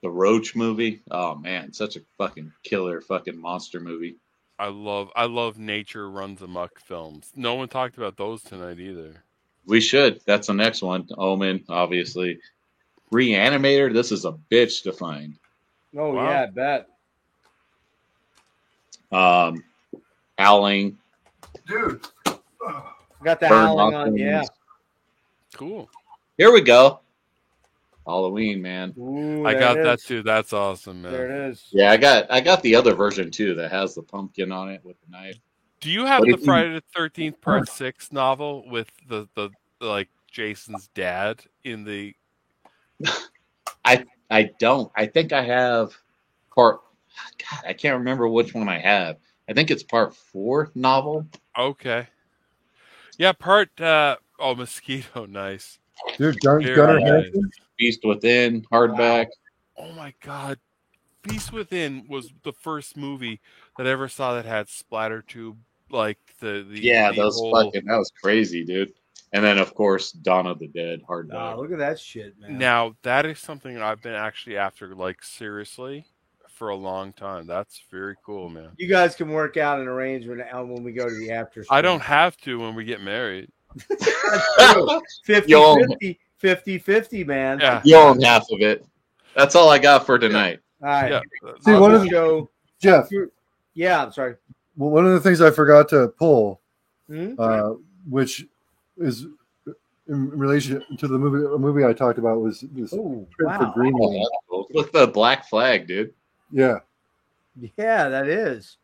the Roach movie. Oh man, such a fucking killer fucking monster movie. I love Nature Runs Amok films. No one talked about those tonight either. We should. That's the next one. Omen, obviously. Reanimator, this is a bitch to find. Oh wow. Yeah, I bet. Howling. Dude. Got the Howling on, yeah. Cool. Here we go. Halloween, man. Ooh, I got that too. That's awesome, man. There it is. Yeah, I got the other version too that has the pumpkin on it with the knife. Do you have the Friday the 13th Part 6 novel with the like Jason's dad in the I don't. I think I have part. God, I can't remember which one I have. I think it's part 4 novel. Okay. Yeah, part. Mosquito, nice. Dude, Gunnar Hansen. Beast Within hardback. Wow. Oh my God, Beast Within was the first movie that I ever saw that had splatter tube, like the that was crazy, dude. And then, of course, Dawn of the Dead hardback. Wow, look at that shit, man. Now, that is something I've been actually after, like, seriously, for a long time. That's very cool, man. You guys can work out an arrangement when we go to the after school. I don't have to when we get married. That's true. 50-50, man. Yeah. You own half of it. That's all I got for tonight. All right. Yeah. See, one of the show, Jeff. Yeah, I'm sorry. Well, one of the things I forgot to pull, which is in relation to the movie I talked about, was this trip for Greenland. Look, the black flag, dude. Yeah. Yeah, that is.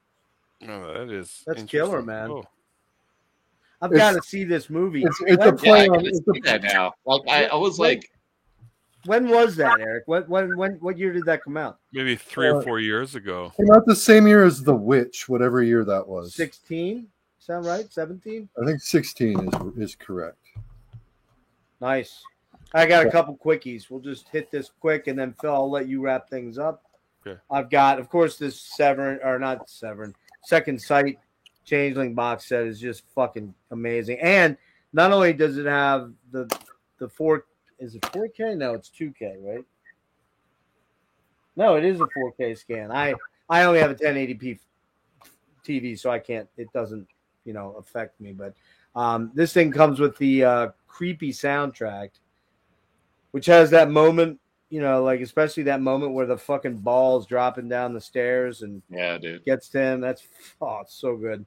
Oh, that is. That's killer, man. Cool. I've got to see this movie. It's a play on that now. Like I was like, When was that, Eric? What year did that come out? Maybe 3 or 4 years ago. Came out the same year as The Witch, whatever year that was. 16? Sound right? 17? I think 16 is correct. Nice. I got a couple quickies. We'll just hit this quick, and then Phil, I'll let you wrap things up. Okay. I've got, of course, this Second Sight Changeling box set is just fucking amazing. And not only does it have the 4, is it 4K? No, it's 2K, right? No, it is a 4K scan. I only have a 1080p TV, so I can't. It doesn't, affect me. But this thing comes with the creepy soundtrack, which has that moment, especially that moment where the fucking ball's dropping down the stairs and gets to him. It's so good.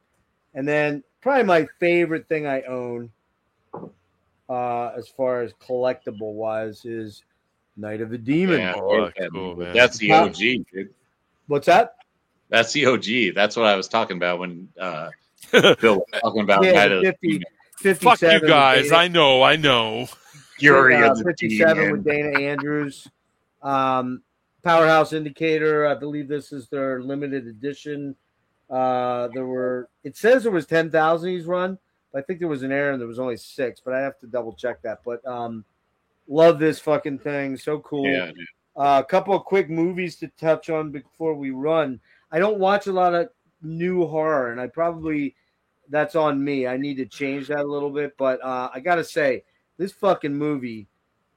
And then probably my favorite thing I own, as far as collectible wise, is Night of the Demon. Yeah, cool, man. That's the OG, dude. What's that? That's the OG. That's what I was talking about when Phil was talking about Night of the Demon. 57 Fuck you guys. I know. Fury of the 57 Demon. with Dana Andrews. Powerhouse Indicator. I believe this is their limited edition. It says there was 10,000 he's run. I think there was an error and there was only 6, but I have to double check that. But love this fucking thing. So cool. Yeah, dude. A couple of quick movies to touch on before we run. I don't watch a lot of new horror, and that's on me. I need to change that a little bit. But I got to say, this fucking movie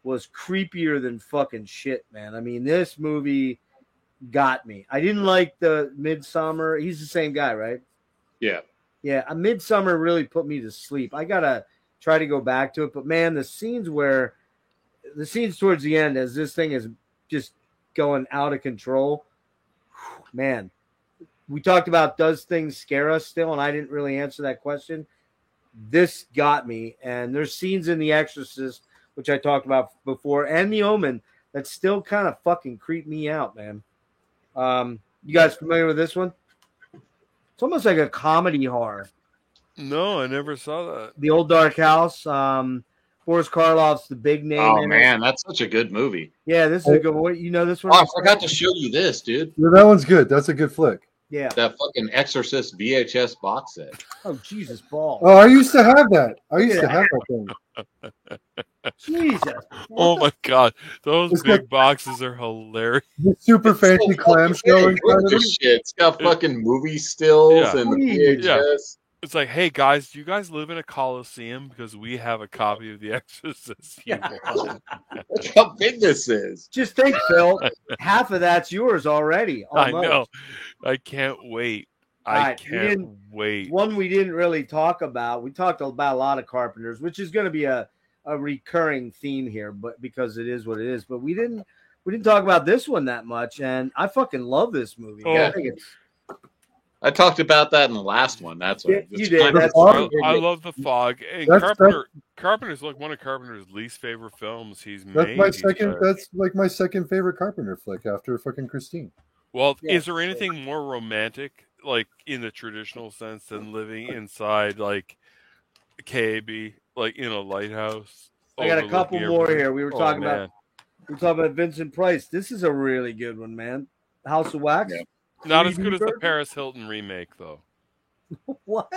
was creepier than fucking shit, man. I mean, this movie got me. I didn't like the Midsommar. He's the same guy, right? Yeah. Yeah, a Midsommar really put me to sleep. I gotta try to go back to it, but man, the scenes towards the end, as this thing is just going out of control, man. We talked about, does things scare us still, and I didn't really answer that question. This got me, and there's scenes in The Exorcist, which I talked about before, and The Omen that still kind of fucking creep me out, man. You guys familiar with this one? It's almost like a comedy horror. No, I never saw that. The Old Dark House. Boris Karloff's the big name. Oh, man, that's such a good movie. Yeah, this is a good one. You know this one? Oh, I forgot to show you this, dude. Yeah, that one's good. That's a good flick. Yeah. That fucking Exorcist VHS box set. Oh, Jesus, balls. Oh, I used to have that. I used to have that thing. Jesus. Oh my god, those It's big got- boxes are hilarious. The super fancy So clamshell fucking in front of big, it. this shit. It's got fucking movie stills Yeah. and the Yeah. VHS. It's like, hey guys, do you guys live in a coliseum? Because we have a copy of The Exorcist. You want? Look how big this is. Just think, Phil, half of that's yours already. I Almost. know. I can't wait. All I right, can't wait. One we didn't really talk about. We talked about a lot of Carpenters, which is going to be a recurring theme here, but because it is what it is. But we didn't talk about this one that much, and I fucking love this movie. Oh. I think it's I talked about that in the last one. That's what You did. That's I love The Fog. And That's- Carpenter's like one of Carpenter's least favorite films he's That's made. my He's second. got- That's like my second favorite Carpenter flick after fucking Christine. Well, Yeah. is there anything more romantic, like in the traditional sense, than living inside like KAB, like in a lighthouse? I got a couple overlooking more everything? here. We were Oh, talking man. about Vincent Price. This is a really good one, man. House of Wax. Yeah. Not as 3D good as the version? Paris Hilton remake, though. What?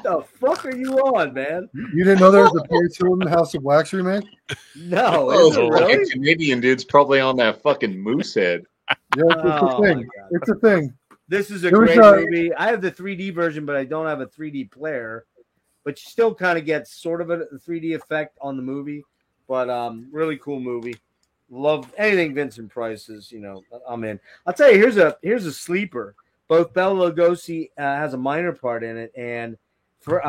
The fuck are you on, man? You didn't know there was a Paris Hilton House of Wax remake? No, Oh, is it like really? a Canadian dude's probably on that fucking moose head. Yeah, it's Oh, a my thing. God. It's a thing. This is a There was great a- movie. I have the 3D version, but I don't have a 3D player. But you still kind of get sort of a 3D effect on the movie. But really cool movie. Love anything Vincent Price is. I'm in. I'll tell you, here's a sleeper. Both Bela Lugosi has a minor part in it, and for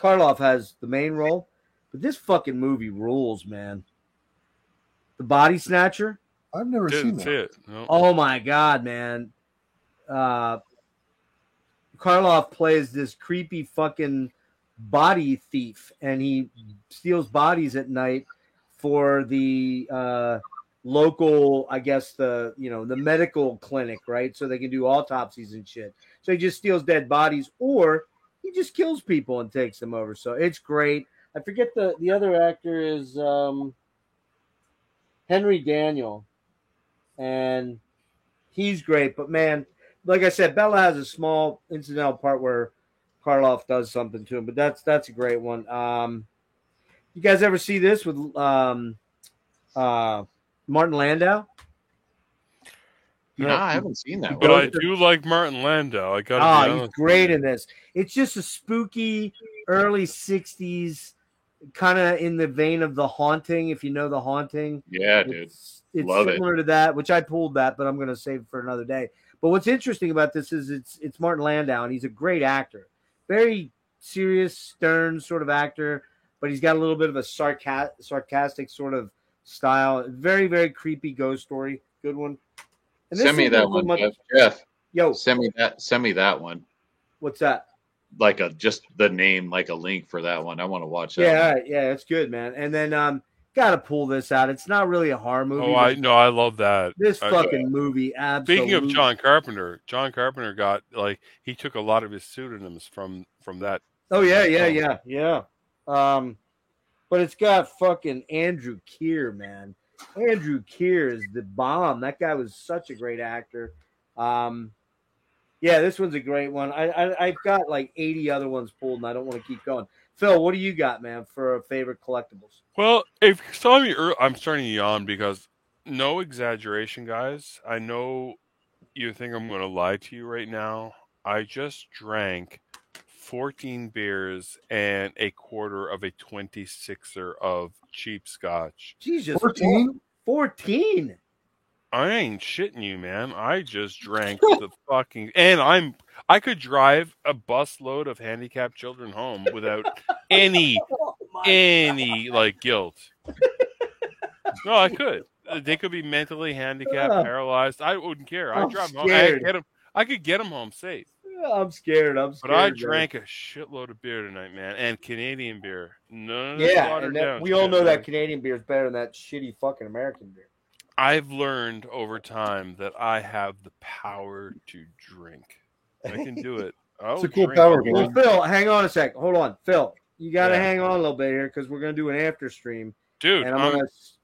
Karloff has the main role. But this fucking movie rules, man. The Body Snatcher. I've never Didn't seen see that. it. No. Oh my god, man. Karloff plays this creepy fucking body thief, and he steals bodies at night for the local, I guess the medical clinic, right? So they can do autopsies and shit. So he just steals dead bodies, or he just kills people and takes them over. So it's great. I forget the other actor is Henry Daniel, and he's great. But man, like I said, Bella has a small incidental part where Karloff does something to him, but that's a great one. You guys ever see this with Martin Landau? No, I haven't seen that But one. I do like Martin Landau. I got to be honest. He's great in this. It's just a spooky early 60s, kind of in the vein of The Haunting, if you know The Haunting. Yeah, dude. It's Love similar to that, which I pulled that, but I'm going to save it for another day. But what's interesting about this is it's Martin Landau, and he's a great actor. Very serious, stern sort of actor, but he's got a little bit of a sarcastic sort of style. Very, very creepy ghost story. Good one. And Send me that one, Jeff. Yo, Send me that one. What's that? Like just the name, like a link for that one. I want to watch that. Yeah, yeah, it's good, man. And then gotta pull this out. It's not really a horror movie. Oh, I love that. This fucking movie, absolutely. Speaking of John Carpenter got he took a lot of his pseudonyms from that. Oh yeah. But it's got fucking Andrew Keir, man. Andrew Keir is the bomb. That guy was such a great actor. Yeah, this one's a great one. I've got like 80 other ones pulled, and I don't want to keep going. Phil, what do you got, man, for favorite collectibles? Well, if you saw me earlier, I'm starting to yawn because, no exaggeration, guys. I know you think I'm going to lie to you right now. I just drank 14 beers and a quarter of a 26er of cheap scotch. Jesus, 14? 14. I ain't shitting you, man. I just drank the fucking, and I could drive a busload of handicapped children home without any like guilt. No, I could. They could be mentally handicapped, paralyzed. I wouldn't care. I'd drive them home. I could get them home safe. I'm scared. But I drank a shitload of beer tonight, man, and Canadian beer. None of this watered down. We all know that Canadian beer is better than that shitty fucking American beer. I've learned over time that I have the power to drink. I can do it. It's a cool power. Well, Phil, hang on a sec. Hold on, Phil. You got to hang on a little bit here because we're gonna do an after stream. Dude, and I'm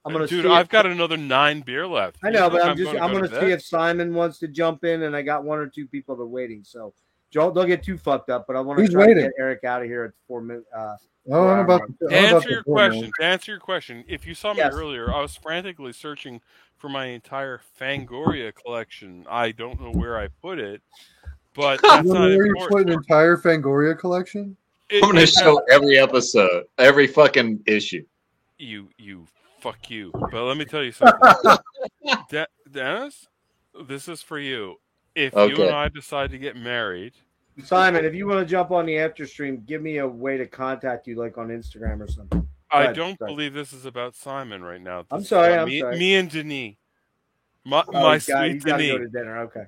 gonna. Dude, I've got another 9 beer left. I know, but I'm gonna see if Simon wants to jump in, and I got 1 or 2 people that are waiting. So don't get too fucked up. But I want to try to get Eric out of here at 4 minutes. To answer your question, if you saw me earlier, I was frantically searching for my entire Fangoria collection. I don't know where I put it, but that's not where you put an entire Fangoria collection? I'm going to show every episode, every fucking issue. You fuck you. But let me tell you something. Dennis, this is for you. If you and I decide to get married, Simon, if you want to jump on the after stream, give me a way to contact you, like on Instagram or something. I don't believe this is about Simon right now. I'm sorry. Me and Denis. My sweet Denis. Go to dinner. Okay.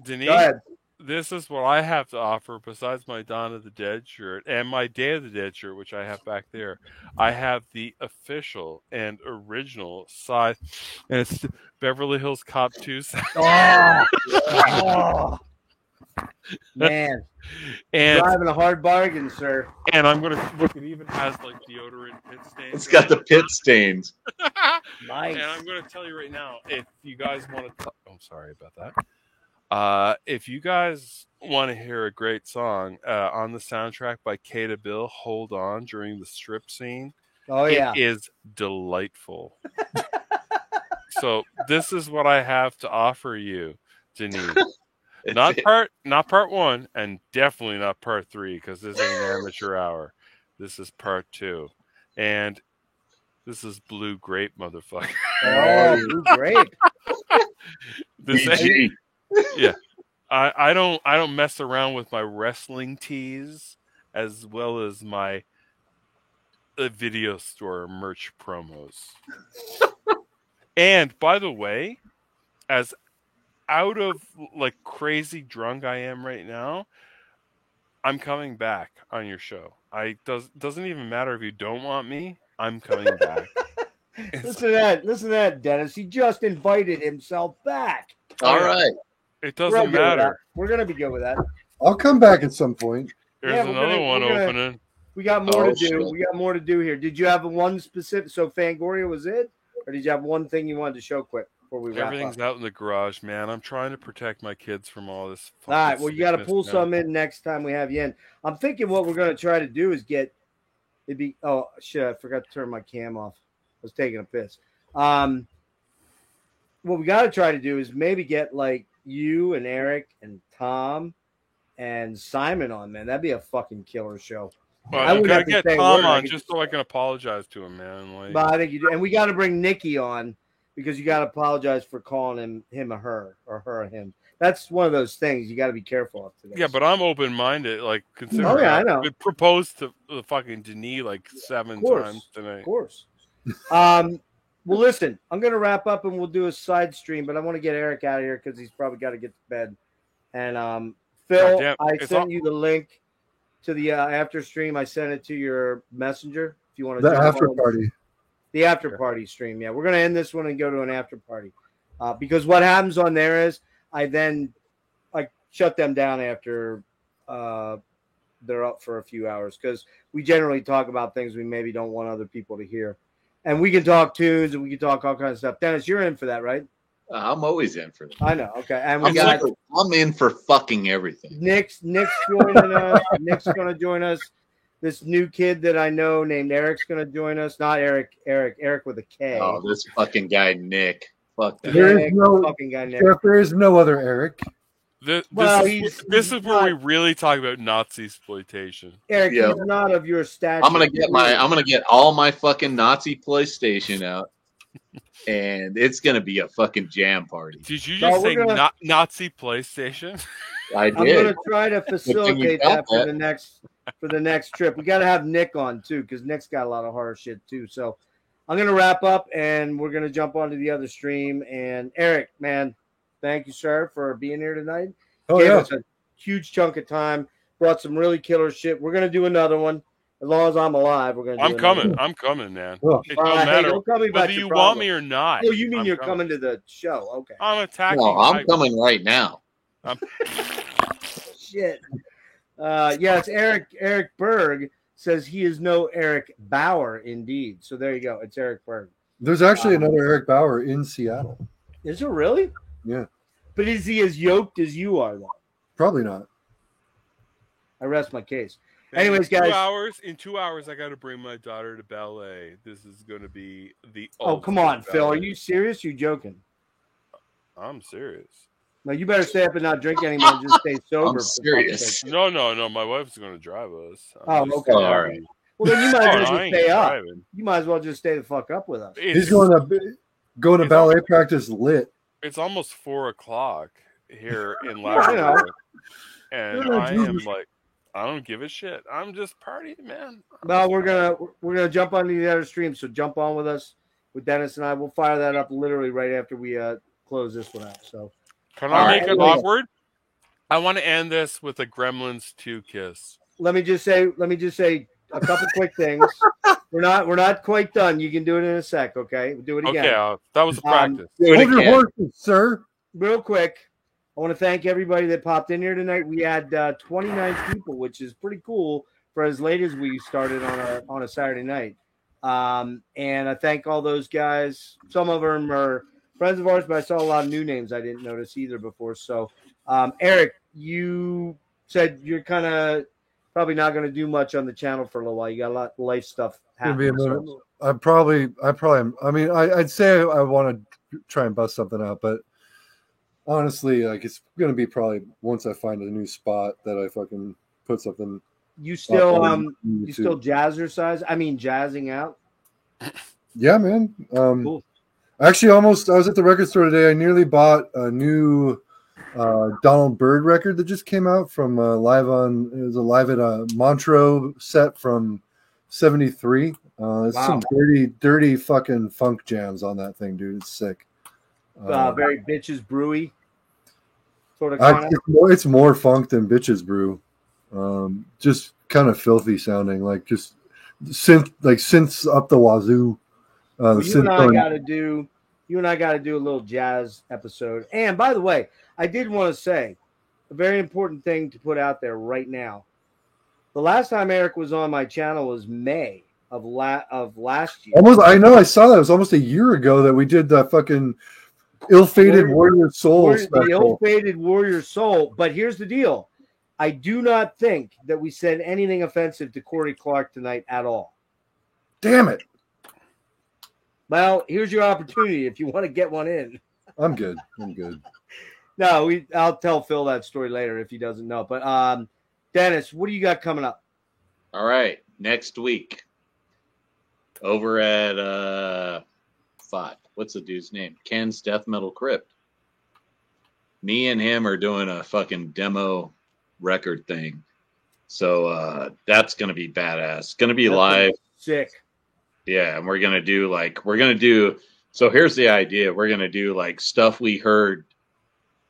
Denis, go ahead. This is what I have to offer besides my Dawn of the Dead shirt and my Day of the Dead shirt, which I have back there. I have the official and original size, and it's Beverly Hills Cop 2. Man, and driving a hard bargain, sir. And I'm gonna look. It even has like deodorant pit stains. It's got the pit stains. Nice. And I'm gonna tell you right now, if you guys want to, I'm sorry about that. If you guys want to hear a great song on the soundtrack by Kata Bill, "Hold On" during the strip scene, it is delightful. So this is what I have to offer you, Denis. Not part 1, and definitely not part 3, because this ain't an amateur hour. This is part 2, and this is Blue Grape, motherfucker. Oh, Blue Grape. Yeah, I don't mess around with my wrestling tees as well as my video store merch promos. And by the way, as out of like crazy drunk I am right now, I'm coming back on your show. Doesn't even matter if you don't want me. I'm coming back. Listen to that, Dennis. He just invited himself back. All right. It doesn't matter. We're gonna be good with that. I'll come back at some point. There's another one opening. We got more to do. Shit. We got more to do here. Did you have one specific? So Fangoria was it, or did you have one thing you wanted to show quick before we wrap Everything's up? out in the garage, man. I'm trying to protect my kids from all this. All right. Well, you got to pull man. some in next time we have you in. I'm thinking what we're going to try to do is get. It'd be. Oh shit! I forgot to turn my cam off. I was taking a piss. What we got to try to do is maybe get like you and Eric and Tom and Simon on, man. That'd be a fucking killer show. Well, I you would gotta have to get say a Tom word. I on could just so I can apologize to him, man. Like, But I think you do, and we got to bring Nikki on because you got to apologize for calling him a her or her a him. That's one of those things you got to be careful of today. yeah, but I'm open-minded. Like, considering Oh, yeah, I know. I've proposed to the fucking Denis like 7 times tonight. Of course. Well, listen, I'm going to wrap up and we'll do a side stream, but I want to get Eric out of here because he's probably got to get to bed. And Phil, Goddamn, I it's sent you the link to the after stream. I sent it to your messenger if you want to. The after party. The after party stream. Yeah, we're going to end this one and go to an after party because what happens on there is I shut them down after they're up for a few hours because we generally talk about things we maybe don't want other people to hear. And we can talk tunes and we can talk all kinds of stuff. Dennis, you're in for that, right? I'm always in for that. I know. Okay. And we I'm in for fucking everything. Nick's joining us. Nick's going to join us. This new kid that I know named Eric's going to join us. Not Eric with a K. Oh, this fucking guy, Nick. Fuck that. There is no fucking guy, Nick. Jeff, there is no other Eric. This He's is where not- we really talk about Nazi exploitation. Eric, Yeah. he's not of your stature. I'm gonna get all my fucking Nazi PlayStation out, and it's gonna be a fucking jam party. Did you No, just we're say gonna- Nazi PlayStation? I I'm going did. to try to facilitate that for the next trip. We got to have Nick on too because Nick's got a lot of horror shit too. So I'm going to wrap up and we're going to jump onto the other stream. And Eric, man, thank you, sir, for being here tonight. Oh, Gave yeah. us a huge chunk of time. Brought some really killer shit. We're going to do another one. As long as I'm alive, we're going to do I'm another coming. one. I'm coming, man. Oh. It All don't right, hey, matter don't tell me about whether your you problem. want me or not. Oh, you mean I'm you're coming. coming to the show? Okay. I'm attacking. No, I'm coming right now. Shit. It's Eric Berg says he is no Eric Bauer indeed. So there you go. It's Eric Berg. There's actually another Eric Bauer in Seattle. Is it really? Yeah. But is he as yoked as you are, though? Probably not. I rest my case. And Anyways, guys. in 2 hours, I got to bring my daughter to ballet. This is going to be the. Oh, come on, ultimate Phil. Are ballet. you serious? You joking? I'm serious. No, you better stay up and not drink anymore and just stay sober. I'm for serious. fuck's sake. No. My wife's going to drive us. Oh, I'm just- okay. Oh, all right. Well, then you might as well I just ain't stay up. driving. You might as well just stay the fuck up with us. It's, He's going to It's ballet practice lit. It's almost 4:00 here in Well, you know. Labrador, and Yeah, I am Jesus. like, I don't give a shit. I'm just partying, man. Well, we're gonna jump on the other stream, so jump on with us with Dennis and I. We'll fire that up literally right after we close this one out. So Can All I right, make it anyway. awkward? I want to end this with a Gremlins 2 kiss. let me just say a couple quick things. We're not quite done. You can do it in a sec, okay? We'll do it again. Okay, that was a practice. Do it Hold your again. horses, sir. Real quick, I want to thank everybody that popped in here tonight. We had 29 people, which is pretty cool for as late as we started on a Saturday night. And I thank all those guys. Some of them are friends of ours, but I saw a lot of new names I didn't notice either before. So, Eric, you said you're kind of probably not going to do much on the channel for a little while. You got a lot of life stuff Gonna be a happening. minute. So, I probably am. I mean, I'd say I want to try and bust something out, but honestly, like it's gonna be probably once I find a new spot that I fucking put something. you still up on you YouTube. still jazzing out? Yeah, man. Cool. Actually, I was at the record store today. I nearly bought a new Donald Byrd record that just came out from it was a live at Montreux set from '73. It's some dirty fucking funk jams on that thing, dude. It's sick. Very bitches brewy sort of kind of. It's more funk than Bitches Brew. Just kind of filthy sounding, like just synths up the wazoo. You and I got to do a little jazz episode. And by the way, I did want to say a very important thing to put out there right now. The last time Eric was on my channel was May of last year. Almost, I know. I saw that. It was almost a year ago that we did the fucking ill-fated Warrior Soul The special. ill-fated Warrior Soul. But here's the deal: I do not think that we said anything offensive to Corey Clark tonight at all. Damn it! Well, here's your opportunity if you want to get one in. I'm good. I'm good. No, I'll tell Phil that story later if he doesn't know. But Dennis, what do you got coming up? All right, next week over at what's the dude's name? Ken's Death Metal Crypt. Me and him are doing a fucking demo record thing. So that's gonna be badass. It's gonna be live. Sick. Yeah, and we're gonna do so here's the idea. We're gonna do like stuff we heard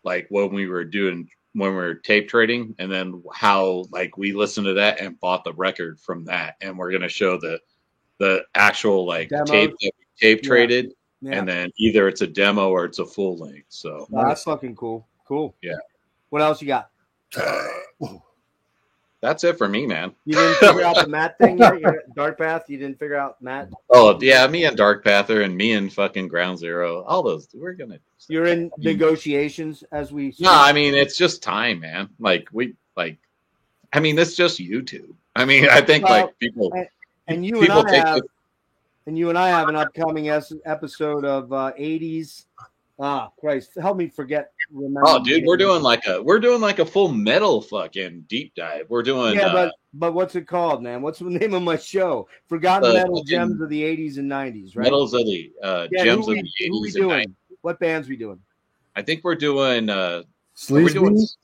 like when we were tape trading, and then how like we listened to that and bought the record from that, and we're gonna show the actual like Demos. tape that we tape traded, Yeah. and then either it's a demo or it's a full length. So That's fucking cool. Cool. Yeah. What else you got? that's it for me, man. You didn't figure out the Matt thing yet? Dark Path? You didn't figure out Matt? Oh yeah, me and Dark Panther and me and fucking Ground Zero, all those. We're gonna. You're in negotiations as we speak? No, I mean it's just time, man. I mean it's just YouTube. I mean, I think Well, like people. And you people and I take have it- and you and I have an upcoming episode of 80s. Ah, Christ, help me forget. Remember? Oh, dude, we're doing like a full metal fucking deep dive. We're doing. Yeah, but what's it called, man? What's the name of my show? Forgotten Metal Gems of the 80s and 90s, right? Metals of the Gems of the 80s who we and doing? 90s. What bands we doing? I think we're doing. Sleaze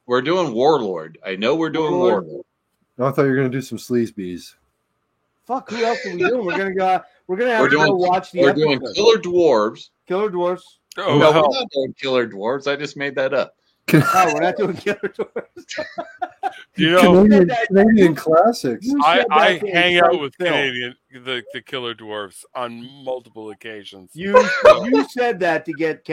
We're doing Warlord. I know we're doing Warlord. Warlord. No, I thought you were gonna do some Sleaze Bees. Fuck, who else are we doing? We're gonna go. We're gonna have We're to go doing- watch the We're episode. doing Killer Dwarves. Killer Dwarfs. Oh, no, hell. we're not doing Killer Dwarves. I just made that up. Oh, we're not doing Killer Dwarfs. You know, Canadian classics. You I said that to hang out incite with Phil. the Killer Dwarfs on multiple occasions. You said that to get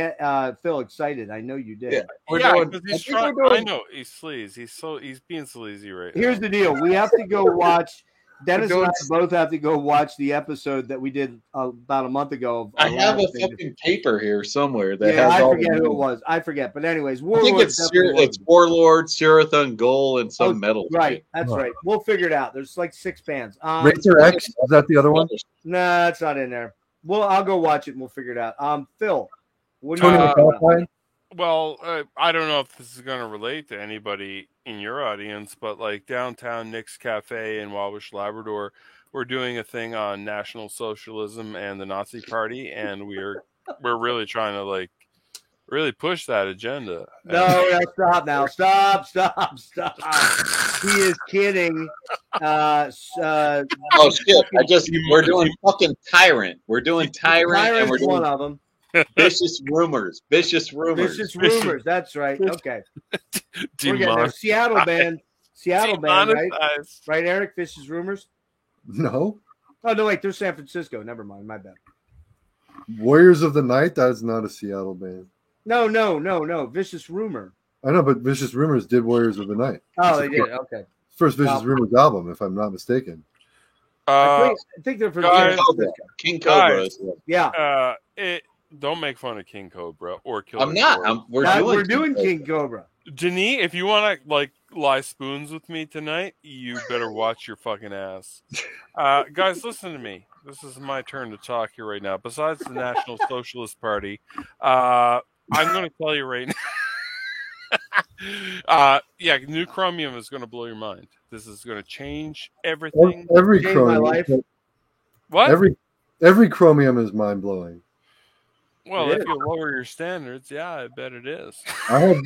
Phil excited. I know you did. Yeah. We're Yeah, doing. 'cause I he's think trying, we're doing- I know he's sleaze. He's being sleazy right Here's now. the deal. We have to go watch. Dennis We're and doing- I both have to go watch the episode that we did about a month ago. Of I have a Last Thing. fucking paper here somewhere that Yeah, has I all forget the who it names. was. I forget. But anyways, I Warlord. think it's Warlord, Sirathon, Goal, and some metal. Right. That's Oh. right. We'll figure it out. There's like 6 bands. Razor X, is that the other one? Nah, it's not in there. Well, I'll go watch it and we'll figure it out. Phil, what do Tony you McAlpine? Well, I don't know if this is going to relate to anybody in your audience, but like downtown Nick's Cafe in Wabash, Labrador, we're doing a thing on National Socialism and the Nazi Party, and we're really trying to like really push that agenda. No, stop now. Stop. He is kidding. Oh shit! We're doing fucking Tyrant. We're doing Tyrant, and we're Tyrant's one doing of them. Vicious Rumors. Vicious Rumors. Vicious Rumors. That's right. Okay. We're getting there. Demon- Seattle band. Seattle band, right? demonetized. Right, Eric? Vicious Rumors? No. Oh, no, wait. They're San Francisco. Never mind. My bad. Warriors of the Night, that is not a Seattle band. No. Vicious Rumor. I know, but Vicious Rumors did Warriors of the Night. Oh, they did. Okay. First Vicious Wow. Rumors album, if I'm not mistaken. I think they're from guys- San Francisco. King Cobra. Guys. Yeah. Don't make fun of King Cobra or Killer. I'm not. Dwarf. We're doing Cobra. King Cobra. Denis, if you want to like lie spoons with me tonight, you better watch your fucking ass. Guys, listen to me. This is my turn to talk here right now. Besides the National Socialist Party, I'm going to tell you right now. Yeah, New Chromium is going to blow your mind. This is going to change everything. Every Changed my life. Chromium, What? every Chromium is mind blowing. Well, It if is. you lower your standards, yeah, I bet it is. I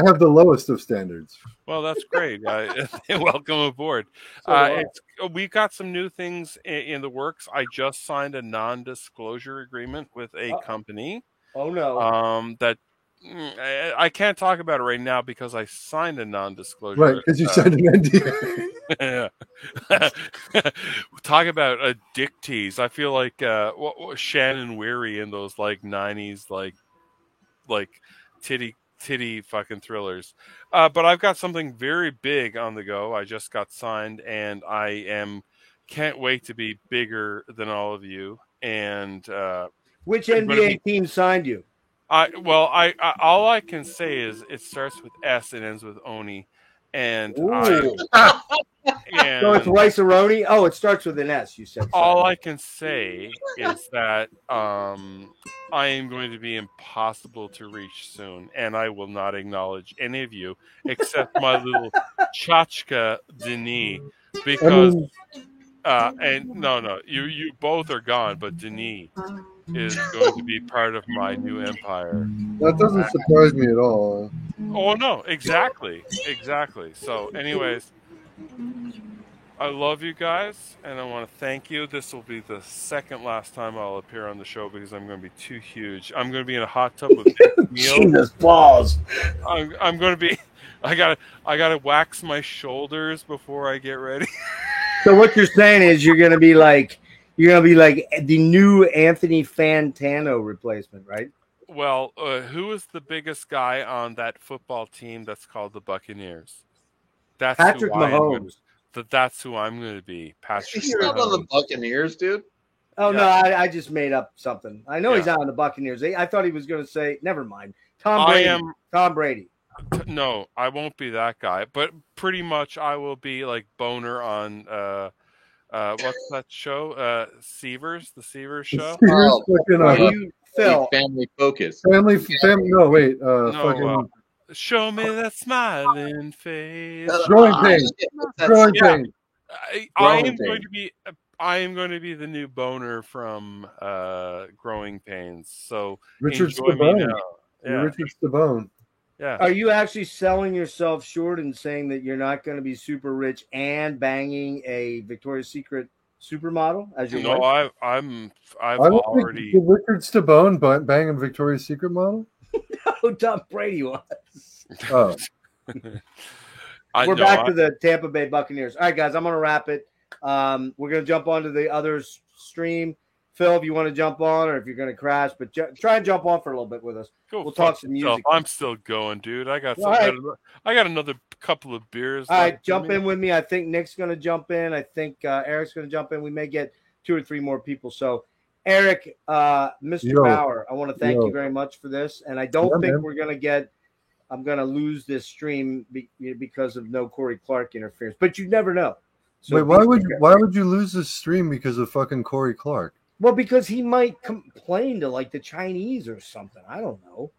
have the lowest of standards. Well, that's great. Welcome aboard. So do I. We got some new things in the works. I just signed a non-disclosure agreement with a company Oh, no. that I can't talk about it right now because I signed a non-disclosure. Right, because you signed an NDA. Talk about a dick tease. I feel like what Shannon Weary in those like 90s like titty titty fucking thrillers. But I've got something very big on the go. I just got signed, and can't wait to be bigger than all of you. And which NBA team signed you? All I can say is it starts with S and ends with Oni, and so it's Rice-A-Roni? Oh, it starts with an S. You said. All I can say is that I am going to be impossible to reach soon, and I will not acknowledge any of you except my little Chachka Denis, because you both are gone, but Denis is going to be part of my new empire. That doesn't surprise me at all. Oh no, exactly. So, anyways, I love you guys, and I want to thank you. This will be the second last time I'll appear on the show because I'm going to be too huge. I'm going to be in a hot tub with Neil. Jesus balls. I'm going to be. I gotta wax my shoulders before I get ready. So what you're saying is you're gonna be like the new Anthony Fantano replacement, right? Well, who is the biggest guy on that football team that's called the Buccaneers? That's Patrick Mahomes. That's who I'm going to be. Patrick. He's not on the Buccaneers, dude. Oh, no, I just made up something. I know he's not on the Buccaneers. I thought he was going to say, never mind. Tom Brady. No, I won't be that guy. But pretty much I will be like Boner on what's that show? Seavers, the Seavers show. Phil. Family Focus. Family. No, wait. Show me that smiling face. Growing pains. Growing pains. I am going to be the new Boner from Growing Pains. So Richard enjoy me now. Yeah. Richard Stabone. Yeah. Are you actually selling yourself short and saying that you're not going to be super rich and banging a Victoria's Secret supermodel as your wife? I've already. Did Richard Stabone bang a Victoria's Secret model? No, Tom Brady was. Oh. We're back to the Tampa Bay Buccaneers. All right, guys, I'm going to wrap it. We're going to jump onto the other stream. Phil, if you want to jump on or if you're going to crash, but try and jump on for a little bit with us. We'll talk some music. I'm still going, dude. I got another couple of beers. All right, jump in with me. I think Nick's going to jump in. I think Eric's going to jump in. We may get 2 or 3 more people. So, Eric, Mr. Bauer, I want to thank you very much for this. And I don't think we're going to I'm going to lose this stream because of no Corey Clark interference. But you never know. So wait, why would you lose this stream because of fucking Corey Clark? Well, because he might complain to like the Chinese or something. I don't know.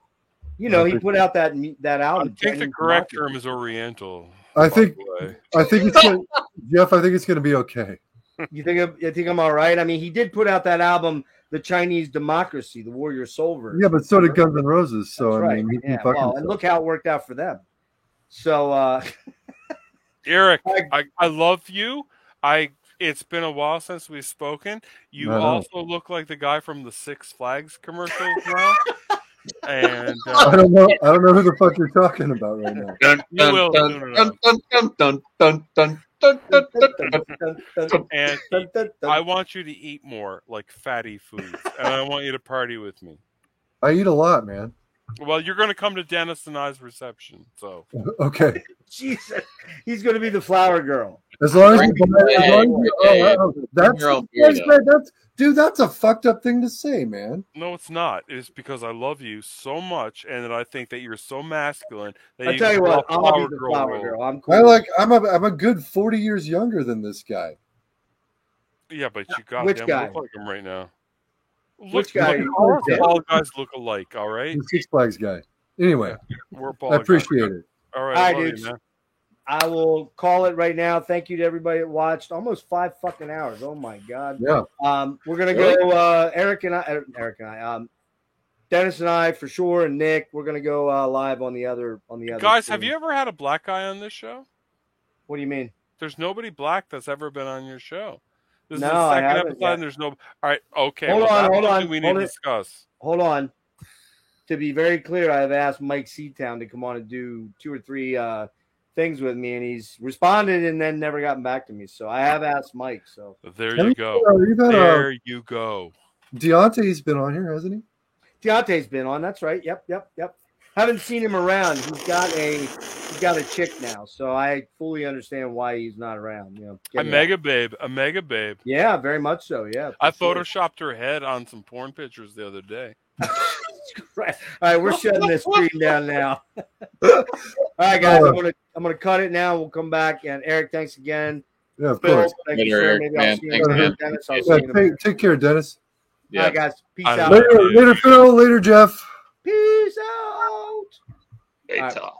You know, he put out that album. I think the correct term is Oriental. I think it's gonna, Jeff. I think it's going to be okay. You think I'm all right? I mean, he did put out that album, The Chinese Democracy, the Warrior Soul version. Yeah, but so did Guns N' Roses. So that's I mean, and look how it worked out for them. So, Eric, I love you. It's been a while since we've spoken. You also look like the guy from the Six Flags commercials now. And I don't know who the fuck you're talking about right now. You will. And I want you to eat more, like fatty foods, and I want you to party with me. I eat a lot, man. Well, you're going to come to Dennis and I's reception, so okay. Jesus, he's going to be the flower girl. As long as that's a fucked up thing to say, man. No, it's not. It's because I love you so much, and that I think that you're so masculine. That I tell you what, I'll be the flower girl. I'm cool. I'm a good 40 years younger than this guy. Yeah, but you got Which guy? Look like him right now. Which guy? All guys look alike. All right. The Six Flags guy. Anyway, we're I appreciate it. All right, dude. I will call it right now. Thank you to everybody that watched. Almost 5 fucking hours. Oh my god. Yeah. We're gonna go. Eric and I. Dennis and I for sure, and Nick. We're gonna go live on the other. Guys, stream. have you ever had a black guy on this show? What do you mean? There's nobody black that's ever been on your show. This is the second episode, and there's no. All right, okay. Hold on. We need to discuss. Hold on. To be very clear, I have asked Mike Seatown to come on and do 2 or 3 things with me, and he's responded and then never gotten back to me. So I have asked Mike. So there you go. There you go. Deontay's been on here, hasn't he? Deontay's been on. That's right. Yep. haven't seen him around. He's got a chick now, so I fully understand why he's not around. You know, A mega babe. Yeah, very much so. Yeah, I photoshopped her head on some porn pictures the other day. Right. All right, we're shutting this screen down now. All right, guys, I'm gonna cut it now. We'll come back. And Eric, thanks again. Yeah, of Phil, course. thank you, sir. Maybe I'll see you again. Dennis, I'll see you in a minute. Take care, Dennis. Yeah. All right, guys. Peace I out. love you. Later, Phil. Later, Jeff. Peace out. Great All right. talk.